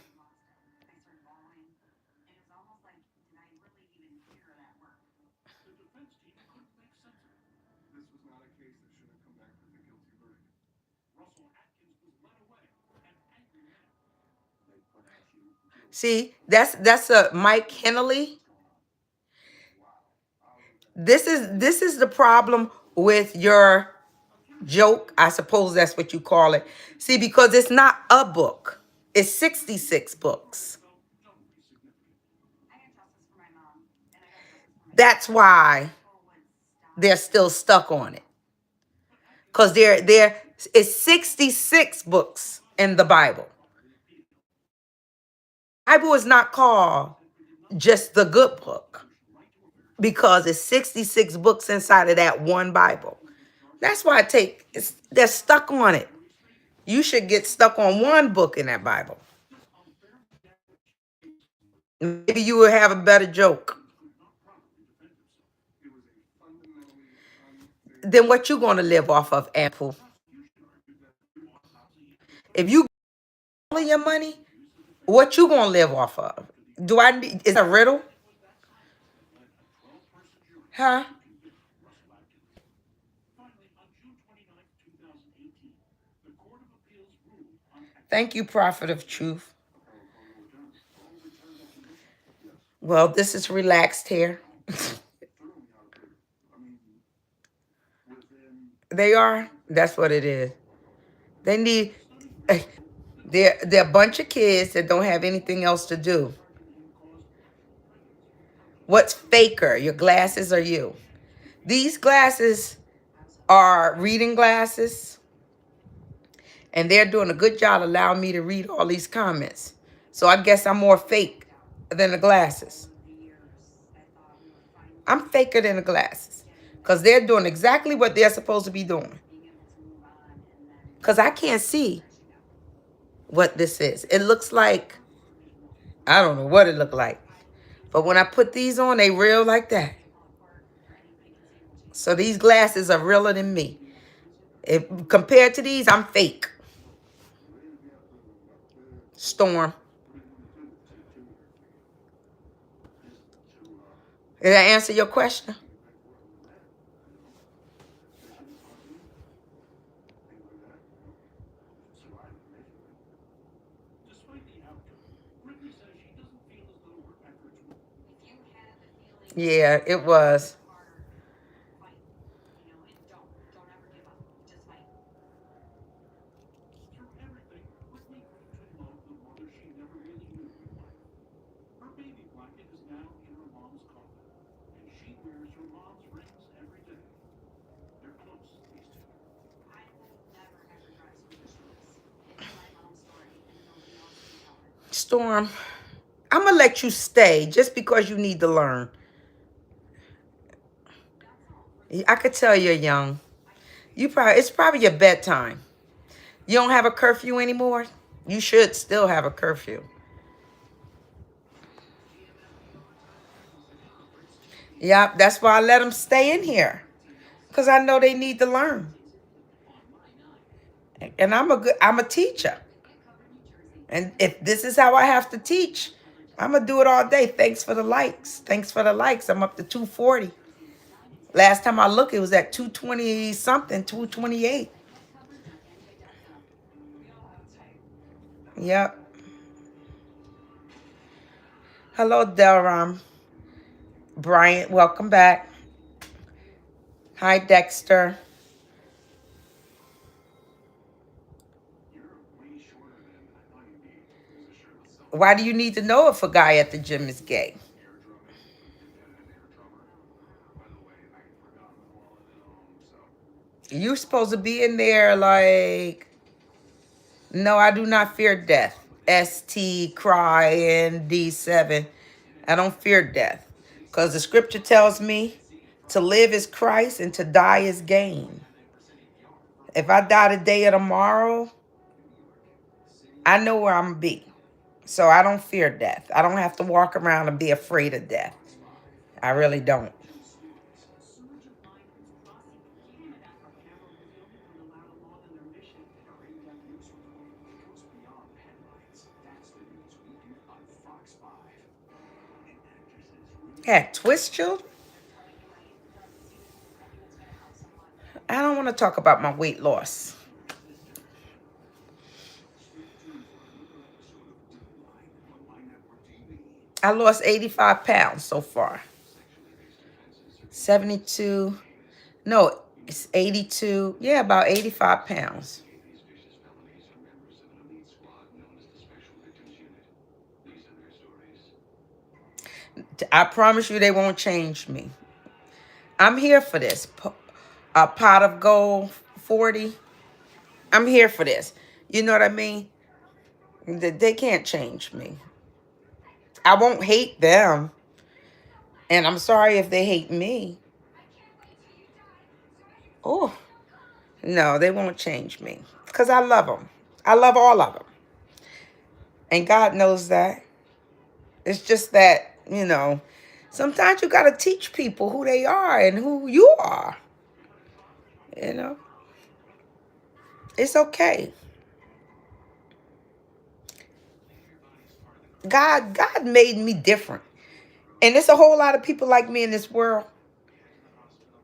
See, that's a Mike Hennelly. This is the problem with your joke. I suppose that's what you call it. See, because it's not a book. It's 66 books. That's why they're still stuck on it. Because there is 66 books in the Bible. Bible is not called just the good book because it's 66 books inside of that one Bible. That's why they're stuck on it. You should get stuck on one book in that Bible. Maybe you will have a better joke. Then what you going to live off of, Apple? If you all your money, what you going to live off of? Is a riddle? Huh? Thank you, Prophet of Truth. Well, this is relaxed here. They are. That's what it is. They need. They're a bunch of kids that don't have anything else to do. What's faker, your glasses or you? These glasses are reading glasses, and they're doing a good job allowing me to read all these comments. So I guess I'm more fake than the glasses. I'm faker than the glasses because they're doing exactly what they're supposed to be doing. Because I can't see what this is. It looks like, I don't know what it looked like. But when I put these on, they real like that. So these glasses are realer than me. If compared to these, I'm fake. Storm. Did I answer your question? Yeah, it was. Storm, I'm going to let you stay just because you need to learn. I could tell you're young. It's probably your bedtime. You don't have a curfew anymore? You should still have a curfew. Yeah, that's why I let them stay in here. Because I know they need to learn. And I'm a teacher. And if this is how I have to teach, I'm going to do it all day. Thanks for the likes. Thanks for the likes. I'm up to 240. Last time I looked, it was at 220 something, 228. Yep. Hello, Delram. Bryant, welcome back. Hi, Dexter. Why do you need to know if a guy at the gym is gay? You're supposed to be in there like, no, I do not fear death. ST, cry, and D7. I don't fear death. Because the scripture tells me to live is Christ and to die is gain. If I die today or tomorrow, I know where I'm going to be. So I don't fear death. I don't have to walk around and be afraid of death. I really don't. Yeah, twist children? I don't want to talk about my weight loss. I lost 85 pounds so far. 72. No, it's 82. Yeah, about 85 pounds. I promise you they won't change me. I'm here for this. A pot of gold, 40. I'm here for this. You know what I mean? They can't change me. I won't hate them. And I'm sorry if they hate me. Oh, no, they won't change me. Because I love them. I love all of them. And God knows that. It's just that, sometimes you got to teach people who they are and who you are. You know, it's okay. God made me different. And there's a whole lot of people like me in this world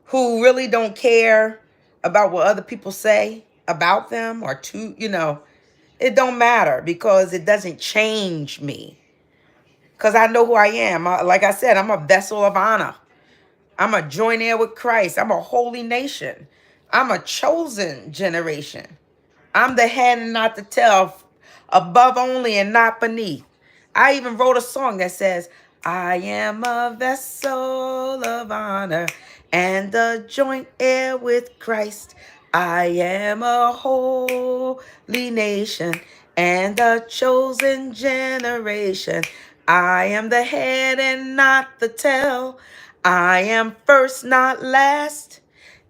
who really don't care about what other people say about them or it don't matter because it doesn't change me. Because I know who I am. Like I said, I'm a vessel of honor. I'm a joint heir with Christ. I'm a holy nation. I'm a chosen generation. I'm the head and not the tail, above only and not beneath. I even wrote a song that says, I am a vessel of honor and a joint heir with Christ. I am a holy nation and a chosen generation. I am the head and not the tail. I am first, not last.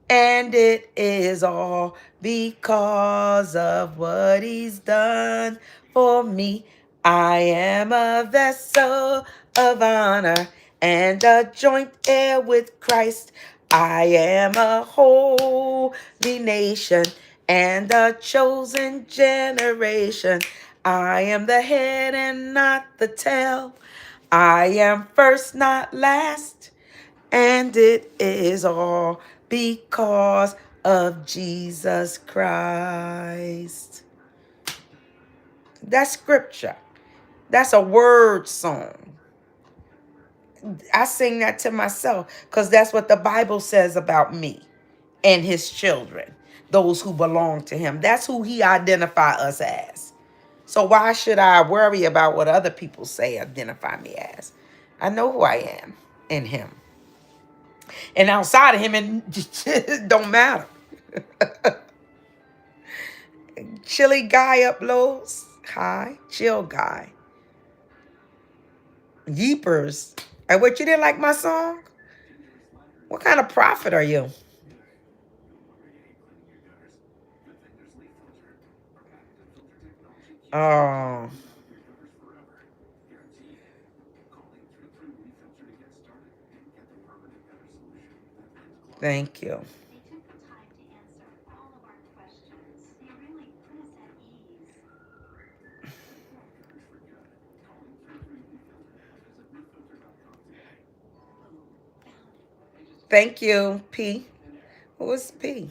And it is all because of what he's done for me. I am a vessel of honor and a joint heir with Christ. I am a holy nation and a chosen generation. I am the head and not the tail. I am first, not last. And it is all because of Jesus Christ. That's scripture. That's a word song. I sing that to myself because that's what the Bible says about me and his children, those who belong to him. That's who he identifies us as. So why should I worry about what other people say identify me as? I know who I am in him. And outside of him, it don't matter. Chilly guy uploads. Hi, chill guy. Yeepers. Hey, what, you didn't like my song? What kind of prophet are you? Oh, thank you. Thank you, P. Who is P?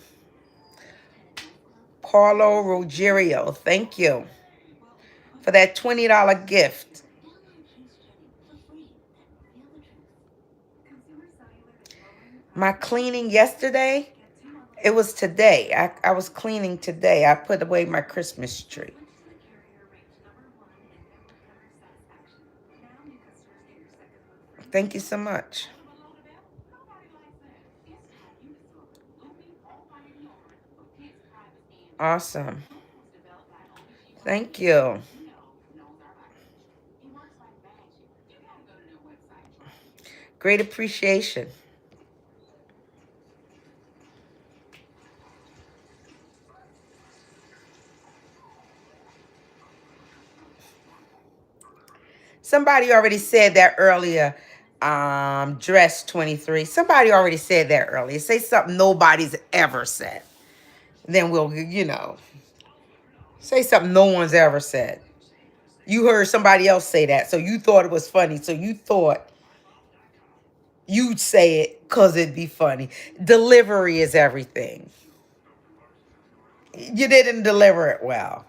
Paulo Rogerio. Thank you for that $20 gift. My cleaning yesterday, it was today. I was cleaning today. I put away my Christmas tree. Thank you so much. Awesome. Thank you. Great appreciation. Somebody already said that earlier. Dress 23. Somebody already said that earlier. Say something nobody's ever said. Then we'll, say something no one's ever said. You heard somebody else say that, so you thought it was funny. So you thought you'd say it because it'd be funny. Delivery is everything. You didn't deliver it well.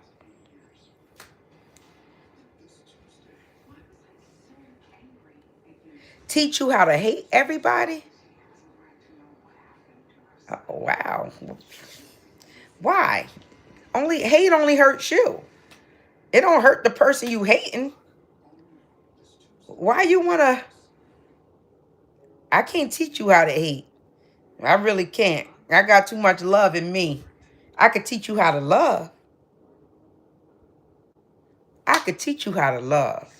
Teach you how to hate everybody? Oh, wow. Why? Hate only hurts you. It don't hurt the person you hating. Why you wanna? I can't teach you how to hate. I really can't. I got too much love in me. I could teach you how to love. I could teach you how to love.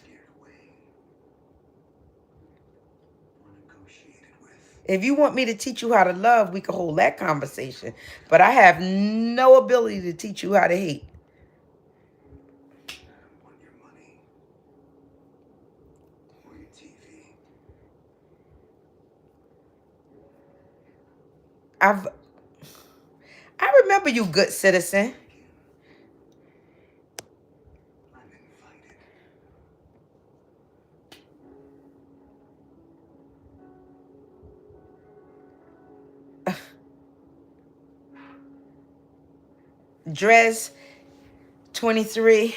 If you want me to teach you how to love, we could hold that conversation. But I have no ability to teach you how to hate. I've I remember you, good citizen. Dress 23.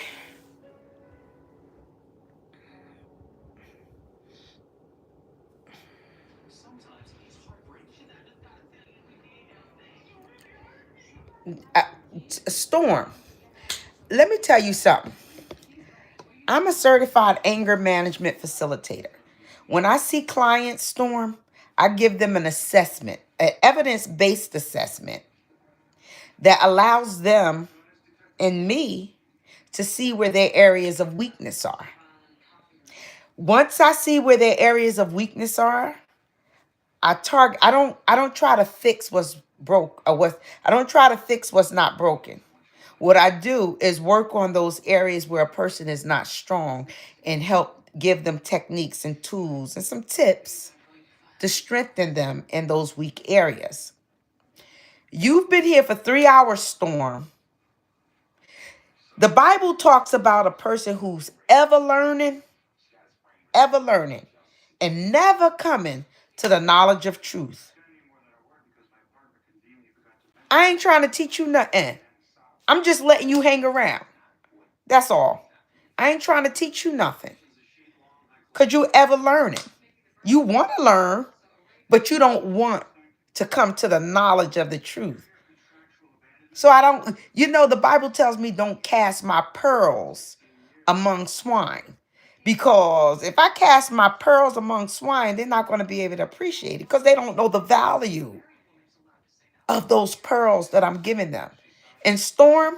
Uh, Storm, let me tell you something. I'm a certified anger management facilitator. When I see clients, Storm, I give them an assessment, an evidence-based assessment that allows them and me to see where their areas of weakness are. Once I see where their areas of weakness are, I don't try to fix what's broke, or what. I don't try to fix what's not broken. What I do is work on those areas where a person is not strong and help give them techniques and tools and some tips to strengthen them in those weak areas. You've been here for 3 hours, Storm. The Bible talks about a person who's ever learning, and never coming to the knowledge of truth. I ain't trying to teach you nothing. I'm just letting you hang around. That's all. I ain't trying to teach you nothing. Because you ever learning. You want to learn, but you don't want to come to the knowledge of the truth. So I don't, the Bible tells me don't cast my pearls among swine. Because if I cast my pearls among swine, they're not going to be able to appreciate it because they don't know the value of those pearls that I'm giving them. And Storm,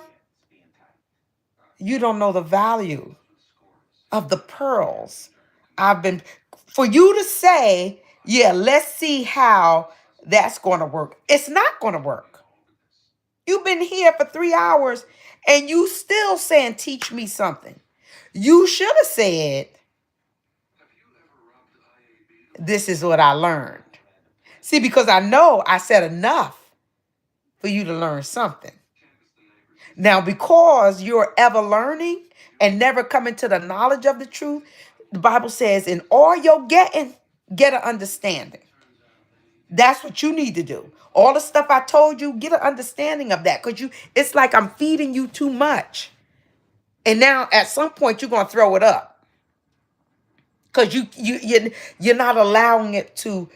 you don't know the value of the pearls I've been, for you to say, yeah, let's see how that's going to work. It's not going to work. You've been here for 3 hours and you still saying, teach me something. You should have said, this is what I learned. See, because I know I said enough for you to learn something. Now, because you're ever learning and never coming to the knowledge of the truth, the Bible says, in all you're getting, get an understanding. That's what you need to do. All the stuff I told you, get an understanding of that. Because it's like I'm feeding you too much. And now at some point you're going to throw it up. Because you're not allowing it to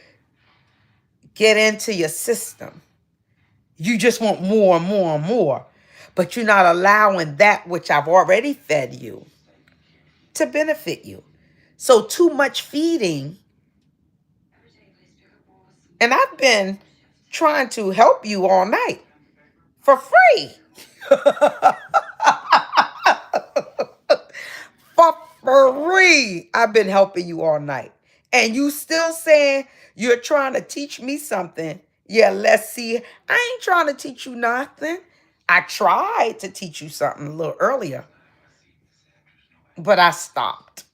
get into your system. You just want more and more and more. But you're not allowing that which I've already fed you to benefit you. So too much feeding. And I've been trying to help you all night for free. For free. I've been helping you all night. And you still saying you're trying to teach me something. Yeah, let's see. I ain't trying to teach you nothing. I tried to teach you something a little earlier, but I stopped.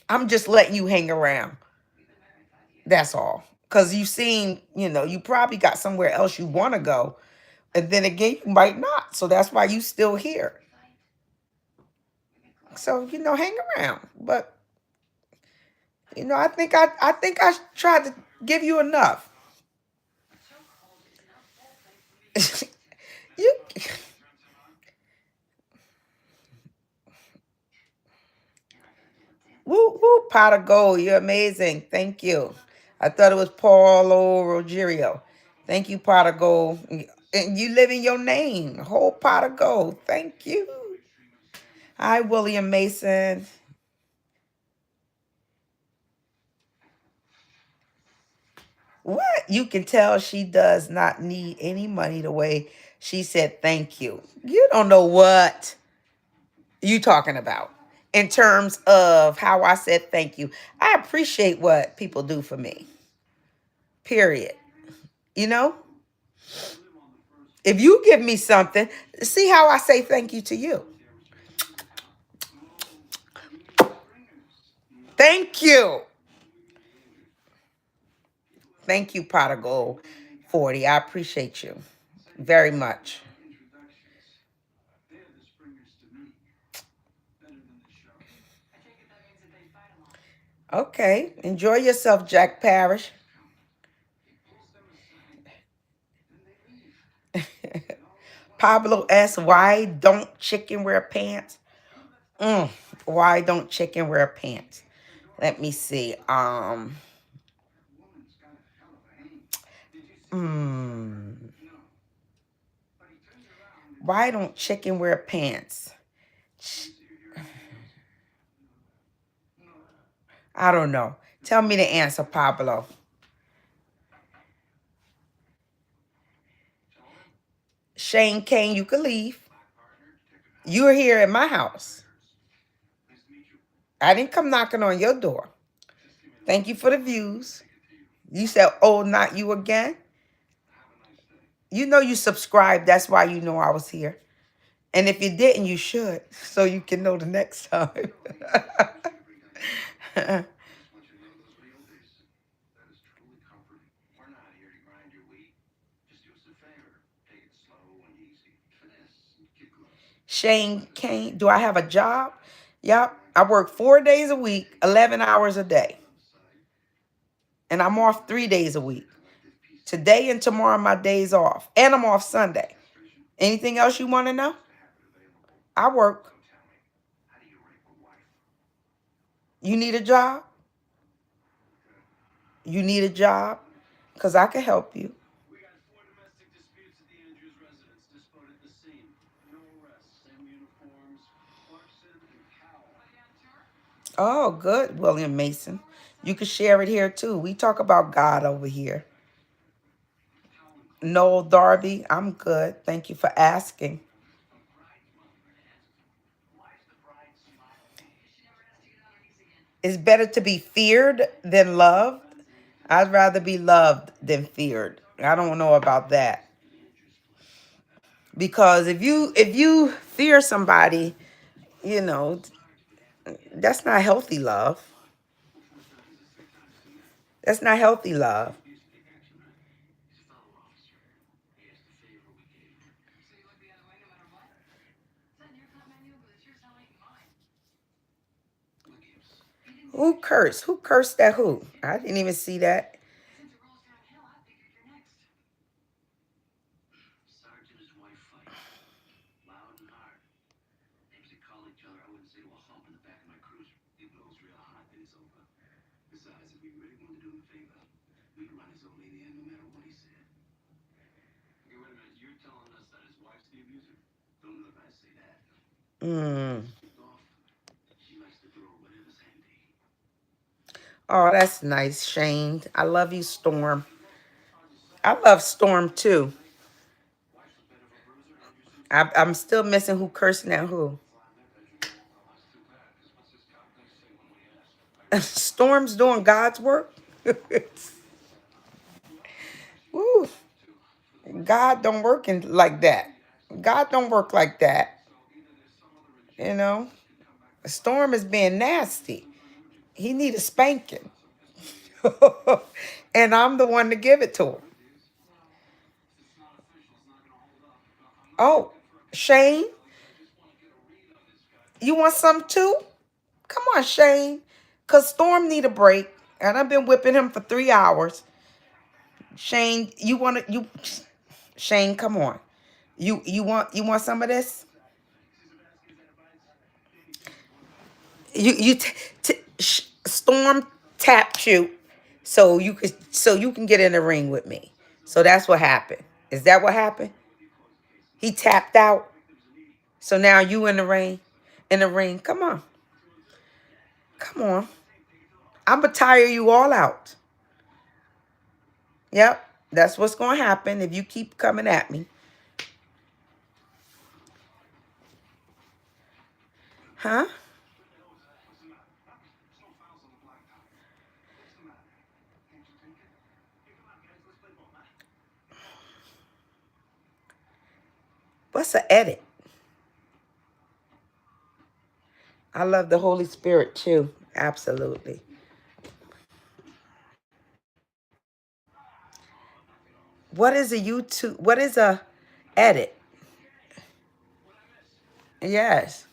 I'm just letting you hang around. That's all. Because you seem, you probably got somewhere else you want to go. And then again, you might not. So that's why you still here. So, hang around. But, I think I tried to give you enough. you Woo, woo, pot of gold. You're amazing. Thank you. I thought it was Paulo Rogerio. Thank you, pot of gold. And you live in your name. Whole pot of gold. Thank you. Hi, William Mason. What? You can tell she does not need any money the way she said thank you. You don't know what you talking about in terms of how I said thank you. I appreciate what people do for me. Period. You know? If you give me something, see how I say thank you to you. Thank you. Thank you, Pot of Gold 40. I appreciate you very much. Okay. Enjoy yourself, Jack Parrish. Pablo S. Why don't chicken wear pants? Why don't chicken wear pants? Let me see. Why don't chicken wear pants? I don't know. Tell me the answer, Pablo. Shane Kane, you could leave. You're here at my house. I didn't come knocking on your door. Thank you for the views. You said, oh, not you again? You know you subscribed. That's why you know I was here. And if you didn't, you should, so you can know the next time. Shane Kane, do I have a job? Yep. I work 4 days a week, 11 hours a day. And I'm off 3 days a week. Today and tomorrow, my days off. And I'm off Sunday. Anything else you want to know? I work. You need a job? You need a job? Because I can help you. Oh, good, William Mason. You can share it here too. We talk about God over here. Noel Darby, I'm good. Thank you for asking. It's better to be feared than loved. I'd rather be loved than feared. I don't know about that. Because if you fear somebody, you know, that's not healthy love. That's not healthy love. Who cursed? Who cursed at who? I didn't even see that. Mm. Oh, that's nice, Shane. I love you, Storm. I love Storm too. I'm still missing who cursing at who. Storm's doing God's work. Woo. God don't work like that. God don't work like that. You know, Storm is being nasty. He need a spanking. And I'm the one to give it to him. Oh, Shane, you want some too? Come on, Shane. Cause Storm need a break. And I've been whipping him for 3 hours. Shane, Shane, come on. You want some of this? Storm tapped you so you can get in the ring with me. So that's what happened. Is that what happened? He tapped out. So now you in the ring. In the ring. Come on. Come on. I'm gonna tire you all out. Yep. That's what's gonna happen if you keep coming at me. Huh? What's an edit? I love the Holy Spirit too. Absolutely. What is a YouTube? What is a edit? Yes.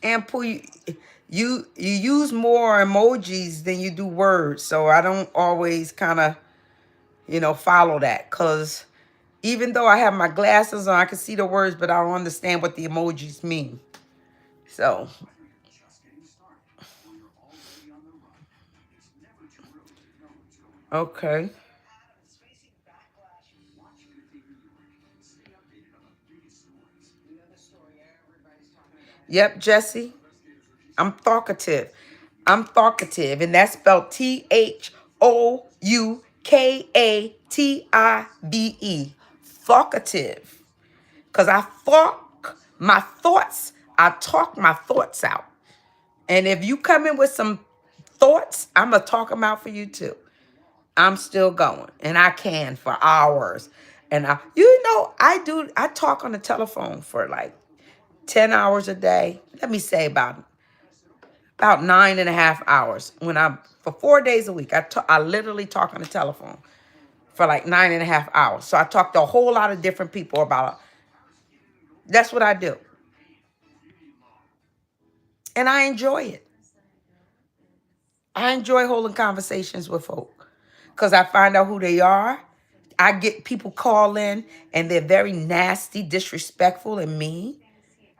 And Pooh, you use more emojis than you do words, so I don't always kind of follow that. Cause even though I have my glasses on, I can see the words, but I don't understand what the emojis mean. So okay. Yep, Jesse. I'm talkative. I'm talkative, and that's spelled Thoukative. Talkative. Cause I thought My thoughts, I talk my thoughts out. And if you come in with some thoughts, I'm going to talk them out for you too. I'm still going, and I can for hours. And I talk on the telephone for like 10 hours a day. Let me say about 9.5 hours. For 4 days a week, I literally talk on the telephone for like 9.5 hours. So I talk to a whole lot of different people that's what I do. And I enjoy it. I enjoy holding conversations with folk because I find out who they are. I get people call in and they're very nasty, disrespectful, and mean.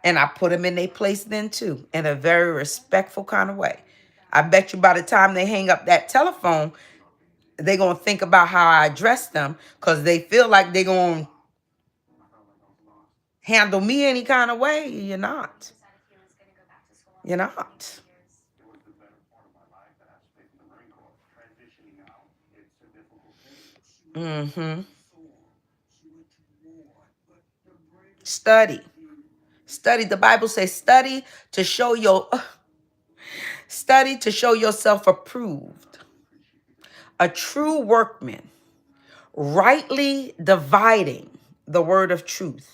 And I put them in their place then too, in a very respectful kind of way. I bet you by the time they hang up that telephone, they're going to think about how I address them because they feel like they're going to handle me any kind of way. You're not. You're not. Mm-hmm. Study. Study. The Bible says study to show yourself approved. A true workman, rightly dividing the word of truth.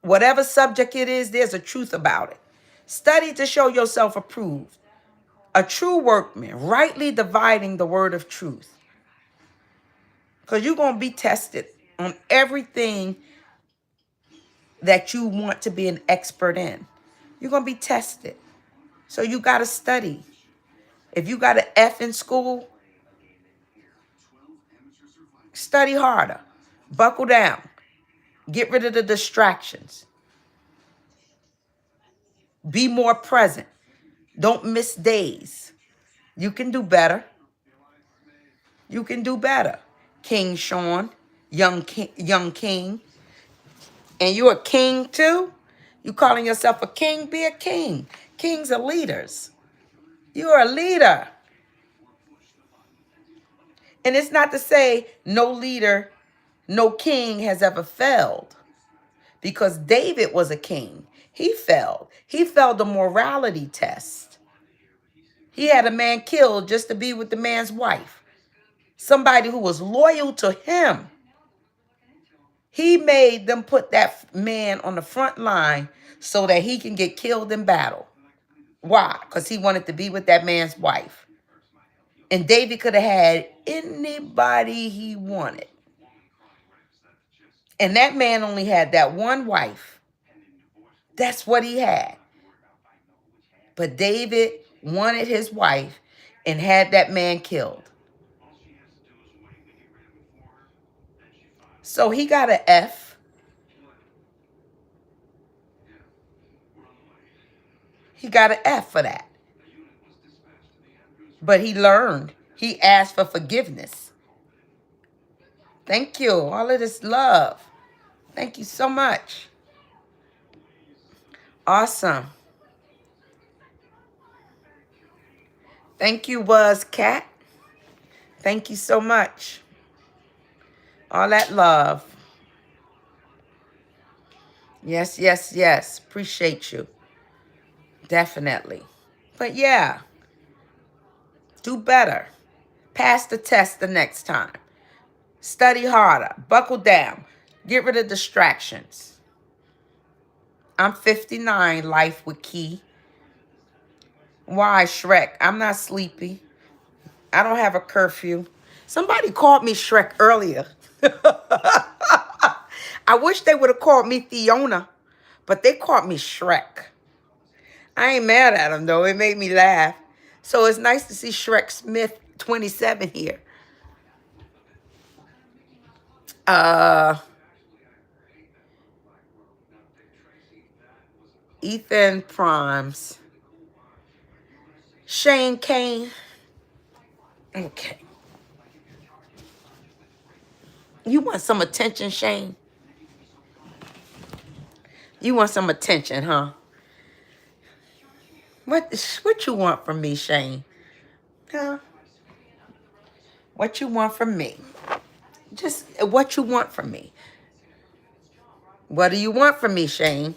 Whatever subject it is, there's a truth about it. Study to show yourself approved. A true workman, rightly dividing the word of truth. Because you're going to be tested on everything that you want to be an expert in. You're going to be tested. So you got to study. If you got an F in school, study harder. Buckle down. Get rid of the distractions. Be more present. Don't miss days. You can do better. You can do better. King Sean, young king. And you're a king too? You calling yourself a king? Be a king. Kings are leaders. You're a leader. And it's not to say no leader, no king has ever failed. Because David was a king. He failed. He failed the morality test. He had a man killed just to be with the man's wife. Somebody who was loyal to him. He made them put that man on the front line so that he can get killed in battle. Why? Because he wanted to be with that man's wife. And David could have had anybody he wanted. And that man only had that one wife. That's what he had. But David wanted his wife and had that man killed. So he got an F. He got an F for that. But he learned. He asked for forgiveness. Thank you. All of this love. Thank you so much. Awesome. Thank you, Was Cat. Thank you so much. All that love. Yes, yes, yes. Appreciate you. Definitely. But yeah, do better. Pass the test the next time. Study harder. Buckle down. Get rid of distractions. I'm 59, life with Key. Why, Shrek? I'm not sleepy. I don't have a curfew. Somebody called me Shrek earlier. I wish they would have called me Fiona, but they called me Shrek. I ain't mad at them, though. It made me laugh. So it's nice to see Shrek Smith 27 here. Ethan Primes. Shane Kane. Okay. You want some attention, Shane? You want some attention, huh? What you want from me, Shane? Huh? What you want from me? Just what you want from me. What do you want from me, Shane?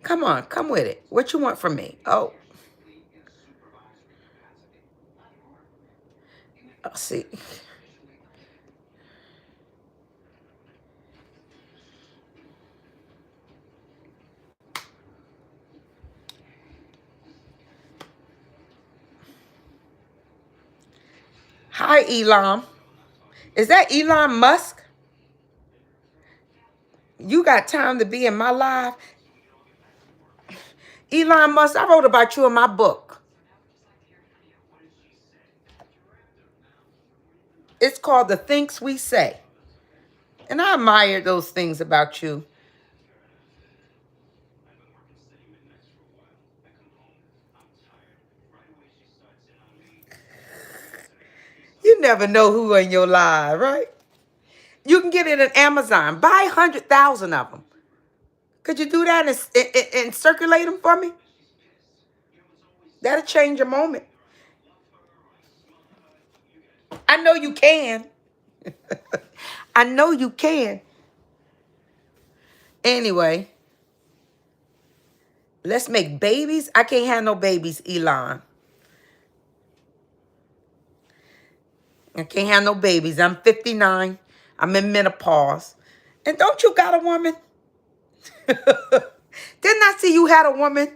Come on, come with it. What you want from me? Oh, I'll see. Hi, Elon. Is that Elon Musk? You got time to be in my live? Elon Musk, I wrote about you in my book. It's called The Things We Say. And I admire those things about you. You never know who in your live, right? You can get it at Amazon. Buy 100,000 of them. Could you do that and circulate them for me? That'll change your moment. I know you can. I know you can. Anyway, let's make babies. I can't have no babies, Elon. I can't have no babies. I'm 59. I'm in menopause. And don't you got a woman? Didn't I see you had a woman?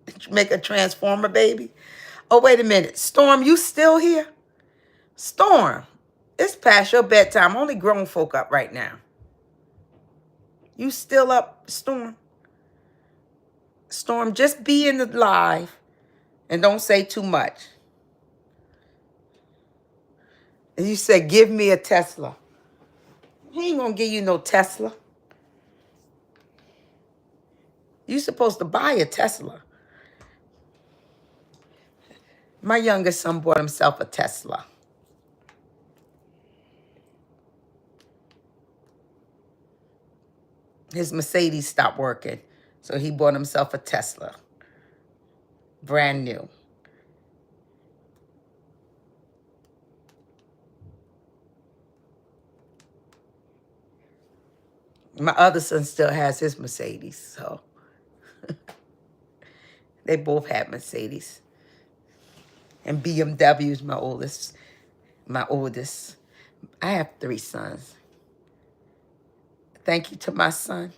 Did you make a transformer baby? Oh, wait a minute. Storm, you still here? Storm, it's past your bedtime. Only grown folk up right now. You still up, Storm? Storm, just be in the live and don't say too much. And you said, give me a Tesla. He ain't gonna give you no Tesla. You supposed to buy a Tesla. My youngest son bought himself a Tesla. His Mercedes stopped working, so he bought himself a Tesla. Brand new. My other son still has his Mercedes, so they both had Mercedes. And BMW's my oldest. I have 3 sons. Thank you to my son.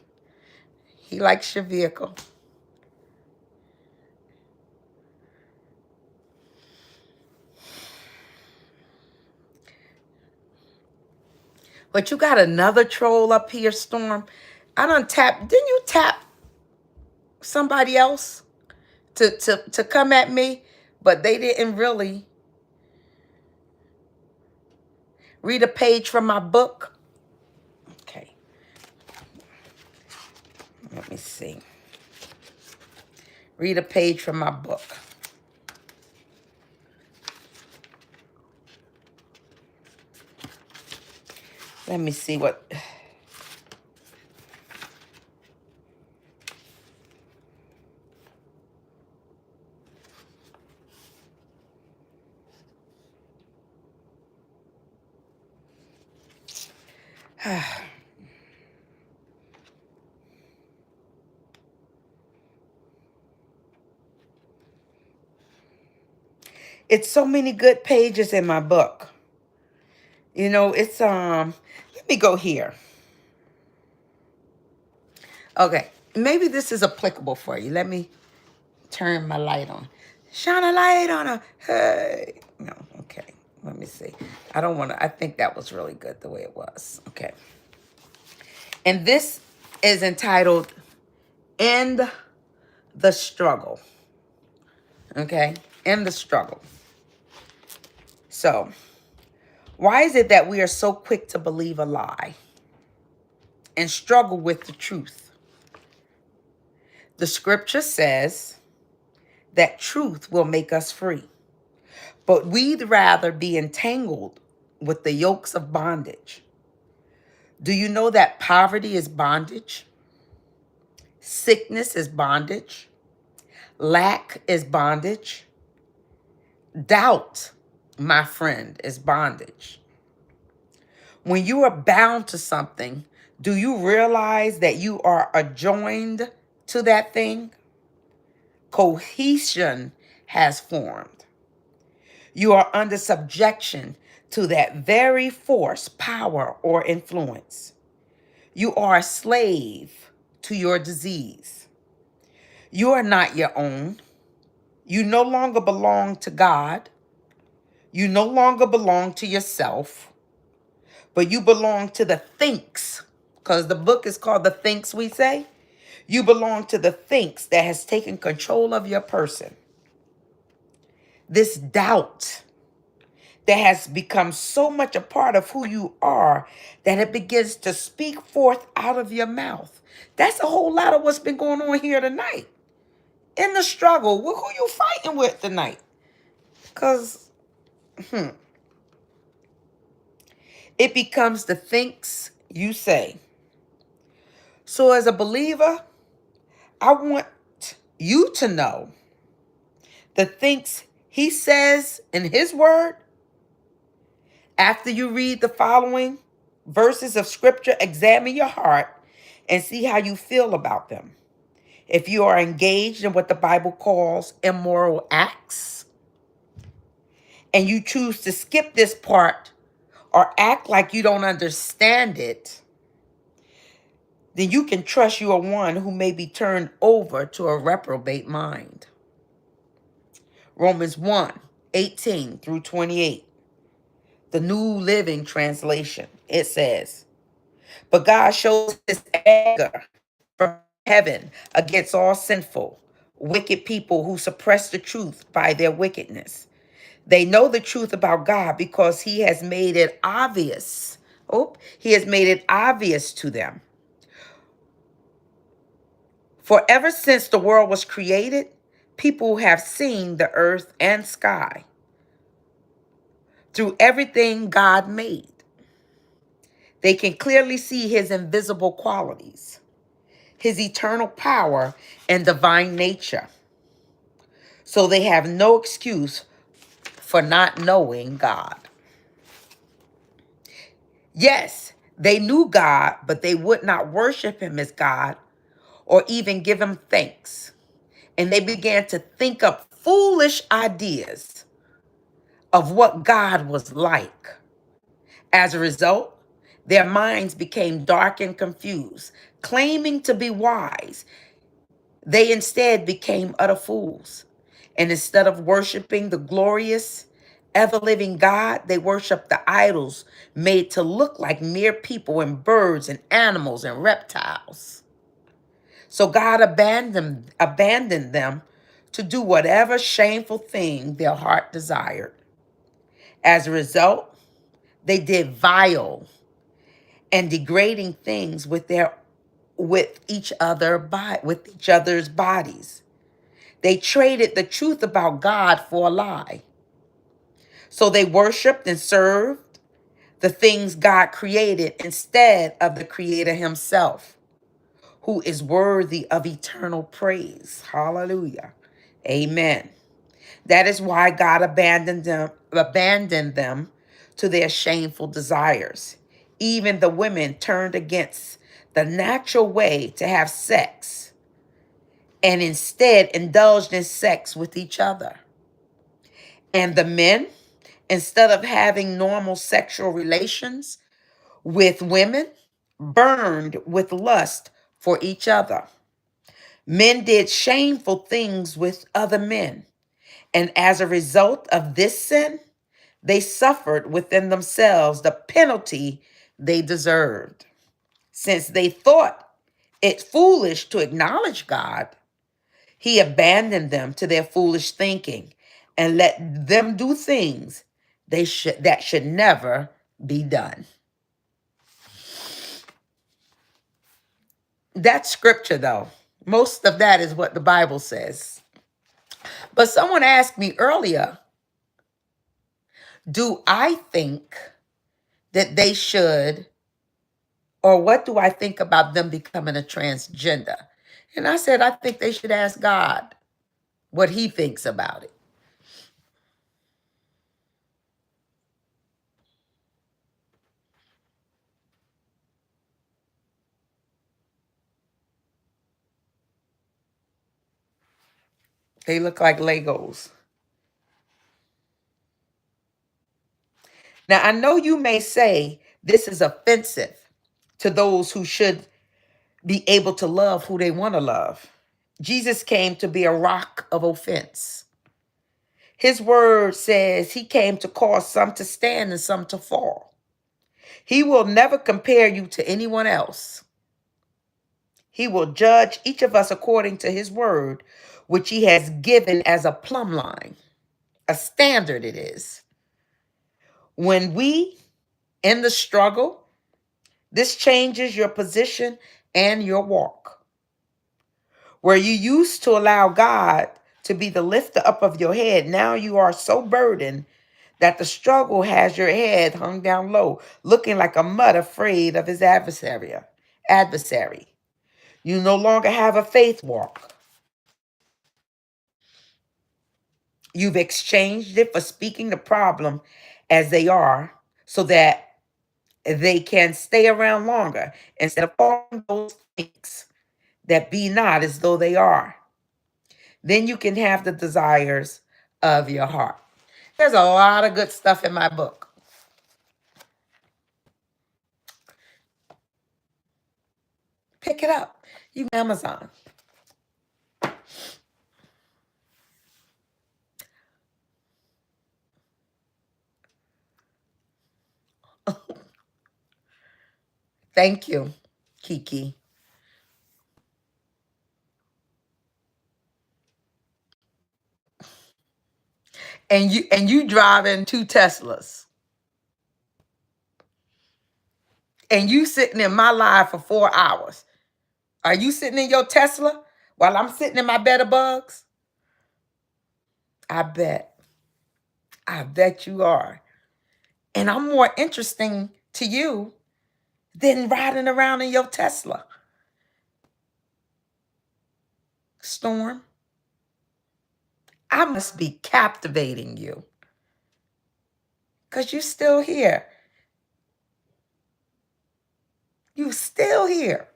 He likes your vehicle. But you got another troll up here, Storm. I done tapped. Didn't you tap somebody else to come at me? But they didn't really read a page from my book. Okay. Let me see. Read a page from my book. Let me see what... It's so many good pages in my book. You know, it's let me go here. Okay, maybe this is applicable for you. Let me turn my light on. Shine a light on her. Hey. No, okay. Let me see. I don't want to. I think that was really good the way it was. Okay. And this is entitled End the Struggle. Okay? End the struggle. So, why is it that we are so quick to believe a lie and struggle with the truth? The scripture says that truth will make us free, but we'd rather be entangled with the yokes of bondage. Do you know that poverty is bondage? Sickness is bondage. Lack is bondage. Doubt, my friend, is bondage. When you are bound to something, do you realize that you are adjoined to that thing? Cohesion has formed. You are under subjection to that very force, power, or influence. You are a slave to your disease. You are not your own. You no longer belong to God. You no longer belong to yourself, but you belong to the thinks, because the book is called The Thinks We Say. You belong to the thinks that has taken control of your person. This doubt that has become so much a part of who you are that it begins to speak forth out of your mouth. That's a whole lot of what's been going on here tonight. In the struggle, who you fighting with tonight? Because it becomes the thinks you say. So as a believer, I want you to know the things he says in his word. After you read the following verses of scripture, examine your heart and see how you feel about them. If you are engaged in what the Bible calls immoral acts, and you choose to skip this part or act like you don't understand it, then you can trust you are one who may be turned over to a reprobate mind. Romans 1:18-28. The New Living Translation. It says, but God shows his anger from heaven against all sinful, wicked people who suppress the truth by their wickedness. They know the truth about God because he has made it obvious. He has made it obvious to them. For ever since the world was created, people have seen the earth and sky through everything God made. They can clearly see his invisible qualities, his eternal power and divine nature. So they have no excuse for not knowing God. Yes, they knew God, but they would not worship him as God or even give him thanks. And they began to think up foolish ideas of what God was like. As a result, their minds became dark and confused. Claiming to be wise, they instead became utter fools. And instead of worshiping the glorious, ever-living God, they worshiped the idols made to look like mere people and birds and animals and reptiles. So God abandoned them to do whatever shameful thing their heart desired. As a result, they did vile and degrading things with each other's bodies. They traded the truth about God for a lie. So they worshiped and served the things God created instead of the Creator himself, who is worthy of eternal praise. Hallelujah. Amen. That is why God abandoned them to their shameful desires. Even the women turned against the natural way to have sex and instead indulged in sex with each other. And the men, instead of having normal sexual relations with women, burned with lust for each other. Men did shameful things with other men. And as a result of this sin, they suffered within themselves the penalty they deserved. Since they thought it foolish to acknowledge God, he abandoned them to their foolish thinking and let them do things that should never be done. That's scripture, though. Most of that is what the Bible says. But someone asked me earlier, do I think that they should, or what do I think about them becoming a transgender? And I said, I think they should ask God what he thinks about it. They look like Legos. Now, I know you may say this is offensive to those who should be able to love who they want to love. Jesus came to be a rock of offense. His word says he came to cause some to stand and some to fall. He will never compare you to anyone else. He will judge each of us according to his word, which he has given as a plumb line, a standard it is. When we in the struggle, this changes your position and your walk. Where you used to allow God to be the lifter up of your head, now you are so burdened that the struggle has your head hung down low, looking like a mud afraid of his adversary. You no longer have a faith walk. You've exchanged it for speaking the problem as they are so that they can stay around longer instead of calling those things that be not as though they are. Then you can have the desires of your heart. There's a lot of good stuff in my book. Pick it up. You can Amazon. Thank you, Kiki. And you driving 2 Teslas. And you sitting in my live for 4 hours. Are you sitting in your Tesla while I'm sitting in my bed of bugs? I bet. I bet you are. And I'm more interesting to you than riding around in your Tesla. Storm, I must be captivating you because you're still here. You're still here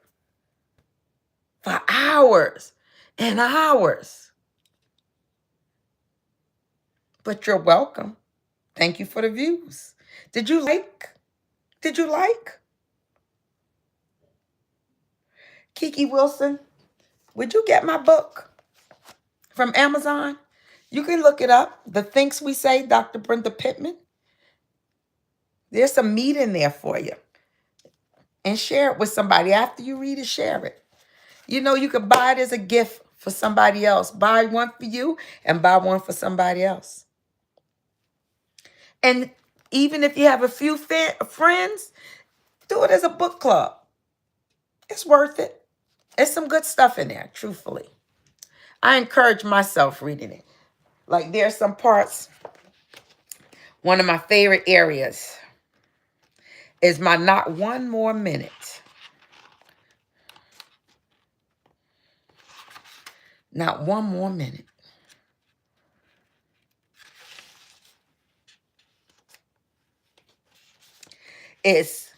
for hours and hours. But you're welcome. Thank you for the views. Did you like? Did you like? Kiki Wilson, would you get my book from Amazon? You can look it up. The Things We Say, Dr. Brenda Pittman. There's some meat in there for you. And share it with somebody. After you read it, share it. You know, you could buy it as a gift for somebody else. Buy one for you and buy one for somebody else. And even if you have a few friends, do it as a book club. It's worth it. There's some good stuff in there, truthfully. I encourage myself reading it. Like there's some parts, one of my favorite areas is my not one more minute. Not one more minute. It's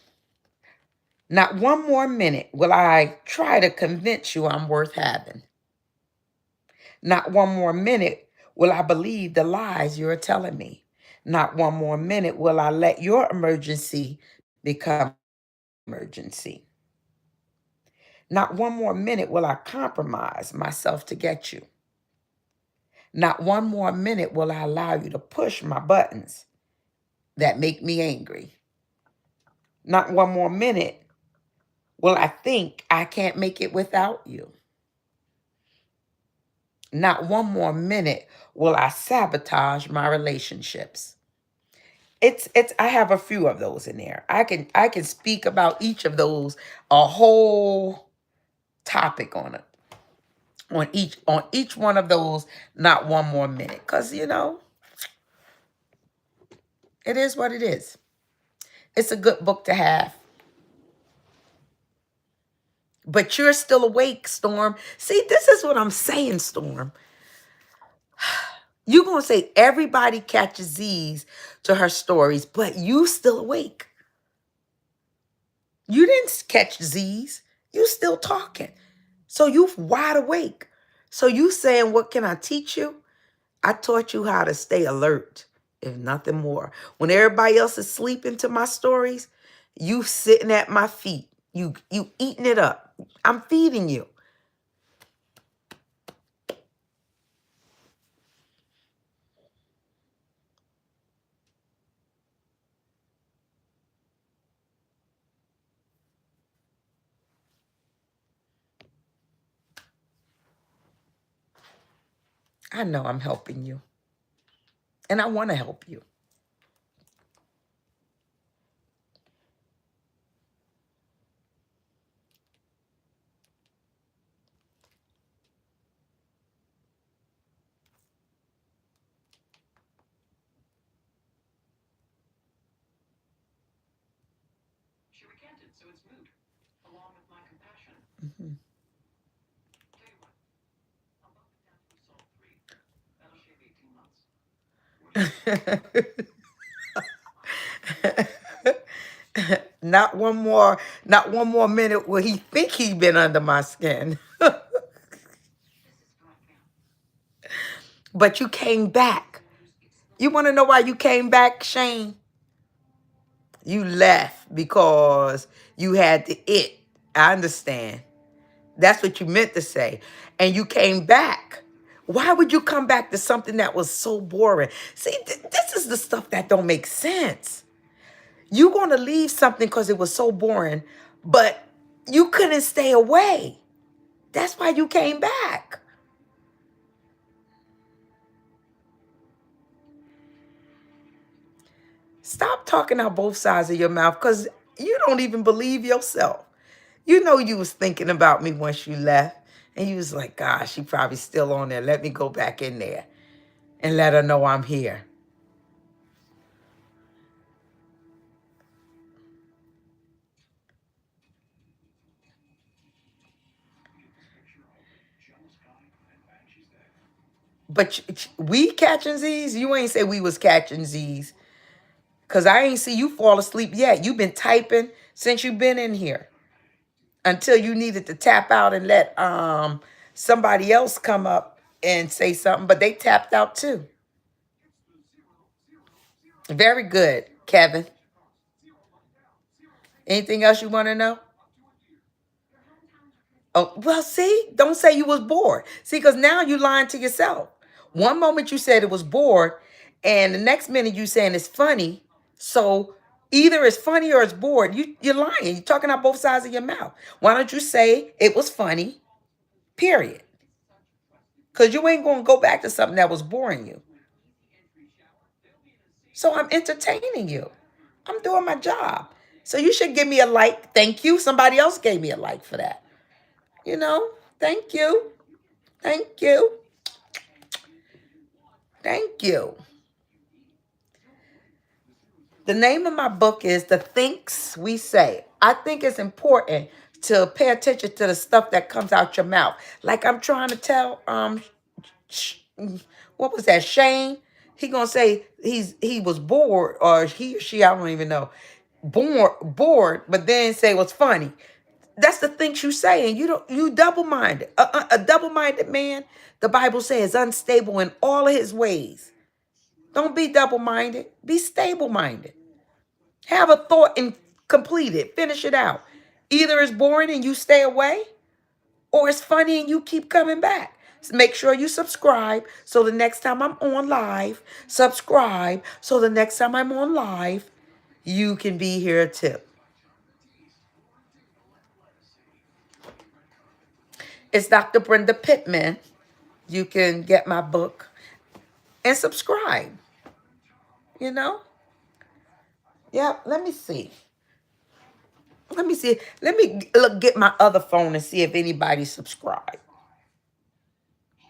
not one more minute will I try to convince you I'm worth having. Not one more minute will I believe the lies you're telling me. Not one more minute will I let your emergency become emergency. Not one more minute will I compromise myself to get you. Not one more minute will I allow you to push my buttons that make me angry. Not one more minute will I think I can't make it without you. Not one more minute will I sabotage my relationships. It's I have a few of those in there. I can speak about each of those, a whole topic on it. On each one of those, not one more minute. Cause you know, it is what it is. It's a good book to have. But you're still awake, Storm. See, this is what I'm saying, Storm. You're going to say everybody catches Z's to her stories, but you still awake. You didn't catch Z's. You still talking. So you wide awake. So you saying, what can I teach you? I taught you how to stay alert, if nothing more. When everybody else is sleeping to my stories, you sitting at my feet. You eating it up. I'm feeding you. I know I'm helping you. And I want to help you. Mhm. Not one more minute will he think he been under my skin. But you came back. You want to know why you came back, Shane? You left because you had to it. I understand. That's what you meant to say. And you came back. Why would you come back to something that was so boring? See, this is the stuff that don't make sense. You're going to leave something because it was so boring, but you couldn't stay away. That's why you came back. Stop talking out both sides of your mouth because you don't even believe yourself. You know you was thinking about me once you left. And you was like, gosh, she probably still on there. Let me go back in there and let her know I'm here. But we catching Z's? You ain't say we was catching Z's. Because I ain't see you fall asleep yet. You've been typing since you've been in here. Until you needed to tap out and let somebody else come up and say something. But they tapped out too. Very good, Kevin. Anything else you want to know? Oh, well, see, don't say you was bored. See, because now you lying to yourself. One moment you said it was bored, and the next minute you saying it's funny. So either it's funny or it's bored. You're lying. You're talking out both sides of your mouth. Why don't you say it was funny, period? Because you ain't going to go back to something that was boring you. So I'm entertaining you. I'm doing my job. So you should give me a like. Thank you. Somebody else gave me a like for that. You know, thank you. Thank you. Thank you. The name of my book is The Thinks We Say. I think it's important to pay attention to the stuff that comes out your mouth. Like I'm trying to tell Sh- what was that, Shane? He gonna say he was bored, or he or she, I don't even know. Bored, but then say it was funny. That's the things you say, and you double-minded. A double-minded man, the Bible says, unstable in all of his ways. Don't be double-minded. Be stable-minded. Have a thought and complete it. Finish it out. Either it's boring and you stay away, or it's funny and you keep coming back. Make sure you subscribe so the next time I'm on live, subscribe so the next time I'm on live, you can be here too. It's Dr. Brenda Pittman. You can get my book and subscribe. You know? Yeah, let me see. Let me see. Let me look, get my other phone and see if anybody subscribed.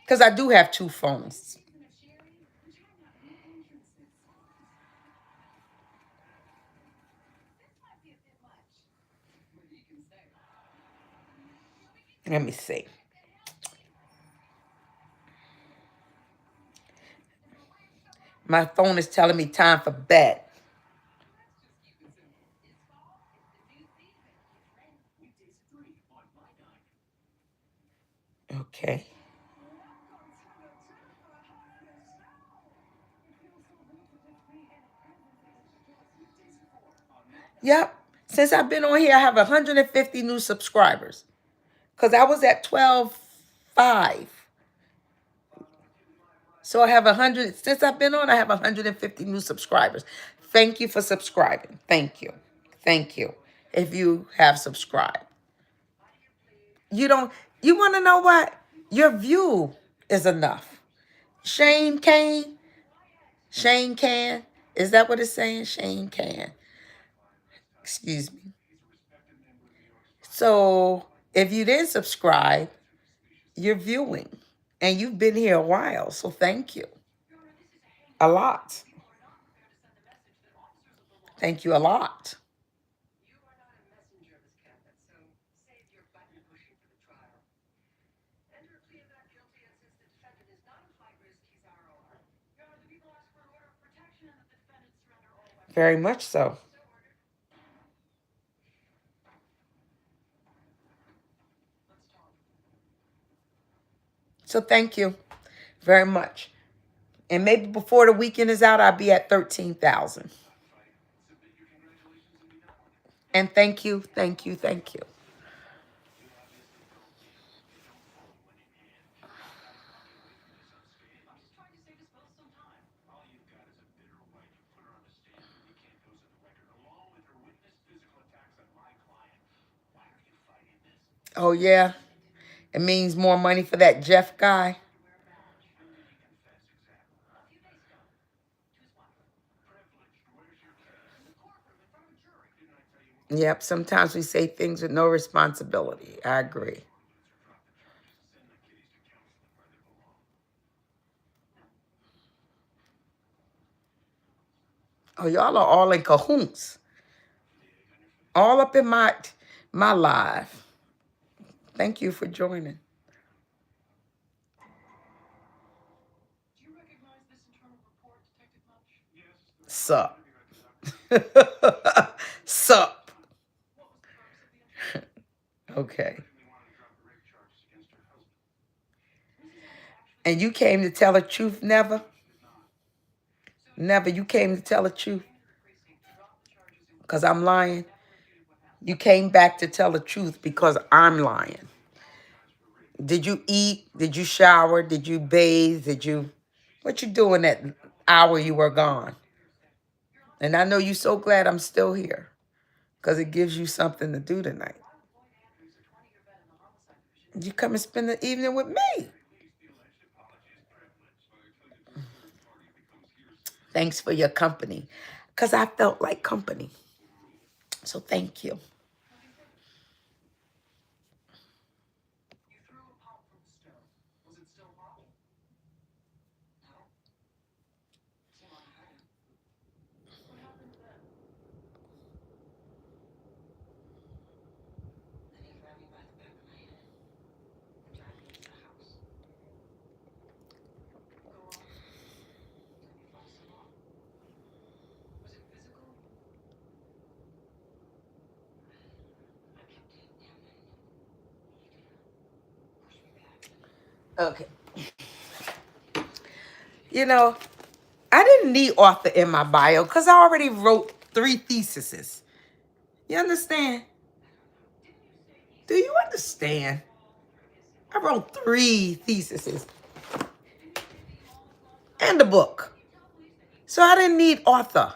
Because I do have two phones. Let me see. My phone is telling me time for bed. Okay. Yep. Since I've been on here, I have 150 new subscribers. Because I was at 12.5. So I have 100. Since I've been on, I have 150 new subscribers. Thank you for subscribing. Thank you. Thank you. If you have subscribed. You don't, you want to know what? Your view is enough. Shane Kane. Shane Can. Is that what it's saying? Shane Can. Excuse me. So if you didn't subscribe, you're viewing. And you've been here a while. So thank you. A lot. Thank you a lot. Very much so. So thank you very much. And maybe before the weekend is out, I'll be at 13,000. And thank you, thank you, thank you. Oh, yeah. It means more money for that Jeff guy. Yep, sometimes we say things with no responsibility. I agree. Oh, y'all are all in cahoots. All up in my live. Thank you for joining. Sup. Sup. Okay. And you came to tell the truth, never? Never, you came to tell the truth? Because I'm lying? You came back to tell the truth because I'm lying. Did you eat? Did you shower? Did you bathe? What you doing that hour you were gone? And I know you're so glad I'm still here because it gives you something to do tonight. You come and spend the evening with me. Thanks for your company because I felt like company. So thank you. Okay. You know, I didn't need author in my bio because I already wrote 3 theses. You understand? Do you understand? I wrote 3 theses and a book. So I didn't need author.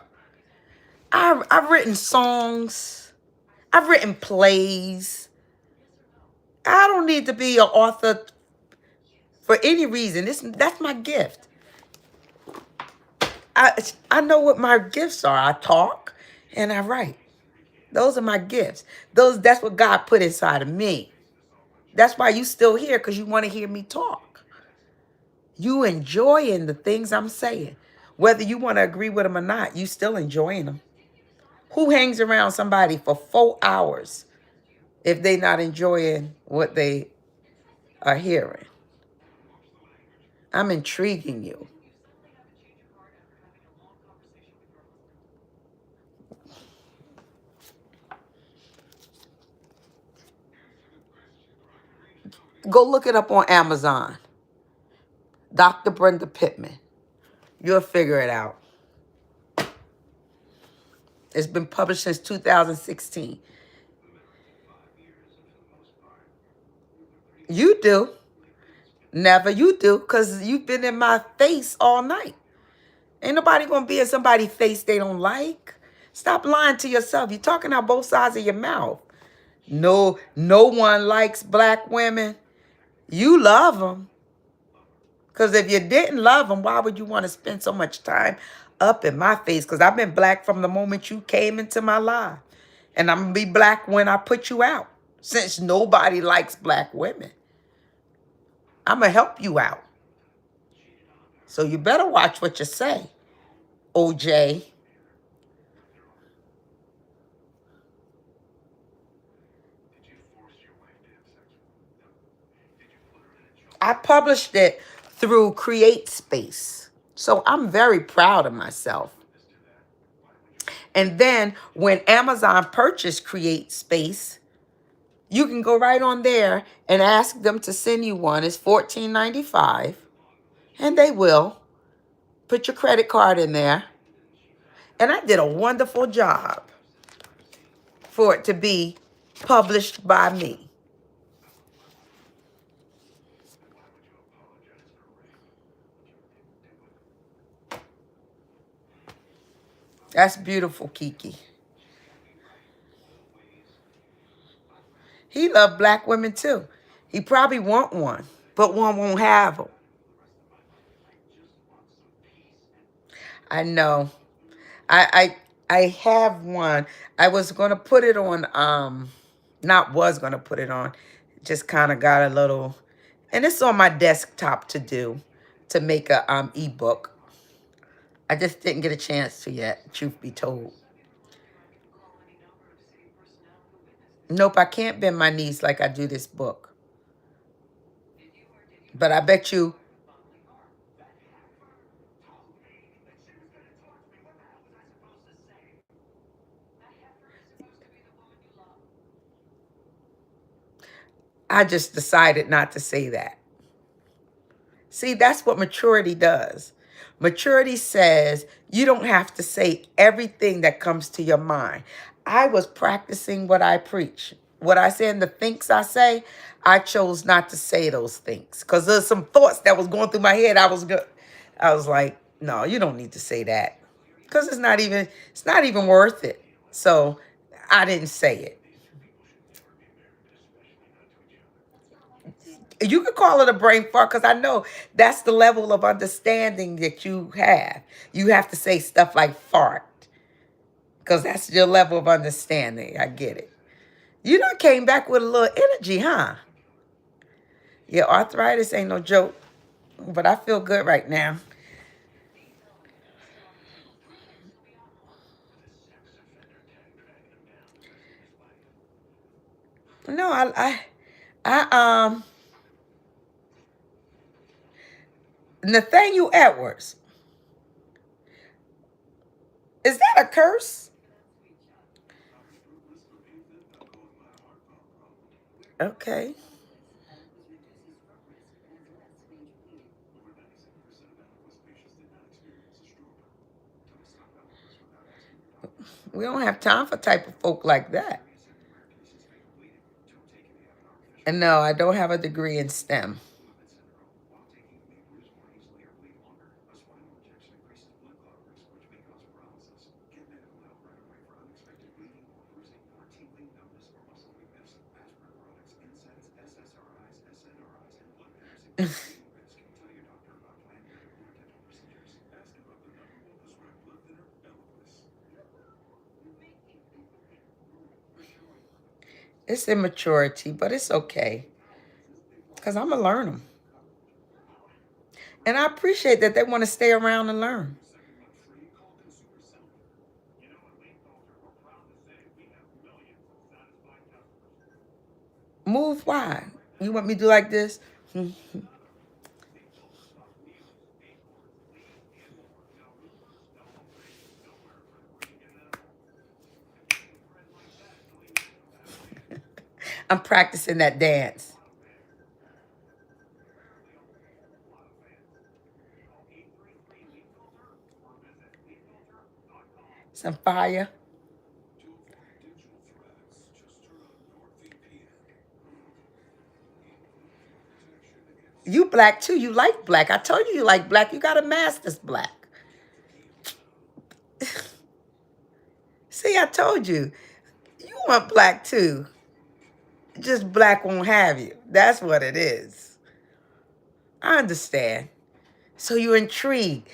I've written songs. I've written plays. I don't need to be an author for any reason. That's my gift. I know what my gifts are. I talk and I write. Those are my gifts. That's what God put inside of me. That's why you still here, because you want to hear me talk. You enjoying the things I'm saying. Whether you want to agree with them or not, you still enjoying them. Who hangs around somebody for 4 hours if they not enjoying what they are hearing? I'm intriguing you. Go look it up on Amazon. Dr. Brenda Pittman. You'll figure it out. It's been published since 2016. You do. Never you do, because you've been in my face all night. Ain't nobody gonna be in somebody's face they don't like. Stop lying to yourself. You're talking out both sides of your mouth. No, no one likes black women. You love them. Because if you didn't love them, why would you want to spend so much time up in my face? Because I've been black from the moment you came into my life. And I'm going to be black when I put you out. Since nobody likes black women, I'm going to help you out. So you better watch what you say, OJ. I published it through Create Space. So I'm very proud of myself. And then when Amazon purchased Create Space, you can go right on there and ask them to send you one. It's $14.95. And they will. Put your credit card in there. And I did a wonderful job for it to be published by me. That's beautiful, Kiki. He loved black women too. He probably want one, but one won't have them. I know. I have one. I was gonna put it on not was gonna put it on. Just kind of got a little, and it's on my desktop to make a ebook. I just didn't get a chance to yet, truth be told. Nope, I can't bend my knees like I do this book. But I bet you I just decided not to say that. See, that's what maturity does. Maturity says you don't have to say everything that comes to your mind. I was practicing what I preach. What I say and the things I say, I chose not to say those things because there's some thoughts that was going through my head. I was like, no, you don't need to say that because it's not even worth it. So I didn't say it. You could call it a brain fart because I know that's the level of understanding that you have. You have to say stuff like fart because that's your level of understanding. I get it. You done came back with a little energy, huh? Yeah, arthritis ain't no joke, but I feel good right now. No, I Nathaniel Edwards. Is that a curse? Okay. We don't have time for type of folk like that. And no, I don't have a degree in STEM. It's immaturity, but it's okay because I'm going to learn them. And I appreciate that they want to stay around and learn. Move why? You want me to do like this? I'm practicing that dance. Some fire. You black too. You like black. I told you you like black. You got a master's black. See, I told you. You want black too. Just black won't have you. That's what it is. I understand. So you're intrigued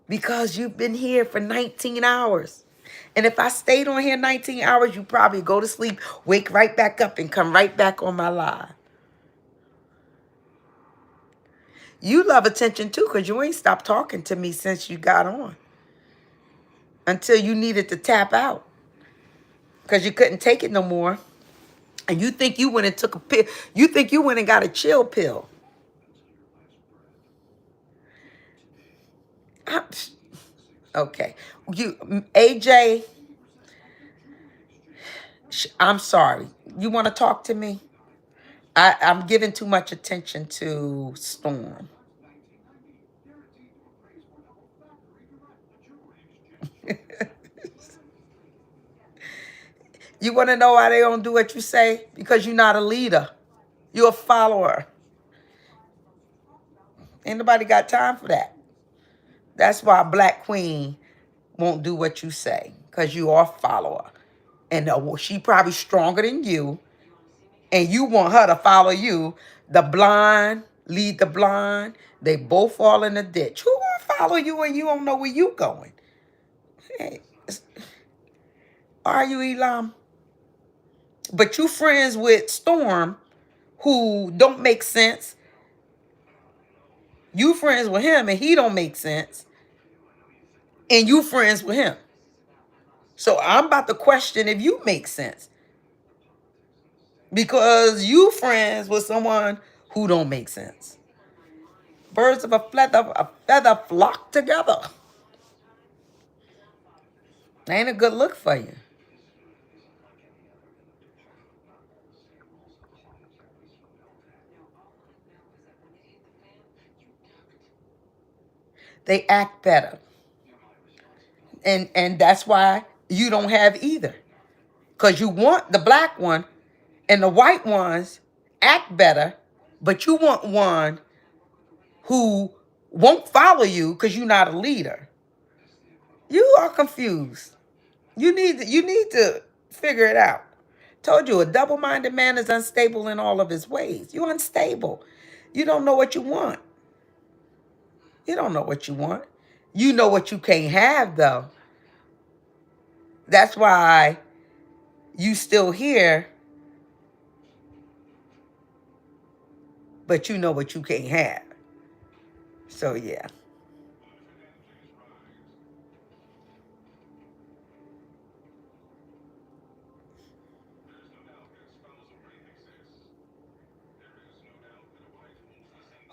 because you've been here for 19 hours. And if I stayed on here 19 hours, you probably go to sleep, wake right back up, and come right back on my live. You love attention too, because you ain't stopped talking to me since you got on. Until you needed to tap out. Because you couldn't take it no more. And you think you went and took a pill. You think you went and got a chill pill. Okay. AJ, I'm sorry. You want to talk to me? I'm giving too much attention to Storm. You want to know why they don't do what you say? Because you're not a leader. You're a follower. Ain't nobody got time for that. That's why Black Queen won't do what you say. Because you are a follower. And she probably stronger than you. And you want her to follow you. The blind lead the blind. They both fall in the ditch. Who gonna follow you when you don't know where you going? Hey, are you, Elam? But you friends with Storm, who don't make sense. You friends with him, and he don't make sense. And you friends with him. So I'm about to question if you make sense. Because you friends with someone who don't make sense. Birds of a feather flock together. Ain't a good look for you. They act better. And that's why you don't have either. Because you want the black one and the white ones act better, but you want one who won't follow you because you're not a leader. You are confused. You need to figure it out. Told you a double-minded man is unstable in all of his ways. You're unstable. You don't know what you want. You don't know what you want. You know what you can't have though. That's why you still here, but you know what you can't have. So yeah.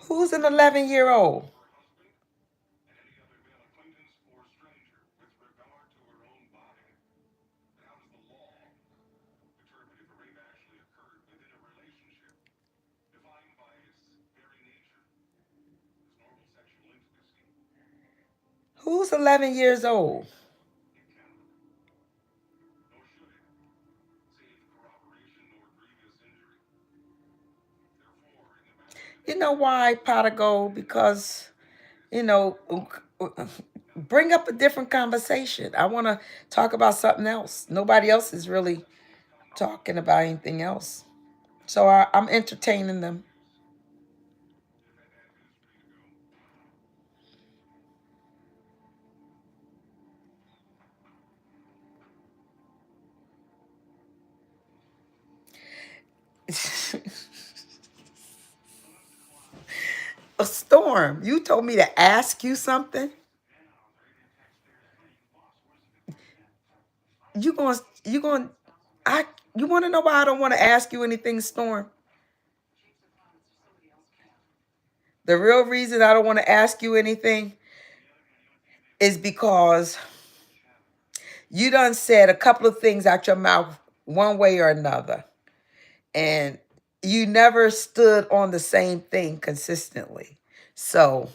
Who's an 11-year-old? Who's 11 years old? You know why, Pot Because, you know, bring up a different conversation. I want to talk about something else. Nobody else is really talking about anything else. So I'm entertaining them. A Storm, you told me to ask you something. You going I you want to know why I don't want to ask you anything, Storm? The real reason I don't want to ask you anything is because you done said a couple of things out your mouth one way or another. And you never stood on the same thing consistently. So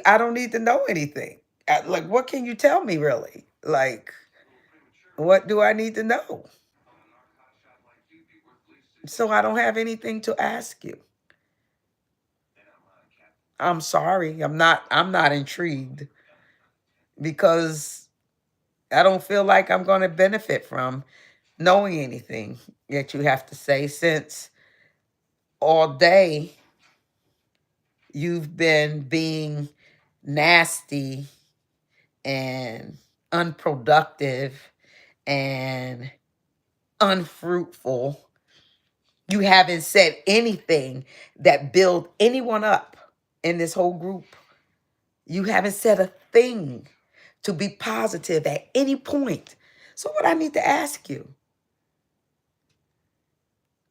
I don't need to know anything. Like, what can you tell me really? Like, what do I need to know? So I don't have anything to ask you. I'm sorry. I'm not intrigued because I don't feel like I'm going to benefit from knowing anything that you have to say, since all day you've been being nasty and unproductive and unfruitful. You haven't said anything that build anyone up in this whole group. You haven't said a thing to be positive at any point. So what I need to ask you,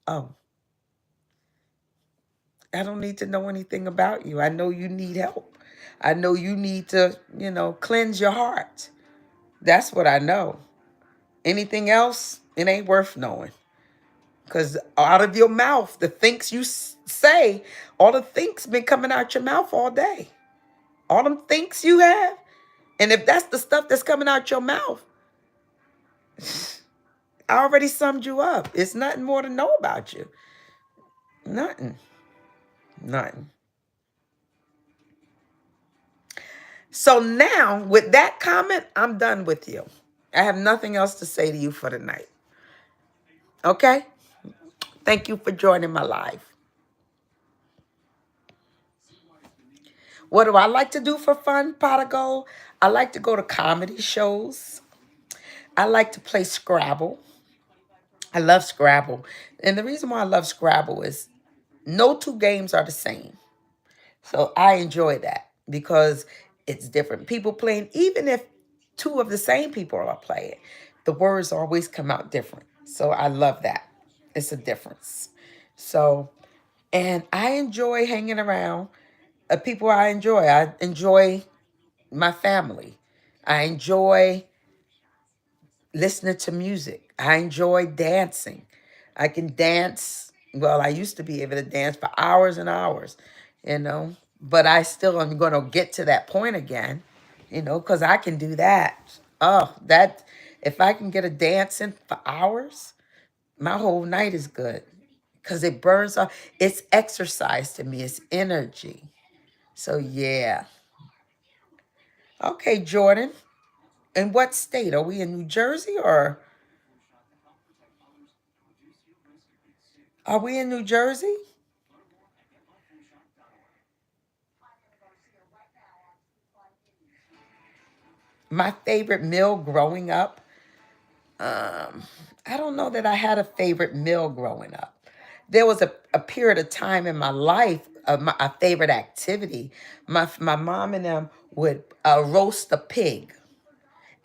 oh, I don't need to know anything about you. I know you need help. I know you need to, cleanse your heart. That's what I know. Anything else, it ain't worth knowing. Because out of your mouth, the things you say, all the things been coming out your mouth all day. All them thinks you have. And if that's the stuff that's coming out your mouth, I already summed you up. It's nothing more to know about you. Nothing. Nothing. So now, with that comment, I'm done with you. I have nothing else to say to you for the night. Okay? Thank you for joining my live. What do I like to do for fun, Pot of Gold? I like to go to comedy shows. I like to play Scrabble. I love Scrabble. And the reason why I love Scrabble is no two games are the same. So I enjoy that because it's different people playing. Even if two of the same people are playing, the words always come out different. So I love that. It's a difference. So, and I enjoy hanging around people I enjoy. I enjoy my family. I enjoy listening to music. I enjoy dancing. I can dance. Well, I used to be able to dance for hours and hours, but I still am going to get to that point again, because I can do that. Oh, if I can get a dancing for hours, my whole night is good because it burns off. It's exercise to me, it's energy. So, yeah. Okay, Jordan. In what state? Are we in New Jersey or are we in New Jersey? My favorite meal growing up, um, I don't know that I had a favorite meal growing up. There was a period of time in my life of a favorite activity. My mom and them would roast a pig,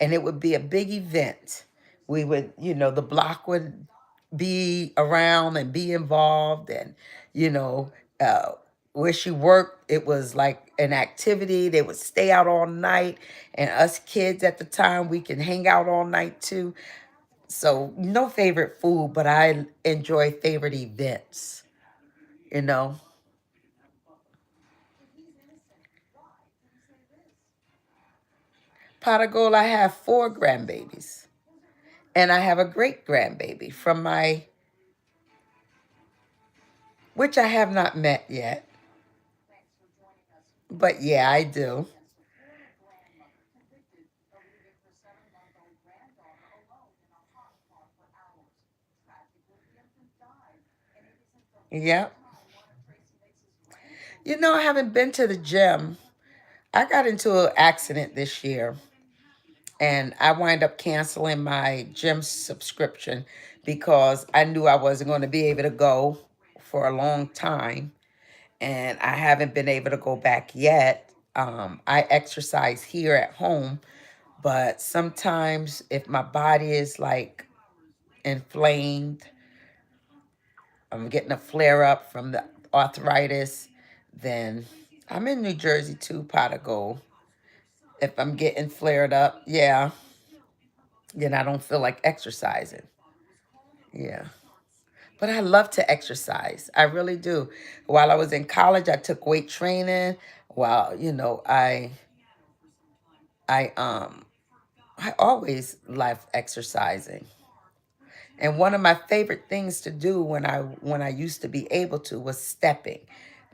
and it would be a big event. We would, the block would be around and be involved, and you know, uh, where she worked, it was like an activity. They would stay out all night, and us kids at the time, we can hang out all night too. So no favorite food, but I enjoy favorite events. You know, Pot of Gold, I have 4 grandbabies, and I have a great grandbaby from which I have not met yet. But yeah, I do. Yep. I haven't been to the gym. I got into an accident this year and I wind up canceling my gym subscription because I knew I wasn't going to be able to go for a long time. And I haven't been able to go back yet. I exercise here at home, but sometimes if my body is like inflamed, I'm getting a flare up from the arthritis, then I'm in New Jersey too, Pot of Gold. If I'm getting flared up, yeah, then I don't feel like exercising. Yeah. But I love to exercise. I really do. While I was in college, I took weight training. While, I always loved exercising. And one of my favorite things to do when I used to be able to was stepping.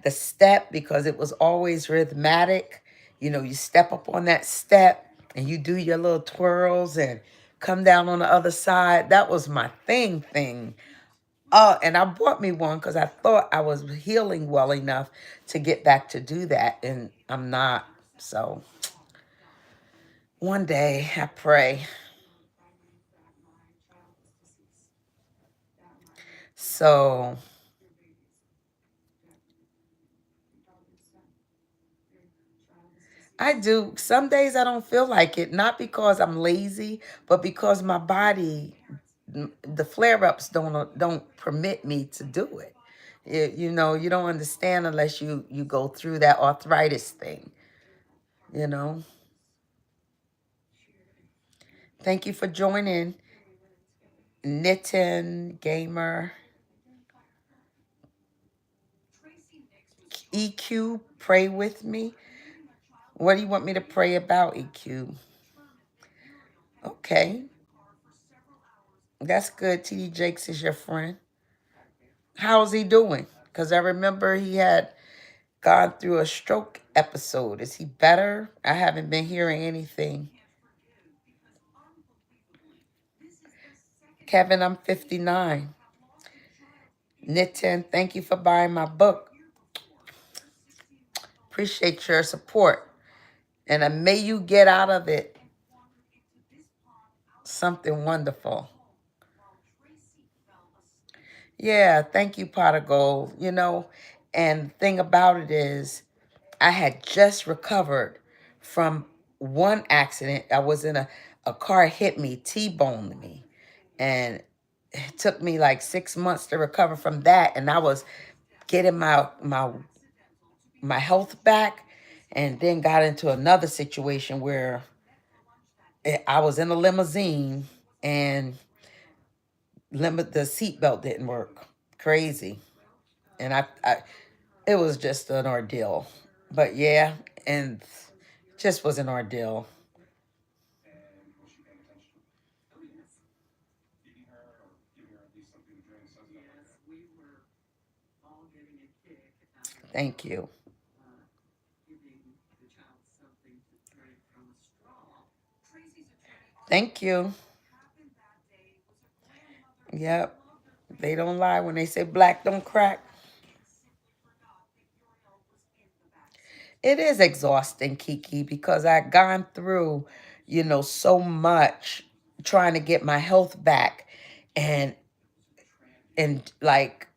the step because it was always rhythmic. You know, you step up on that step and you do your little twirls and come down on the other side. That was my thing. Oh, and I bought me one because I thought I was healing well enough to get back to do that, and I'm not. So one day I pray. So I do. Some days I don't feel like it, not because I'm lazy, but because my body, the flare-ups don't permit me to do it. You know, you don't understand unless you go through that arthritis thing, you know. Thank you for joining, Nitin Gamer. EQ, pray with me. What do you want me to pray about, EQ? Okay, that's good. TD Jakes is your friend. How's he doing? Because I remember he had gone through a stroke episode. Is he better? I haven't been hearing anything. Kevin, I'm 59. Nitin, thank you for buying my book. Appreciate your support. And may you get out of it something wonderful. Yeah, thank you, Pot of Gold. You know, and the thing about it is, I had just recovered from one accident. I was in a car hit me, T-boned me. And it took me like 6 months to recover from that. And I was getting my health back, and then got into another situation where I was in a limousine and the seatbelt didn't work. Crazy. And I it was just an ordeal. But yeah, and just was an ordeal. Thank you. Thank you. Yep. They don't lie when they say black don't crack. It is exhausting, Kiki, because I've gone through, you know, so much trying to get my health back. And in like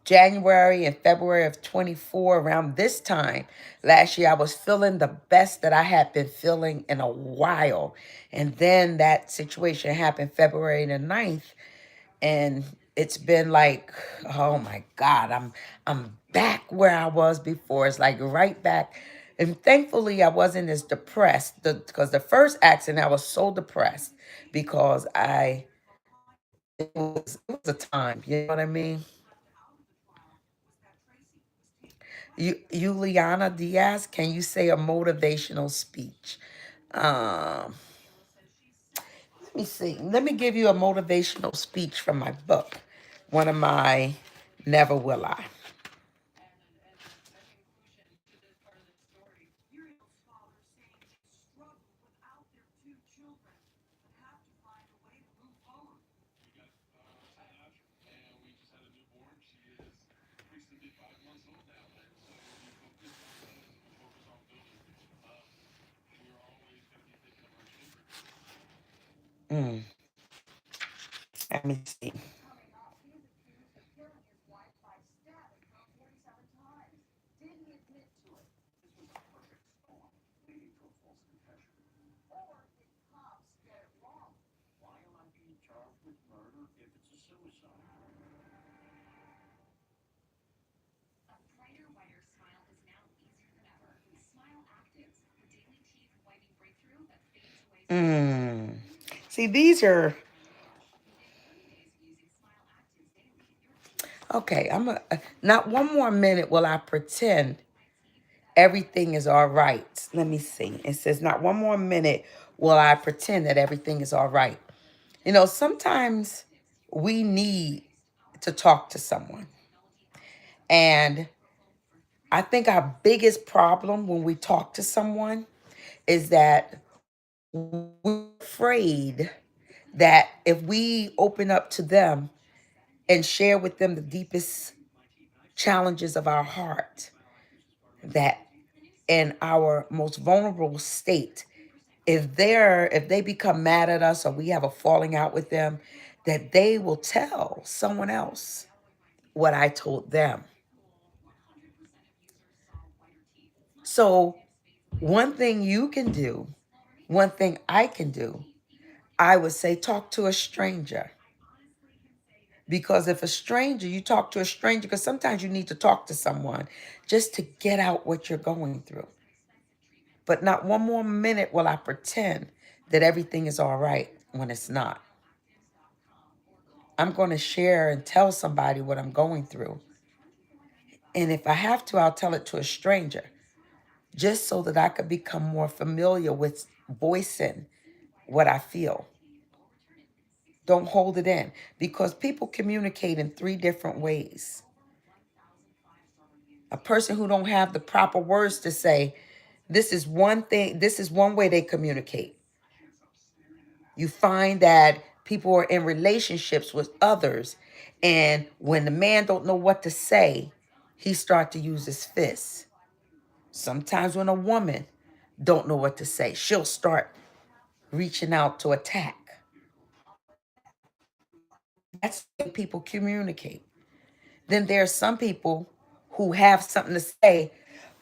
January and February of 24, around this time last year, I was feeling the best that I had been feeling in a while. And then that situation happened February the 9th, and it's been like, oh my God, I'm back where I was before. It's like right back. And thankfully I wasn't as depressed because the first accident I was so depressed because it was a time, you know what I mean? Juliana Diaz, can you say a motivational speech? Um, Let me see. Let me give you a motivational speech from my book. One of my Never Will I. Mm, let me see. Mm. See, these are okay. Not one more minute will I pretend everything is all right. Let me see. It says, not one more minute will I pretend that everything is all right. You know, sometimes we need to talk to someone. And I think our biggest problem when we talk to someone is that we're afraid that if we open up to them and share with them the deepest challenges of our heart, that in our most vulnerable state, if they become mad at us or we have a falling out with them, that they will tell someone else what I told them. So one thing you can do, one thing I can do, I would say talk to a stranger. Because if a stranger, you talk to a stranger, because sometimes you need to talk to someone just to get out what you're going through. But not one more minute will I pretend that everything is all right when it's not. I'm going to share and tell somebody what I'm going through. And if I have to, I'll tell it to a stranger just so that I could become more familiar with voicing what I feel. Don't hold it in because people communicate in three different ways. A person who don't have the proper words to say, this is one thing, this is one way they communicate. You find that people are in relationships with others, and when the man don't know what to say, he start to use his fists. Sometimes when a woman don't know what to say, she'll start reaching out to attack. That's the way people communicate. Then there are some people who have something to say,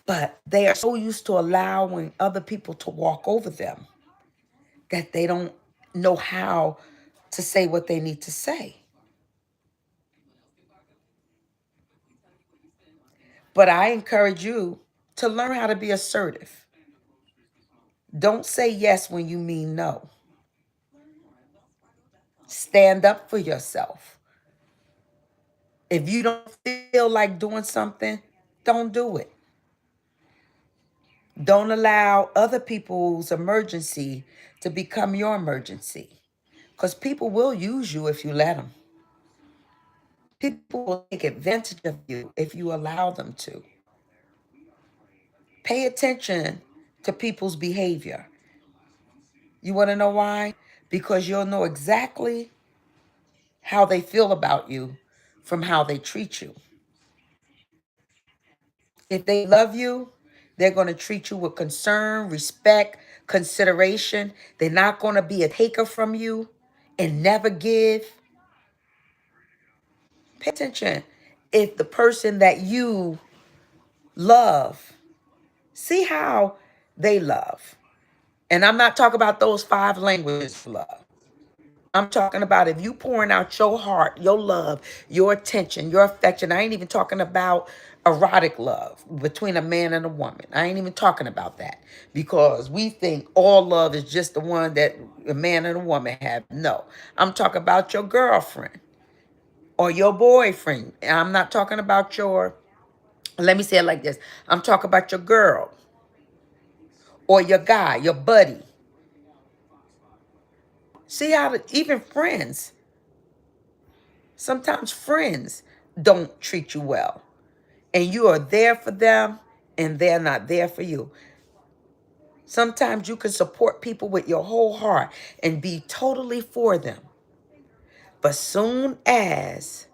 but they are so used to allowing other people to walk over them that they don't know how to say what they need to say. But I encourage you to learn how to be assertive. Don't say yes when you mean no. Stand up for yourself. If you don't feel like doing something, don't do it. Don't allow other people's emergency to become your emergency. Because people will use you if you let them. People will take advantage of you if you allow them to. Pay attention to people's behavior. You want to know why? Because you'll know exactly how they feel about you from how they treat you. If they love you, they're going to treat you with concern, respect, consideration. They're not going to be a taker from you and never give. Pay attention. If the person that you love, see how they love. And I'm not talking about those five languages of love. I'm talking about if you pouring out your heart, your love, your attention, your affection. I ain't even talking about erotic love between a man and a woman. I ain't even talking about that because we think all love is just the one that a man and a woman have. No, I'm talking about your girlfriend or your boyfriend. And I'm not talking about your, let me say it like this. I'm talking about your girl or your guy, your buddy. See how even friends, sometimes friends don't treat you well. And you are there for them and they're not there for you. Sometimes you can support people with your whole heart and be totally for them. But soon as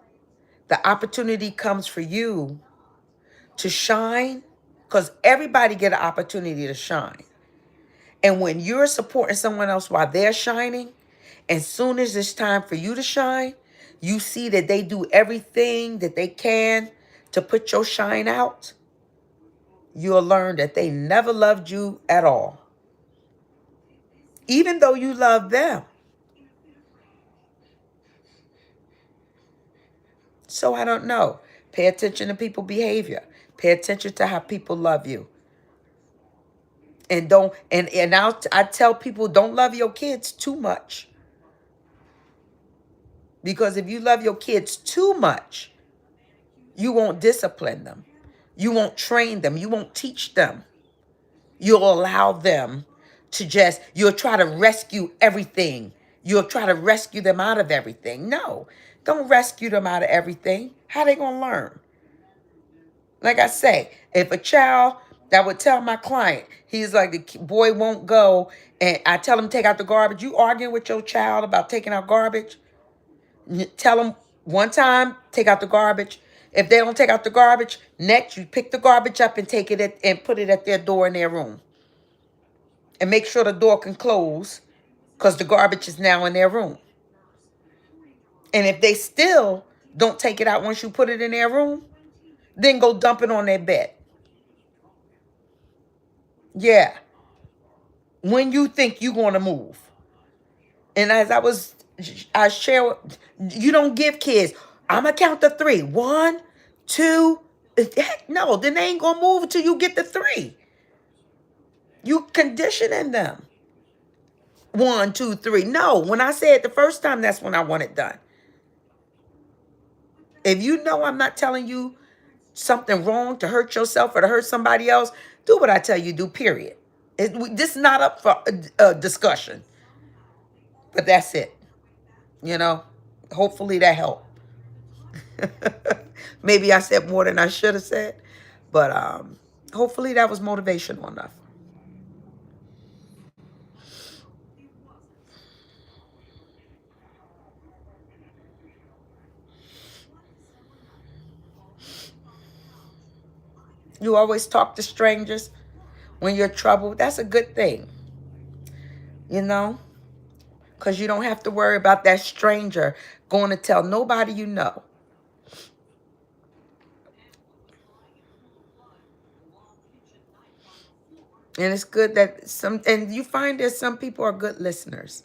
the opportunity comes for you to shine, because everybody get an opportunity to shine. And when you're supporting someone else while they're shining, as soon as it's time for you to shine, you see that they do everything that they can to put your shine out. You'll learn that they never loved you at all. Even though you love them. So I don't know. Pay attention to people's behavior. Pay attention to how people love you. And don't and I tell people don't love your kids too much. Because if you love your kids too much, you won't discipline them. You won't train them. You won't teach them. You'll allow them to you'll try to rescue everything. You'll try to rescue them out of everything. No, don't rescue them out of everything. How they going to learn? Like I say, if a child that would tell my client, he's like, the boy won't go, and I tell him take out the garbage. You arguing with your child about taking out garbage? Tell them one time, take out the garbage. If they don't take out the garbage, next you pick the garbage up and take it and put it at their door in their room. And make sure the door can close because the garbage is now in their room. And if they still don't take it out once you put it in their room, then go dump it on their bed. Yeah. When you think you're going to move. And as I share, you don't give kids, I'm going to count to 3. 1, 2. Heck no, then they ain't going to move until you get to 3. You conditioning them. 1, 2, 3. No, when I say it the first time, that's when I want it done. If you know I'm not telling you something wrong to hurt yourself or to hurt somebody else, do what I tell you do, period. This is not up for discussion. But that's it. You know, hopefully that helped. Maybe I said more than I should have said, but hopefully that was motivational enough. You always talk to strangers when you're troubled. That's a good thing, you know, because you don't have to worry about that stranger going to tell nobody you know. And it's good that and you find that some people are good listeners.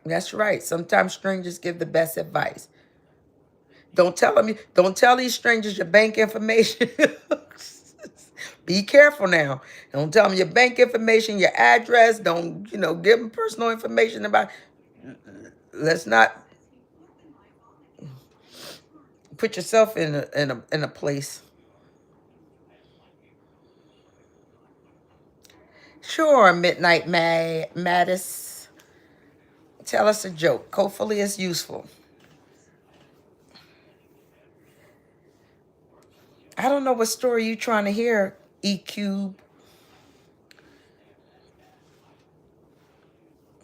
That's right. Sometimes strangers give the best advice. Don't tell these strangers your bank information. Be careful now. Don't tell them your bank information, your address. Don't, give them personal information about. Let's not put yourself in a place. Sure, Midnight Mattis. Tell us a joke. Hopefully it's useful. I don't know what story you trying to hear, EQ.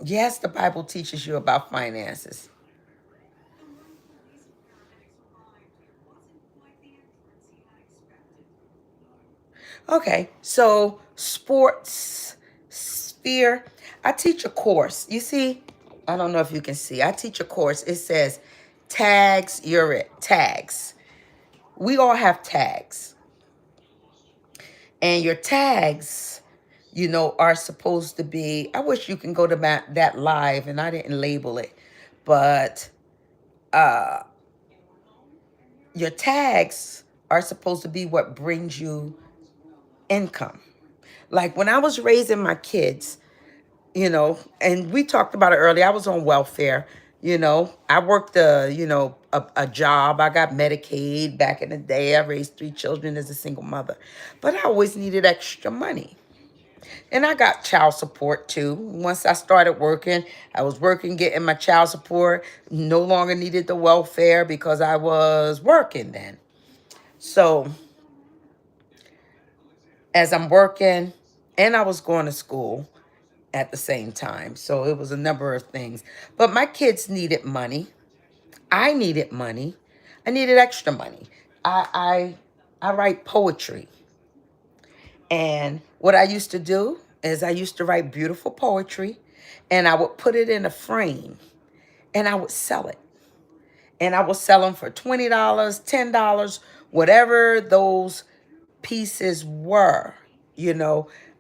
Yes, the Bible teaches you about finances. Okay, so sports sphere. I teach a course. You see, I don't know if you can see. I teach a course. It says tags, you're it. Tags. We all have tags. And your tags, are supposed to be, I wish you can go to that live and I didn't label it, but your tags are supposed to be what brings you income. Like when I was raising my kids, and we talked about it earlier, I was on welfare. I worked a job. I got Medicaid back in the day. I raised 3 children as a single mother, but I always needed extra money. And I got child support too. Once I started working, I was working, getting my child support, no longer needed the welfare because I was working then. So as I'm working and I was going to school at the same time. So it was a number of things. But my kids needed money. I needed money. I needed extra money. I write poetry. And what I used to do is I used to write beautiful poetry and I would put it in a frame and I would sell it. And I would sell them for $20, $10, whatever those pieces were.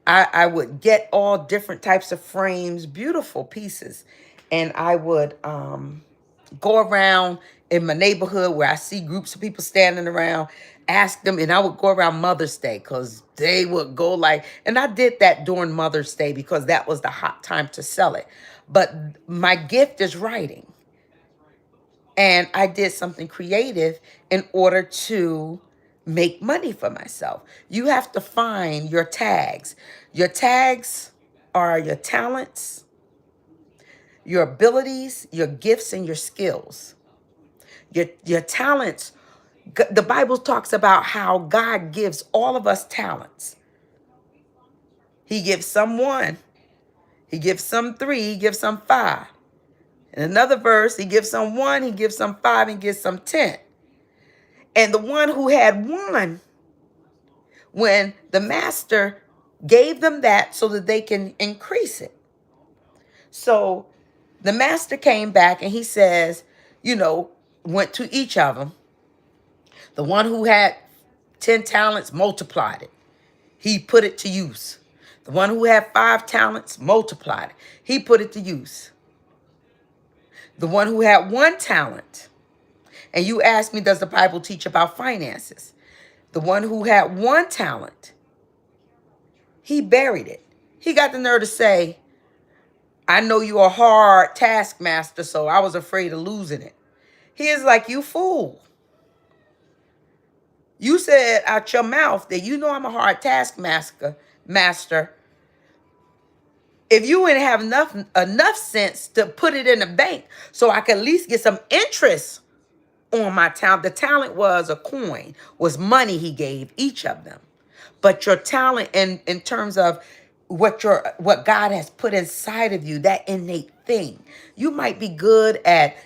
I would get all different types of frames, beautiful pieces. And I would go around in my neighborhood where I see groups of people standing around, ask them, and I would go around Mother's Day because they would go and I did that during Mother's Day because that was the hot time to sell it. But my gift is writing. And I did something creative in order to make money for myself. You have to find your tags. Your tags are your talents, your abilities, your gifts, and your skills. Your talents, The Bible talks about how God gives all of us talents. He gives some one, he gives some three, he gives some five. In another verse, he gives some one, he gives some five, and gives some 10. And the one who had one, when the master gave them that so that they can increase it. So the master came back and he says, went to each of them. The one who had 10 talents multiplied it. He put it to use. The one who had 5 talents multiplied it. He put it to use. The one who had 1 talent, and you asked me, does the Bible teach about finances? The one who had 1 talent, he buried it. He got the nerve to say, I know you're a hard taskmaster, so I was afraid of losing it. He is like, you fool. You said out your mouth that you know I'm a hard taskmaster. If you wouldn't have enough sense to put it in the bank so I could at least get some interest on my talent. The talent was a coin, was money he gave each of them. But your talent in terms of what God has put inside of you, that innate thing. You might be good at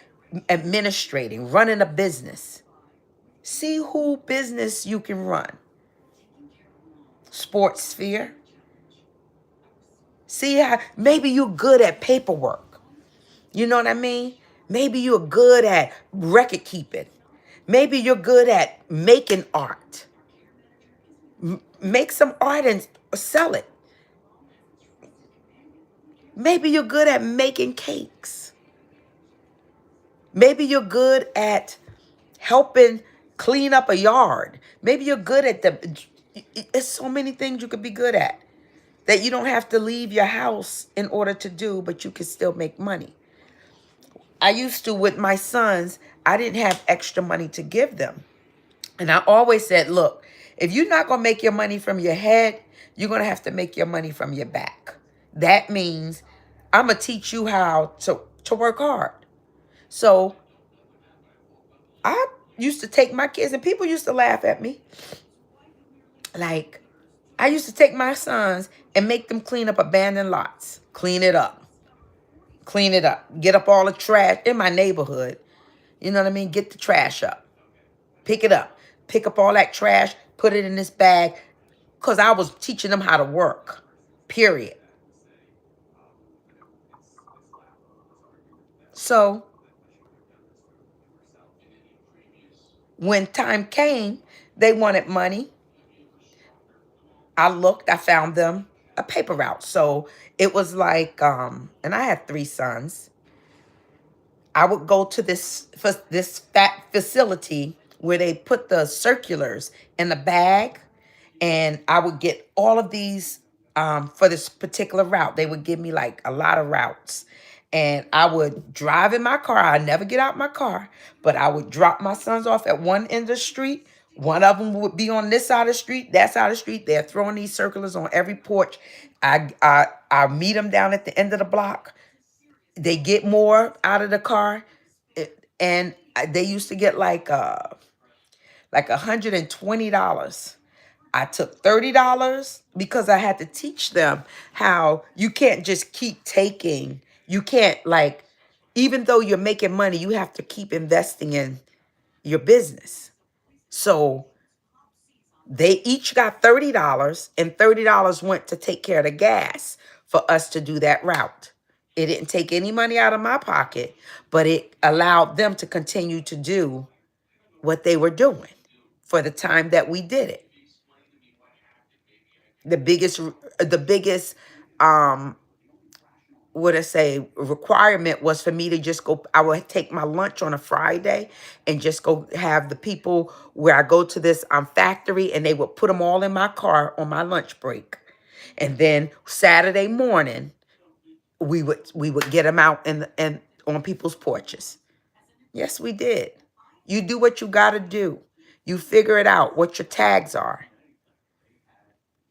administrating, running a business. See who business you can run. Sports sphere. See how maybe you're good at paperwork. You know what I mean? Maybe you're good at record keeping. Maybe you're good at making art. Make some art and sell it. Maybe you're good at making cakes. Maybe you're good at helping clean up a yard. Maybe you're good at there's so many things you could be good at that you don't have to leave your house in order to do, but you can still make money. I used to, with my sons, I didn't have extra money to give them. And I always said, look, if you're not going to make your money from your head, you're going to have to make your money from your back. That means I'm going to teach you how to work hard. So I used to take my kids, and people used to laugh at me. Like, I used to take my sons and make them clean up abandoned lots. Clean it up. Clean it up. Get up all the trash in my neighborhood. You know what I mean? Get the trash up. Pick it up. Pick up all that trash. Put it in this bag. Because I was teaching them how to work. Period. So, when time came, they wanted money. I looked. I found them a paper route. So, it was like, and I had 3 sons. I would go to this fat facility where they put the circulars in the bag, and I would get all of these for this particular route. They would give me like a lot of routes, and I would drive in my car. I never get out my car, but I would drop my sons off at one end of the street. One of them would be on this side of the street, that side of the street. They're throwing these circulars on every porch. I meet them down at the end of the block. They get more out of the car, and they used to get like $120. I took $30 because I had to teach them how you can't just keep taking. You can't, like, even though you're making money, you have to keep investing in your business. So they each got $30, and $30 went to take care of the gas for us to do that route. It didn't take any money out of my pocket, but it allowed them to continue to do what they were doing for the time that we did it. The biggest requirement was for me to just go. I would take my lunch on a Friday and just go have the people where I go to this factory, and they would put them all in my car on my lunch break. And then Saturday morning, we would get them out and on people's porches. Yes, we did. You do what you got to do. You figure it out, what your tags are.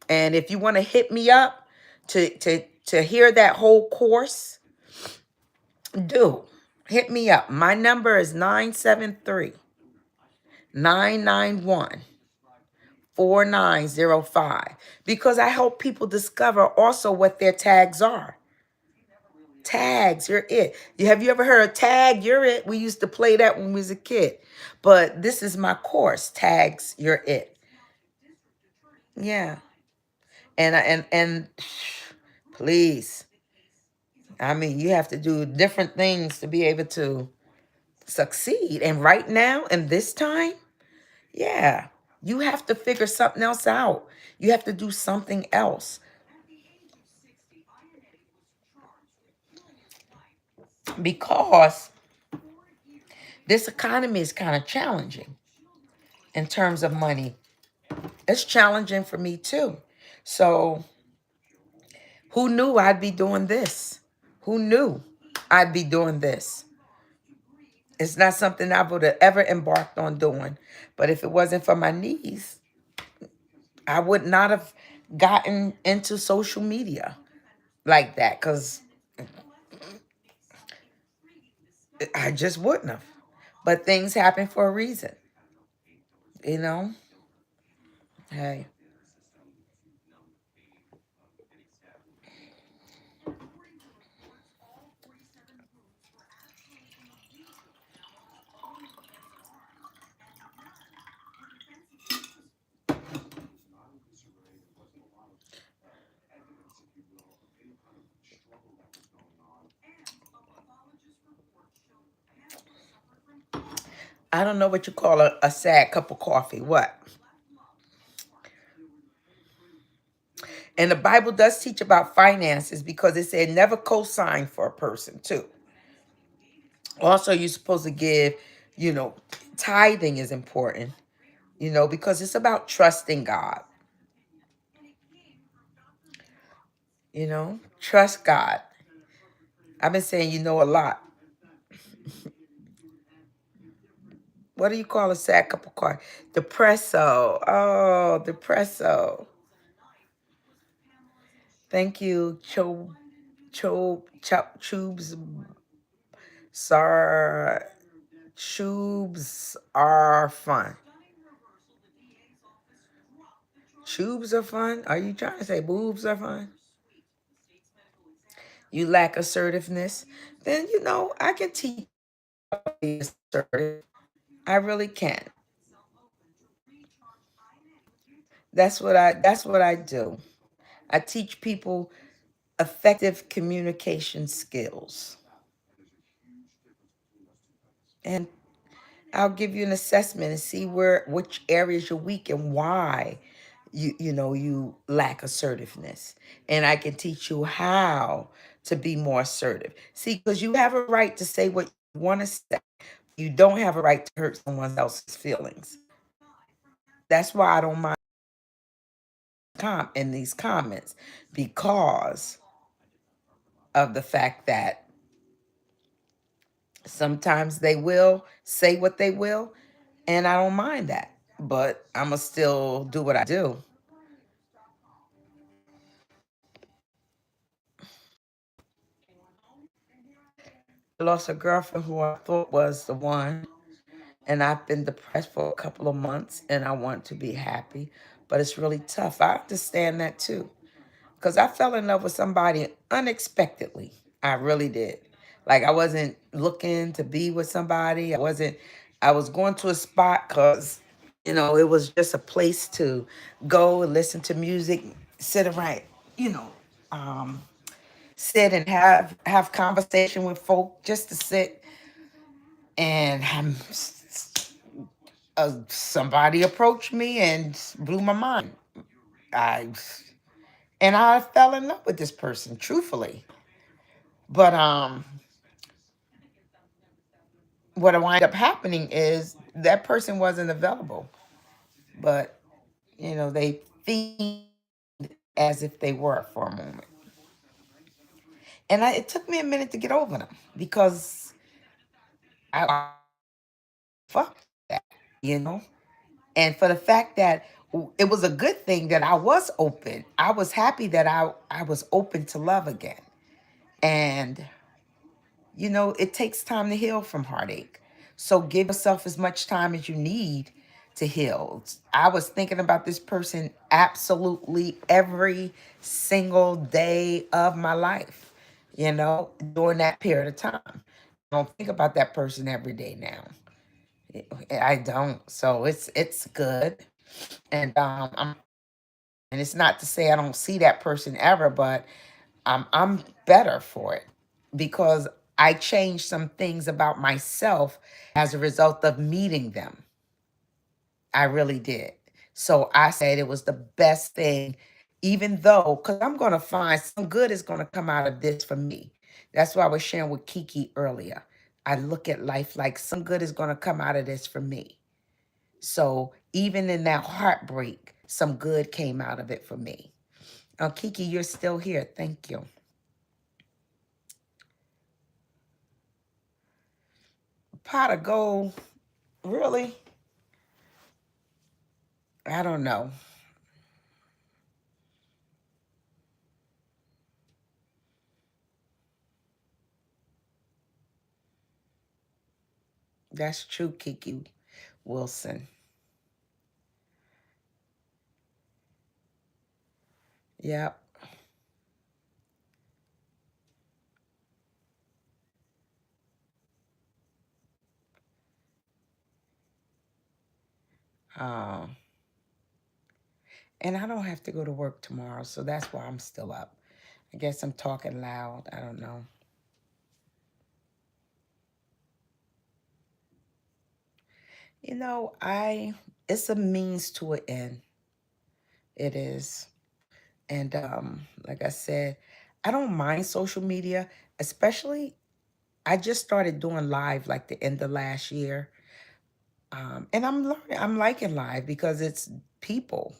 And if you want to hit me up to hear that whole course, do. Hit me up. My number is 973 991 4905, because I help people discover also what their tags are. Tags, you're it. Have you ever heard of tag, you're it? We used to play that when we was a kid. But this is my course, tags, you're it. Yeah. And please, I mean, you have to do different things to be able to succeed. And right now, in this time, yeah, you have to figure something else out. You have to do something else, because this economy is kind of challenging in terms of money. It's challenging for me too. So, who knew I'd be doing this? Who knew I'd be doing this? It's not something I would have ever embarked on doing. But if it wasn't for my knees, I would not have gotten into social media like that, because I just wouldn't have. But things happen for a reason, you know? Hey, I don't know what you call a sad cup of coffee. What? And the Bible does teach about finances, because it said never co-sign for a person too. Also, you're supposed to give, you know, tithing is important, because it's about trusting God, trust God. I've been saying a lot. What do you call a sad cup of coffee? Depresso. Oh, depresso. Thank you, Chubes. Sar Tubes are fun. Tubes are fun? Are you trying to say boobs are fun? You lack assertiveness? Then I can teach you to be assertive. I really can. That's what I do. I teach people effective communication skills. And I'll give you an assessment and see which areas you're weak and why you lack assertiveness. And I can teach you how to be more assertive. See, because you have a right to say what you want to say. You don't have a right to hurt someone else's feelings. That's why I don't mind in these comments, because of the fact that sometimes they will say what they will, and I don't mind that. But I'm going to still do what I do. I lost a girlfriend who I thought was the one, and I've been depressed for a couple of months, and I want to be happy, but it's really tough. I understand that too, because I fell in love with somebody unexpectedly. I really did. Like, I wasn't looking to be with somebody. I was going to a spot because, it was just a place to go and listen to music, sit around, you know, um, sit and have conversation with folk, just to sit and somebody approached me and blew my mind. I and I fell in love with this person, truthfully. But what wind up happening is that person wasn't available. But they think as if they were for a moment. And it took me a minute to get over them, because I fuck that, you know. And for the fact that it was a good thing that I was open. I was happy that I was open to love again. And it takes time to heal from heartache. So give yourself as much time as you need to heal. I was thinking about this person absolutely every single day of my life, during that period of time. I don't think about that person every day now. I don't. So it's good. And and it's not to say I don't see that person ever, but I'm better for it because I changed some things about myself as a result of meeting them. I really did. So I said it was the best thing, even though, because I'm going to find some good is going to come out of this for me. That's why I was sharing with Kiki earlier. I look at life like some good is going to come out of this for me. So even in that heartbreak, some good came out of it for me. Kiki, you're still here. Thank you. Pot of gold, really? I don't know. That's true, Kiki Wilson. Yep. Um, and I don't have to go to work tomorrow, so that's why I'm still up. I guess I'm talking loud. I don't know. It's a means to an end. It is. And like I said, I don't mind social media, especially I just started doing live like the end of last year. And I'm learning, I'm liking live because it's people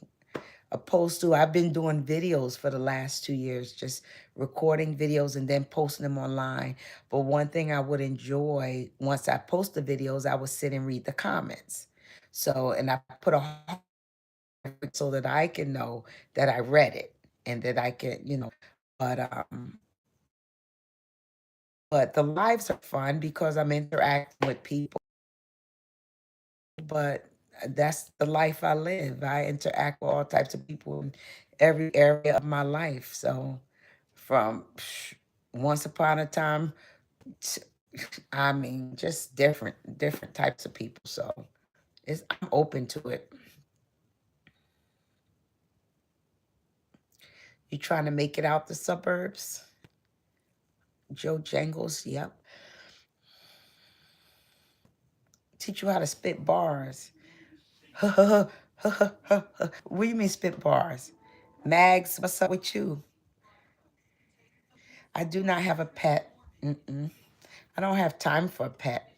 opposed to I've been doing videos for the last 2 years, just recording videos and then posting them online. But one thing I would enjoy once I post the videos, I would sit and read the comments. So, and I put a heart so that I can know that I read it and that I can, but but the lives are fun because I'm interacting with people. But that's the life I live. I interact with all types of people in every area of my life. So from once upon a time, to, I mean, just different types of people. So I'm open to it. You trying to make it out the suburbs? Joe Jangles, yep. Teach you how to spit bars. What do you mean spit bars? Mags, what's up with you? I do not have a pet. Mm-mm. I don't have time for a pet.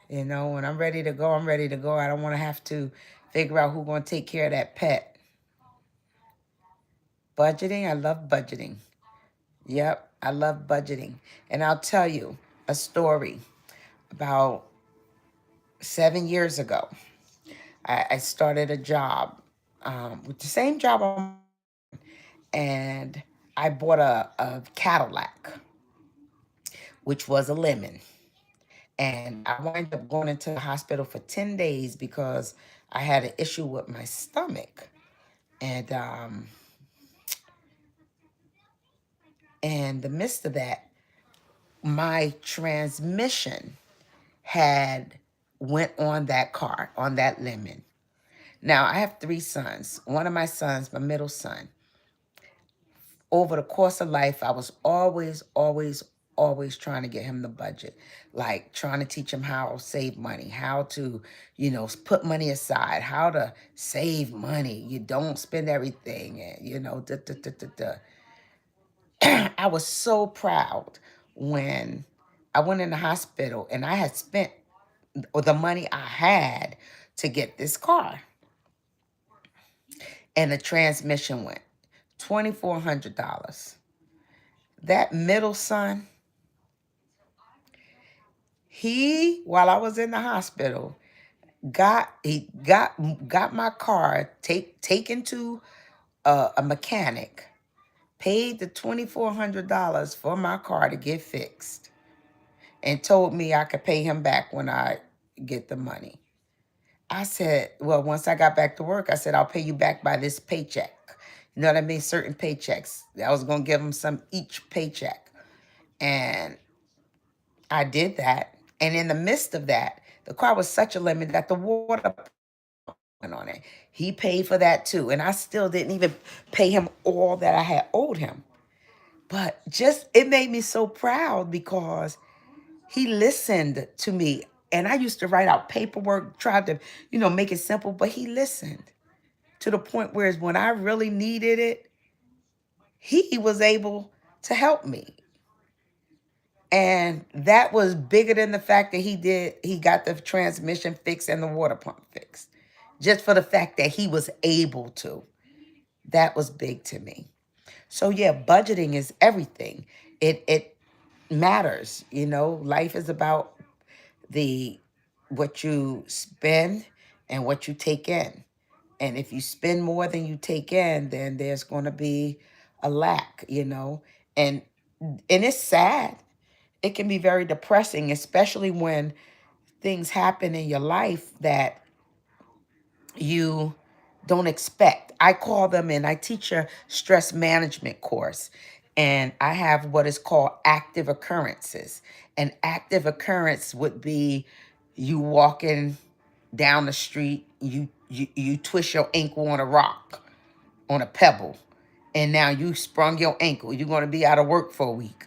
When I'm ready to go, I'm ready to go. I don't want to have to figure out who's going to take care of that pet. Budgeting, I love budgeting. Yep, I love budgeting. And I'll tell you a story. About 7 years ago, I started a job with the same job, and I bought a Cadillac, which was a lemon. And I wound up going into the hospital for 10 days because I had an issue with my stomach. And in the midst of that, my transmission had went on that car, on that lemon. Now, I have 3 sons. One of my sons, my middle son, over the course of life, I was always trying to get him the budget, like trying to teach him how to save money, how to, put money aside, how to save money. You don't spend everything, and da, da, da, da, da. I was so proud when I went in the hospital and I had spent the money I had to get this car, and the transmission went $2,400. That middle son, while I was in the hospital, got my car taken to a mechanic, paid the $2,400 for my car to get fixed, and told me I could pay him back when I get the money. I said, well, once I got back to work, I said, I'll pay you back by this paycheck. You know what I mean? Certain paychecks. I was going to give them some each paycheck. And I did that. And in the midst of that, the car was such a limit that the water went on it. He paid for that too. And I still didn't even pay him all that I had owed him. But just, it made me so proud because he listened to me. And I used to write out paperwork, tried to, make it simple, but he listened to the point where when I really needed it, he was able to help me. And that was bigger than the fact that he got the transmission fixed and the water pump fixed. Just for the fact that he was able to. That was big to me. So yeah, budgeting is everything. It matters, Life is about the what you spend and what you take in. And if you spend more than you take in, then there's going to be a lack. And it's sad. It can be very depressing, especially when things happen in your life that you don't expect. I call them, and I teach a stress management course, and I have what is called active occurrences. An active occurrence would be you walking down the street, you twist your ankle on a rock, on a pebble, and now you sprung your ankle. You're going to be out of work for a week.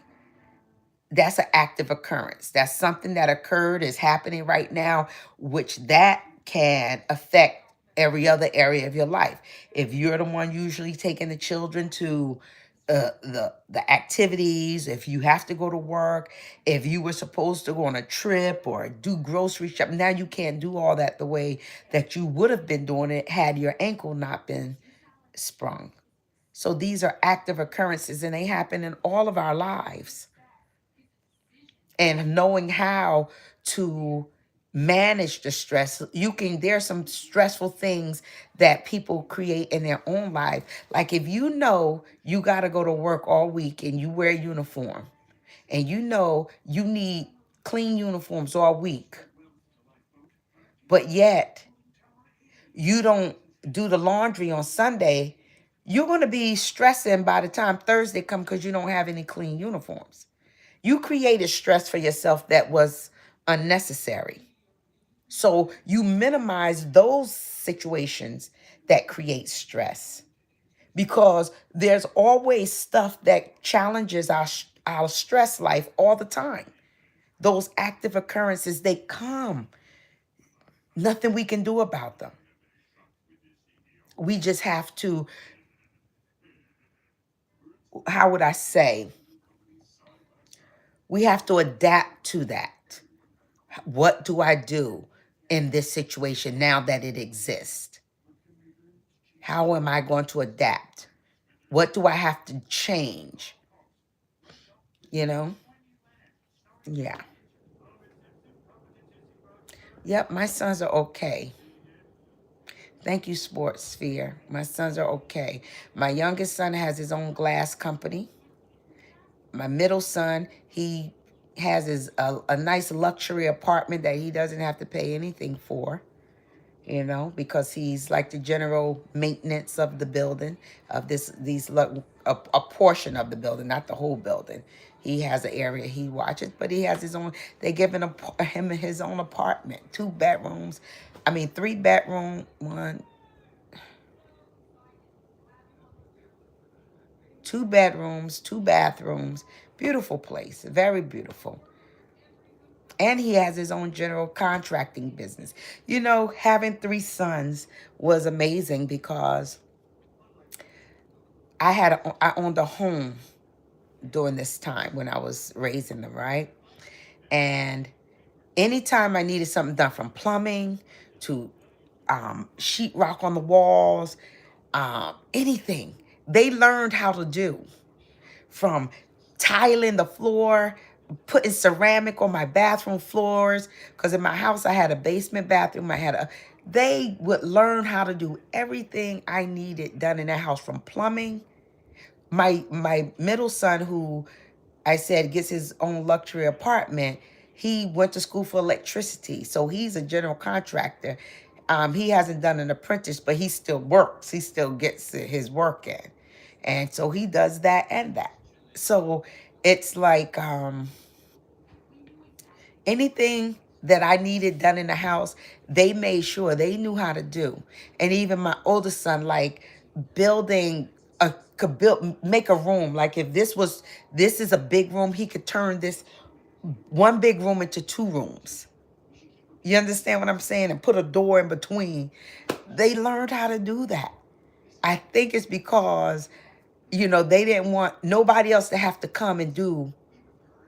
That's an active occurrence. That's something that occurred, is happening right now, which that can affect every other area of your life. If you're the one usually taking the children to the activities, if you have to go to work, if you were supposed to go on a trip or do grocery shopping, now you can't do all that the way that you would have been doing it had your ankle not been sprung. So these are active occurrences, and they happen in all of our lives. And knowing how to manage the stress, there's some stressful things that people create in their own life. Like if you know you got to go to work all week and you wear a uniform, and you know you need clean uniforms all week, but yet you don't do the laundry on Sunday, you're going to be stressing by the time Thursday comes because you don't have any clean uniforms. You created stress for yourself that was unnecessary. So you minimize those situations that create stress, because there's always stuff that challenges our stress life all the time. Those active occurrences, they come. Nothing we can do about them. We just have to, how would I say? We have to adapt to that. What do I do in this situation now that it exists? How am I going to adapt? What do I have to change? Yeah. Yep, my sons are okay. Thank you, Sports Sphere. My sons are okay. My youngest son has his own glass company. My middle son, he has a nice luxury apartment that he doesn't have to pay anything for, because he's like the general maintenance of the building, of a portion of the building, not the whole building. He has an area he watches, but he has his own. They given him his own apartment, 2 bedrooms. 3 bedroom, 2 bedrooms, 2 bathrooms. Beautiful place, very beautiful. And he has his own general contracting business. Having 3 sons was amazing because I owned a home during this time when I was raising them, right? And anytime I needed something done, from plumbing to sheetrock on the walls, anything, they learned how to do. From tiling the floor, putting ceramic on my bathroom floors, because in my house I had a basement bathroom. They would learn how to do everything I needed done in that house, from plumbing. My middle son, who I said gets his own luxury apartment, he went to school for electricity, so he's a general contractor. He hasn't done an apprentice, but he still works. He still gets his work in. And so he does that and that. So it's like anything that I needed done in the house, they made sure they knew how to do. And even my oldest son, like building could build make a room. Like if this is a big room, he could turn this one big room into two rooms. You understand what I'm saying? And put a door in between. They learned how to do that. I think it's because, they didn't want nobody else to have to come and do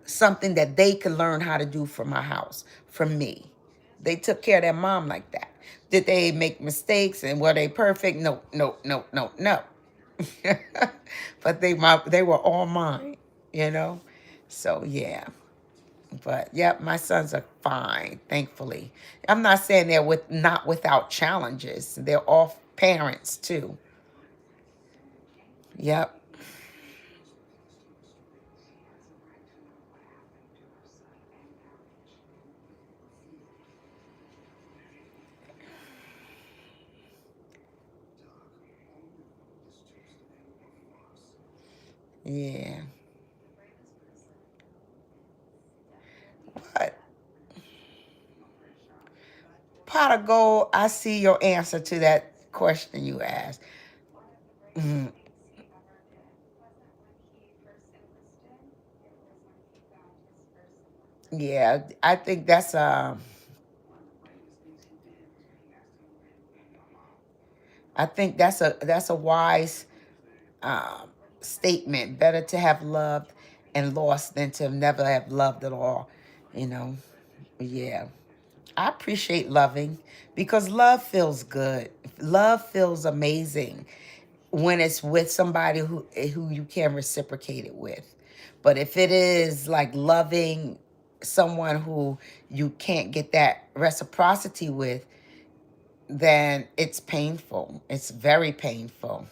something that they could learn how to do from my house, from me. They took care of their mom like that. Did they make mistakes and were they perfect? No, no, no, no, no. But they were all mine, you know? So yeah. But yep, my sons are fine, thankfully. I'm not saying they're not without challenges. They're all parents too. Yep. Yeah. But pot of gold, I see your answer to that question you asked. Mhm. Yeah, I think that's a wise um, statement. Better to have loved and lost than to never have loved at all. You know. Yeah. I appreciate loving because love feels good. Love feels amazing when it's with somebody who you can reciprocate it with. But if it is like loving someone who you can't get that reciprocity with, then it's painful. It's very painful.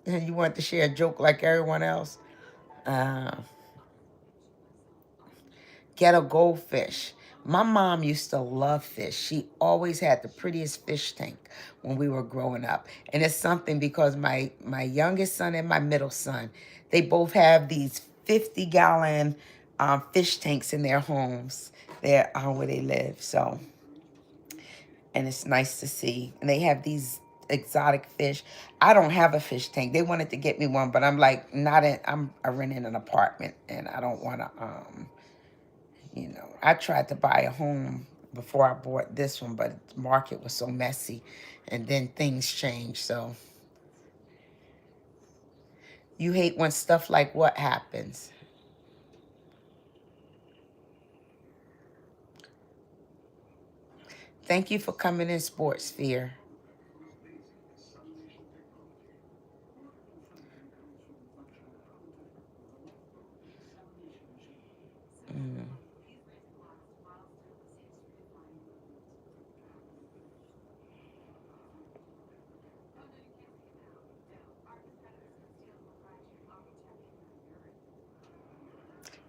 And you want to share a joke like everyone else? Uh, get a goldfish. My mom used to love fish. She always had the prettiest fish tank when we were growing up. And it's something because my youngest son and my middle son, they both have these 50-gallon fish tanks in their homes there where they live. So, and it's nice to see. And they have these exotic fish. I don't have a fish tank. They wanted to get me one, but I'm like, not in, I renting an apartment and I don't want to, I tried to buy a home before I bought this one, but the market was so messy and then things changed. So you hate when stuff like what happens. Thank you for coming in, Sports Sphere. Mm.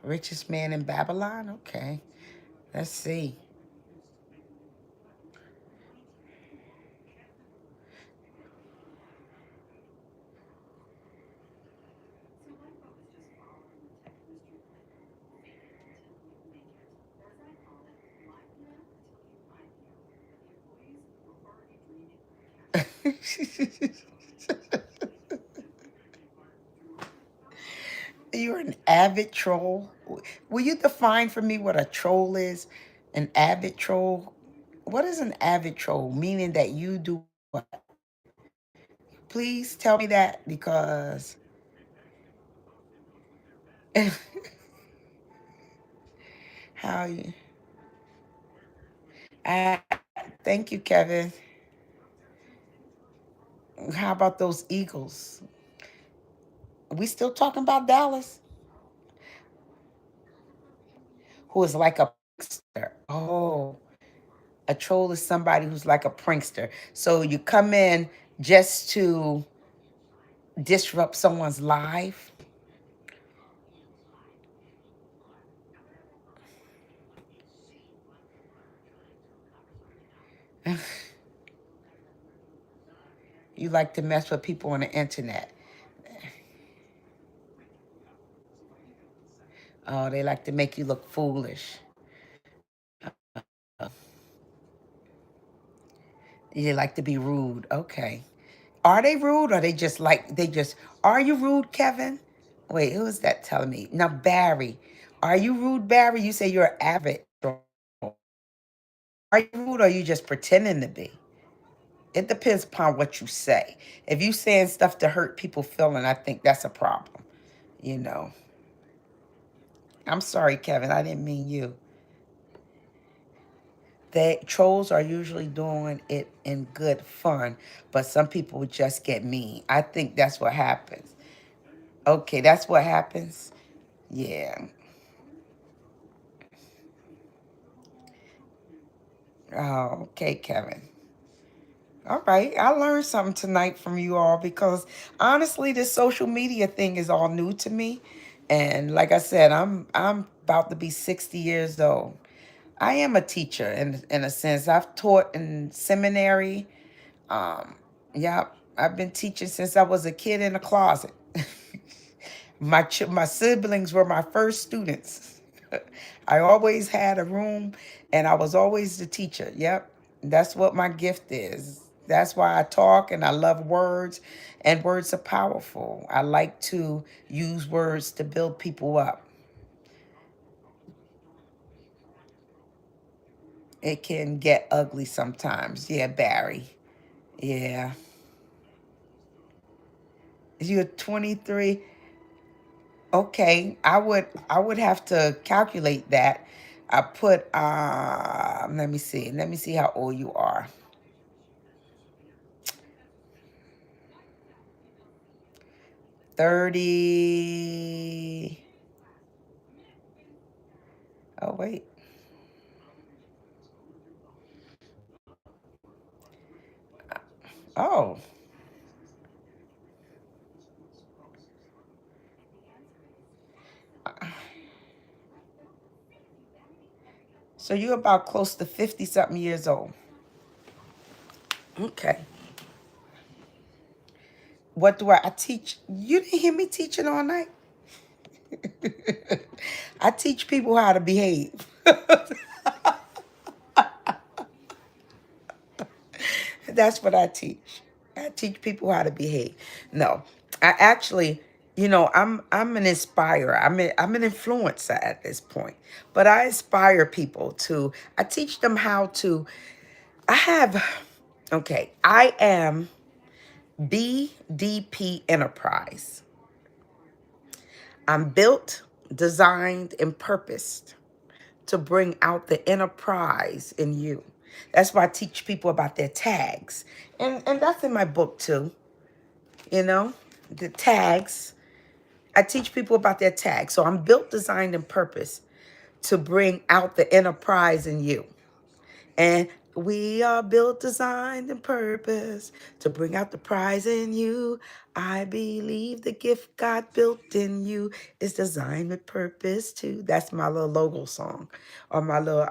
Richest man in Babylon? Okay. Let's see. You're an avid troll. Will you define for me what a troll is? An avid troll? What is an avid troll? Meaning that you do what? Please tell me that because how you. I, thank you, Kevin. How about those Eagles? We still talking about Dallas? Who is like a prankster? Oh, a troll is somebody who's like a prankster. So you come in just to disrupt someone's life. You like to mess with people on the internet. Oh, they like to make you look foolish. You like to be rude. Okay. Are they rude or they just are you rude, Kevin? Wait, who is that telling me? Now Barry. Are you rude, Barry? You say you're avid. Are you rude or are you just pretending to be? It depends upon what you say. If you saying stuff to hurt people feeling, I think that's a problem. You know. I'm sorry, Kevin. I didn't mean you. They trolls are usually doing it in good fun, but some people just get mean. I think that's what happens. Okay, that's what happens. Yeah. Oh, okay, Kevin. All right. I learned something tonight from you all because honestly, this social media thing is all new to me. And like I said, I'm about to be 60 years old. I am a teacher in a sense. I've taught in seminary. Um, yeah, I've been teaching since I was a kid in a closet. My siblings were my first students. I always had a room and I was always the teacher. Yep. That's what my gift is. That's why I talk and I love words, and words are powerful. I like to use words to build people up. It can get ugly sometimes. Yeah, Barry. Yeah. You're 23. Okay, I would have to calculate that. I put let me see. Let me see how old you are. 30. Oh wait. Oh. So you're about close to 50 something years old. Okay. What do I teach? You didn't hear me teaching all night? I teach people how to behave. That's what I teach. I teach people how to behave. No, I actually, I'm an inspirer. I'm an influencer at this point. But I inspire people to. I teach them how to. I have. Okay, I am BDP Enterprise. I'm built, designed, and purposed to bring out the enterprise in you. That's why I teach people about their tags. And that's in my book too, you know, the tags. I teach people about their tags. So I'm built, designed, and purposed to bring out the enterprise in you. And we are built, designed, and purpose to bring out the prize in you. I believe the gift God built in you is designed with purpose too. That's my little logo song or my little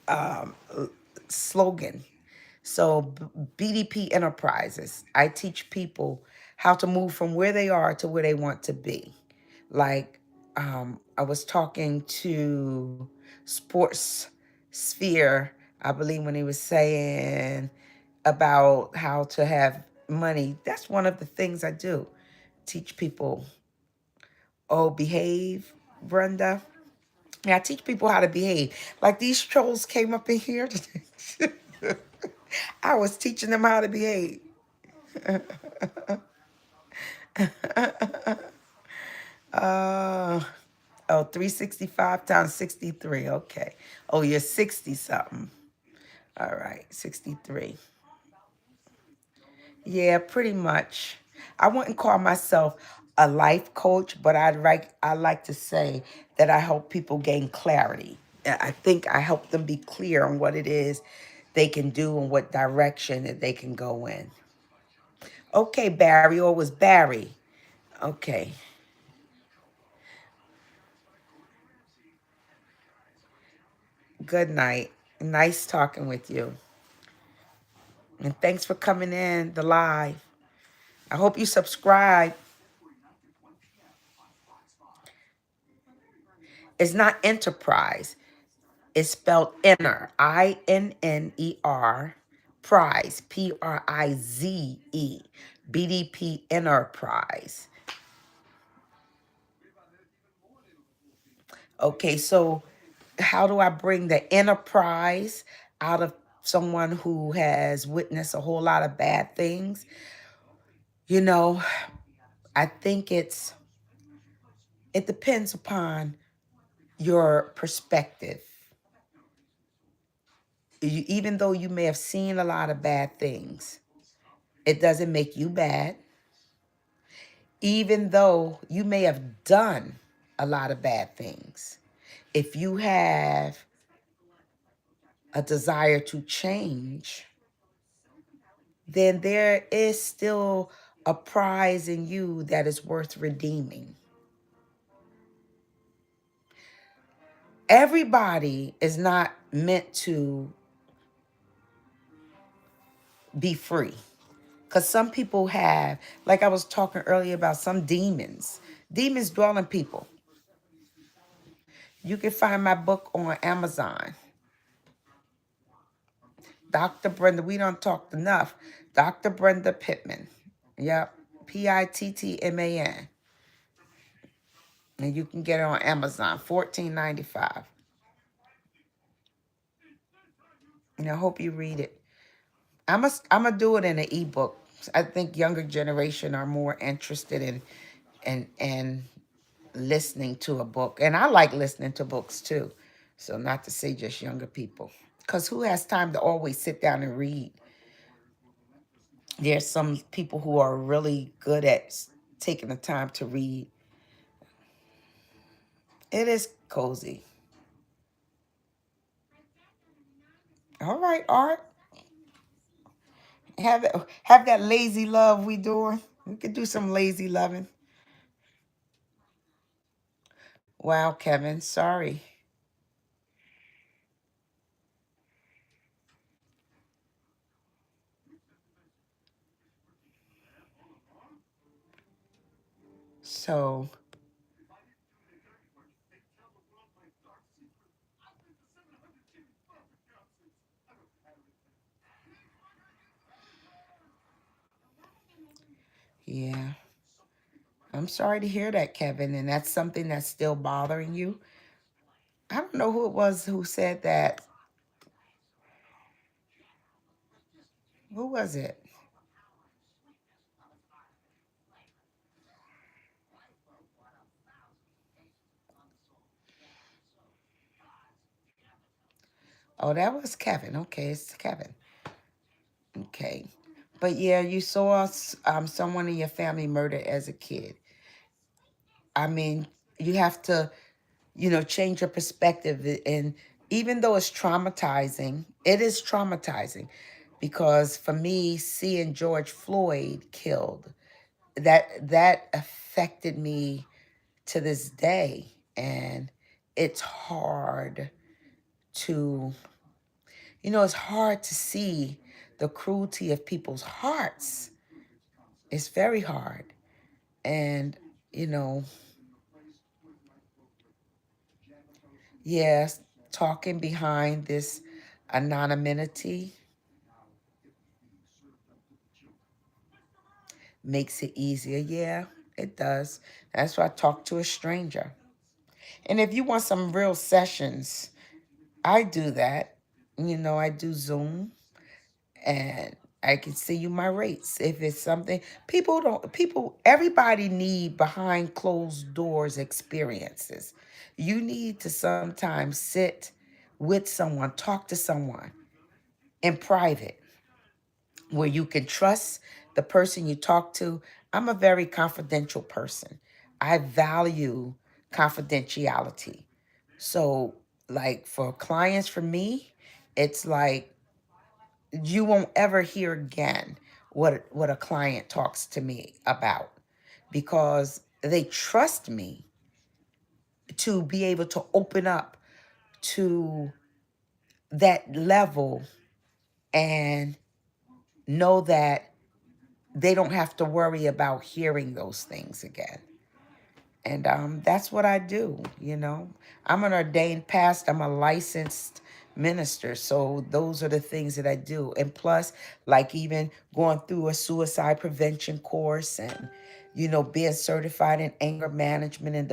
um, slogan. So BDP Enterprises, I teach people how to move from where they are to where they want to be. Like I was talking to Sports Sphere, I believe, when he was saying about how to have money. That's one of the things I do. Teach people, oh, behave, Brenda. Yeah, I teach people how to behave. Like these trolls came up in here today. I was teaching them how to behave. Uh, oh, 365 times 63. Okay. Oh, you're 60 something. All right, 63. Yeah, pretty much. I wouldn't call myself a life coach, but I like to say that I help people gain clarity. I think I help them be clear on what it is they can do and what direction that they can go in. Okay, Barry, or was Barry? Okay. Good night. Nice talking with you. And thanks for coming in the live. I hope you subscribe. It's not enterprise. It's spelled inner. INNER. Prize. PRIZE. BDP Enterprise. Okay, so how do I bring the enterprise out of someone who has witnessed a whole lot of bad things? You know, I think it depends upon your perspective. Even though you may have seen a lot of bad things, it doesn't make you bad. Even though you may have done a lot of bad things, if you have a desire to change, then there is still a prize in you that is worth redeeming. Everybody is not meant to be free. Because some people have, like I was talking earlier about some demons. Demons dwell in people. You can find my book on Amazon. Dr. Brenda, we don't talk enough. Dr. Brenda Pittman. Yep. Pittman. And you can get it on Amazon, $14.95. And I hope you read it. I'm gonna do it in an ebook. I think younger generation are more interested in listening to a book. And I like listening to books too. So not to say just younger people. Because who has time to always sit down and read? There's some people who are really good at taking the time to read. It is cozy. All right, Art. Have that lazy love we doing. We could do some lazy loving. Wow, Kevin, sorry. So, yeah. I'm sorry to hear that, Kevin. And that's something that's still bothering you. I don't know who it was who said that. Who was it? Oh, that was Kevin. Okay, it's Kevin. Okay. But yeah, you saw someone in your family murdered as a kid. I mean, you have to, change your perspective. And even though it's traumatizing, it is traumatizing because for me, seeing George Floyd killed, that affected me to this day. And it's hard to, it's hard to see the cruelty of people's hearts. It's very hard. And, you know, yes, talking behind this anonymity makes it easier. Yeah, it does. That's why I talk to a stranger. And if you want some real sessions, I do that. I do Zoom and I can see you my rates. If it's something everybody need behind closed doors experiences. You need to sometimes sit with someone, talk to someone in private where you can trust the person you talk to. I'm a very confidential person. I value confidentiality. So, like for clients, for me, it's like you won't ever hear again what a client talks to me about because they trust me to be able to open up to that level and know that they don't have to worry about hearing those things again. And that's what I do, you know. I'm an ordained pastor. I'm a licensed minister. So those are the things that I do. And plus, like even going through a suicide prevention course and, you know, being certified in anger management and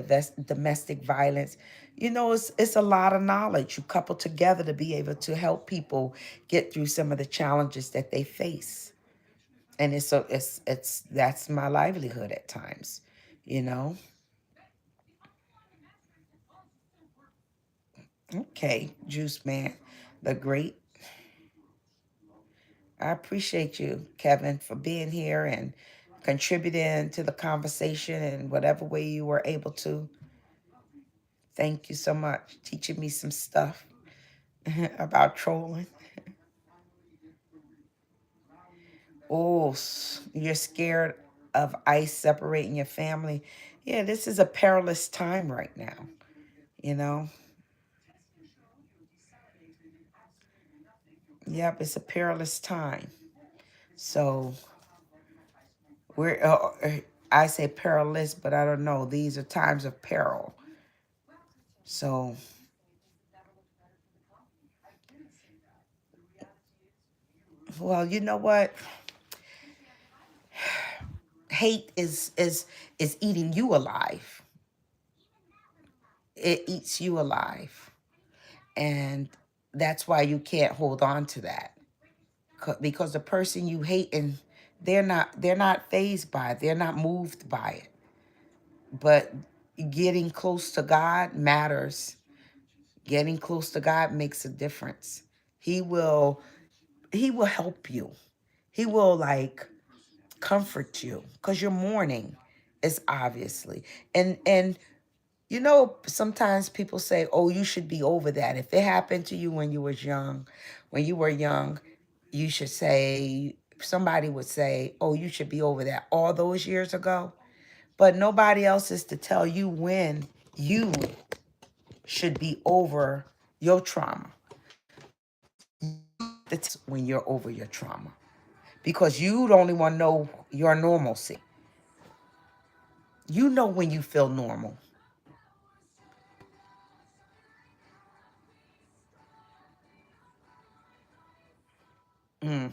domestic violence. You know, it's a lot of knowledge you couple together to be able to help people get through some of the challenges that they face. And it's that's my livelihood at times, you know. Okay, Juice Man, the great. I appreciate you, Kevin, for being here and contributing to the conversation in whatever way you were able to. Thank you so much. Teaching me some stuff about trolling. Oh, you're scared of ICE separating your family. Yeah, this is a perilous time right now, you know? Yep, it's a perilous time. So we're, I say perilous, but I don't know. These are times of peril. So, well, you know what? Hate is eating you alive. It eats you alive. And that's why you can't hold on to that. Because the person you hate and they're not fazed by it. They're not moved by it. But getting close to God matters. Getting close to God makes a difference. He will he will help you. He will like comfort you because you're mourning is obviously. And you know, sometimes people say, "Oh, you should be over that." If it happened to you when you were young, you should say somebody would say, "Oh, you should be over that all those years ago." But nobody else is to tell you when you should be over your trauma. That's when you're over your trauma. Because you don't only want to know your normalcy. You know when you feel normal. Mm.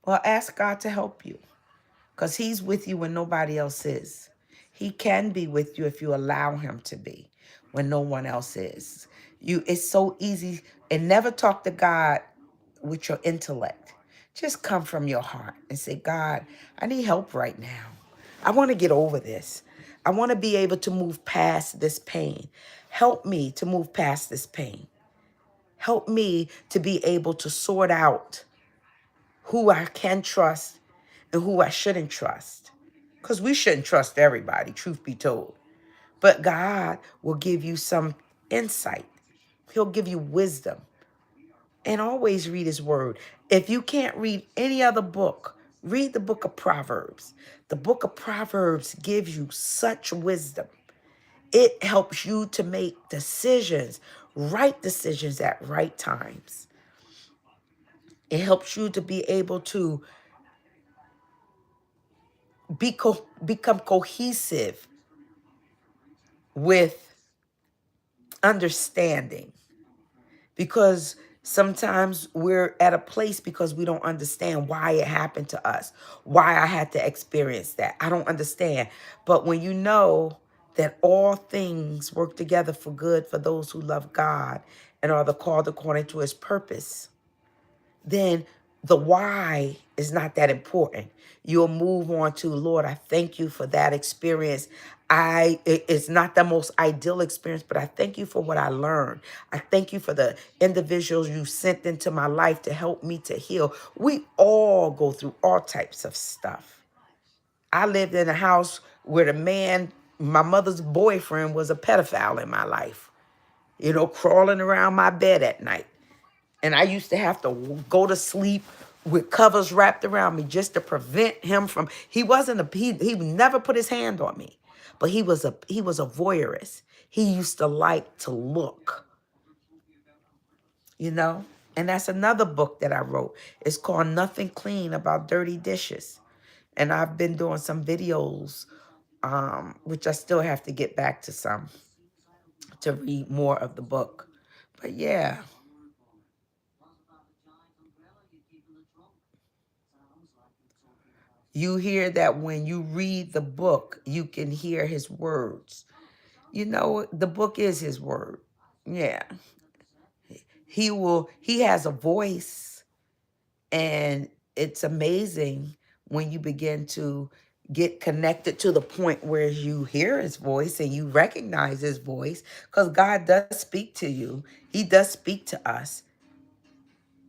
Well, ask God to help you because He's with you when nobody else is. He can be with you if you allow Him to be when no one else is. It's so easy. And never talk to God with your intellect. Just come from your heart and say, God, I need help right now. I want to get over this. I want to be able to move past this pain. Help me to move past this pain. Help me to be able to sort out who I can trust and who I shouldn't trust. Because we shouldn't trust everybody, truth be told. But God will give you some insight. He'll give you wisdom. And always read His word. If you can't read any other book, read the book of Proverbs. The book of Proverbs gives you such wisdom. It helps you to make decisions, right decisions at right times. It helps you to be able to become cohesive with understanding. Because sometimes we're at a place because we don't understand why it happened to us, why I had to experience that. I don't understand. But when you know that all things work together for good for those who love God and are the called according to His purpose, then the why is not that important. You'll move on to, Lord, I thank you for that experience. It's not the most ideal experience, but I thank you for what I learned. I thank you for the individuals you sent into my life to help me to heal. We all go through all types of stuff. I lived in a house where the man, my mother's boyfriend, was a pedophile in my life, crawling around my bed at night. And I used to have to go to sleep with covers wrapped around me just to prevent him from, he never put his hand on me, but he was a voyeurist. He used to like to look, you know? And that's another book that I wrote. It's called Nothing Clean About Dirty Dishes. And I've been doing some videos, which I still have to get back to some to read more of the book. But yeah, you hear that when you read the book, you can hear his words. You know, the book is his word. Yeah. He has a voice, and it's amazing when you begin to get connected to the point where you hear his voice and you recognize his voice, because God does speak to you. He does speak to us.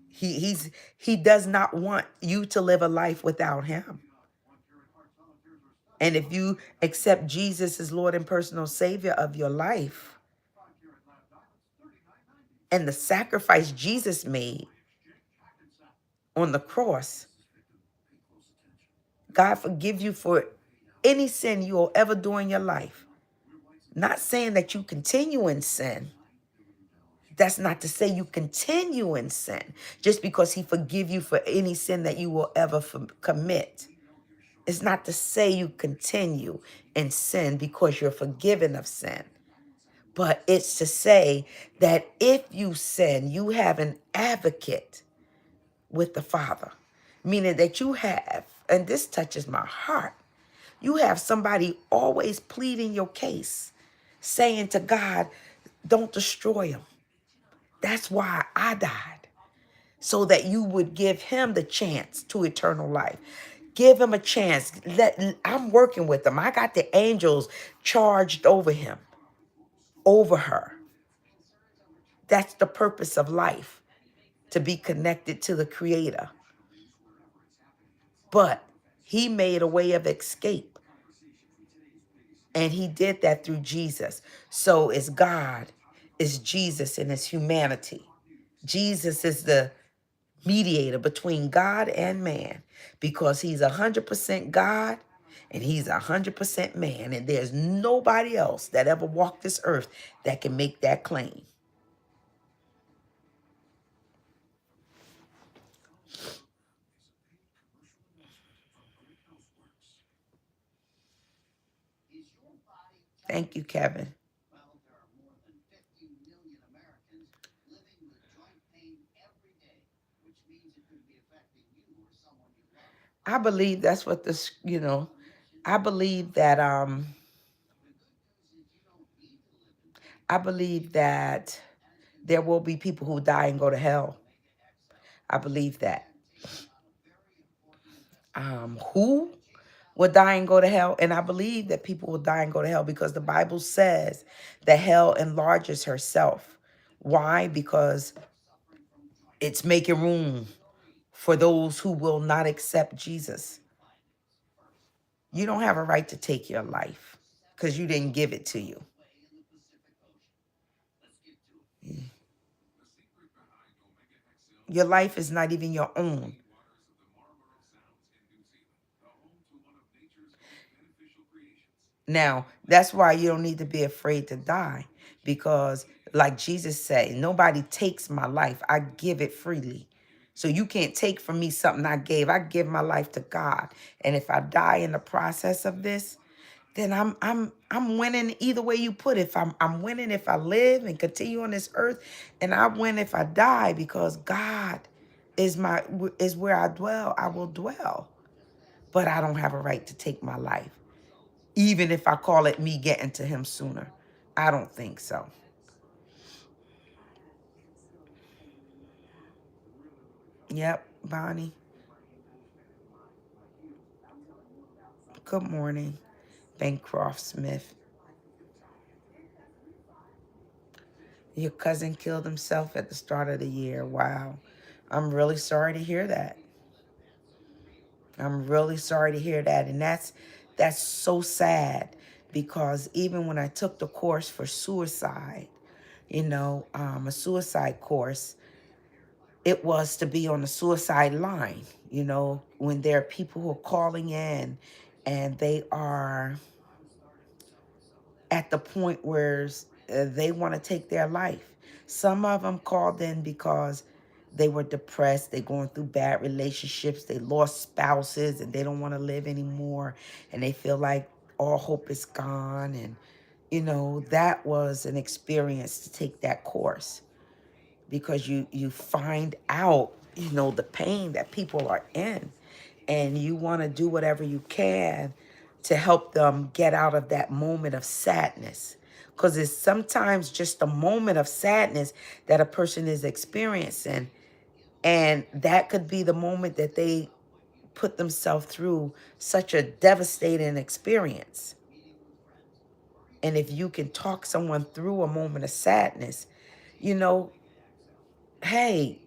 He does not want you to live a life without him. And if you accept Jesus as Lord and personal Savior of your life, and the sacrifice Jesus made on the cross, God forgive you for any sin you will ever do in your life. Not saying that you continue in sin. That's not to say you continue in sin just because he forgive you for any sin that you will ever commit. It's not to say you continue in sin because you're forgiven of sin. But it's to say that if you sin, you have an advocate with the Father. Meaning that you have, and this touches my heart, you have somebody always pleading your case, saying to God, don't destroy him. That's why I died, so that you would give him the chance to eternal life. Give him a chance. I'm working with him. I got the angels charged over him, over her. That's the purpose of life, to be connected to the Creator. But he made a way of escape. And he did that through Jesus. So it's God, it's Jesus in his humanity. Jesus is the mediator between God and man, because he's 100% God and he's 100% man. And there's nobody else that ever walked this earth that can make that claim. Thank you, Kevin. I believe that's what this, I believe that I believe that there will be people who die and go to hell. I believe that. Who will die and go to hell? And I believe that people will die and go to hell because the Bible says that hell enlarges herself. Why? Because it's making room for those who will not accept Jesus. You don't have a right to take your life because you didn't give it to you. Your life is not even your own. Now, that's why you don't need to be afraid to die, because like Jesus said, nobody takes my life. I give it freely. So you can't take from me something I gave. I give my life to God. And if I die in the process of this, then I'm winning either way you put it. If I'm winning if I live and continue on this earth, and I win if I die, because God is where I dwell. I will dwell. But I don't have a right to take my life, even if I call it me getting to him sooner. I don't think so. Yep, Bonnie. Good morning, Bancroft Smith. Your cousin killed himself at the start of the year. Wow. I'm really sorry to hear that. I'm really sorry to hear that. And that's so sad, because even when I took the course for suicide, a suicide course, it was to be on the suicide line, when there are people who are calling in and they are at the point where they want to take their life. Some of them called in because they were depressed, they're going through bad relationships, they lost spouses and they don't want to live anymore, and they feel like all hope is gone. And, that was an experience to take that course, because you find out, the pain that people are in, and you want to do whatever you can to help them get out of that moment of sadness. Because it's sometimes just a moment of sadness that a person is experiencing. And that could be the moment that they put themselves through such a devastating experience. And if you can talk someone through a moment of sadness, hey,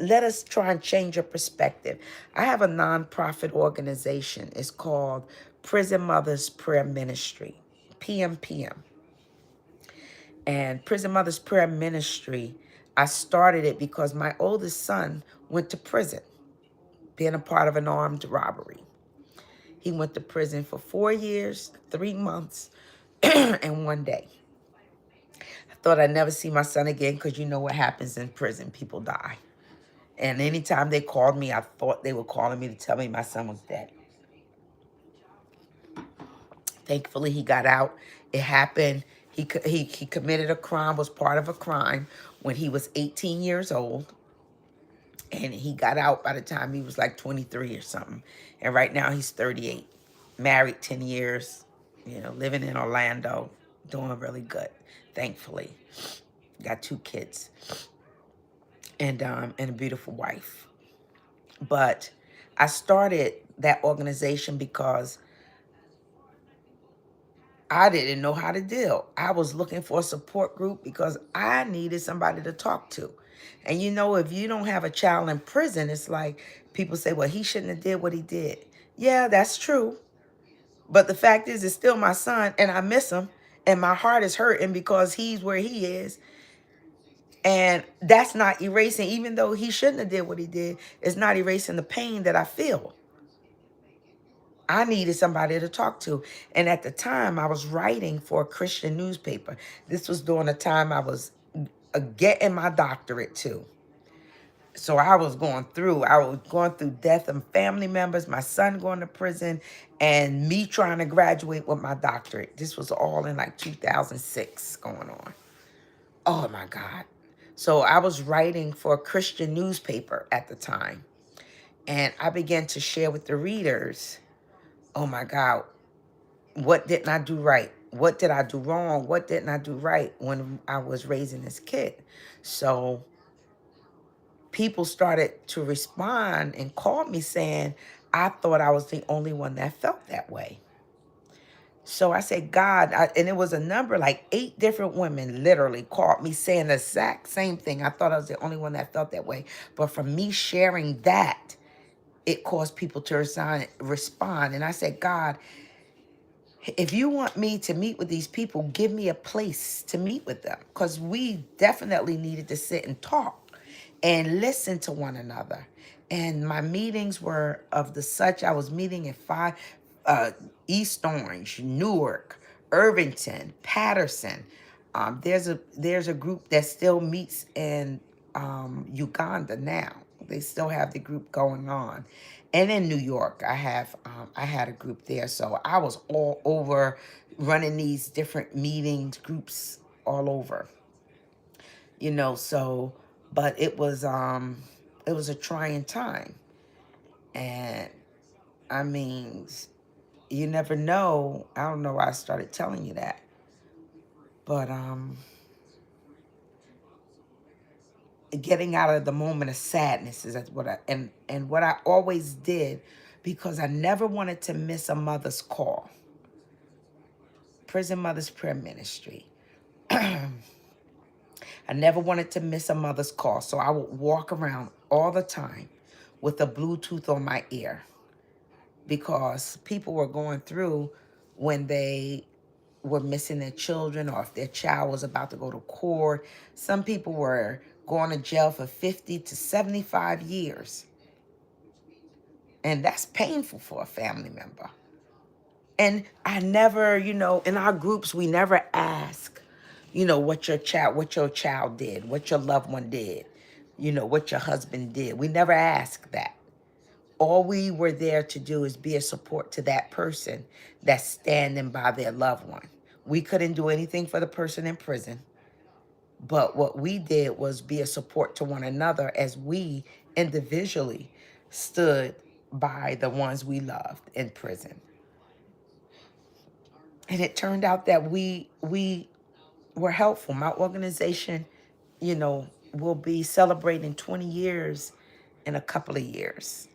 let us try and change your perspective. I have a nonprofit organization. It's called Prison Mothers Prayer Ministry, PMPM. And Prison Mothers Prayer Ministry, I started it because my oldest son went to prison, being a part of an armed robbery. He went to prison for 4 years, 3 months, and 1 day. I thought I'd never see my son again, because you know what happens in prison. People die. And anytime they called me, I thought they were calling me to tell me my son was dead. Thankfully, he got out. It happened. He committed a crime, was part of a crime when he was 18 years old. And he got out by the time he was like 23 or something. And right now he's 38, married 10 years, living in Orlando, doing really good, thankfully. Got 2 kids and a beautiful wife. But I started that organization because I didn't know how to deal. I was looking for a support group because I needed somebody to talk to. And if you don't have a child in prison, it's like people say, well, he shouldn't have did what he did. Yeah, that's true. But the fact is, it's still my son, and I miss him, and my heart is hurting because he's where he is. And that's not erasing, even though he shouldn't have did what he did, it's not erasing the pain that I feel. I needed somebody to talk to. And at the time, I was writing for a Christian newspaper. This was during the time I was getting my doctorate too. So I was going through death of family members, my son going to prison, and me trying to graduate with my doctorate. This was all in like 2006 going on. Oh my God. So I was writing for a Christian newspaper at the time. And I began to share with the readers, oh my God, what didn't I do right? What did I do wrong? What didn't I do right when I was raising this kid? So people started to respond and call me saying, I thought I was the only one that felt that way. So I said, God, and it was a number, like 8 different women literally called me saying the exact same thing. I thought I was the only one that felt that way. But from me sharing that, it caused people to respond. And I said, God, if you want me to meet with these people, give me a place to meet with them. Because we definitely needed to sit and talk and listen to one another. And my meetings were of the such. I was meeting at 5, East Orange, Newark, Irvington, Patterson. There's a group that still meets in Uganda now. They still have the group going on. And in New York, I had a group there. So I was all over running these different meetings, groups all over. So, but it was a trying time. And I mean, you never know. I don't know why I started telling you that. But getting out of the moment of sadness is what and what I always did, because I never wanted to miss a mother's call. Prison Mothers Prayer Ministry. I never wanted to miss a mother's call, so I would walk around all the time with a Bluetooth on my ear, because people were going through when they were missing their children, or if their child was about to go to court. Some people were going to jail for 50 to 75 years. And that's painful for a family member. And I never, in our groups, we never ask, what your child did, what your loved one did, what your husband did. We never ask that. All we were there to do is be a support to that person that's standing by their loved one. We couldn't do anything for the person in prison, but what we did was be a support to one another as we individually stood by the ones we loved in prison. And it turned out that we were helpful. My organization, will be celebrating 20 years in a couple of years.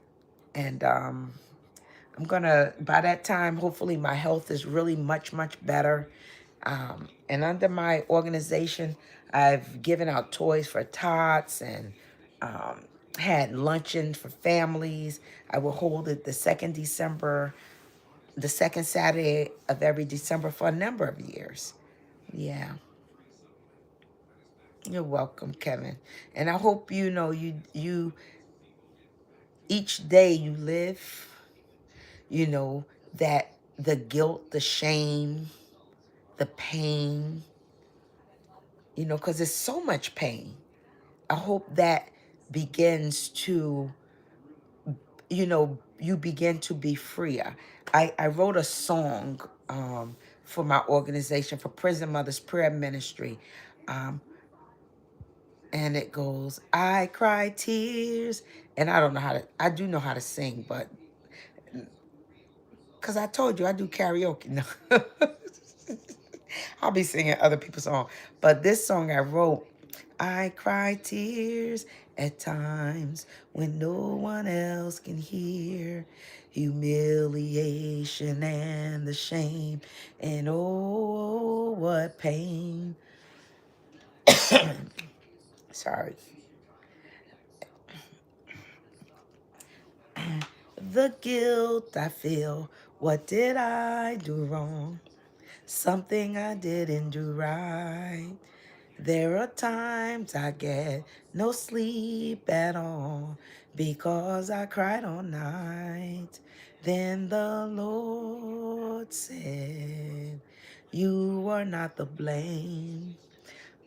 And I'm gonna, by that time, hopefully my health is really much, much better. And under my organization, I've given out toys for tots and had luncheon for families. I will hold it the second Saturday of every December for a number of years. Yeah. You're welcome, Kevin. And I hope you each day you live, that the guilt, the shame, the pain, because there's so much pain. I hope that begins to, you begin to be freer. I wrote a song for my organization, for Prison Mothers Prayer Ministry. Um, and it goes, I cry tears. And I don't know I do know how to sing, but because I told you I do karaoke. No. I'll be singing other people's songs. But this song I wrote, I cry tears at times when no one else can hear. Humiliation and the shame, and oh, what pain. Sorry. The guilt I feel, what did I do wrong? Something I didn't do right. There are times I get no sleep at all because I cried all night. Then the Lord said, you are not the blame.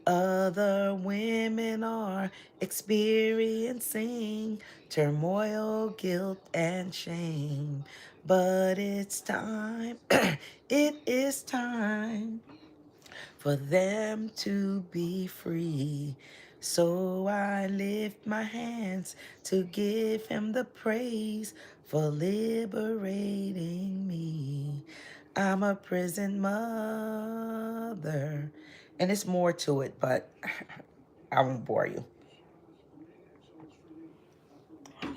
Other women are experiencing turmoil, guilt, and shame. But it's time, it is time for them to be free. So I lift my hands to give him the praise for liberating me. I'm a prison mother. And it's more to it, but I won't bore you.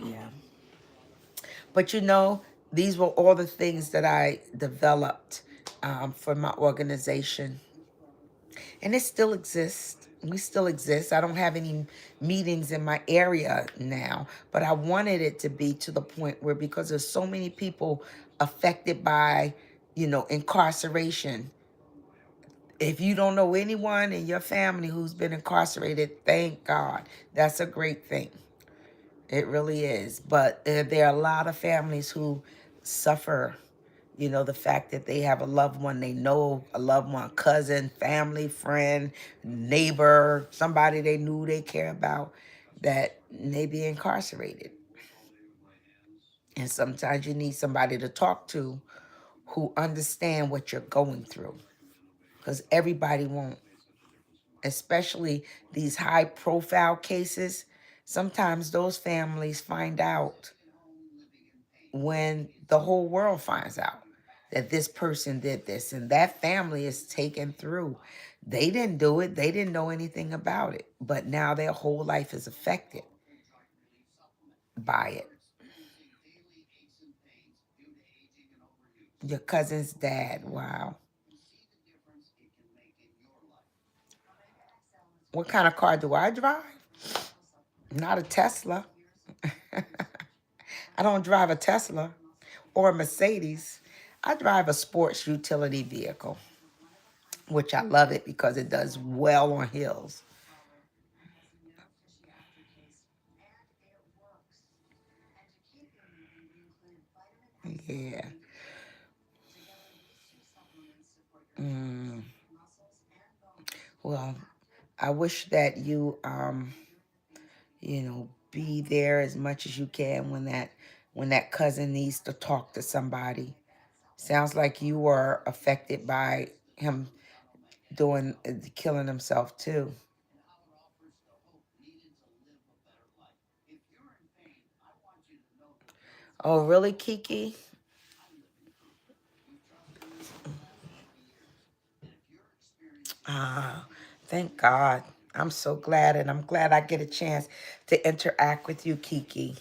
Yeah. But these were all the things that I developed for my organization. And it still exists. We still exist. I don't have any meetings in my area now, but I wanted it to be to the point where, because there's so many people affected by, incarceration. If you don't know anyone in your family who's been incarcerated, thank God. That's a great thing. It really is. But there are a lot of families who suffer, the fact that they have a loved one, they know a loved one, cousin, family, friend, neighbor, somebody they knew they care about, that may be incarcerated. And sometimes you need somebody to talk to who understand what you're going through. Because everybody won't, especially these high profile cases. Sometimes those families find out when the whole world finds out that this person did this, and that family is taken through. They didn't do it. They didn't know anything about it, but now their whole life is affected by it. Your cousin's dad. Wow. What kind of car do I drive? Not a Tesla. I don't drive a Tesla or a Mercedes. I drive a sports utility vehicle, which I love it because it does well on hills. Yeah. Mm. Well, I wish that you be there as much as you can when that cousin needs to talk to somebody. Sounds like you were affected by him doing killing himself too. Oh, really, Kiki? Ah, thank God. I'm so glad, and I'm glad I get a chance to interact with you, Kiki.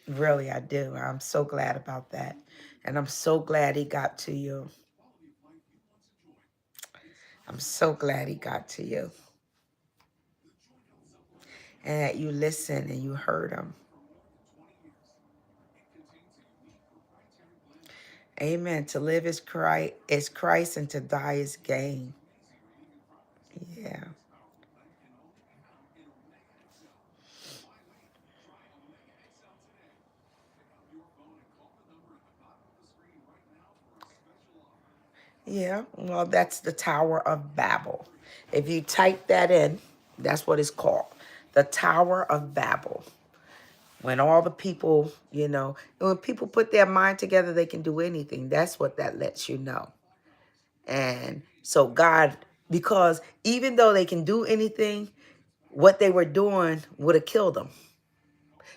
Really, I do. I'm so glad about that. And I'm so glad he got to you. I'm so glad he got to you. And that you listened and you heard him. Amen. To live is Christ and to die is gain. Yeah. Yeah. Well, that's the Tower of Babel. If you type that in, that's what it's called. The Tower of Babel. When all the people, when people put their mind together, they can do anything. That's what that lets you know. And so God, because even though they can do anything, what they were doing would have killed them.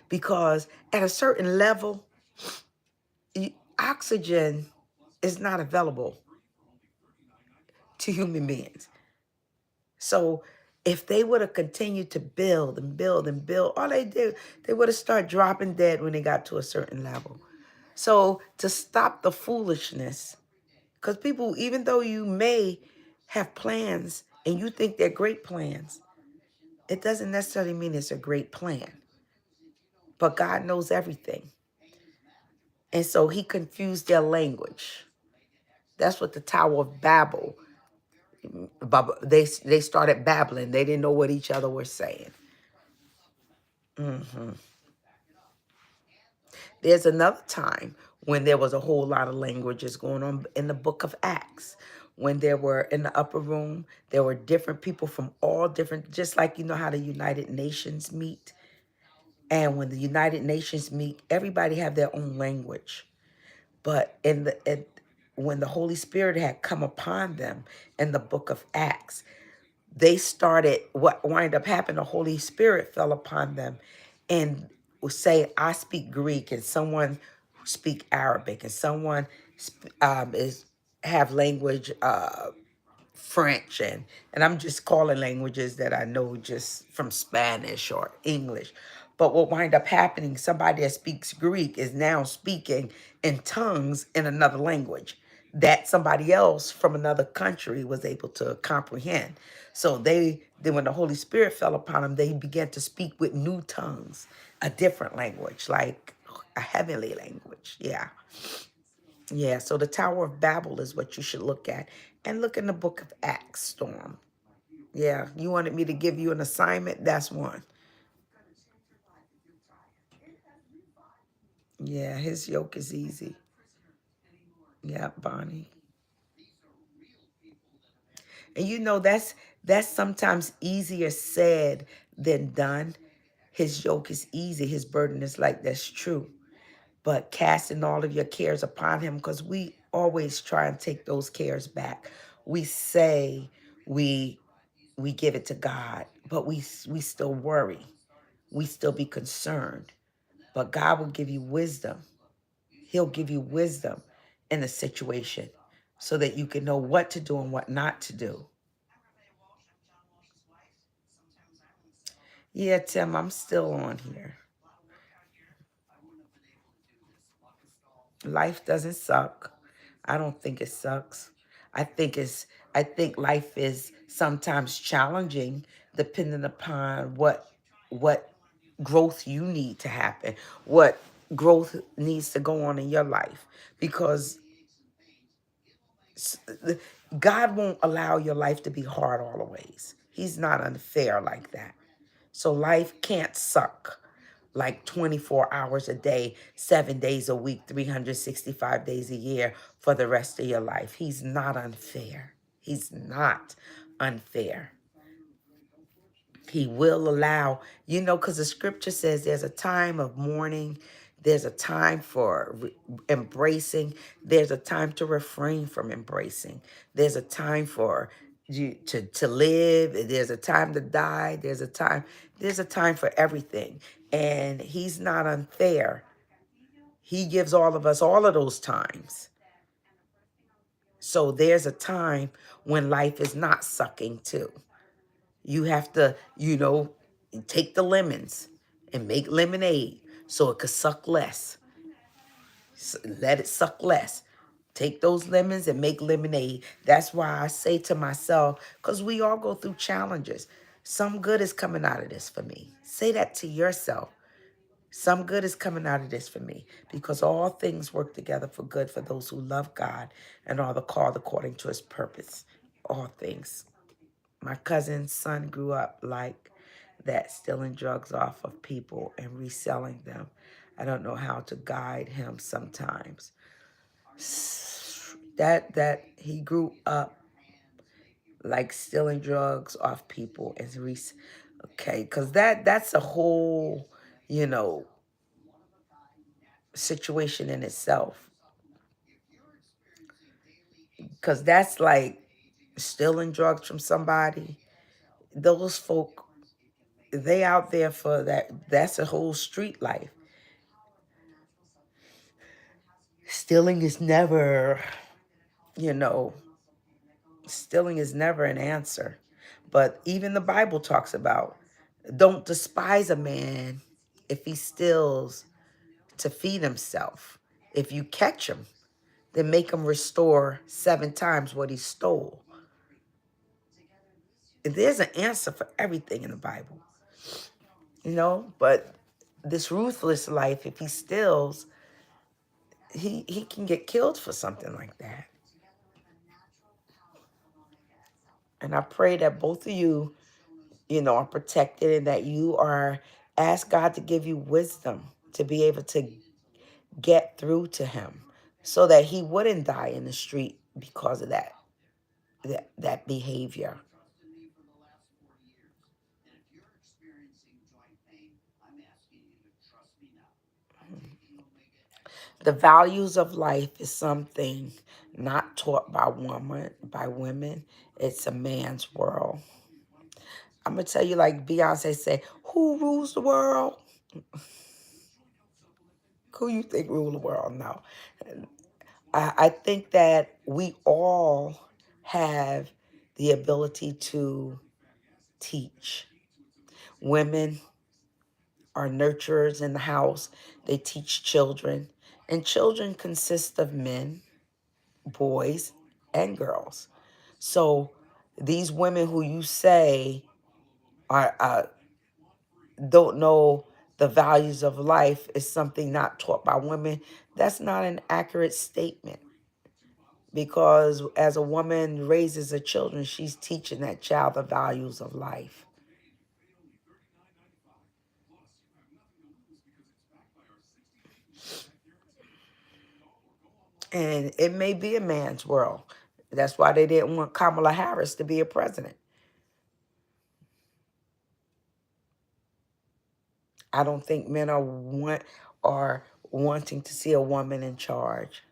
Because at a certain level, oxygen is not available to human beings. So if they would have continued to build and build and build, all they did, they would have started dropping dead when they got to a certain level. So to stop the foolishness, because people, even though you may have plans and you think they're great plans, it doesn't necessarily mean it's a great plan. But God knows everything. And so he confused their language. That's what the Tower of Babel, they started babbling. They didn't know what each other were saying. hmm There's another time when there was a whole lot of languages going on in the book of Acts. When there were in the upper room, there were different people from all different, just like you know how the United Nations meet. And when the United Nations meet, everybody have their own language. But when the Holy Spirit had come upon them in the book of Acts, they started, what wind up happening, the Holy Spirit fell upon them and would say, I speak Greek, and someone speak Arabic, and someone is have language French, and I'm just calling languages that I know just from Spanish or English. But what wind up happening, somebody that speaks Greek is now speaking in tongues in another language that somebody else from another country was able to comprehend. So then when the Holy Spirit fell upon them, they began to speak with new tongues, a different language, like a heavenly language. Yeah. Yeah, so the Tower of Babel is what you should look at. And look in the book of Acts, Storm. Yeah, you wanted me to give you an assignment? That's one. Yeah, his yoke is easy. Yeah, Bonnie. And that's sometimes easier said than done. His yoke is easy, his burden is light. That's true. But casting all of your cares upon him, because we always try and take those cares back. We say we give it to God, but we still worry. We still be concerned. But God will give you wisdom. He'll give you wisdom in a situation so that you can know what to do and what not to do. Yeah, Tim, I'm still on here. Life doesn't suck. I don't think it sucks. I think it's I think life is sometimes challenging depending upon what growth you need to happen, what growth needs to go on in your life because s- God won't allow your life to be hard always. He's not unfair like that. So life can't suck. like 24 hours a day, 7 days a week, 365 days a year for the rest of your life. He's not unfair. He's not unfair. He will allow, because the scripture says there's a time of mourning, there's a time for embracing, there's a time to refrain from embracing, there's a time for you to live, there's a time to die, there's a time for everything. And he's not unfair. He gives all of us all of those times. So there's a time when life is not sucking too. You have to, take the lemons and make lemonade so it could suck less. Let it suck less. Take those lemons and make lemonade. That's why I say to myself, because we all go through challenges. Some good is coming out of this for me. Say that to yourself. Some good is coming out of this for me, because all things work together for good for those who love God and are the called according to his purpose. All things. My cousin's son grew up like that, stealing drugs off of people and reselling them. I don't know how to guide him sometimes. That he grew up like stealing drugs off people and okay, because that's a whole, you know, situation in itself. Because that's like stealing drugs from somebody. Those folk, they out there for that. That's a whole street life. Stealing is never, you know, stealing is never an answer. But even the Bible talks about, don't despise a man if he steals to feed himself. If you catch him, then make him restore 7 times what he stole. There's an answer for everything in the Bible, but this ruthless life, if he steals, he can get killed for something like that. And I pray that both of you, are protected, and that you ask God to give you wisdom to be able to get through to him, so that he wouldn't die in the street because of that behavior. The values of life is something not taught by women. It's a man's world. I'm gonna tell you, like Beyonce said, who rules the world? Who you think rule the world? No. I think that we all have the ability to teach. Women are nurturers in the house. They teach children. And children consist of men, boys, and girls. So these women who you say are don't know the values of life is something not taught by women. That's not an accurate statement, because as a woman raises her children, she's teaching that child the values of life. And it may be a man's world. That's why they didn't want Kamala Harris to be a president. I don't think men are wanting to see a woman in charge.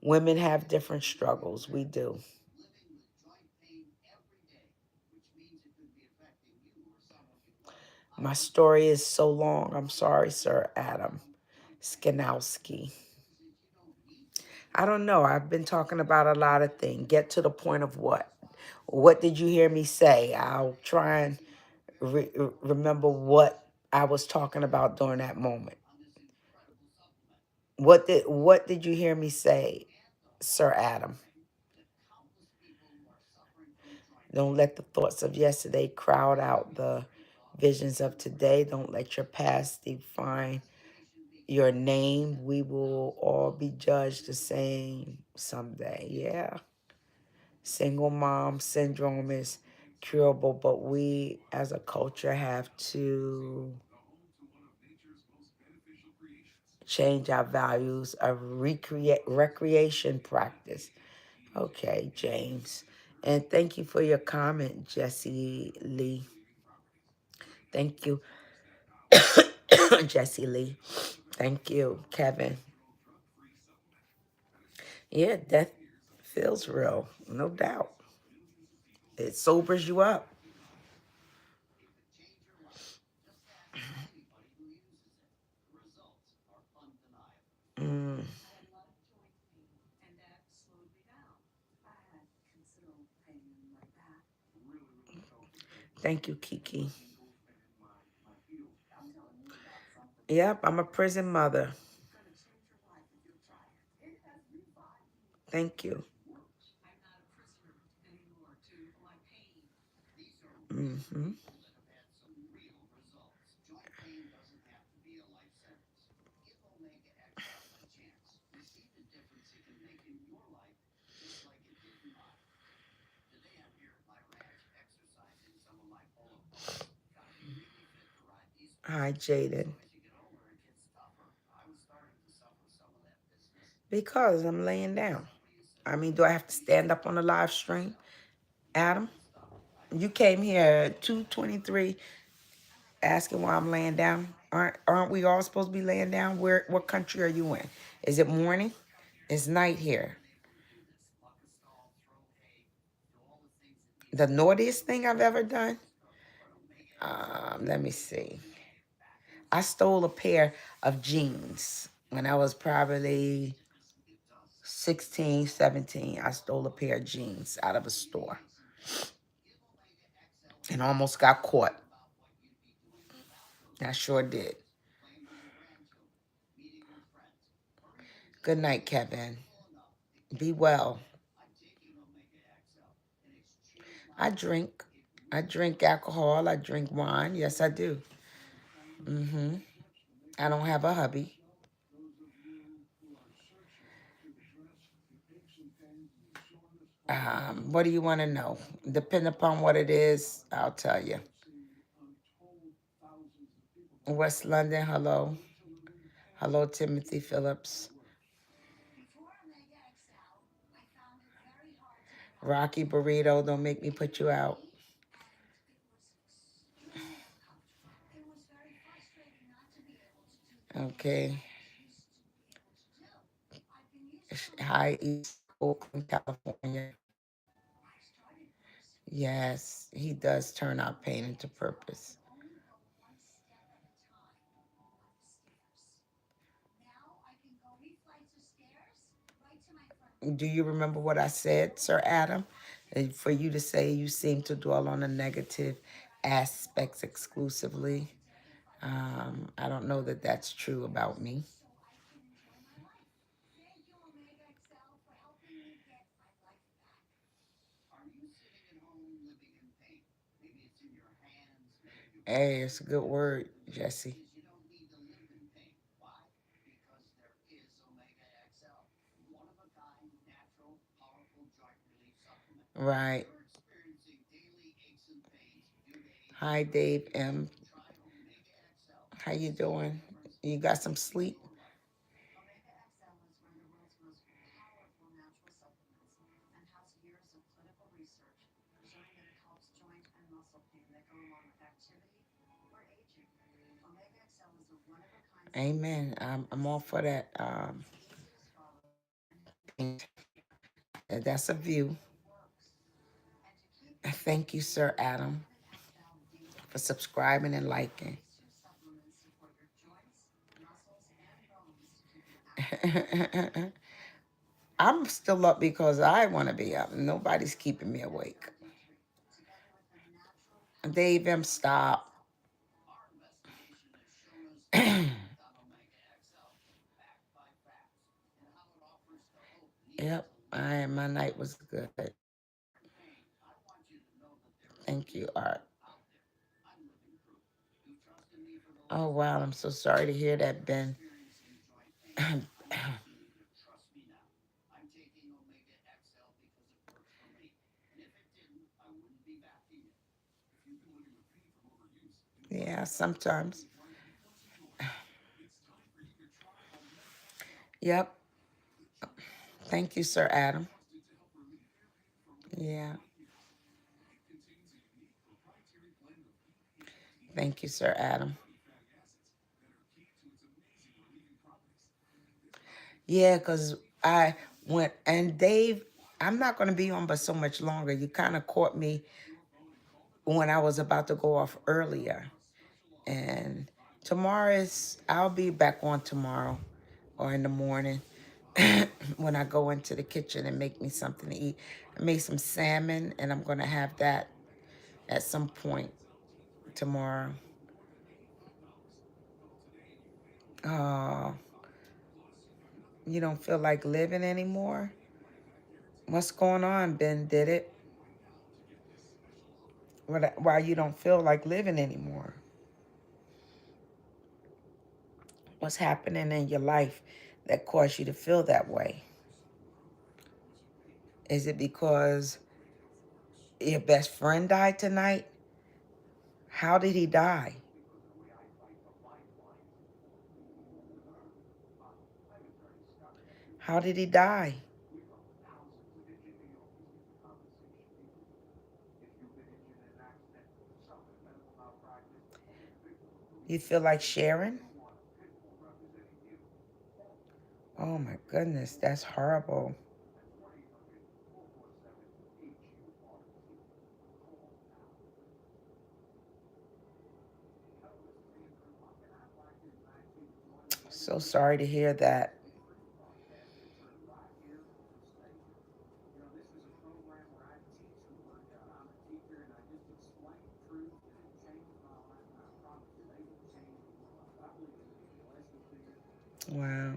Women have different struggles. We do. My story is so long. I'm sorry, Sir Adam Skanowski. I don't know. I've been talking about a lot of things. Get to the point of what? What did you hear me say? I'll try and remember what I was talking about during that moment. What did you hear me say, Sir Adam? Don't let the thoughts of yesterday crowd out the visions of today. Don't let your past define your name. We will all be judged the same someday. Yeah. Single mom syndrome is curable, but we as a culture have to change our values of recreation practice. Okay, James. And thank you for your comment, Jesse Lee. Thank you, Jesse Lee. Thank you, Kevin. Yeah, death feels real, no doubt. It sobers you up. Mm. Thank you, Kiki. Yep, I'm a prison mother. Thank you. Hmm. Hi, Jaden. Because I'm laying down. I mean, do I have to stand up on the live stream? Adam, you came here at 2:23 asking why I'm laying down. Aren't we all supposed to be laying down? What country are you in? Is it morning? It's night here. The naughtiest thing I've ever done? Let me see. I stole a pair of jeans when I was probably 16, 17. I stole a pair of jeans out of a store and almost got caught. I sure did. Good night, Kevin. Be well. I drink. I drink alcohol. I drink wine. Yes, I do. Hmm. I don't have a hubby. What do you want to know? Depending upon what it is, I'll tell you. West London, hello. Hello, Timothy Phillips. Rocky Burrito, don't make me put you out. Okay. Hi, East Oakland, California. Yes, he does turn our pain into purpose. Do you remember what I said, Sir Adam? And for you to say you seem to dwell on the negative aspects exclusively. I don't know that that's true about me. Hey, it's a good word, Jesse. Right. Hi, Dave M. How you doing? You got some sleep? Amen. I'm all for that. That's a view. Thank you, Sir Adam, for subscribing and liking. I'm still up because I want to be up. Nobody's keeping me awake. Dave M, stop. Yep, my night was good. Thank you, Art. Oh wow, I'm so sorry to hear that, Ben. Yeah, sometimes. Yep. Thank you, Sir Adam. Yeah. Thank you, Sir Adam. Yeah, because I went, and Dave, I'm not going to be on but so much longer. You kind of caught me when I was about to go off earlier. And tomorrow is, I'll be back on tomorrow or in the morning when I go into the kitchen and make me something to eat. I made some salmon, and I'm going to have that at some point tomorrow. Oh, you don't feel like living anymore? What's going on, Ben? Did it? Why you don't feel like living anymore? What's happening in your life that caused you to feel that way? Is it because your best friend died tonight? How did he die? How did he die? You feel like sharing? Oh my goodness, that's horrible. So sorry to hear that. Wow.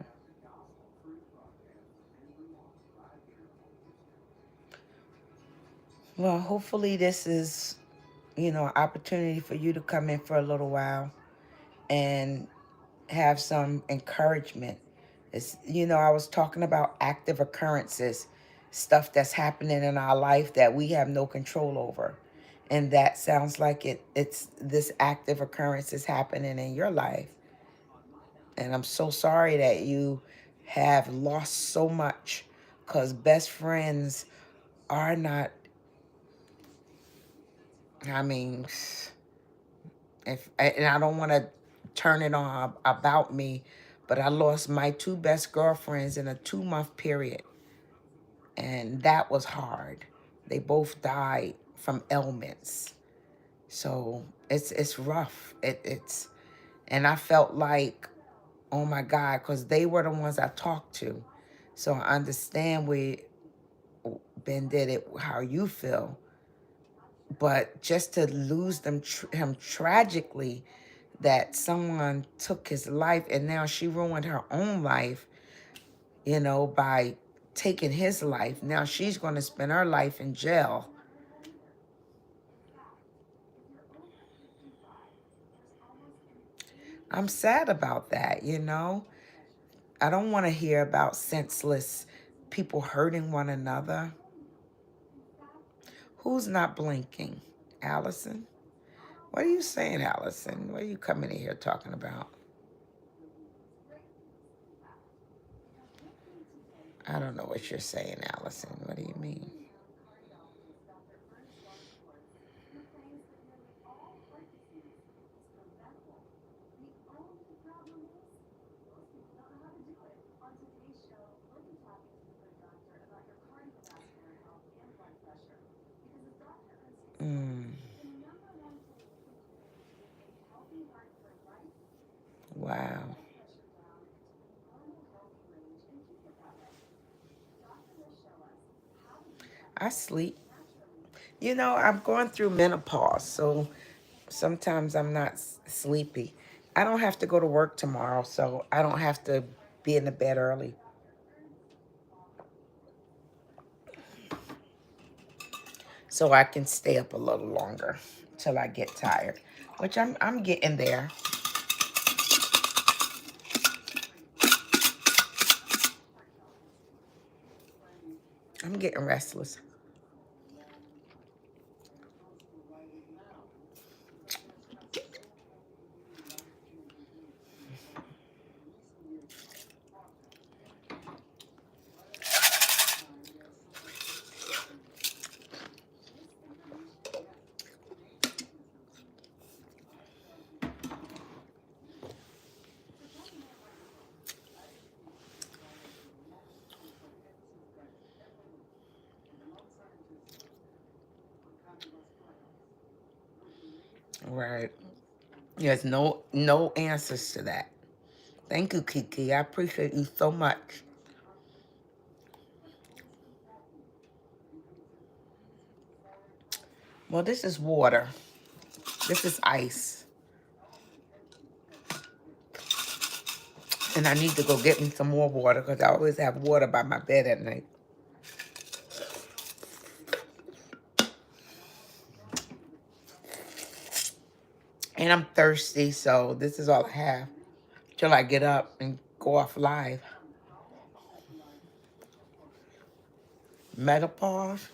Well, hopefully this is, an opportunity for you to come in for a little while and have some encouragement. I was talking about active occurrences, stuff that's happening in our life that we have no control over. And that sounds like it's this active occurrence is happening in your life. And I'm so sorry that you have lost so much, because best friends are not, I mean, if and I don't want to turn it on about me, but I lost my two best girlfriends in a 2-month period, and that was hard. They both died from ailments, so it's rough. It's and I felt like, oh my God, because they were the ones I talked to, so I understand where Ben did it, how you feel, but just to lose him tragically, that someone took his life and now she ruined her own life, by taking his life. Now she's going to spend her life in jail. I'm sad about that. I don't want to hear about senseless people hurting one another. Who's not blinking? Allison? What are you saying, Allison? What are you coming in here talking about? I don't know what you're saying, Allison. What do you mean? Mm, wow. I sleep. I'm going through menopause, so sometimes I'm not sleepy. I don't have to go to work tomorrow, so I don't have to be in the bed early. So I can stay up a little longer till I get tired, which I'm getting there. I'm getting restless. Right. There's no answers to that. Thank you, Kiki. I appreciate you so much. Well, this is water. This is ice. And I need to go get me some more water because I always have water by my bed at night. And I'm thirsty, so this is all I have till I get up and go off live. Menopause.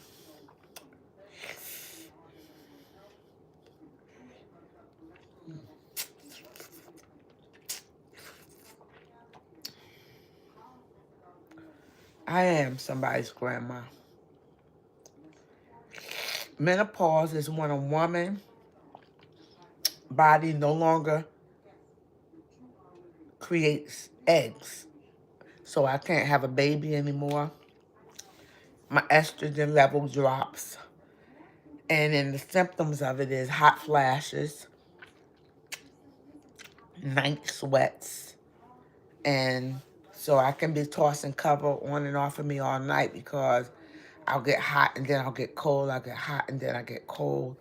I am somebody's grandma. Menopause is when a woman body no longer creates eggs. So I can't have a baby anymore. My estrogen level drops. And then the symptoms of it is hot flashes, night sweats, and so I can be tossing cover on and off of me all night because I'll get hot and then I'll get cold. I'll get hot and then I get cold.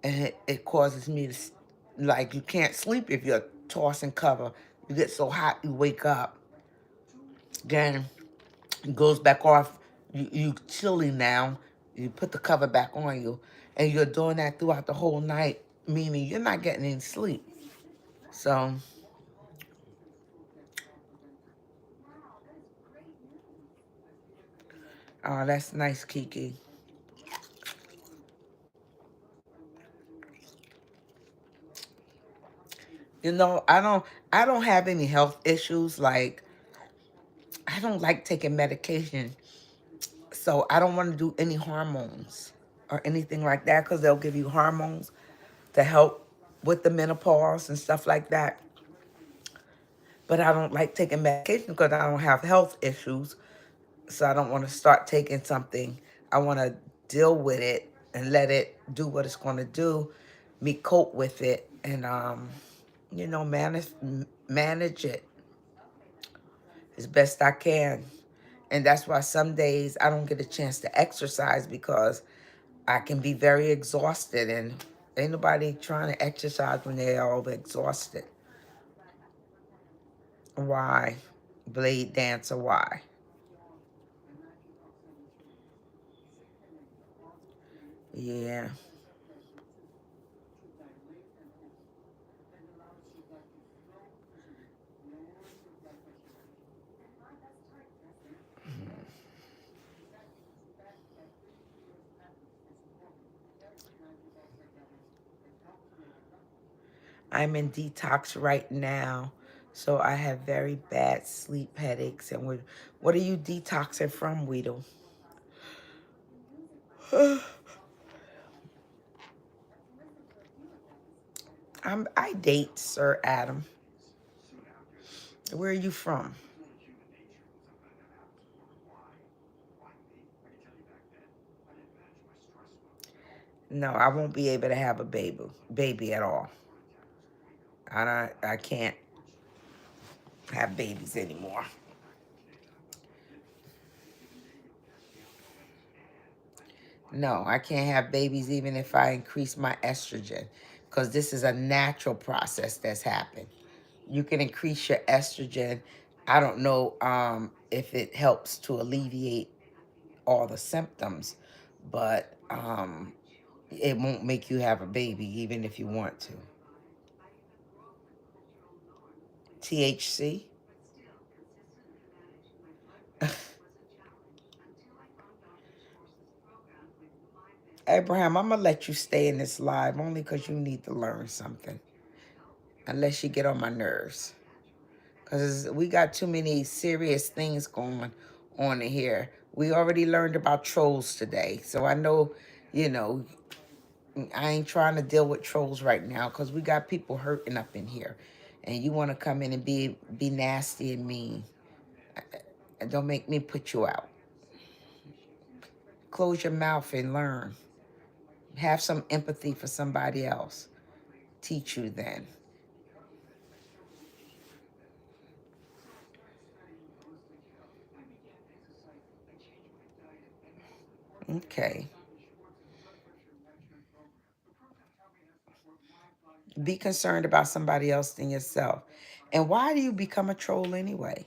And it causes me to, like, you can't sleep if you're tossing cover. You get so hot, you wake up. Then it goes back off. You chilly now. You put the cover back on you. And you're doing that throughout the whole night, meaning you're not getting any sleep. So, oh, that's nice, Kiki. You know, I don't have any health issues. Like, I don't like taking medication. So I don't want to do any hormones or anything like that because they'll give you hormones to help with the menopause and stuff like that. But I don't like taking medication because I don't have health issues. So I don't want to start taking something. I want to deal with it and let it do what it's going to do. Me cope with it and manage it as best I can. And that's why some days I don't get a chance to exercise because I can be very exhausted and ain't nobody trying to exercise when they're all exhausted. Why? Blade dancer, why? Yeah. I'm in detox right now. So I have very bad sleep headaches. And what are you detoxing from, Weedle? I date Sir Adam. Where are you from? No, I won't be able to have a baby at all. I can't have babies anymore. No, I can't have babies even if I increase my estrogen because this is a natural process that's happened. You can increase your estrogen. I don't know if it helps to alleviate all the symptoms, but it won't make you have a baby even if you want to. THC? Abraham, I'm going to let you stay in this live only because you need to learn something. Unless you get on my nerves. Because we got too many serious things going on in here. We already learned about trolls today. So I know, you know, I ain't trying to deal with trolls right now because we got people hurting up in here. And you want to come in and be nasty and mean. Don't make me put you out. Close your mouth and learn. Have some empathy for somebody else. teach you then. Okay. Be concerned about somebody else than yourself. And why do you become a troll anyway?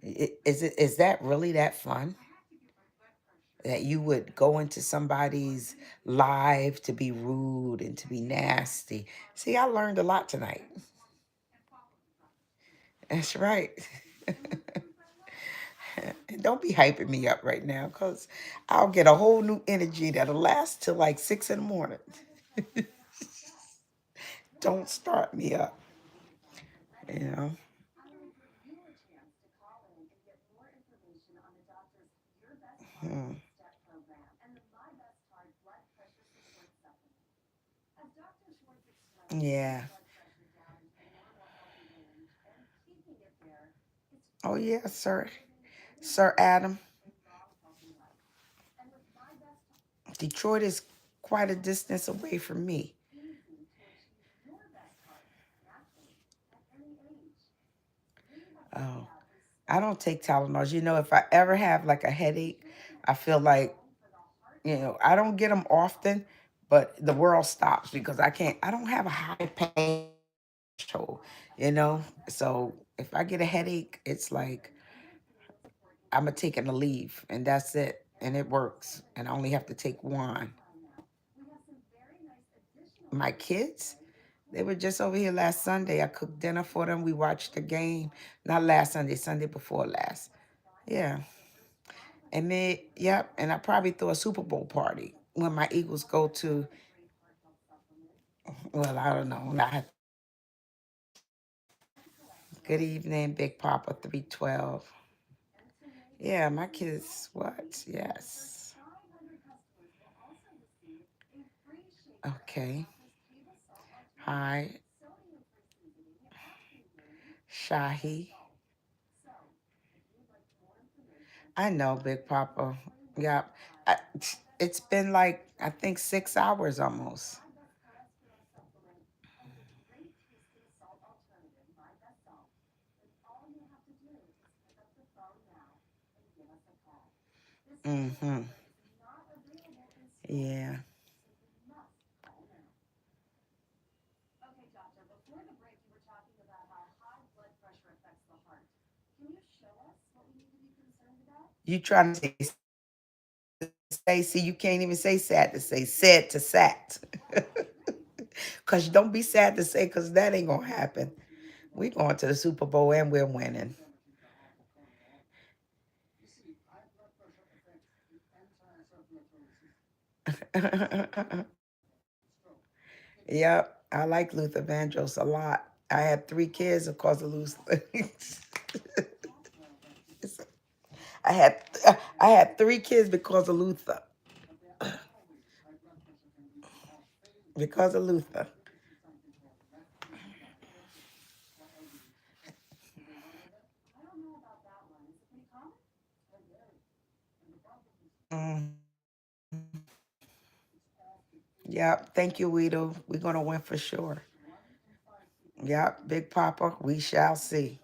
Is that really that fun? That you would go into somebody's live to be rude and to be nasty. See, I learned a lot tonight. That's right. And don't be hyping me up right now because I'll get a whole new energy that'll last till like 6 in the morning. Don't start me up, you know. Hmm. Yeah. Oh, yeah, sir. Sir Adam. Detroit is quite a distance away from me. Oh, I don't take Tylenols. You know, if I ever have like a headache, I feel like, I don't get them often, but the world stops because I don't have a high pain threshold, you know? So if I get a headache, it's like I'm going to take it a leave and that's it. And it works. And I only have to take one. My kids, they were just over here last Sunday. I cooked dinner for them. We watched the game. Not last Sunday, Sunday before last. Yeah. And then, yep. And I probably throw a Super Bowl party when my Eagles go to, well, I don't know. Good evening, Big Papa 312. Yeah, my kids, what? Yes. Okay. Hi, Shahi. I know, Big Papa. Yeah. I, it's been like, I think 6 hours almost. Mm-hmm. Yeah. You trying to say Stacy, you can't even say sad to say said to sat. Cause don't be sad to say cause that ain't gonna happen. We going to the Super Bowl and we're winning. Yep. I like Luther Vandross a lot. I had 3 kids because of Luther. I had I had 3 kids because of Luther. Because of Luther. Mm. Yep. Thank you, Weedle. We're gonna win for sure. Yep, Big Papa, we shall see.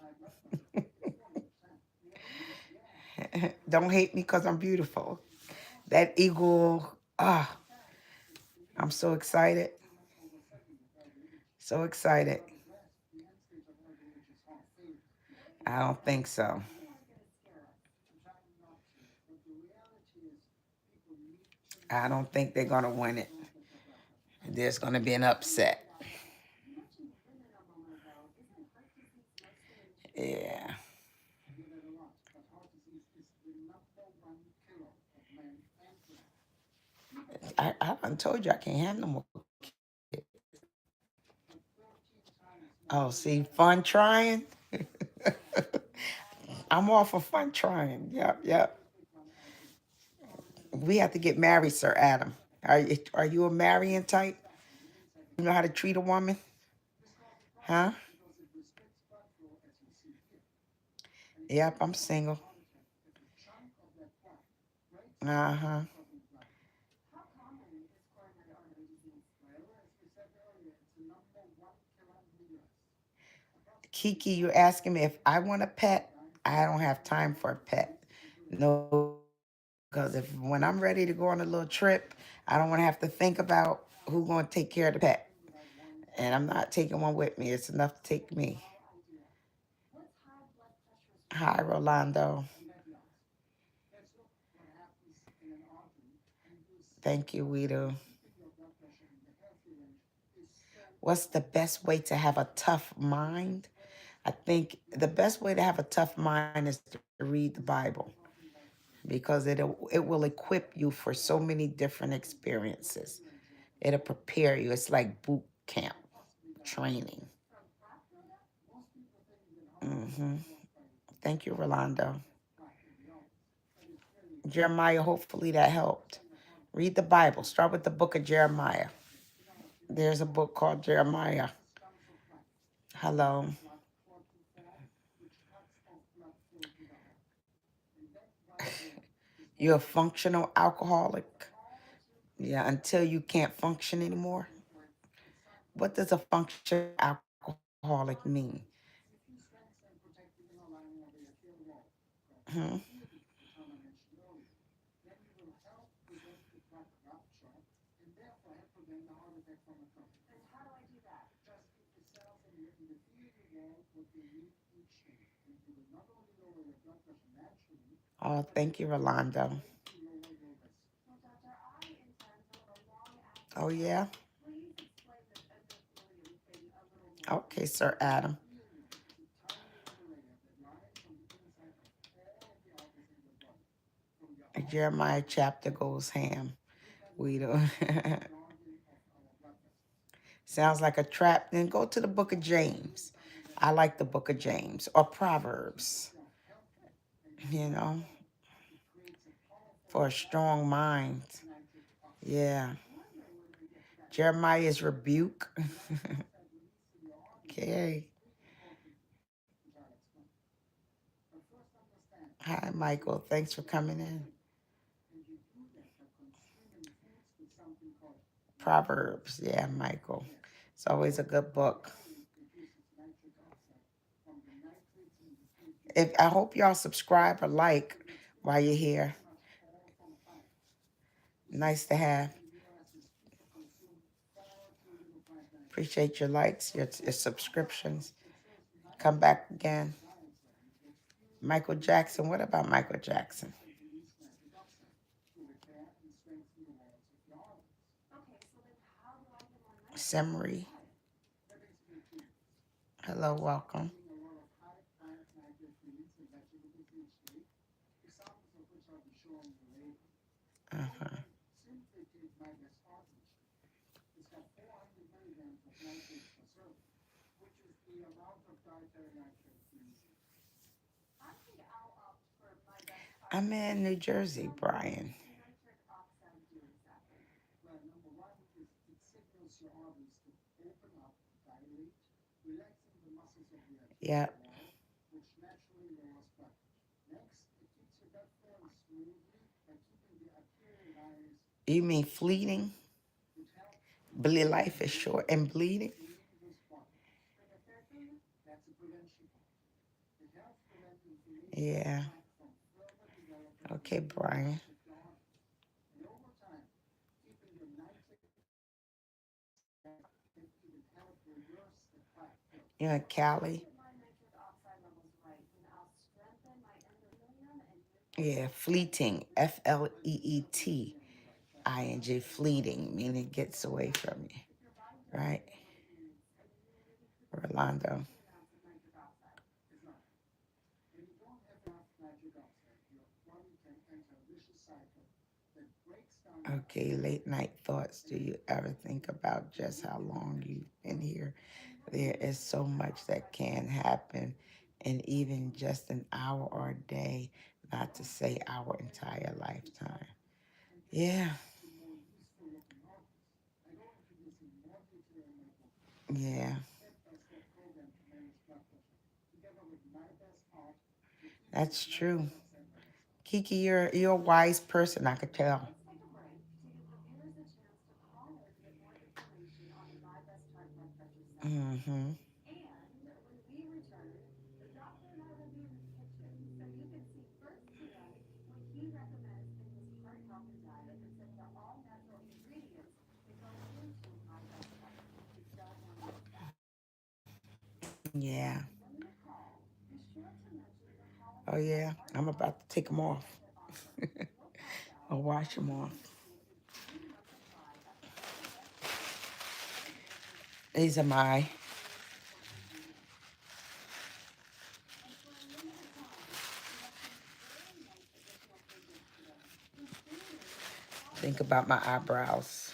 Don't hate me because I'm beautiful. That eagle, I'm so excited. So excited. I don't think so. I don't think they're going to win it. There's going to be an upset. Yeah. I done told you I can't have no more kids. Oh, see, fun trying? I'm all for fun trying. Yep, yep. We have to get married, Sir Adam. Are you a marrying type? You know how to treat a woman? Huh? Yep, I'm single. Uh-huh. Kiki, you're asking me if I want a pet. I don't have time for a pet. No, because if when I'm ready to go on a little trip, I don't want to have to think about who's going to take care of the pet. And I'm not taking one with me. It's enough to take me. Hi, Rolando. Thank you, Widow. What's the best way to have a tough mind? I think the best way to have a tough mind is to read the Bible because it will equip you for so many different experiences. It'll prepare you. It's like boot camp training. hmm Thank you, Rolando. Jeremiah, hopefully that helped. Read the Bible. Start with the book of Jeremiah. There's a book called Jeremiah. Hello. You're a functional alcoholic. Yeah, until you can't function anymore. What does a functional alcoholic mean? Hmm? Oh, thank you, Rolando. Oh, yeah? Okay, Sir Adam. Jeremiah chapter goes ham. We do. Sounds like a trap. Then go to the book of James. I like the book of James or Proverbs, you know, for a strong mind. Yeah. Jeremiah's rebuke. Okay. Hi, Michael. Thanks for coming in. Proverbs. Yeah, Michael. It's always a good book. If I hope y'all subscribe or like while you're here. Nice to have. Appreciate your likes, your subscriptions. Come back again. Michael Jackson. What about Michael Jackson? Semery. Hello, welcome. Uh-huh. I'm in New Jersey, Brian. Yeah. You mean fleeting? Life is short and bleeding? Yeah. Okay, Brian. You're in Cali? Yeah, fleeting. Fleeting, meaning it gets away from you. Right? Rolando. Okay, late night thoughts. Do you ever think about just how long you've been here? There is so much that can happen in even just an hour or a day, not to say our entire lifetime. Yeah, yeah, that's true. Kiki, you're a wise person, I could tell. Mm-hmm. Yeah. Oh, yeah. I'm about to take them off. I'll wash them off. These are my think about my eyebrows.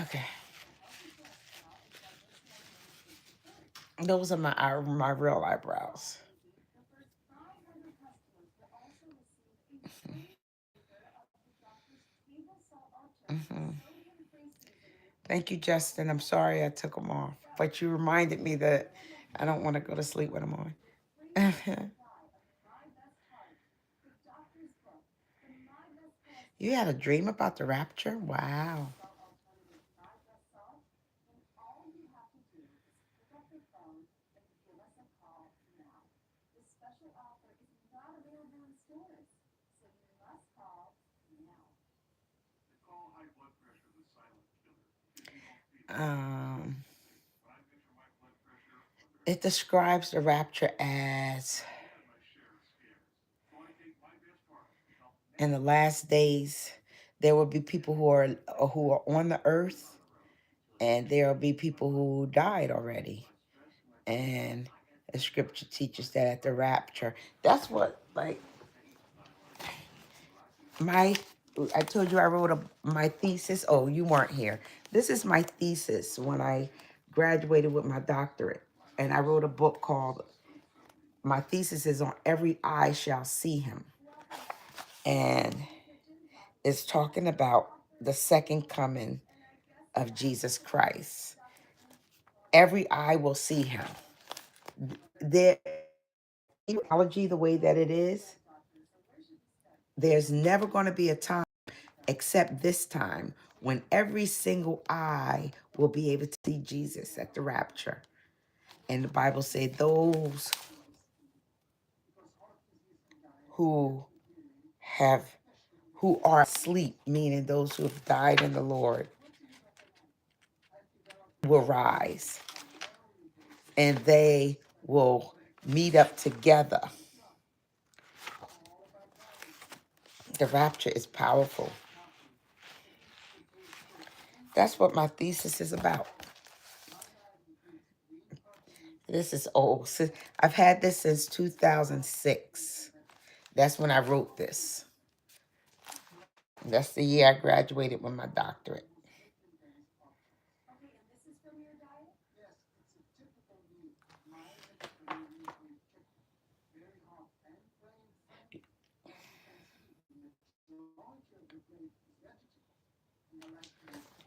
Okay. Those are my real eyebrows. Hmm. Thank you, Justin. I'm sorry I took them off, but you reminded me that I don't want to go to sleep with them on. You had a dream about the rapture? Wow. Um, it describes the rapture as in the last days there will be people who are on the earth, and there will be people who died already. And the scripture teaches that at the rapture, that's what like my I told you I wrote my thesis. Oh, you weren't here. This is my thesis when I graduated with my doctorate, and I wrote a book called my thesis is on every eye shall see him, and it's talking about the second coming of Jesus Christ. Every eye will see him. There, theology the way that it is, there's never going to be a time except this time when every single eye will be able to see Jesus at the rapture. And the Bible said those who have who are asleep, meaning those who have died in the Lord, will rise and they will meet up together. The rapture is powerful. That's what my thesis is about. This is old. I've had this since 2006. That's when I wrote this. That's the year I graduated with my doctorate.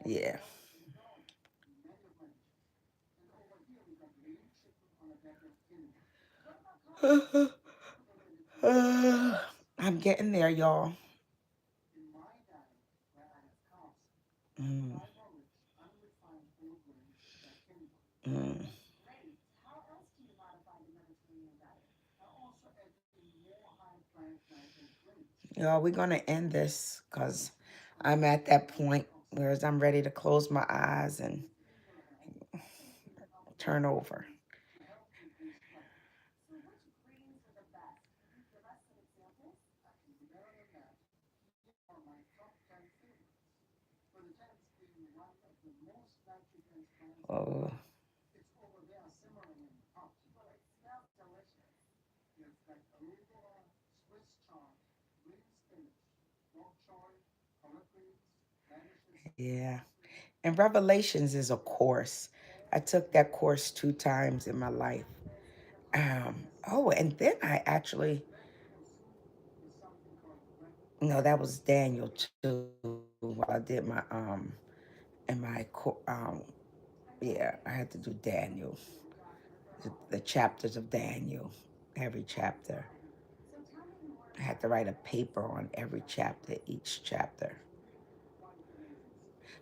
Yeah. I'm getting there, y'all. Mm, mm. Y'all, we're going to end this because I'm at that point where I'm ready to close my eyes and turn over. Oh, yeah. And Revelations is a course. I took that course 2 times in my life. Oh, and then I actually, no, that was Daniel too. While I did my in my yeah, I had to do Daniel, the chapters of Daniel, every chapter. I had to write a paper on every chapter, each chapter.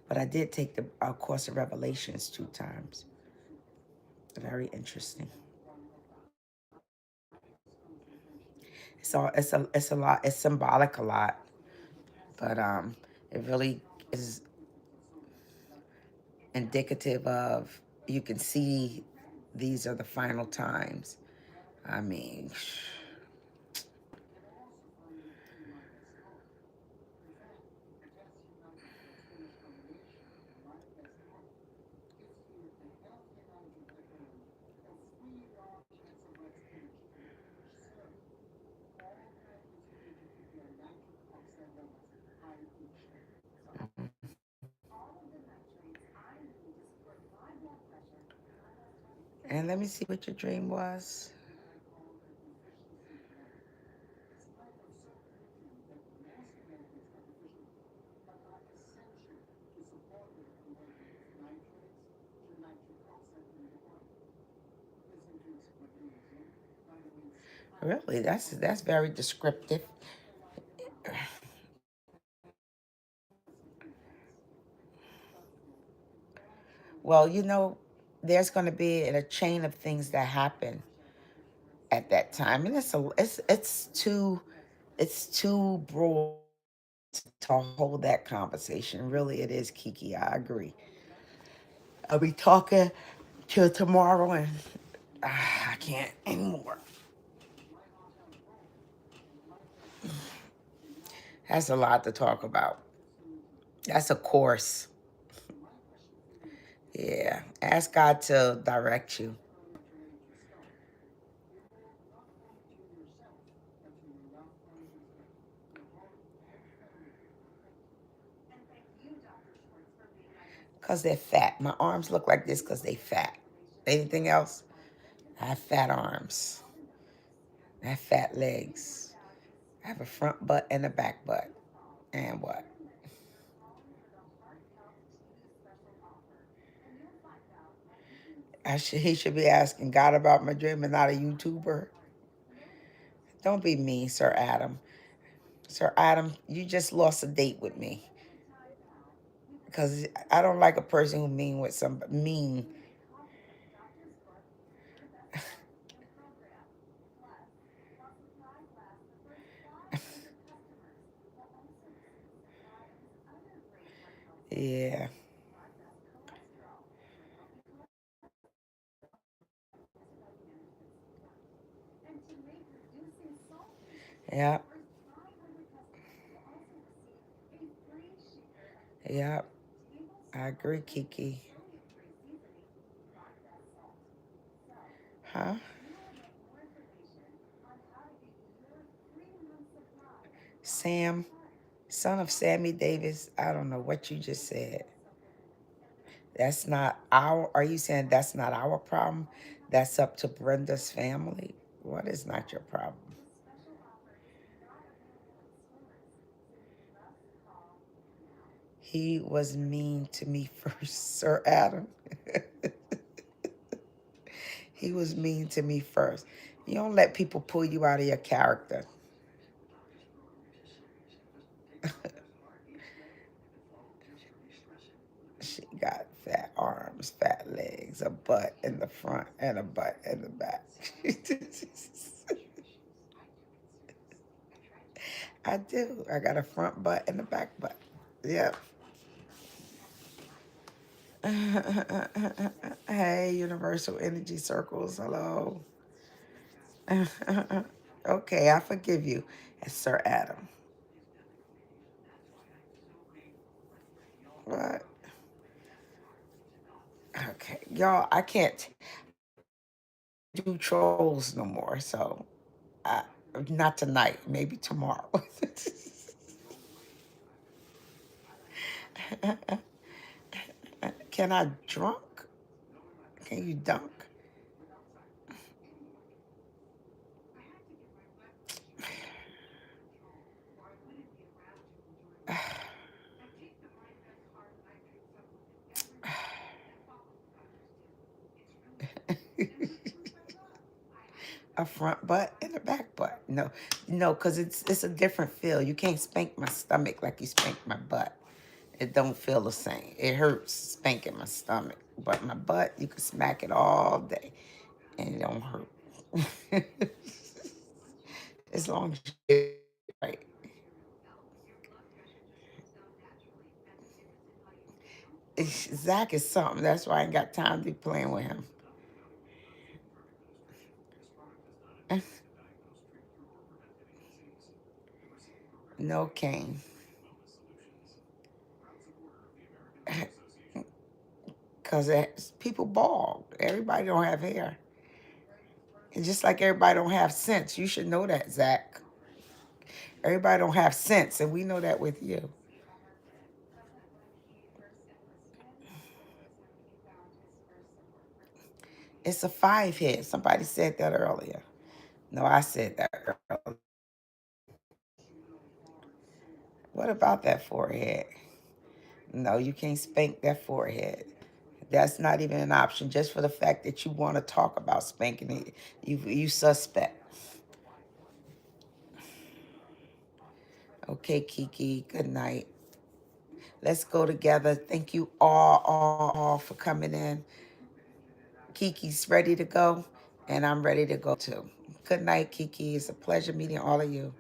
But I did take the Course of Revelations 2 times. Very interesting. So it's a lot. It's symbolic a lot, but it really is indicative of, you can see these are the final times. I mean, and let me see what your dream was. Really, that's very descriptive. Well, there's going to be a chain of things that happen at that time, and it's too broad to hold that conversation. Really, it is, Kiki. I agree. I'll be talking till tomorrow, and I can't anymore. That's a lot to talk about. That's a course. Yeah. Ask God to direct you. Because they're fat. My arms look like this because they fat. Anything else? I have fat arms. I have fat legs. I have a front butt and a back butt. And what? He should be asking God about my dream and not a YouTuber. Don't be mean, Sir Adam. Sir Adam, you just lost a date with me. Because I don't like a person who mean with some mean. Yeah. Yeah. Yeah. I agree, Kiki. Huh? Sam, son of Sammy Davis. I don't know what you just said. That's not our. Are you saying that's not our problem? That's up to Brenda's family. What is not your problem? He was mean to me first, Sir Adam. He was mean to me first. You don't let people pull you out of your character. She got fat arms, fat legs, a butt in the front, and a butt in the back. I do. I got a front butt and a back butt. Yep. Hey, Universal Energy Circles. Hello. Okay, I forgive you. It's Sir Adam. What? Okay, y'all, I can't do trolls no more, so I, not tonight, maybe tomorrow. Can I drunk? Can you dunk? A front butt and a back butt. No, no, because it's a different feel. You can't spank my stomach like you spank my butt. It don't feel the same. It hurts spanking my stomach, but my butt, you can smack it all day and it don't hurt. As long as you get it right. Zach is something. That's why I ain't got time to be playing with him. No cane. Because people bald. Everybody don't have hair. And just like everybody don't have sense. You should know that, Zach. Everybody don't have sense, and we know that with you. It's a 5 head. Somebody said that earlier. No, I said that earlier. What about that forehead? No, you can't spank that forehead. That's not even an option. Just for the fact that you want to talk about spanking it, you suspect. Okay, Kiki. Good night. Let's go together. Thank you all for coming in. Kiki's ready to go, and I'm ready to go too. Good night, Kiki. It's a pleasure meeting all of you.